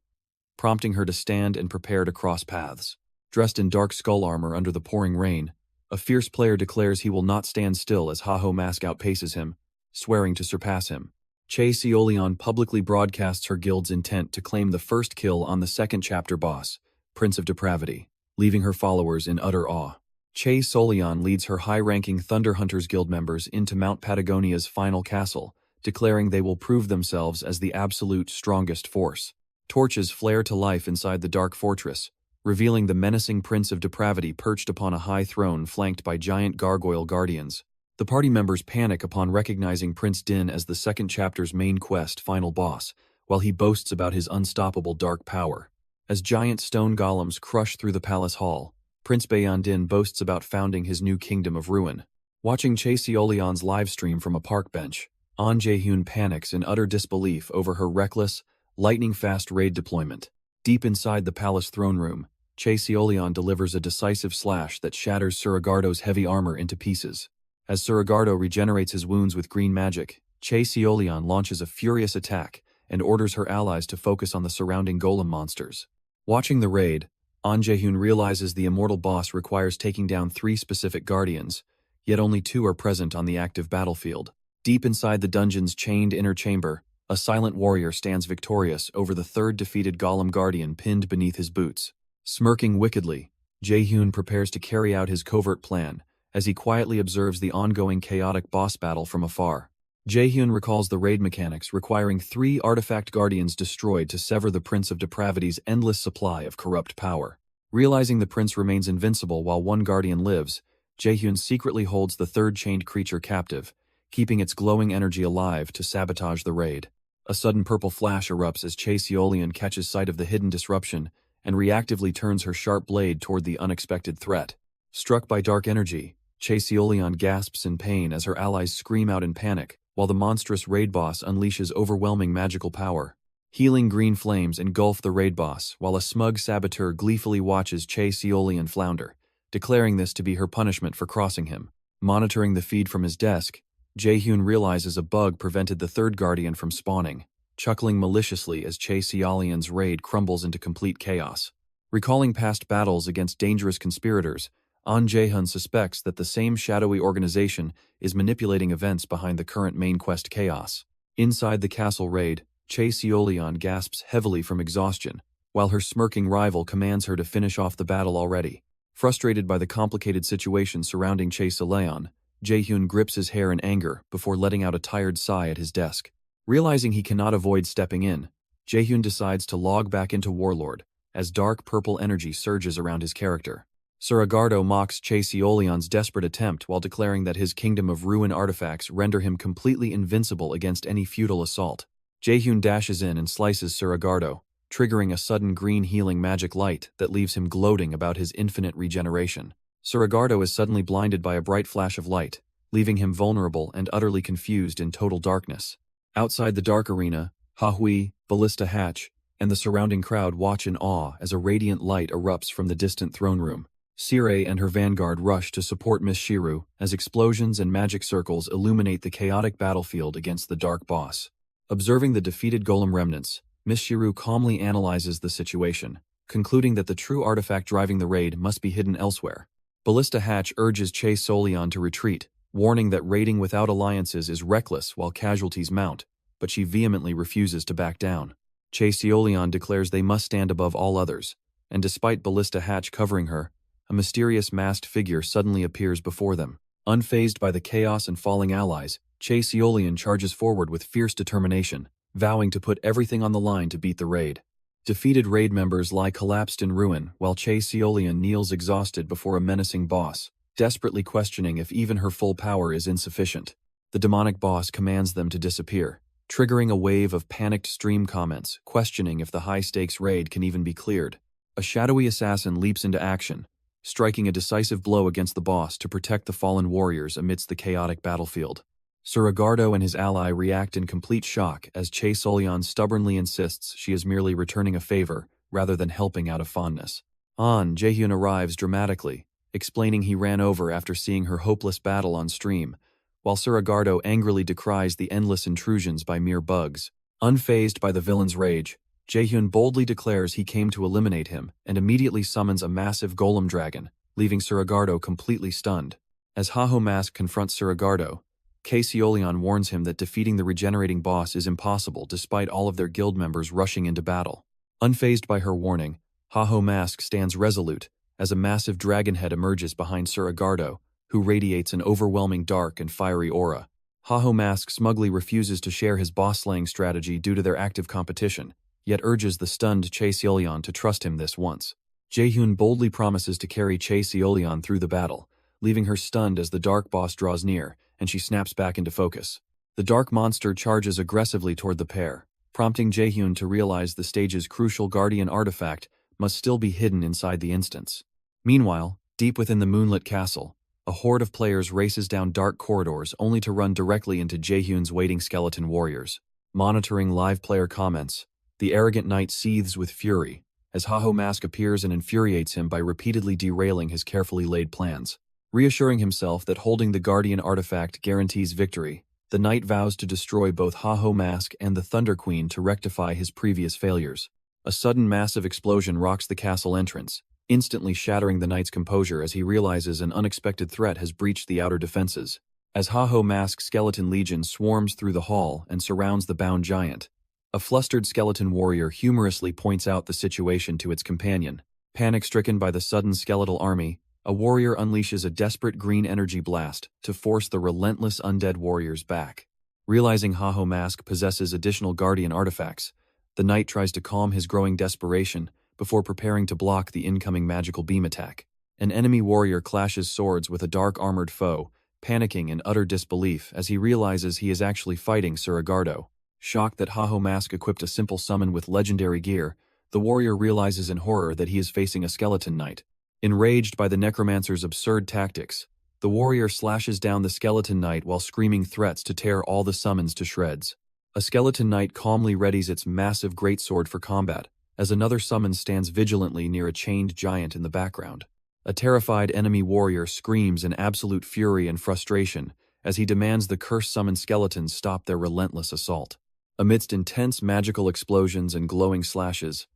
prompting her to stand and prepare to cross paths. Dressed in dark skull armor under the pouring rain, a fierce player declares he will not stand still as Haho Mask outpaces him, swearing to surpass him. Chae Sulian publicly broadcasts her guild's intent to claim the first kill on the second chapter boss, Prince of Depravity, leaving her followers in utter awe. Chae Sulian leads her high-ranking Thunder Hunters Guild members into Mount Patagonia's final castle, declaring they will prove themselves as the absolute strongest force. Torches flare to life inside the dark fortress, revealing the menacing Prince of Depravity perched upon a high throne flanked by giant gargoyle guardians. The party members panic upon recognizing Prince Din as the second chapter's main quest final boss, while he boasts about his unstoppable dark power. As giant stone golems crush through the palace hall, Prince Bayandin boasts about founding his new kingdom of ruin. Watching Chaseolion's livestream from a park bench, An Jae-hyun panics in utter disbelief over her reckless, lightning-fast raid deployment. Deep inside the palace throne room, Chaseolion delivers a decisive slash that shatters Suragardo's heavy armor into pieces. As Suragardo regenerates his wounds with green magic, Chaseolion launches a furious attack and orders her allies to focus on the surrounding golem monsters. Watching the raid, An Jae-hyun realizes the immortal boss requires taking down 3 specific guardians, yet only 2 are present on the active battlefield. Deep inside the dungeon's chained inner chamber, a silent warrior stands victorious over the 3rd defeated golem guardian pinned beneath his boots. Smirking wickedly, Jae-hyun prepares to carry out his covert plan, as he quietly observes the ongoing chaotic boss battle from afar. Jae-hyun recalls the raid mechanics requiring 3 artifact guardians destroyed to sever the Prince of Depravity's endless supply of corrupt power. Realizing the prince remains invincible while 1 guardian lives, Jae-hyun secretly holds the 3rd chained creature captive, keeping its glowing energy alive to sabotage the raid. A sudden purple flash erupts as Chaseolion catches sight of the hidden disruption and reactively turns her sharp blade toward the unexpected threat. Struck by dark energy, Chaseolion gasps in pain as her allies scream out in panic, while the monstrous raid boss unleashes overwhelming magical power. Healing green flames engulf the raid boss, while a smug saboteur gleefully watches Chaseolion flounder, declaring this to be her punishment for crossing him. Monitoring the feed from his desk, Jae-hyun realizes a bug prevented the 3rd guardian from spawning, chuckling maliciously as Chaseolion's raid crumbles into complete chaos. Recalling past battles against dangerous conspirators, An Jae-hyun suspects that the same shadowy organization is manipulating events behind the current main quest chaos. Inside the castle raid, Chaseolion gasps heavily from exhaustion, while her smirking rival commands her to finish off the battle already. Frustrated by the complicated situation surrounding Chaseolion, Jae-hyun grips his hair in anger before letting out a tired sigh at his desk. Realizing he cannot avoid stepping in, Jae-hyun decides to log back into Warlord, as dark purple energy surges around his character. Suragardo mocks Chaseolion's desperate attempt while declaring that his Kingdom of Ruin artifacts render him completely invincible against any futile assault. Jae-hyun dashes in and slices Suragardo, triggering a sudden green healing magic light that leaves him gloating about his infinite regeneration. Suragardo is suddenly blinded by a bright flash of light, leaving him vulnerable and utterly confused in total darkness. Outside the dark arena, Ha-hui, Ballista Hatch, and the surrounding crowd watch in awe as a radiant light erupts from the distant throne room. Sirei and her vanguard rush to support Miss Shiru as explosions and magic circles illuminate the chaotic battlefield against the dark boss. Observing the defeated golem remnants, Miss Shiru calmly analyzes the situation, concluding that the true artifact driving the raid must be hidden elsewhere. Ballista Hatch urges Chaseolion to retreat, warning that raiding without alliances is reckless while casualties mount, but she vehemently refuses to back down. Chaseolion declares they must stand above all others, and despite Ballista Hatch covering her, a mysterious masked figure suddenly appears before them. Unfazed by the chaos and falling allies, Chaseolion charges forward with fierce determination, vowing to put everything on the line to beat the raid. Defeated raid members lie collapsed in ruin while Chaseolion kneels exhausted before a menacing boss, desperately questioning if even her full power is insufficient. The demonic boss commands them to disappear, triggering a wave of panicked stream comments questioning if the high-stakes raid can even be cleared. A shadowy assassin leaps into action, striking a decisive blow against the boss to protect the fallen warriors amidst the chaotic battlefield. Suragardo and his ally react in complete shock as Chaseolion stubbornly insists she is merely returning a favor rather than helping out of fondness. An Jae-hyun arrives dramatically, explaining he ran over after seeing her hopeless battle on stream, while Suragardo angrily decries the endless intrusions by mere bugs. Unfazed by the villain's rage, Jae-hyun boldly declares he came to eliminate him and immediately summons a massive golem dragon, leaving Suragardo completely stunned. As Ha-ho Mask confronts Suragardo, Chaseolion warns him that defeating the regenerating boss is impossible despite all of their guild members rushing into battle. Unfazed by her warning, Ha-ho Mask stands resolute as a massive dragon head emerges behind Suragardo, who radiates an overwhelming dark and fiery aura. Ha-ho Mask smugly refuses to share his boss-slaying strategy due to their active competition, yet urges the stunned Chaseolion to trust him this once. Jae-hyun boldly promises to carry Chaseolion through the battle, leaving her stunned as the dark boss draws near and she snaps back into focus. The dark monster charges aggressively toward the pair, prompting Jaehyun to realize the stage's crucial guardian artifact must still be hidden inside the instance. Meanwhile, deep within the moonlit castle, a horde of players races down dark corridors only to run directly into Jaehyun's waiting skeleton warriors. Monitoring live player comments, the arrogant knight seethes with fury as Haho Mask appears and infuriates him by repeatedly derailing his carefully laid plans. Reassuring himself that holding the guardian artifact guarantees victory, the knight vows to destroy both Haho Mask and the Thunder Queen to rectify his previous failures. A sudden massive explosion rocks the castle entrance, instantly shattering the knight's composure as he realizes an unexpected threat has breached the outer defenses. As Haho Mask's skeleton legion swarms through the hall and surrounds the bound giant, a flustered skeleton warrior humorously points out the situation to its companion. Panic-stricken by the sudden skeletal army, a warrior unleashes a desperate green energy blast to force the relentless undead warriors back. Realizing Haho Mask possesses additional guardian artifacts, the knight tries to calm his growing desperation before preparing to block the incoming magical beam attack. An enemy warrior clashes swords with a dark armored foe, panicking in utter disbelief as he realizes he is actually fighting Surigardo. Shocked that Haho Mask equipped a simple summon with legendary gear, the warrior realizes in horror that he is facing a skeleton knight. Enraged by the necromancer's absurd tactics, the warrior slashes down the skeleton knight while screaming threats to tear all the summons to shreds. A skeleton knight calmly readies its massive greatsword for combat, as another summon stands vigilantly near a chained giant in the background. A terrified enemy warrior screams in absolute fury and frustration as he demands the curse-summoned skeletons stop their relentless assault. Amidst intense magical explosions and glowing slashes,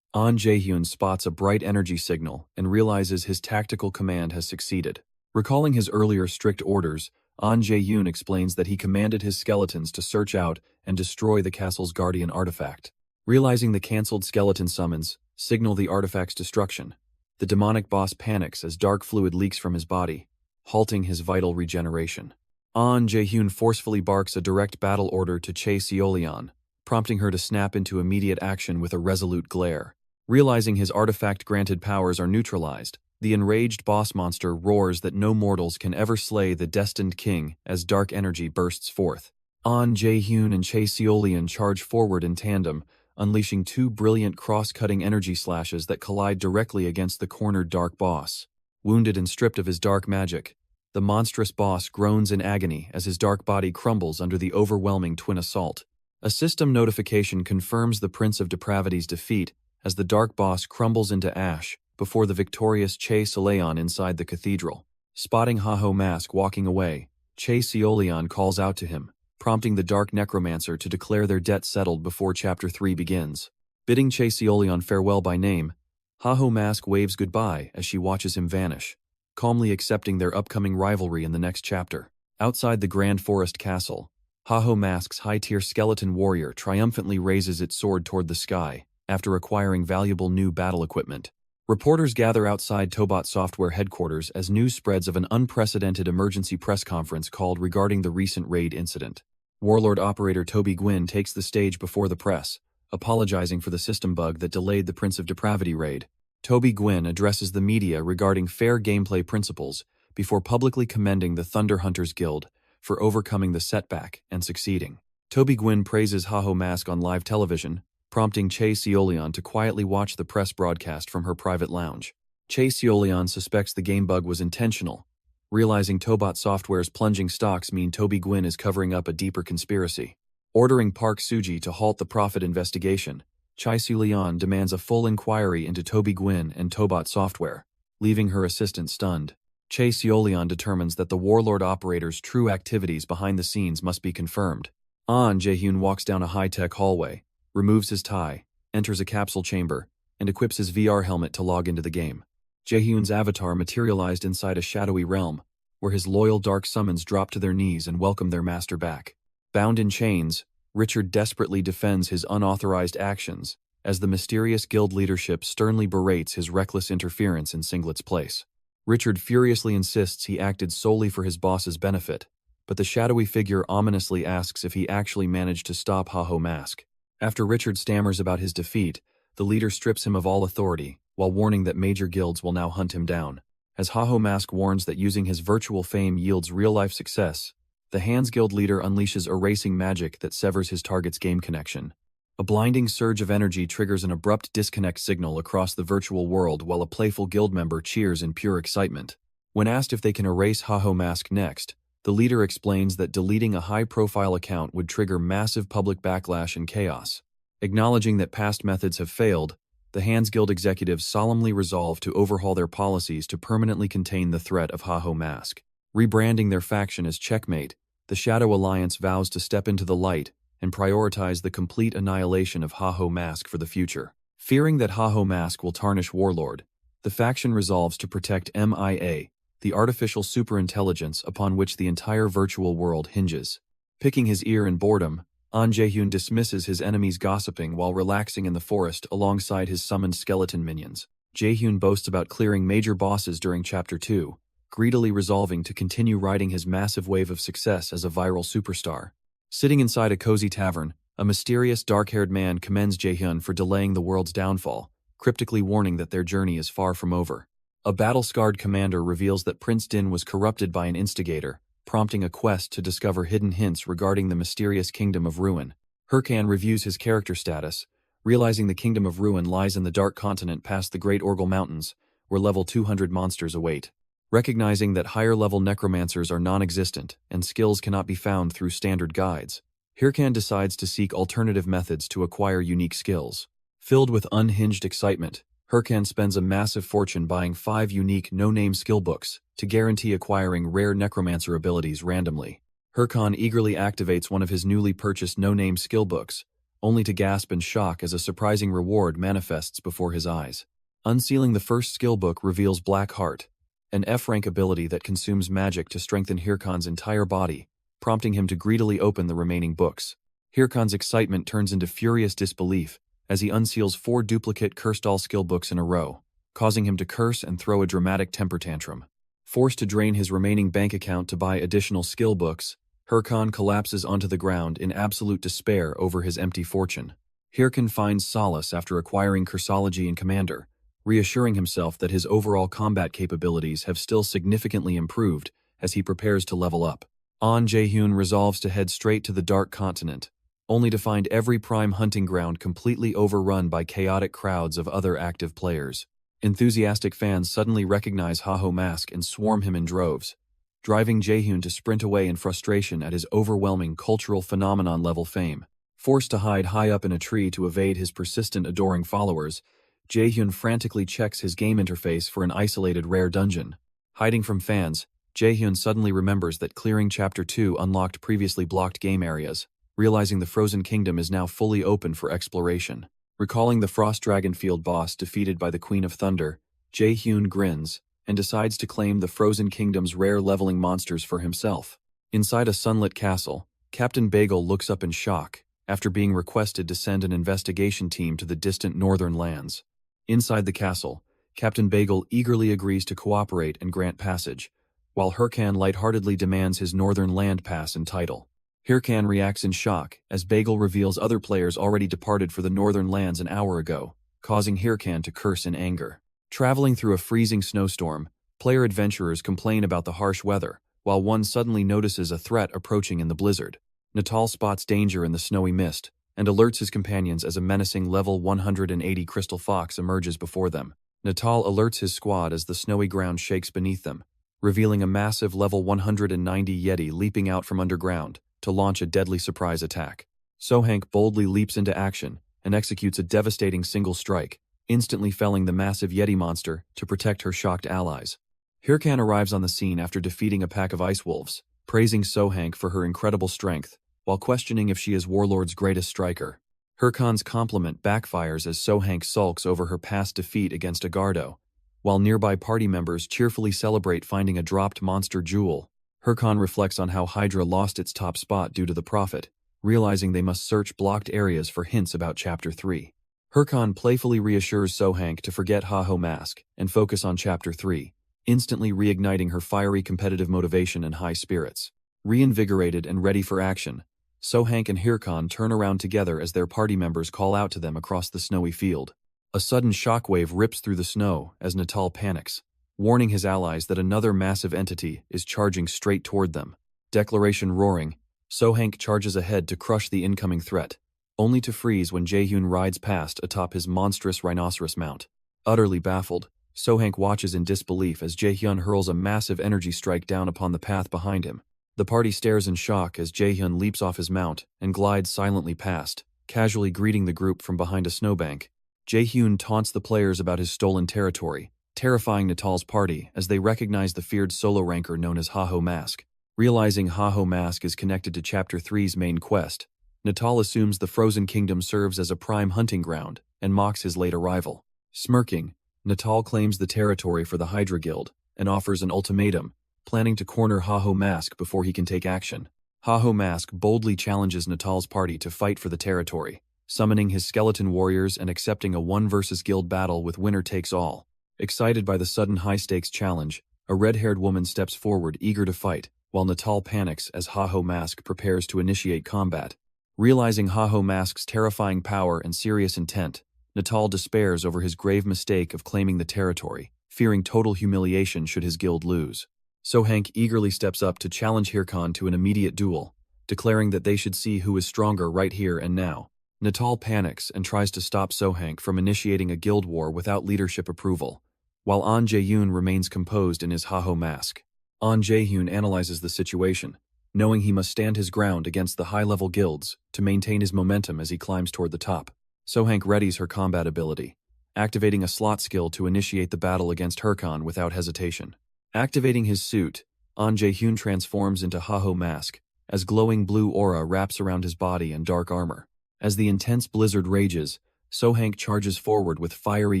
An Jaehyun spots a bright energy signal and realizes his tactical command has succeeded. Recalling his earlier strict orders, An Jaehyun explains that he commanded his skeletons to search out and destroy the castle's guardian artifact. Realizing the cancelled skeleton summons signal the artifact's destruction, the demonic boss panics as dark fluid leaks from his body, halting his vital regeneration. An Jaehyun forcefully barks a direct battle order to Chae Seolian, prompting her to snap into immediate action with a resolute glare. Realizing his artifact-granted powers are neutralized, the enraged boss monster roars that no mortals can ever slay the destined king as dark energy bursts forth. An Jaehyun and Chae Seolian charge forward in tandem, unleashing two brilliant cross-cutting energy slashes that collide directly against the cornered dark boss. Wounded and stripped of his dark magic, the monstrous boss groans in agony as his dark body crumbles under the overwhelming twin assault. A system notification confirms the Prince of Depravity's defeat as the dark boss crumbles into ash before the victorious Chae Seolian inside the cathedral. Spotting Haho Mask walking away, Chae Seolian calls out to him, prompting the dark necromancer to declare their debt settled before Chapter 3 begins. Bidding Chae Seolian farewell by name, Haho Mask waves goodbye as she watches him vanish, calmly accepting their upcoming rivalry in the next chapter. Outside the Grand Forest Castle, Haho Mask's high-tier skeleton warrior triumphantly raises its sword toward the sky after acquiring valuable new battle equipment. Reporters gather outside Tobot Software headquarters as news spreads of an unprecedented emergency press conference called regarding the recent raid incident. Warlord operator Toby Gwynn takes the stage before the press, apologizing for the system bug that delayed the Prince of Depravity raid. Toby Gwynn addresses the media regarding fair gameplay principles before publicly commending the Thunder Hunters Guild for overcoming the setback and succeeding. Toby Gwynn praises Haho Mask on live television, prompting Chae Seolian to quietly watch the press broadcast from her private lounge. Chae Seolian suspects the game bug was intentional, realizing Tobot Software's plunging stocks mean Toby Gwynn is covering up a deeper conspiracy. Ordering Park Suji to halt the profit investigation, Chae Seolian demands a full inquiry into Toby Gwynn and Tobot Software, leaving her assistant stunned. Chae Seolian determines that the warlord operator's true activities behind the scenes must be confirmed. An Jaehyun walks down a high-tech hallway, removes his tie, enters a capsule chamber, and equips his VR helmet to log into the game. Jaehyun's avatar materialized inside a shadowy realm, where his loyal dark summons drop to their knees and welcome their master back. Bound in chains, Richard desperately defends his unauthorized actions as the mysterious guild leadership sternly berates his reckless interference in Singlet's place. Richard furiously insists he acted solely for his boss's benefit, but the shadowy figure ominously asks if he actually managed to stop Haho Mask. After Richard stammers about his defeat, the leader strips him of all authority, while warning that major guilds will now hunt him down. As Haho Mask warns that using his virtual fame yields real-life success, the Hands Guild leader unleashes erasing magic that severs his target's game connection. A blinding surge of energy triggers an abrupt disconnect signal across the virtual world while a playful guild member cheers in pure excitement. When asked if they can erase Haho Mask next, the leader explains that deleting a high-profile account would trigger massive public backlash and chaos. Acknowledging that past methods have failed, the Hands Guild executives solemnly resolve to overhaul their policies to permanently contain the threat of Haho Mask. Rebranding their faction as Checkmate, the Shadow Alliance vows to step into the light and prioritize the complete annihilation of Haho Mask for the future. Fearing that Haho Mask will tarnish Warlord, the faction resolves to protect MIA, the artificial superintelligence upon which the entire virtual world hinges. Picking his ear in boredom, An Jae-hyun dismisses his enemies gossiping while relaxing in the forest alongside his summoned skeleton minions. Jae-hyun boasts about clearing major bosses during Chapter 2, greedily resolving to continue riding his massive wave of success as a viral superstar. Sitting inside a cozy tavern, a mysterious dark-haired man commends Jae-hyun for delaying the world's downfall, cryptically warning that their journey is far from over. A battle-scarred commander reveals that Prince Din was corrupted by an instigator, prompting a quest to discover hidden hints regarding the mysterious Kingdom of Ruin. Hurkan reviews his character status, realizing the Kingdom of Ruin lies in the Dark Continent past the Great Orgel Mountains, where level 200 monsters await. Recognizing that higher-level necromancers are non-existent and skills cannot be found through standard guides, Hurkan decides to seek alternative methods to acquire unique skills. Filled with unhinged excitement, Hurkan spends a massive fortune buying 5 unique no-name skill books to guarantee acquiring rare necromancer abilities randomly. Hurkan eagerly activates one of his newly purchased no-name skill books, only to gasp in shock as a surprising reward manifests before his eyes. Unsealing the first skill book reveals Black Heart, an F-rank ability that consumes magic to strengthen Hurkan's entire body, prompting him to greedily open the remaining books. Hurkan's excitement turns into furious disbelief as he unseals 4 duplicate Cursed-All skill books in a row, causing him to curse and throw a dramatic temper tantrum. Forced to drain his remaining bank account to buy additional skill books, Hurkan collapses onto the ground in absolute despair over his empty fortune. Hurkan finds solace after acquiring Cursology and Commander, reassuring himself that his overall combat capabilities have still significantly improved as he prepares to level up. An Jae-hyun resolves to head straight to the Dark Continent, only to find every prime hunting ground completely overrun by chaotic crowds of other active players. Enthusiastic fans suddenly recognize Haho Mask and swarm him in droves, driving Jae-hyun to sprint away in frustration at his overwhelming cultural phenomenon-level fame. Forced to hide high up in a tree to evade his persistent adoring followers, Jae-hyun frantically checks his game interface for an isolated rare dungeon. Hiding from fans, Jae-hyun suddenly remembers that clearing Chapter 2 unlocked previously blocked game areas, realizing the Frozen Kingdom is now fully open for exploration. Recalling the Frost Dragon Field boss defeated by the Queen of Thunder, Jae-hyun grins and decides to claim the Frozen Kingdom's rare leveling monsters for himself. Inside a sunlit castle, Captain Bagel looks up in shock after being requested to send an investigation team to the distant northern lands. Inside the castle, Captain Bagel eagerly agrees to cooperate and grant passage, while Hurkan lightheartedly demands his northern land pass and title. Hurkan reacts in shock as Bagel reveals other players already departed for the northern lands an hour ago, causing Hurkan to curse in anger. Traveling through a freezing snowstorm, player adventurers complain about the harsh weather, while one suddenly notices a threat approaching in the blizzard. Natal spots danger in the snowy mist and alerts his companions as a menacing level 180 crystal fox emerges before them. Natal alerts his squad as the snowy ground shakes beneath them, revealing a massive level 190 Yeti leaping out from underground to launch a deadly surprise attack. Sohank boldly leaps into action and executes a devastating single strike, instantly felling the massive Yeti monster to protect her shocked allies. Hurkan arrives on the scene after defeating a pack of ice wolves, praising Sohank for her incredible strength, while questioning if she is Warlord's greatest striker. Hurkan's compliment backfires as Sohank sulks over her past defeat against Agardo, while nearby party members cheerfully celebrate finding a dropped monster jewel. Hurkan reflects on how Hydra lost its top spot due to the Prophet, realizing they must search blocked areas for hints about Chapter 3. Hurkan playfully reassures Sohank to forget Haho Mask and focus on Chapter 3, instantly reigniting her fiery competitive motivation and high spirits. Reinvigorated and ready for action, Sohank and Hurkan turn around together as their party members call out to them across the snowy field. A sudden shockwave rips through the snow as Natal panics, warning his allies that another massive entity is charging straight toward them. Declaration roaring, Sohank charges ahead to crush the incoming threat, only to freeze when Jaehyun rides past atop his monstrous rhinoceros mount. Utterly baffled, Sohank watches in disbelief as Jaehyun hurls a massive energy strike down upon the path behind him. The party stares in shock as Jaehyun leaps off his mount and glides silently past, casually greeting the group from behind a snowbank. Jaehyun taunts the players about his stolen territory, terrifying Natal's party as they recognize the feared solo ranker known as Haho Mask. Realizing Haho Mask is connected to Chapter 3's main quest, Natal assumes the Frozen Kingdom serves as a prime hunting ground and mocks his late arrival. Smirking, Natal claims the territory for the Hydra Guild and offers an ultimatum, planning to corner Haho Mask before he can take action. Haho Mask boldly challenges Natal's party to fight for the territory, summoning his skeleton warriors and accepting a 1 versus guild battle with winner takes all. Excited by the sudden high-stakes challenge, a red-haired woman steps forward eager to fight, while Natal panics as Haho Mask prepares to initiate combat. Realizing Haho Mask's terrifying power and serious intent, Natal despairs over his grave mistake of claiming the territory, fearing total humiliation should his guild lose. Sohank eagerly steps up to challenge Hirkan to an immediate duel, declaring that they should see who is stronger right here and now. Natal panics and tries to stop Sohank from initiating a guild war without leadership approval, while An Jaehyun remains composed in his Haho Mask. An Jaehyun analyzes the situation, knowing he must stand his ground against the high-level guilds to maintain his momentum as he climbs toward the top. Sohank readies her combat ability, activating a slot skill to initiate the battle against Hirkan without hesitation. Activating his suit, An Jaehyun transforms into Haho Mask, as glowing blue aura wraps around his body and dark armor. As the intense blizzard rages, Sohank charges forward with fiery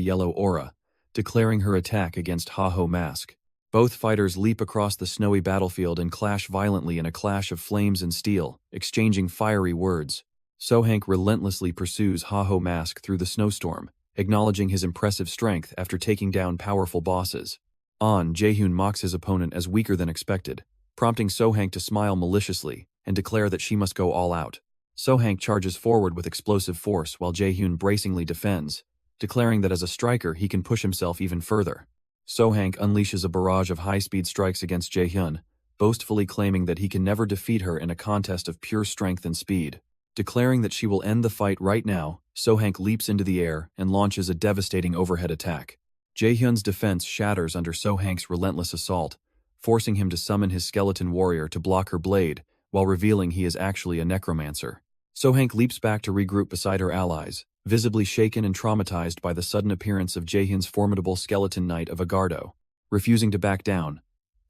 yellow aura, declaring her attack against Haho Mask. Both fighters leap across the snowy battlefield and clash violently in a clash of flames and steel, exchanging fiery words. Sohank relentlessly pursues Haho Mask through the snowstorm, acknowledging his impressive strength after taking down powerful bosses. An Jaehyun mocks his opponent as weaker than expected, prompting Sohank to smile maliciously and declare that she must go all out. Sohank charges forward with explosive force while Jaehyun bracingly defends, declaring that as a striker he can push himself even further. Sohank unleashes a barrage of high-speed strikes against Jaehyun, boastfully claiming that he can never defeat her in a contest of pure strength and speed. Declaring that she will end the fight right now, Sohank leaps into the air and launches a devastating overhead attack. Jaehyun's defense shatters under Sohank's relentless assault, forcing him to summon his skeleton warrior to block her blade, while revealing he is actually a necromancer. Sohank leaps back to regroup beside her allies, visibly shaken and traumatized by the sudden appearance of Jaehyun's formidable skeleton knight of Agardo. Refusing to back down,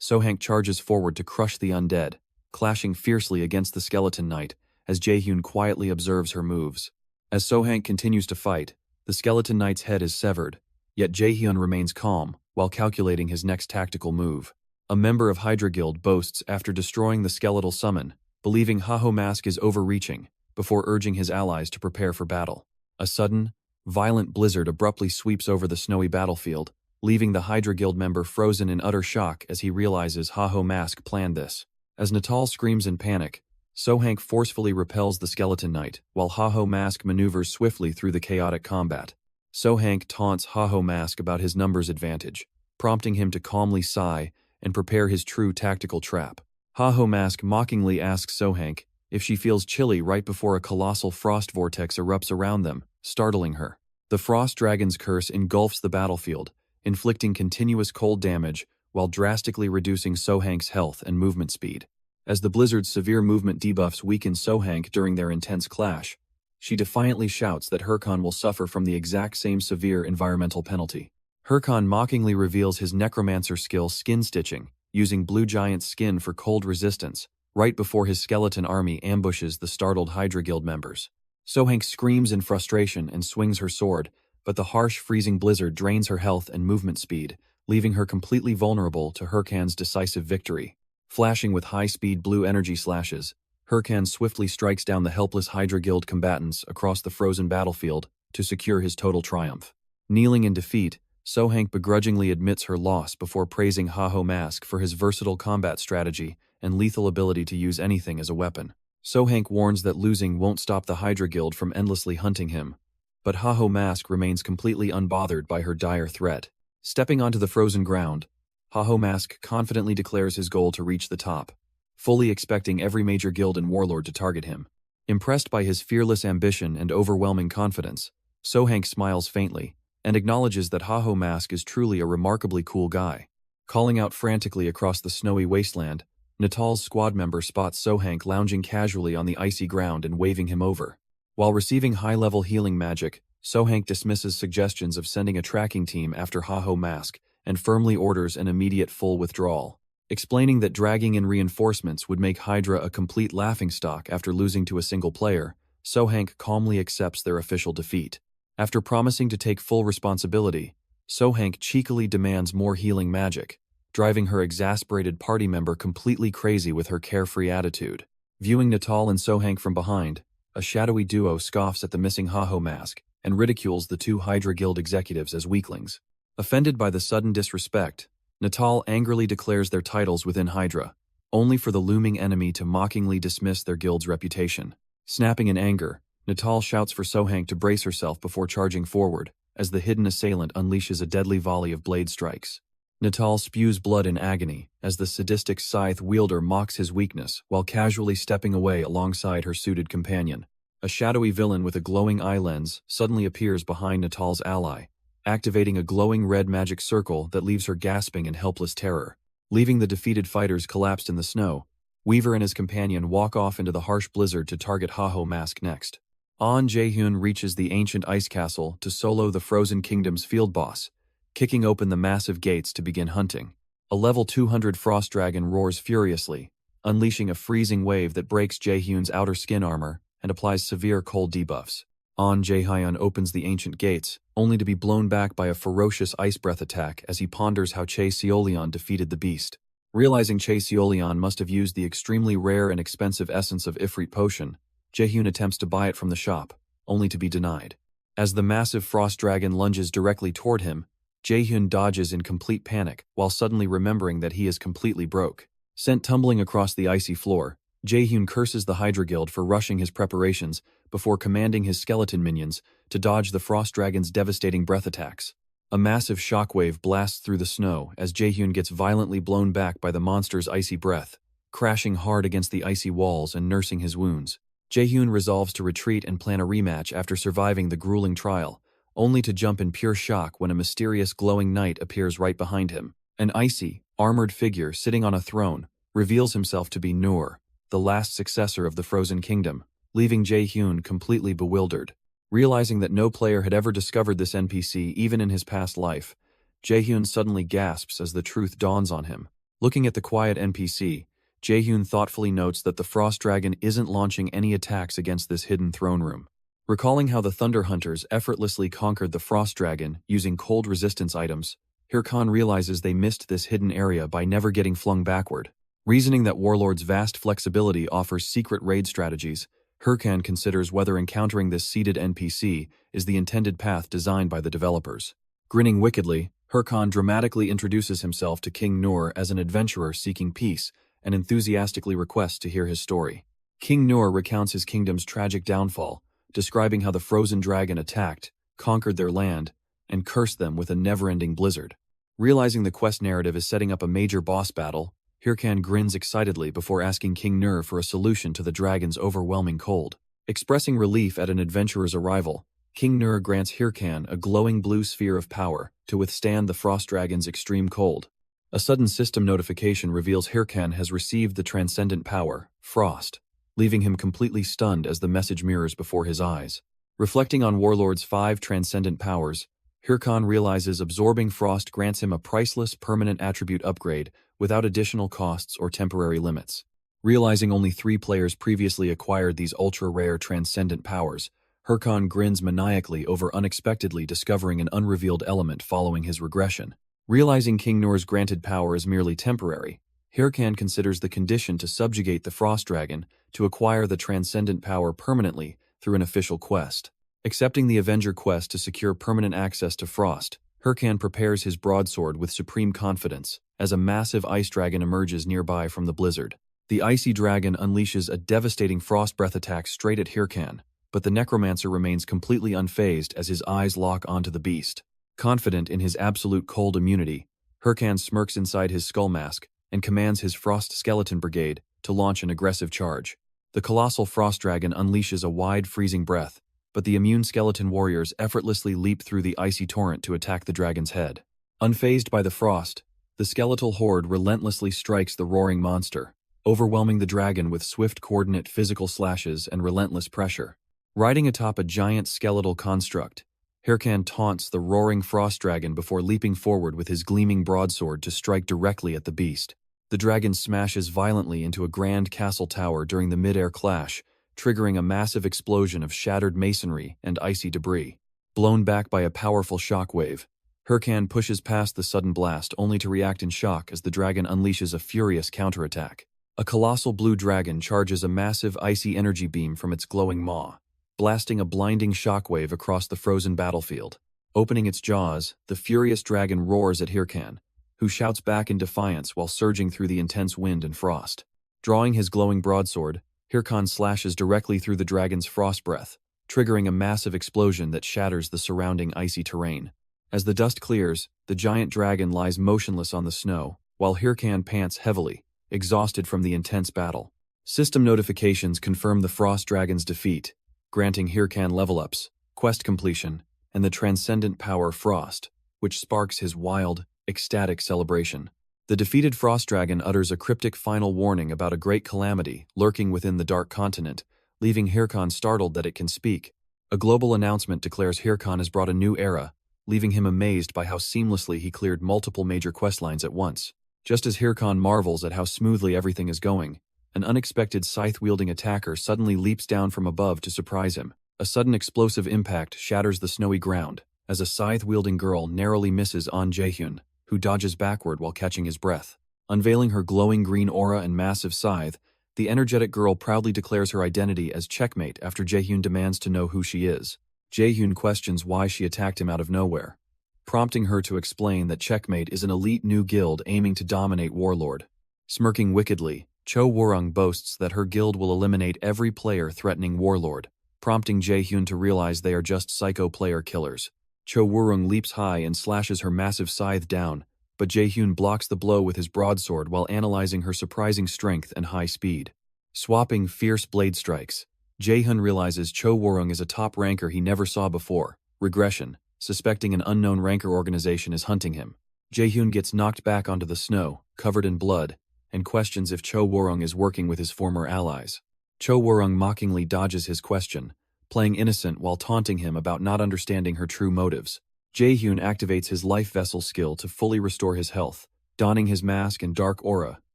Sohank charges forward to crush the undead, clashing fiercely against the skeleton knight as Jaehyun quietly observes her moves. As Sohank continues to fight, the skeleton knight's head is severed, yet Jaehyun remains calm while calculating his next tactical move. A member of Hydra Guild boasts after destroying the skeletal summon, believing Haho Mask is overreaching, before urging his allies to prepare for battle. A sudden, violent blizzard abruptly sweeps over the snowy battlefield, leaving the Hydra Guild member frozen in utter shock as he realizes Haho Mask planned this. As Natal screams in panic, Sohank forcefully repels the skeleton knight, while Haho Mask maneuvers swiftly through the chaotic combat. Sohank taunts Haho Mask about his numbers advantage, prompting him to calmly sigh and prepare his true tactical trap. Haho Mask mockingly asks Sohank if she feels chilly right before a colossal frost vortex erupts around them, startling her. The Frost Dragon's curse engulfs the battlefield, inflicting continuous cold damage while drastically reducing Sohank's health and movement speed. As the blizzard's severe movement debuffs weaken Sohank during their intense clash, she defiantly shouts that Hirkan will suffer from the exact same severe environmental penalty. Hirkan mockingly reveals his necromancer skill skin stitching, using Blue Giant's skin for cold resistance, right before his skeleton army ambushes the startled Hydra Guild members. Sohank screams in frustration and swings her sword, but the harsh freezing blizzard drains her health and movement speed, leaving her completely vulnerable to Hirkan's decisive victory. Flashing with high-speed blue energy slashes, Hirkan swiftly strikes down the helpless Hydra Guild combatants across the frozen battlefield to secure his total triumph. Kneeling in defeat, Sohank begrudgingly admits her loss before praising Haho Mask for his versatile combat strategy and lethal ability to use anything as a weapon. Sohank warns that losing won't stop the Hydra Guild from endlessly hunting him, but Haho Mask remains completely unbothered by her dire threat. Stepping onto the frozen ground, Haho Mask confidently declares his goal to reach the top, fully expecting every major guild and warlord to target him. Impressed by his fearless ambition and overwhelming confidence, Sohank smiles faintly and acknowledges that Haho Mask is truly a remarkably cool guy. Calling out frantically across the snowy wasteland, Natal's squad member spots Sohank lounging casually on the icy ground and waving him over. While receiving high-level healing magic, Sohank dismisses suggestions of sending a tracking team after Haho Mask and firmly orders an immediate full withdrawal, explaining that dragging in reinforcements would make Hydra a complete laughingstock after losing to a single player. Sohank calmly accepts their official defeat. After promising to take full responsibility, Sohank cheekily demands more healing magic, driving her exasperated party member completely crazy with her carefree attitude. Viewing Natal and Sohank from behind, a shadowy duo scoffs at the missing Haho Mask and ridicules the two Hydra Guild executives as weaklings. Offended by the sudden disrespect, Natal angrily declares their titles within Hydra, only for the looming enemy to mockingly dismiss their guild's reputation. Snapping in anger, Natal shouts for Sohank to brace herself before charging forward, as the hidden assailant unleashes a deadly volley of blade strikes. Natal spews blood in agony as the sadistic scythe wielder mocks his weakness while casually stepping away alongside her suited companion. A shadowy villain with a glowing eye lens suddenly appears behind Natal's ally, activating a glowing red magic circle that leaves her gasping in helpless terror. Leaving the defeated fighters collapsed in the snow, Weaver and his companion walk off into the harsh blizzard to target Haho Mask next. An Jaehyun reaches the ancient ice castle to solo the Frozen Kingdom's field boss, kicking open the massive gates to begin hunting. A level 200 frost dragon roars furiously, unleashing a freezing wave that breaks Jaehyun's outer skin armor and applies severe cold debuffs. An Jaehyun opens the ancient gates, only to be blown back by a ferocious ice breath attack as he ponders how Che Seolion defeated the beast. Realizing Che Seolion must have used the extremely rare and expensive essence of Ifrit potion, Jaehyun attempts to buy it from the shop, only to be denied. As the massive frost dragon lunges directly toward him, Jaehyun dodges in complete panic while suddenly remembering that he is completely broke. Sent tumbling across the icy floor, Jaehyun curses the Hydra Guild for rushing his preparations before commanding his skeleton minions to dodge the frost dragon's devastating breath attacks. A massive shockwave blasts through the snow as Jaehyun gets violently blown back by the monster's icy breath, crashing hard against the icy walls and nursing his wounds. Jaehyun resolves to retreat and plan a rematch after surviving the grueling trial, only to jump in pure shock when a mysterious glowing knight appears right behind him. An icy, armored figure sitting on a throne reveals himself to be Nur, the last successor of the Frozen Kingdom, leaving Jaehyun completely bewildered. Realizing that no player had ever discovered this NPC even in his past life, Jaehyun suddenly gasps as the truth dawns on him. Looking at the quiet NPC, Jaehyun thoughtfully notes that the Frost Dragon isn't launching any attacks against this hidden throne room. Recalling how the Thunder Hunters effortlessly conquered the Frost Dragon using cold resistance items, Hirkan realizes they missed this hidden area by never getting flung backward. Reasoning that Warlord's vast flexibility offers secret raid strategies, Hirkan considers whether encountering this seated NPC is the intended path designed by the developers. Grinning wickedly, Hirkan dramatically introduces himself to King Nur as an adventurer seeking peace and enthusiastically requests to hear his story. King Nur recounts his kingdom's tragic downfall, describing how the frozen dragon attacked, conquered their land, and cursed them with a never-ending blizzard. Realizing the quest narrative is setting up a major boss battle, Hirkan grins excitedly before asking King Nur for a solution to the dragon's overwhelming cold. Expressing relief at an adventurer's arrival, King Nur grants Hirkan a glowing blue sphere of power to withstand the frost dragon's extreme cold. A sudden system notification reveals Hirkan has received the transcendent power, Frost, leaving him completely stunned as the message mirrors before his eyes. Reflecting on Warlord's 5 transcendent powers, Hirkan realizes absorbing Frost grants him a priceless permanent attribute upgrade without additional costs or temporary limits. Realizing only 3 players previously acquired these ultra-rare transcendent powers, Hirkan grins maniacally over unexpectedly discovering an unrevealed element following his regression. Realizing King Nur's granted power is merely temporary, Hirkan considers the condition to subjugate the Frost Dragon to acquire the transcendent power permanently through an official quest. Accepting the Avenger quest to secure permanent access to Frost, Hirkan prepares his broadsword with supreme confidence as a massive ice dragon emerges nearby from the blizzard. The icy dragon unleashes a devastating frost breath attack straight at Hirkan, but the necromancer remains completely unfazed as his eyes lock onto the beast. Confident in his absolute cold immunity, Hirkan smirks inside his skull mask and commands his Frost Skeleton Brigade to launch an aggressive charge. The colossal frost dragon unleashes a wide, freezing breath, but the immune skeleton warriors effortlessly leap through the icy torrent to attack the dragon's head. Unfazed by the frost, the skeletal horde relentlessly strikes the roaring monster, overwhelming the dragon with swift coordinate physical slashes and relentless pressure. Riding atop a giant skeletal construct, Hirkan taunts the roaring frost dragon before leaping forward with his gleaming broadsword to strike directly at the beast. The dragon smashes violently into a grand castle tower during the mid-air clash, triggering a massive explosion of shattered masonry and icy debris. Blown back by a powerful shockwave, Hirkan pushes past the sudden blast only to react in shock as the dragon unleashes a furious counterattack. A colossal blue dragon charges a massive icy energy beam from its glowing maw, blasting a blinding shockwave across the frozen battlefield. Opening its jaws, the furious dragon roars at Hirkan, who shouts back in defiance while surging through the intense wind and frost. Drawing his glowing broadsword, Hirkan slashes directly through the dragon's frost breath, triggering a massive explosion that shatters the surrounding icy terrain. As the dust clears, the giant dragon lies motionless on the snow, while Hirkan pants heavily, exhausted from the intense battle. System notifications confirm the frost dragon's defeat, granting Hirkan level-ups, quest completion, and the transcendent power Frost, which sparks his wild, ecstatic celebration. The defeated frost dragon utters a cryptic final warning about a great calamity lurking within the dark continent, leaving Hirkan startled that it can speak. A global announcement declares Hirkan has brought a new era, leaving him amazed by how seamlessly he cleared multiple major questlines at once. Just as Hirkan marvels at how smoothly everything is going, an unexpected scythe-wielding attacker suddenly leaps down from above to surprise him. A sudden explosive impact shatters the snowy ground, as a scythe-wielding girl narrowly misses An Jaehyun, who dodges backward while catching his breath. Unveiling her glowing green aura and massive scythe, the energetic girl proudly declares her identity as Checkmate after Jaehyun demands to know who she is. Jaehyun questions why she attacked him out of nowhere, prompting her to explain that Checkmate is an elite new guild aiming to dominate Warlord. Smirking wickedly, Cho Warung boasts that her guild will eliminate every player threatening Warlord, prompting Jaehyun to realize they are just psycho player killers. Cho Warung leaps high and slashes her massive scythe down, but Jaehyun blocks the blow with his broadsword while analyzing her surprising strength and high speed. Swapping fierce blade strikes, Jaehyun realizes Cho Warung is a top ranker he never saw before, Regression, suspecting an unknown ranker organization is hunting him. Jaehyun gets knocked back onto the snow, covered in blood, and questions if Cho Warung is working with his former allies. Cho Warung mockingly dodges his question, playing innocent while taunting him about not understanding her true motives. Jaehyun activates his life vessel skill to fully restore his health, donning his mask and dark aura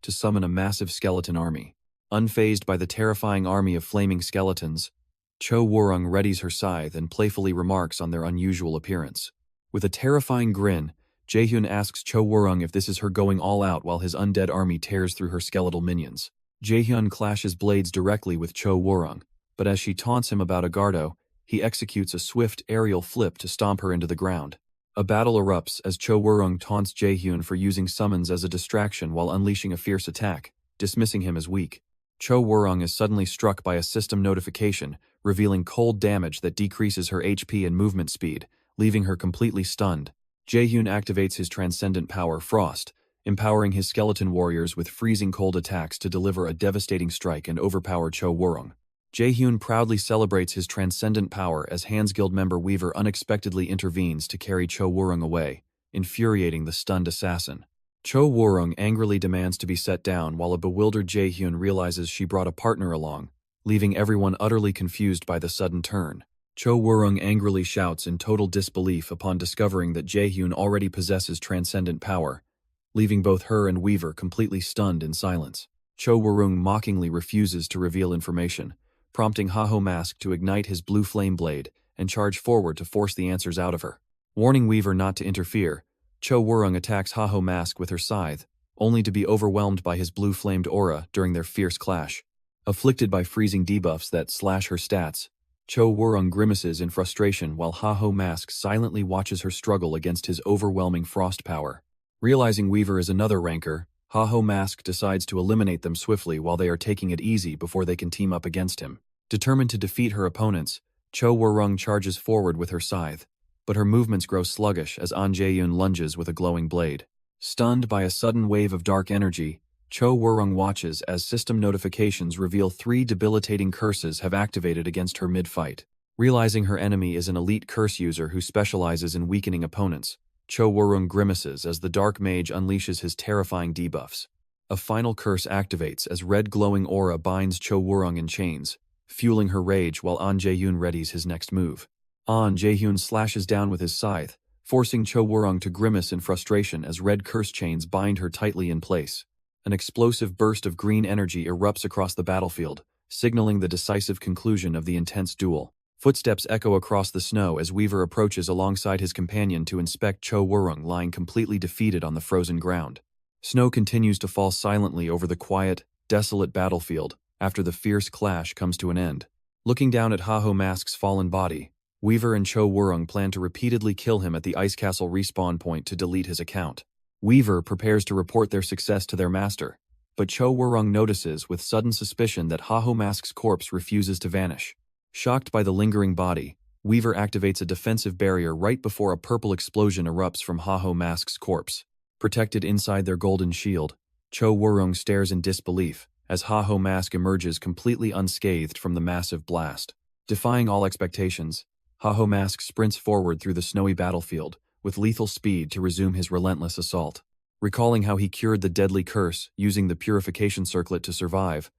to summon a massive skeleton army. Unfazed by the terrifying army of flaming skeletons, Cho Warung readies her scythe and playfully remarks on their unusual appearance. With a terrifying grin, Jaehyun asks Cho Warung if this is her going all out while his undead army tears through her skeletal minions. Jaehyun clashes blades directly with Cho Warung, but as she taunts him about Agardo, he executes a swift aerial flip to stomp her into the ground. A battle erupts as Cho Warung taunts Jaehyun for using summons as a distraction while unleashing a fierce attack, dismissing him as weak. Cho Warung is suddenly struck by a system notification, revealing cold damage that decreases her HP and movement speed, leaving her completely stunned. Jaehyun activates his transcendent power Frost, empowering his skeleton warriors with freezing cold attacks to deliver a devastating strike and overpower Cho Warung. Jaehyun proudly celebrates his transcendent power as Han's Guild member Weaver unexpectedly intervenes to carry Cho Warung away, infuriating the stunned assassin. Cho Warung angrily demands to be set down while a bewildered Jaehyun realizes she brought a partner along, leaving everyone utterly confused by the sudden turn. Cho Warung angrily shouts in total disbelief upon discovering that Jaehyun already possesses transcendent power, leaving both her and Weaver completely stunned in silence. Cho Warung mockingly refuses to reveal information, prompting Haho Mask to ignite his blue flame blade and charge forward to force the answers out of her. Warning Weaver not to interfere, Cho Warung attacks Haho Mask with her scythe, only to be overwhelmed by his blue-flamed aura during their fierce clash. Afflicted by freezing debuffs that slash her stats, Cho Warung grimaces in frustration while Haho Mask silently watches her struggle against his overwhelming frost power. Realizing Weaver is another ranker, Haho Mask decides to eliminate them swiftly while they are taking it easy before they can team up against him. Determined to defeat her opponents, Cho Warung charges forward with her scythe, but her movements grow sluggish as An Jaehyun lunges with a glowing blade. Stunned by a sudden wave of dark energy, Cho Wurrung watches as system notifications reveal 3 debilitating curses have activated against her mid-fight. Realizing her enemy is an elite curse user who specializes in weakening opponents, Cho Wurrung grimaces as the Dark Mage unleashes his terrifying debuffs. A final curse activates as red glowing aura binds Cho Wurrung in chains, fueling her rage while An Jae-hyun readies his next move. An Jae-hyun slashes down with his scythe, forcing Cho Wurrung to grimace in frustration as red curse chains bind her tightly in place. An explosive burst of green energy erupts across the battlefield, signaling the decisive conclusion of the intense duel. Footsteps echo across the snow as Weaver approaches alongside his companion to inspect Cho Wurrung lying completely defeated on the frozen ground. Snow continues to fall silently over the quiet, desolate battlefield after the fierce clash comes to an end. Looking down at Haho Mask's fallen body, Weaver and Cho Wurrung plan to repeatedly kill him at the Ice Castle respawn point to delete his account. Weaver prepares to report their success to their master, but Cho Wurrung notices with sudden suspicion that Haho Mask's corpse refuses to vanish. Shocked by the lingering body, Weaver activates a defensive barrier right before a purple explosion erupts from Haho Mask's corpse. Protected inside their golden shield, Cho Wurrung stares in disbelief as Haho Mask emerges completely unscathed from the massive blast. Defying all expectations, Haho Mask sprints forward through the snowy battlefield with lethal speed to resume his relentless assault. Recalling how he cured the deadly curse using the purification circlet to survive,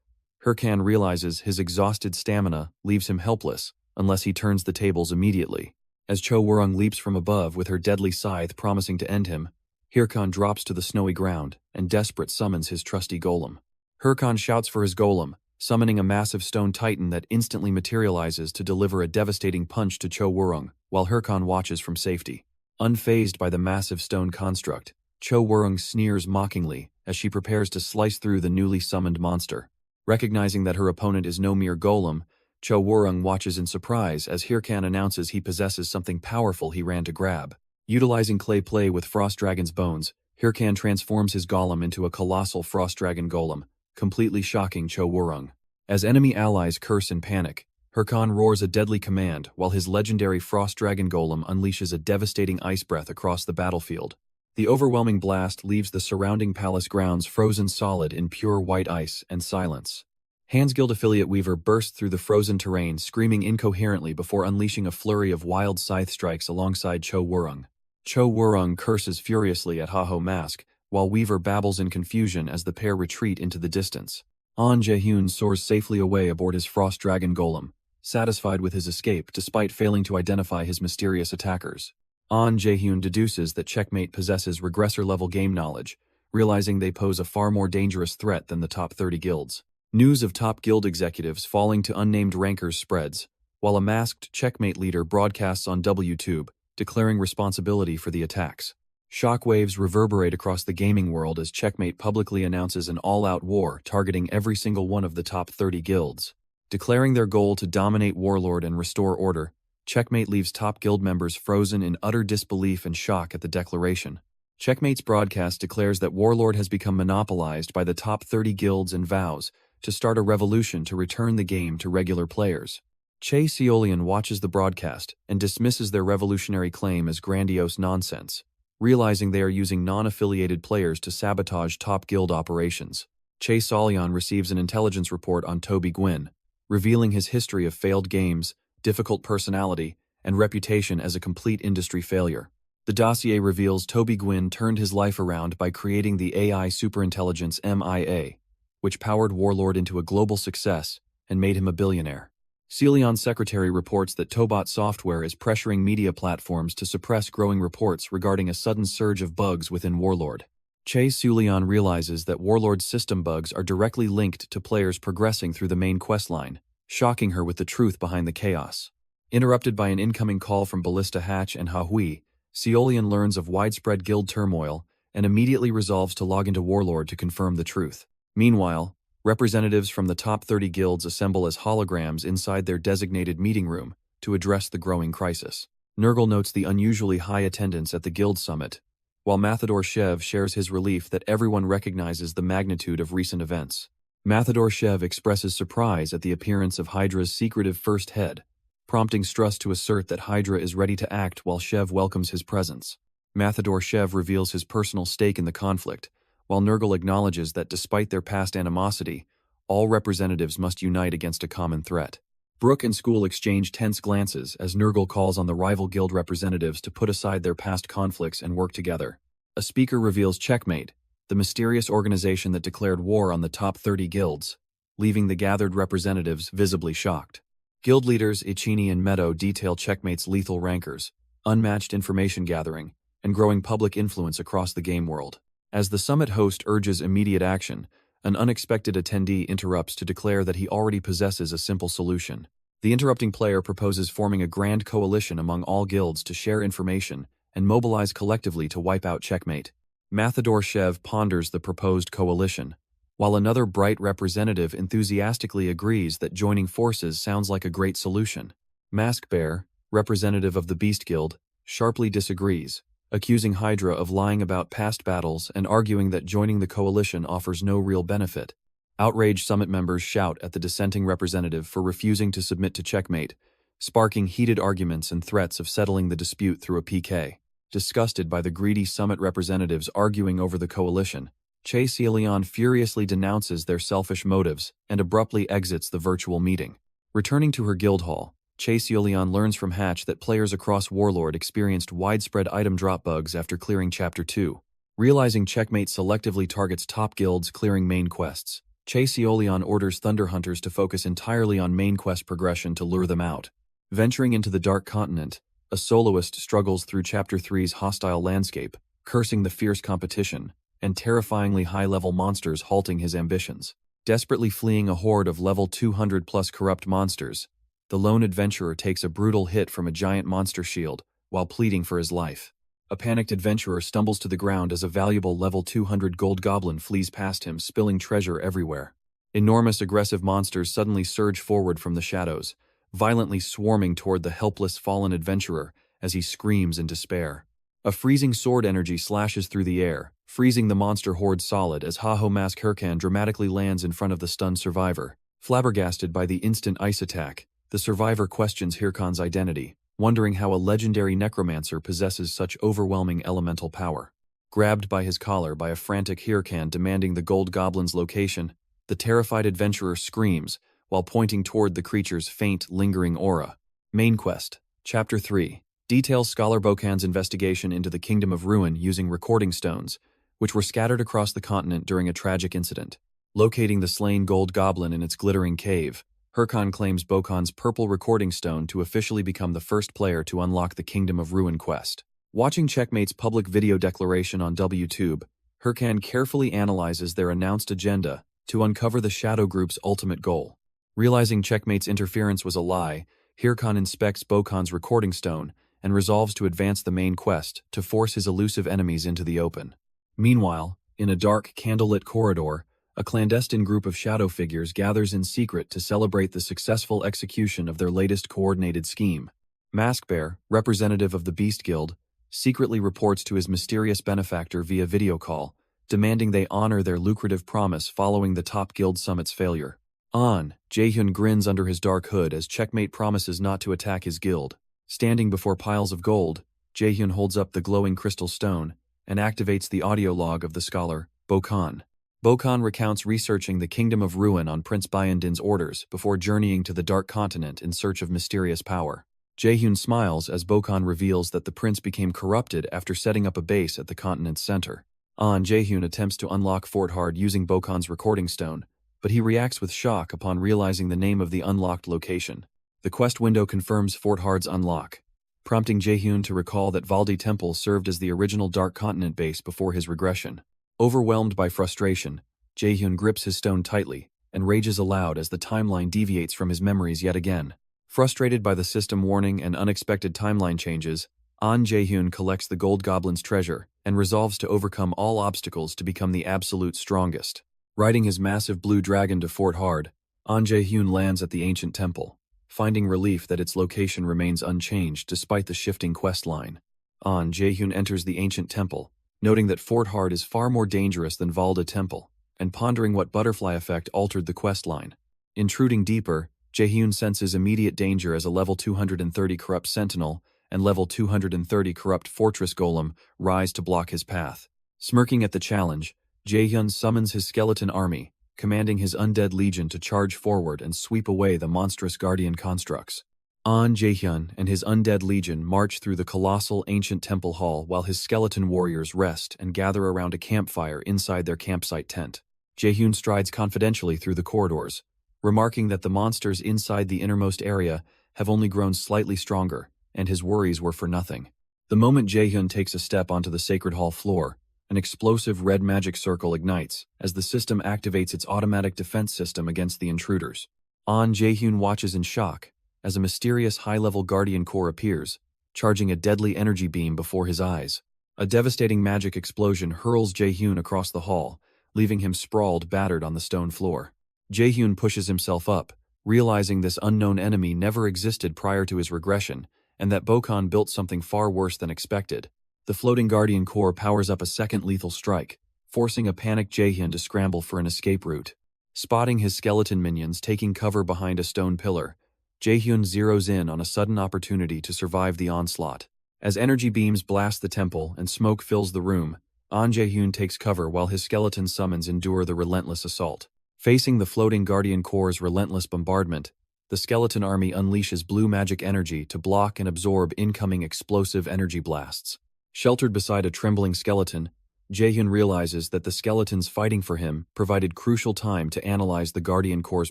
Hirkan realizes his exhausted stamina leaves him helpless unless he turns the tables immediately. As Cho Wurrung leaps from above with her deadly scythe promising to end him, Hirkan drops to the snowy ground and desperate summons his trusty golem. Hirkan shouts for his golem, summoning a massive stone titan that instantly materializes to deliver a devastating punch to Cho Wurrung while Hirkan watches from safety. Unfazed by the massive stone construct, Cho Wurrung sneers mockingly as she prepares to slice through the newly summoned monster. Recognizing that her opponent is no mere golem, Cho Wurrung watches in surprise as Hirkan announces he possesses something powerful he ran to grab. Utilizing clay play with Frost Dragon's bones, Hirkan transforms his golem into a colossal Frost Dragon golem, completely shocking Cho Wurrung. As enemy allies curse in panic, Hirkan roars a deadly command while his legendary Frost Dragon golem unleashes a devastating ice breath across the battlefield. The overwhelming blast leaves the surrounding palace grounds frozen solid in pure white ice and silence. Hans Guild affiliate Weaver bursts through the frozen terrain screaming incoherently before unleashing a flurry of wild scythe strikes alongside Cho Wurrung. Cho Wurrung curses furiously at Haho Mask, while Weaver babbles in confusion as the pair retreat into the distance. An Jae-hyun soars safely away aboard his Frost Dragon golem, satisfied with his escape despite failing to identify his mysterious attackers. An Jae-hyun deduces that Checkmate possesses regressor-level game knowledge, realizing they pose a far more dangerous threat than the top 30 guilds. News of top guild executives falling to unnamed rankers spreads, while a masked Checkmate leader broadcasts on WTube, declaring responsibility for the attacks. Shockwaves reverberate across the gaming world as Checkmate publicly announces an all-out war targeting every single one of the top 30 guilds. Declaring their goal to dominate Warlord and restore order, Checkmate leaves top guild members frozen in utter disbelief and shock at the declaration. Checkmate's broadcast declares that Warlord has become monopolized by the top 30 guilds and vows to start a revolution to return the game to regular players. Chae Seolian watches the broadcast and dismisses their revolutionary claim as grandiose nonsense, realizing they are using non-affiliated players to sabotage top guild operations. Chae Seolian receives an intelligence report on Toby Gwyn, revealing his history of failed games, difficult personality, and reputation as a complete industry failure. The dossier reveals Toby Gwyn turned his life around by creating the AI superintelligence MIA, which powered Warlord into a global success and made him a billionaire. Seolion's secretary reports that Tobot Software is pressuring media platforms to suppress growing reports regarding a sudden surge of bugs within Warlord. Chae Seolian realizes that Warlord's system bugs are directly linked to players progressing through the main questline, shocking her with the truth behind the chaos. Interrupted by an incoming call from Ballista Hatch and Hahui, Seolian learns of widespread guild turmoil and immediately resolves to log into Warlord to confirm the truth. Meanwhile, representatives from the top 30 guilds assemble as holograms inside their designated meeting room to address the growing crisis. Nurgle notes the unusually high attendance at the guild summit, while Mathador Shev shares his relief that everyone recognizes the magnitude of recent events. Mathador Shev expresses surprise at the appearance of Hydra's secretive first head, prompting Struss to assert that Hydra is ready to act while Shev welcomes his presence. Mathador Shev reveals his personal stake in the conflict, while Nurgle acknowledges that despite their past animosity, all representatives must unite against a common threat. Brooke and School exchange tense glances as Nurgle calls on the rival guild representatives to put aside their past conflicts and work together. A speaker reveals Checkmate, the mysterious organization that declared war on the top 30 guilds, leaving the gathered representatives visibly shocked. Guild leaders Ichini and Meadow detail Checkmate's lethal rankers, unmatched information gathering, and growing public influence across the game world. As the summit host urges immediate action, an unexpected attendee interrupts to declare that he already possesses a simple solution. The interrupting player proposes forming a grand coalition among all guilds to share information and mobilize collectively to wipe out Checkmate. Mathador Shev ponders the proposed coalition, while another bright representative enthusiastically agrees that joining forces sounds like a great solution. Mask Bear, representative of the Beast Guild, sharply disagrees, accusing Hydra of lying about past battles and arguing that joining the coalition offers no real benefit. Outraged Summit members shout at the dissenting representative for refusing to submit to Checkmate, sparking heated arguments and threats of settling the dispute through a PK. Disgusted by the greedy Summit representatives arguing over the coalition, Leon furiously denounces their selfish motives and abruptly exits the virtual meeting. Returning to her guild hall, Leon learns from Hatch that players across Warlord experienced widespread item drop bugs after clearing Chapter 2. Realizing Checkmate selectively targets top guilds clearing main quests, Leon orders Thunder Hunters to focus entirely on main quest progression to lure them out. Venturing into the Dark Continent, a soloist struggles through Chapter 3's hostile landscape, cursing the fierce competition and terrifyingly high-level monsters halting his ambitions. Desperately fleeing a horde of level 200+ corrupt monsters, the lone adventurer takes a brutal hit from a giant monster shield while pleading for his life. A panicked adventurer stumbles to the ground as a valuable level 200 gold goblin flees past him, spilling treasure everywhere. Enormous aggressive monsters suddenly surge forward from the shadows, violently swarming toward the helpless fallen adventurer as he screams in despair. A freezing sword energy slashes through the air, freezing the monster horde solid as Haho Mask Hurkan dramatically lands in front of the stunned survivor. Flabbergasted by the instant ice attack, the survivor questions Hirkan's identity, wondering how a legendary necromancer possesses such overwhelming elemental power. Grabbed by his collar by a frantic Hirkan demanding the gold goblin's location, the terrified adventurer screams while pointing toward the creature's faint, lingering aura. Main Quest, Chapter 3, details Scholar Bokan's investigation into the Kingdom of Ruin using recording stones, which were scattered across the continent during a tragic incident. Locating the slain gold goblin in its glittering cave, Hirkan claims Bokan's purple recording stone to officially become the first player to unlock the Kingdom of Ruin quest. Watching Checkmate's public video declaration on WTube, Hirkan carefully analyzes their announced agenda to uncover the Shadow Group's ultimate goal. Realizing Checkmate's interference was a lie, Hirkan inspects Bokan's recording stone and resolves to advance the main quest to force his elusive enemies into the open. Meanwhile, in a dark, candlelit corridor, a clandestine group of shadow figures gathers in secret to celebrate the successful execution of their latest coordinated scheme. Mask Bear, representative of the Beast Guild, secretly reports to his mysterious benefactor via video call, demanding they honor their lucrative promise following the top guild summit's failure. Jaehyun grins under his dark hood as Checkmate promises not to attack his guild. Standing before piles of gold, Jaehyun holds up the glowing crystal stone and activates the audio log of the scholar, Bokan. Bokan recounts researching the Kingdom of Ruin on Prince Bayandin's orders before journeying to the Dark Continent in search of mysterious power. Jaehyun smiles as Bokan reveals that the prince became corrupted after setting up a base at the continent's center. Jaehyun attempts to unlock Fort Hard using Bokan's recording stone, but he reacts with shock upon realizing the name of the unlocked location. The quest window confirms Fort Hard's unlock, prompting Jaehyun to recall that Valdi Temple served as the original Dark Continent base before his regression. Overwhelmed by frustration, Jaehyun grips his stone tightly and rages aloud as the timeline deviates from his memories yet again. Frustrated by the system warning and unexpected timeline changes, Jaehyun collects the Gold Goblin's treasure and resolves to overcome all obstacles to become the absolute strongest. Riding his massive blue dragon to Fort Hard, Jaehyun lands at the ancient temple, finding relief that its location remains unchanged despite the shifting quest line. Jaehyun enters the ancient temple, noting that Fort Hard is far more dangerous than Valda Temple, and pondering what butterfly effect altered the quest line. Intruding deeper, Jaehyun senses immediate danger as a level 230 corrupt sentinel and level 230 corrupt fortress golem rise to block his path. Smirking at the challenge, Jaehyun summons his skeleton army, commanding his undead legion to charge forward and sweep away the monstrous guardian constructs. Jaehyun and his undead legion march through the colossal ancient temple hall while his skeleton warriors rest and gather around a campfire inside their campsite tent. Jaehyun strides confidentially through the corridors, remarking that the monsters inside the innermost area have only grown slightly stronger, and his worries were for nothing. The moment Jaehyun takes a step onto the sacred hall floor, an explosive red magic circle ignites as the system activates its automatic defense system against the intruders. Jaehyun watches in shock as a mysterious high-level guardian core appears, charging a deadly energy beam before his eyes. A devastating magic explosion hurls Jaehyun across the hall, leaving him sprawled, battered on the stone floor. Jaehyun pushes himself up, realizing this unknown enemy never existed prior to his regression, and that Bokhan built something far worse than expected. The floating guardian core powers up a second lethal strike, forcing a panicked Jaehyun to scramble for an escape route. Spotting his skeleton minions taking cover behind a stone pillar, Jaehyun zeroes in on a sudden opportunity to survive the onslaught. As energy beams blast the temple and smoke fills the room, Jaehyun takes cover while his skeleton summons endure the relentless assault. Facing the floating guardian core's relentless bombardment, the skeleton army unleashes blue magic energy to block and absorb incoming explosive energy blasts. Sheltered beside a trembling skeleton, Jaehyun realizes that the skeletons fighting for him provided crucial time to analyze the guardian core's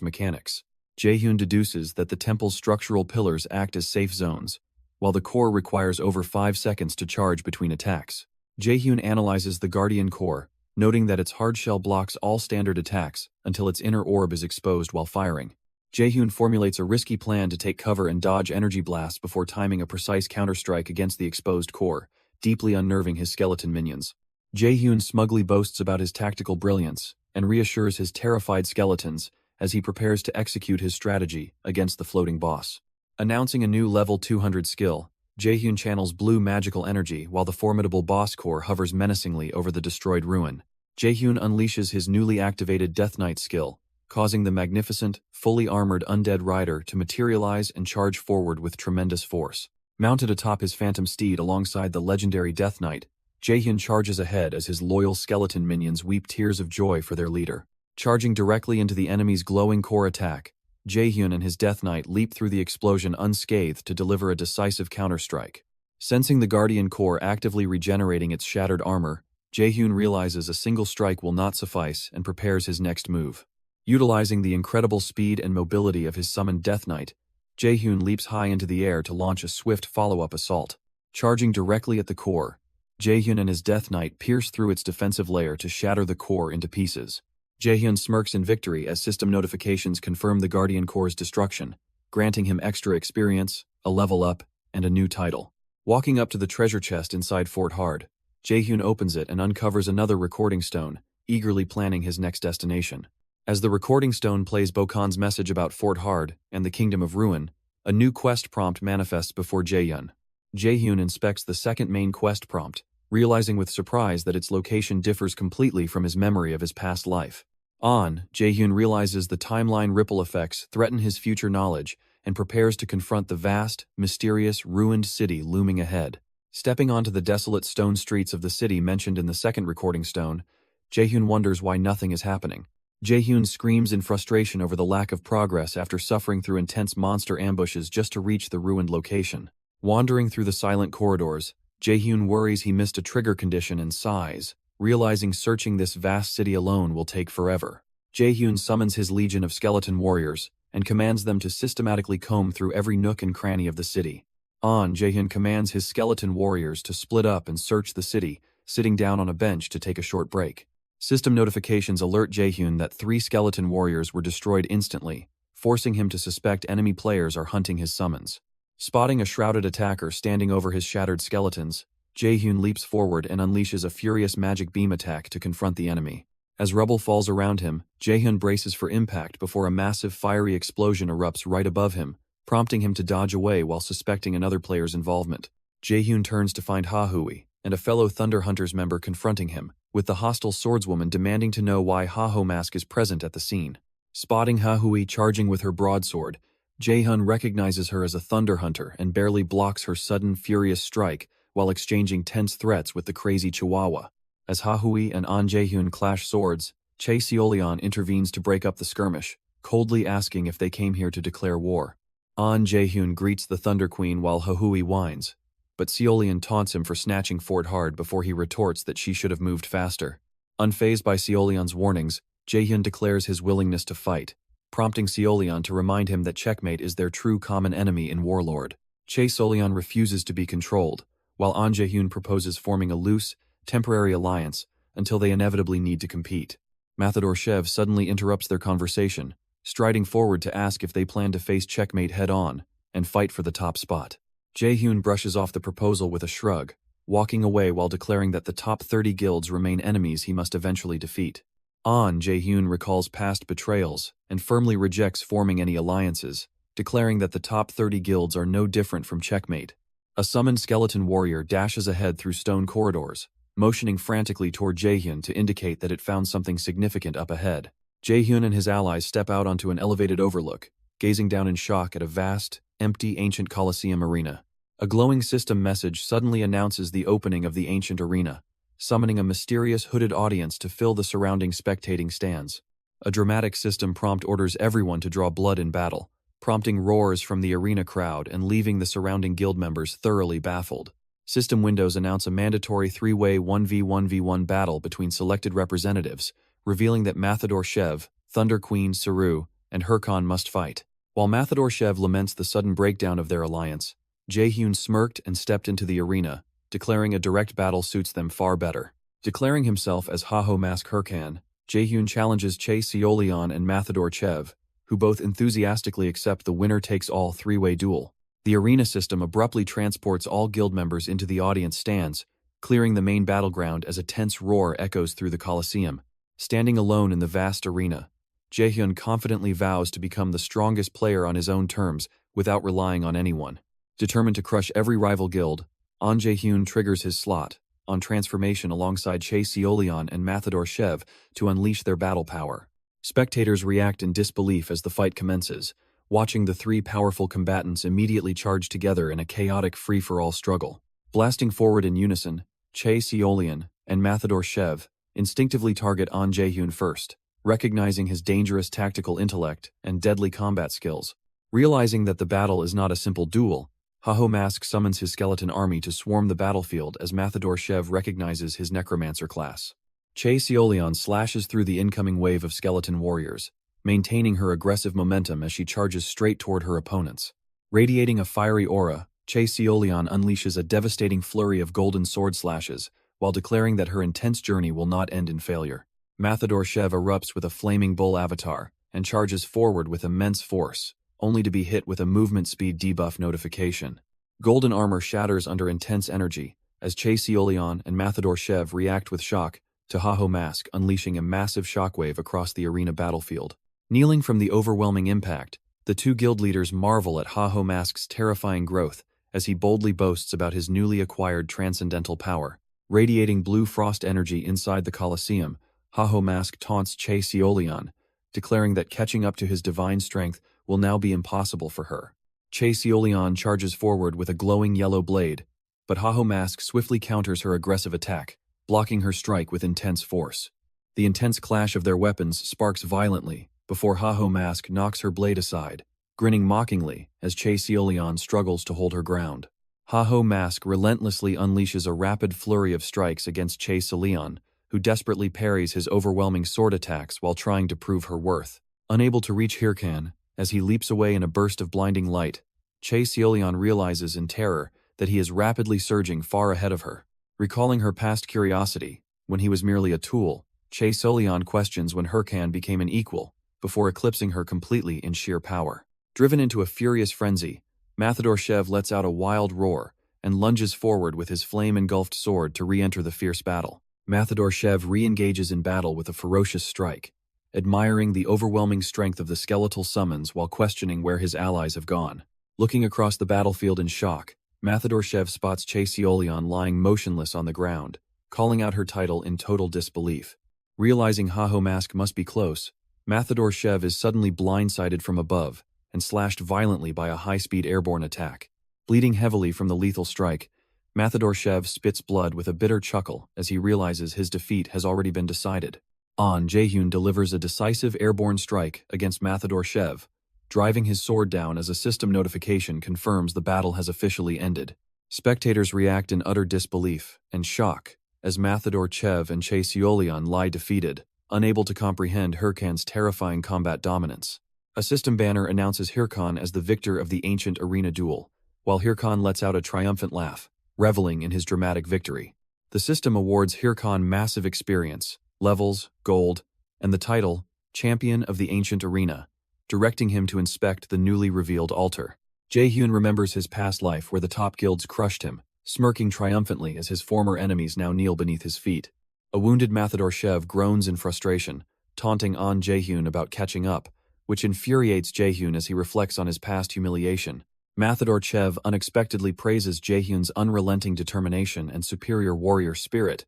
mechanics. Jaehyun deduces that the temple's structural pillars act as safe zones, while the core requires over 5 seconds to charge between attacks. Jaehyun analyzes the guardian core, noting that its hard shell blocks all standard attacks until its inner orb is exposed while firing. Jaehyun formulates a risky plan to take cover and dodge energy blasts before timing a precise counterstrike against the exposed core, deeply unnerving his skeleton minions. Jaehyun smugly boasts about his tactical brilliance and reassures his terrified skeletons as he prepares to execute his strategy against the floating boss. Announcing a new level 200 skill, Jaehyun channels blue magical energy while the formidable boss core hovers menacingly over the destroyed ruin. Jaehyun unleashes his newly activated Death Knight skill, causing the magnificent, fully armored undead rider to materialize and charge forward with tremendous force. Mounted atop his phantom steed alongside the legendary Death Knight, Jaehyun charges ahead as his loyal skeleton minions weep tears of joy for their leader. Charging directly into the enemy's glowing core attack, Jaehyun and his Death Knight leap through the explosion unscathed to deliver a decisive counterstrike. Sensing the Guardian Core actively regenerating its shattered armor, Jaehyun realizes a single strike will not suffice and prepares his next move. Utilizing the incredible speed and mobility of his summoned Death Knight, Jaehyun leaps high into the air to launch a swift follow-up assault. Charging directly at the core, Jaehyun and his Death Knight pierce through its defensive layer to shatter the core into pieces. Jaehyun smirks in victory as system notifications confirm the Guardian Core's destruction, granting him extra experience, a level up, and a new title. Walking up to the treasure chest inside Fort Hard, Jaehyun opens it and uncovers another recording stone, eagerly planning his next destination. As the recording stone plays Bokhan's message about Fort Hard and the Kingdom of Ruin, a new quest prompt manifests before Jaehyun. Jaehyun inspects the second main quest prompt, realizing with surprise that its location differs completely from his memory of his past life. Jaehyun realizes the timeline ripple effects threaten his future knowledge and prepares to confront the vast, mysterious, ruined city looming ahead. Stepping onto the desolate stone streets of the city mentioned in the second recording stone, Jaehyun wonders why nothing is happening. Jaehyun screams in frustration over the lack of progress after suffering through intense monster ambushes just to reach the ruined location. Wandering through the silent corridors, Jaehyun worries he missed a trigger condition and sighs, realizing searching this vast city alone will take forever. Jaehyun summons his legion of skeleton warriors and commands them to systematically comb through every nook and cranny of the city. Jaehyun commands his skeleton warriors to split up and search the city, sitting down on a bench to take a short break. System notifications alert Jaehyun that 3 skeleton warriors were destroyed instantly, forcing him to suspect enemy players are hunting his summons. Spotting a shrouded attacker standing over his shattered skeletons, Jaehyun leaps forward and unleashes a furious magic beam attack to confront the enemy. As rubble falls around him, Jaehyun braces for impact before a massive fiery explosion erupts right above him, prompting him to dodge away while suspecting another player's involvement. Jaehyun turns to find Hahui and a fellow Thunder Hunters member confronting him, with the hostile swordswoman demanding to know why Haho Mask is present at the scene. Spotting Hahui charging with her broadsword, Jaehyun recognizes her as a Thunder Hunter and barely blocks her sudden furious strike while exchanging tense threats with the crazy Chihuahua. As Hahui and An Jaehyun clash swords, Chae Seolion intervenes to break up the skirmish, coldly asking if they came here to declare war. An Jaehyun greets the Thunder Queen while Hahui whines, but Seolion taunts him for snatching Fort hard before he retorts that she should have moved faster. Unfazed by Seolion's warnings, Jaehyun declares his willingness to fight, prompting Seolion to remind him that checkmate is their true common enemy in Warlord. Chae Seolion refuses to be controlled, while An Jaehyun proposes forming a loose, temporary alliance until they inevitably need to compete. Mathador Shev suddenly interrupts their conversation, striding forward to ask if they plan to face checkmate head-on and fight for the top spot. Jaehyun brushes off the proposal with a shrug, walking away while declaring that the top 30 guilds remain enemies he must eventually defeat. An Jaehyun recalls past betrayals and firmly rejects forming any alliances, declaring that the top 30 guilds are no different from checkmate. A summoned skeleton warrior dashes ahead through stone corridors, motioning frantically toward Jaehyun to indicate that it found something significant up ahead. Jaehyun and his allies step out onto an elevated overlook, gazing down in shock at a vast, empty ancient Colosseum arena. A glowing system message suddenly announces the opening of the ancient arena, summoning a mysterious hooded audience to fill the surrounding spectating stands. A dramatic system prompt orders everyone to draw blood in battle, prompting roars from the arena crowd and leaving the surrounding guild members thoroughly baffled. System windows announce a mandatory 3-way 1v1v1 battle between selected representatives, revealing that Mathador Shev, Thunder Queen Saru, and Hurkan must fight. While Mathador Shev laments the sudden breakdown of their alliance, Jaehyun smirked and stepped into the arena, declaring a direct battle suits them far better. Declaring himself as Haho Mask Hurkan, Jaehyun challenges Chae Seolion and Mathador Shev, who both enthusiastically accept the winner-takes-all 3-way duel. The arena system abruptly transports all guild members into the audience stands, clearing the main battleground as a tense roar echoes through the Colosseum. Standing alone in the vast arena, Jaehyun confidently vows to become the strongest player on his own terms without relying on anyone. Determined to crush every rival guild, An Jaehyun triggers his slot on transformation alongside Chae Seolion and Mathador Shev to unleash their battle power. Spectators react in disbelief as the fight commences, watching the three powerful combatants immediately charge together in a chaotic free-for-all struggle. Blasting forward in unison, Chae Seolion and Mathador Shev instinctively target An Jaehyun first, recognizing his dangerous tactical intellect and deadly combat skills. Realizing that the battle is not a simple duel, Haho Mask summons his skeleton army to swarm the battlefield as Mathador Shev recognizes his necromancer class. Chae Seolion slashes through the incoming wave of skeleton warriors, maintaining her aggressive momentum as she charges straight toward her opponents. Radiating a fiery aura, Chae Seolion unleashes a devastating flurry of golden sword slashes, while declaring that her intense journey will not end in failure. Mathador Shev erupts with a flaming bull avatar and charges forward with immense force, only to be hit with a movement speed debuff notification. Golden armor shatters under intense energy, as Chae Seolion and Mathador Shev react with shock to Haho Mask unleashing a massive shockwave across the arena battlefield. Kneeling from the overwhelming impact, the two guild leaders marvel at Haho Mask's terrifying growth as he boldly boasts about his newly acquired transcendental power. Radiating blue frost energy inside the Colosseum, Haho Mask taunts Chae Seolion, declaring that catching up to his divine strength will now be impossible for her. Chae Seolion charges forward with a glowing yellow blade, but Haho Mask swiftly counters her aggressive attack, blocking her strike with intense force. The intense clash of their weapons sparks violently before Haho Mask knocks her blade aside, grinning mockingly as Chae Seolion struggles to hold her ground. Haho Mask relentlessly unleashes a rapid flurry of strikes against Chae Seolion, who desperately parries his overwhelming sword attacks while trying to prove her worth. Unable to reach Hurkan, as he leaps away in a burst of blinding light, Chae Seolion realizes in terror that he is rapidly surging far ahead of her. Recalling her past curiosity, when he was merely a tool, Chae Seolion questions when Hurkan became an equal, before eclipsing her completely in sheer power. Driven into a furious frenzy, Mathador Shev lets out a wild roar and lunges forward with his flame-engulfed sword to re-enter the fierce battle. Mathador Shev re-engages in battle with a ferocious strike, admiring the overwhelming strength of the skeletal summons while questioning where his allies have gone. Looking across the battlefield in shock, Mathador Shev spots Chae Seolion lying motionless on the ground, calling out her title in total disbelief. Realizing Haho Mask must be close, Mathador Shev is suddenly blindsided from above and slashed violently by a high-speed airborne attack. Bleeding heavily from the lethal strike, Shev spits blood with a bitter chuckle as he realizes his defeat has already been decided. Jaehyun delivers a decisive airborne strike against Shev, driving his sword down as a system notification confirms the battle has officially ended. Spectators react in utter disbelief and shock as Shev and Chae Seolion lie defeated, unable to comprehend Hirkan's terrifying combat dominance. A system banner announces Hirkan as the victor of the ancient arena duel, while Hirkan lets out a triumphant laugh, reveling in his dramatic victory. The system awards Hirkan massive experience, levels, gold, and the title, Champion of the Ancient Arena, directing him to inspect the newly revealed altar. Jaehyun remembers his past life where the top guilds crushed him, smirking triumphantly as his former enemies now kneel beneath his feet. A wounded Shev groans in frustration, taunting Jaehyun about catching up, which infuriates Jaehyun as he reflects on his past humiliation. Shev unexpectedly praises Jaehyun's unrelenting determination and superior warrior spirit,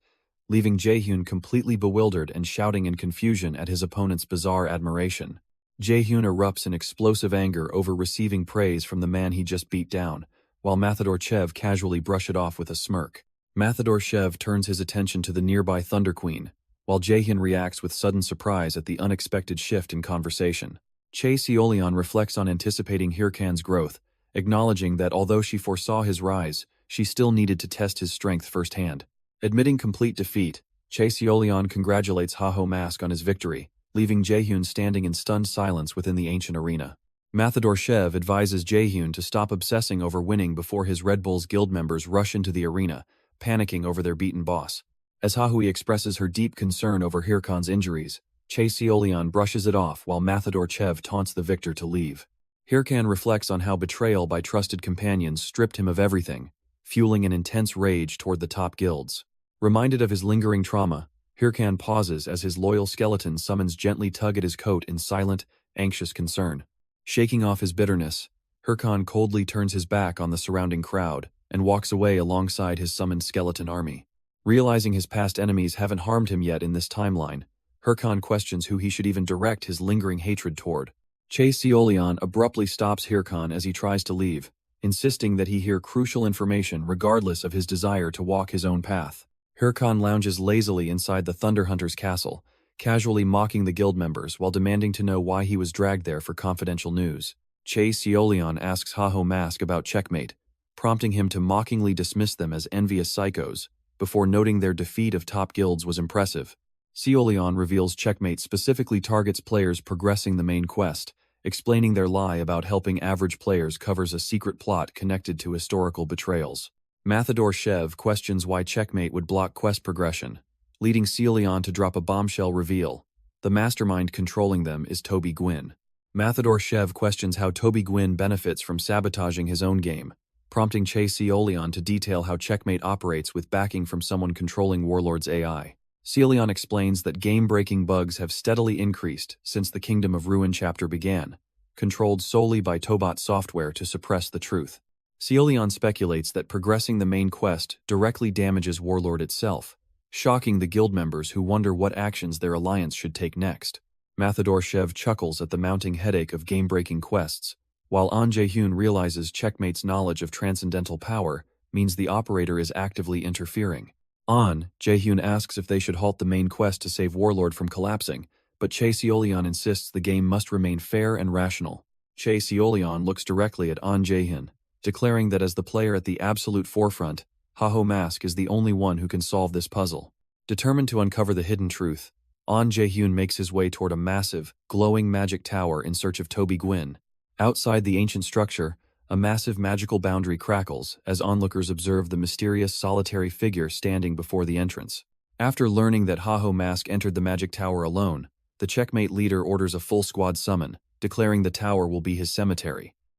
leaving Jaehyun completely bewildered and shouting in confusion at his opponent's bizarre admiration. Jaehyun erupts in explosive anger over receiving praise from the man he just beat down, while Shev casually brushes it off with a smirk. Shev turns his attention to the nearby Thunder Queen, while Jaehyun reacts with sudden surprise at the unexpected shift in conversation. Chae Seolion reflects on anticipating Hirkan's growth, acknowledging that although she foresaw his rise, she still needed to test his strength firsthand. Admitting complete defeat, Chae Seolion congratulates Haho Mask on his victory, leaving Jaehyun standing in stunned silence within the ancient arena. Shev advises Jaehyun to stop obsessing over winning before his Red Bulls guild members rush into the arena, panicking over their beaten boss. As Hahui expresses her deep concern over Hirkan's injuries, Chae Seolion brushes it off while Shev taunts the victor to leave. Hirkan reflects on how betrayal by trusted companions stripped him of everything, fueling an intense rage toward the top guilds. Reminded of his lingering trauma, Hirkan pauses as his loyal skeleton summons gently tug at his coat in silent, anxious concern. Shaking off his bitterness, Hirkan coldly turns his back on the surrounding crowd and walks away alongside his summoned skeleton army. Realizing his past enemies haven't harmed him yet in this timeline, Hirkan questions who he should even direct his lingering hatred toward. Chae Seolion abruptly stops Hirkan as he tries to leave, insisting that he hear crucial information regardless of his desire to walk his own path. Hirkan lounges lazily inside the Thunder Hunter's castle, casually mocking the guild members while demanding to know why he was dragged there for confidential news. Chae Seolion asks Haho Mask about Checkmate, prompting him to mockingly dismiss them as envious psychos, before noting their defeat of top guilds was impressive. Seolion reveals Checkmate specifically targets players progressing the main quest, explaining their lie about helping average players covers a secret plot connected to historical betrayals. Shev questions why Checkmate would block quest progression, leading Seolion to drop a bombshell reveal. The mastermind controlling them is Toby Gwyn. Shev questions how Toby Gwyn benefits from sabotaging his own game, prompting Chae Seolion to detail how Checkmate operates with backing from someone controlling Warlord's AI. Seolion explains that game-breaking bugs have steadily increased since the Kingdom of Ruin chapter began, controlled solely by Tobot software to suppress the truth. Seolion speculates that progressing the main quest directly damages Warlord itself, shocking the guild members who wonder what actions their alliance should take next. Shev chuckles at the mounting headache of game-breaking quests, while Jaehyun realizes Checkmate's knowledge of transcendental power means the operator is actively interfering. Jaehyun asks if they should halt the main quest to save Warlord from collapsing, but Chae Seolion insists the game must remain fair and rational. Chae Seolion looks directly at Jaehyun, declaring that as the player at the absolute forefront, Haho Mask is the only one who can solve this puzzle. Determined to uncover the hidden truth, Jaehyun makes his way toward a massive, glowing magic tower in search of Toby Gwyn. Outside the ancient structure, a massive magical boundary crackles as onlookers observe the mysterious solitary figure standing before the entrance. After learning that Haho Mask entered the magic tower alone, the Checkmate leader orders a full squad summon, declaring the tower will be his cemetery.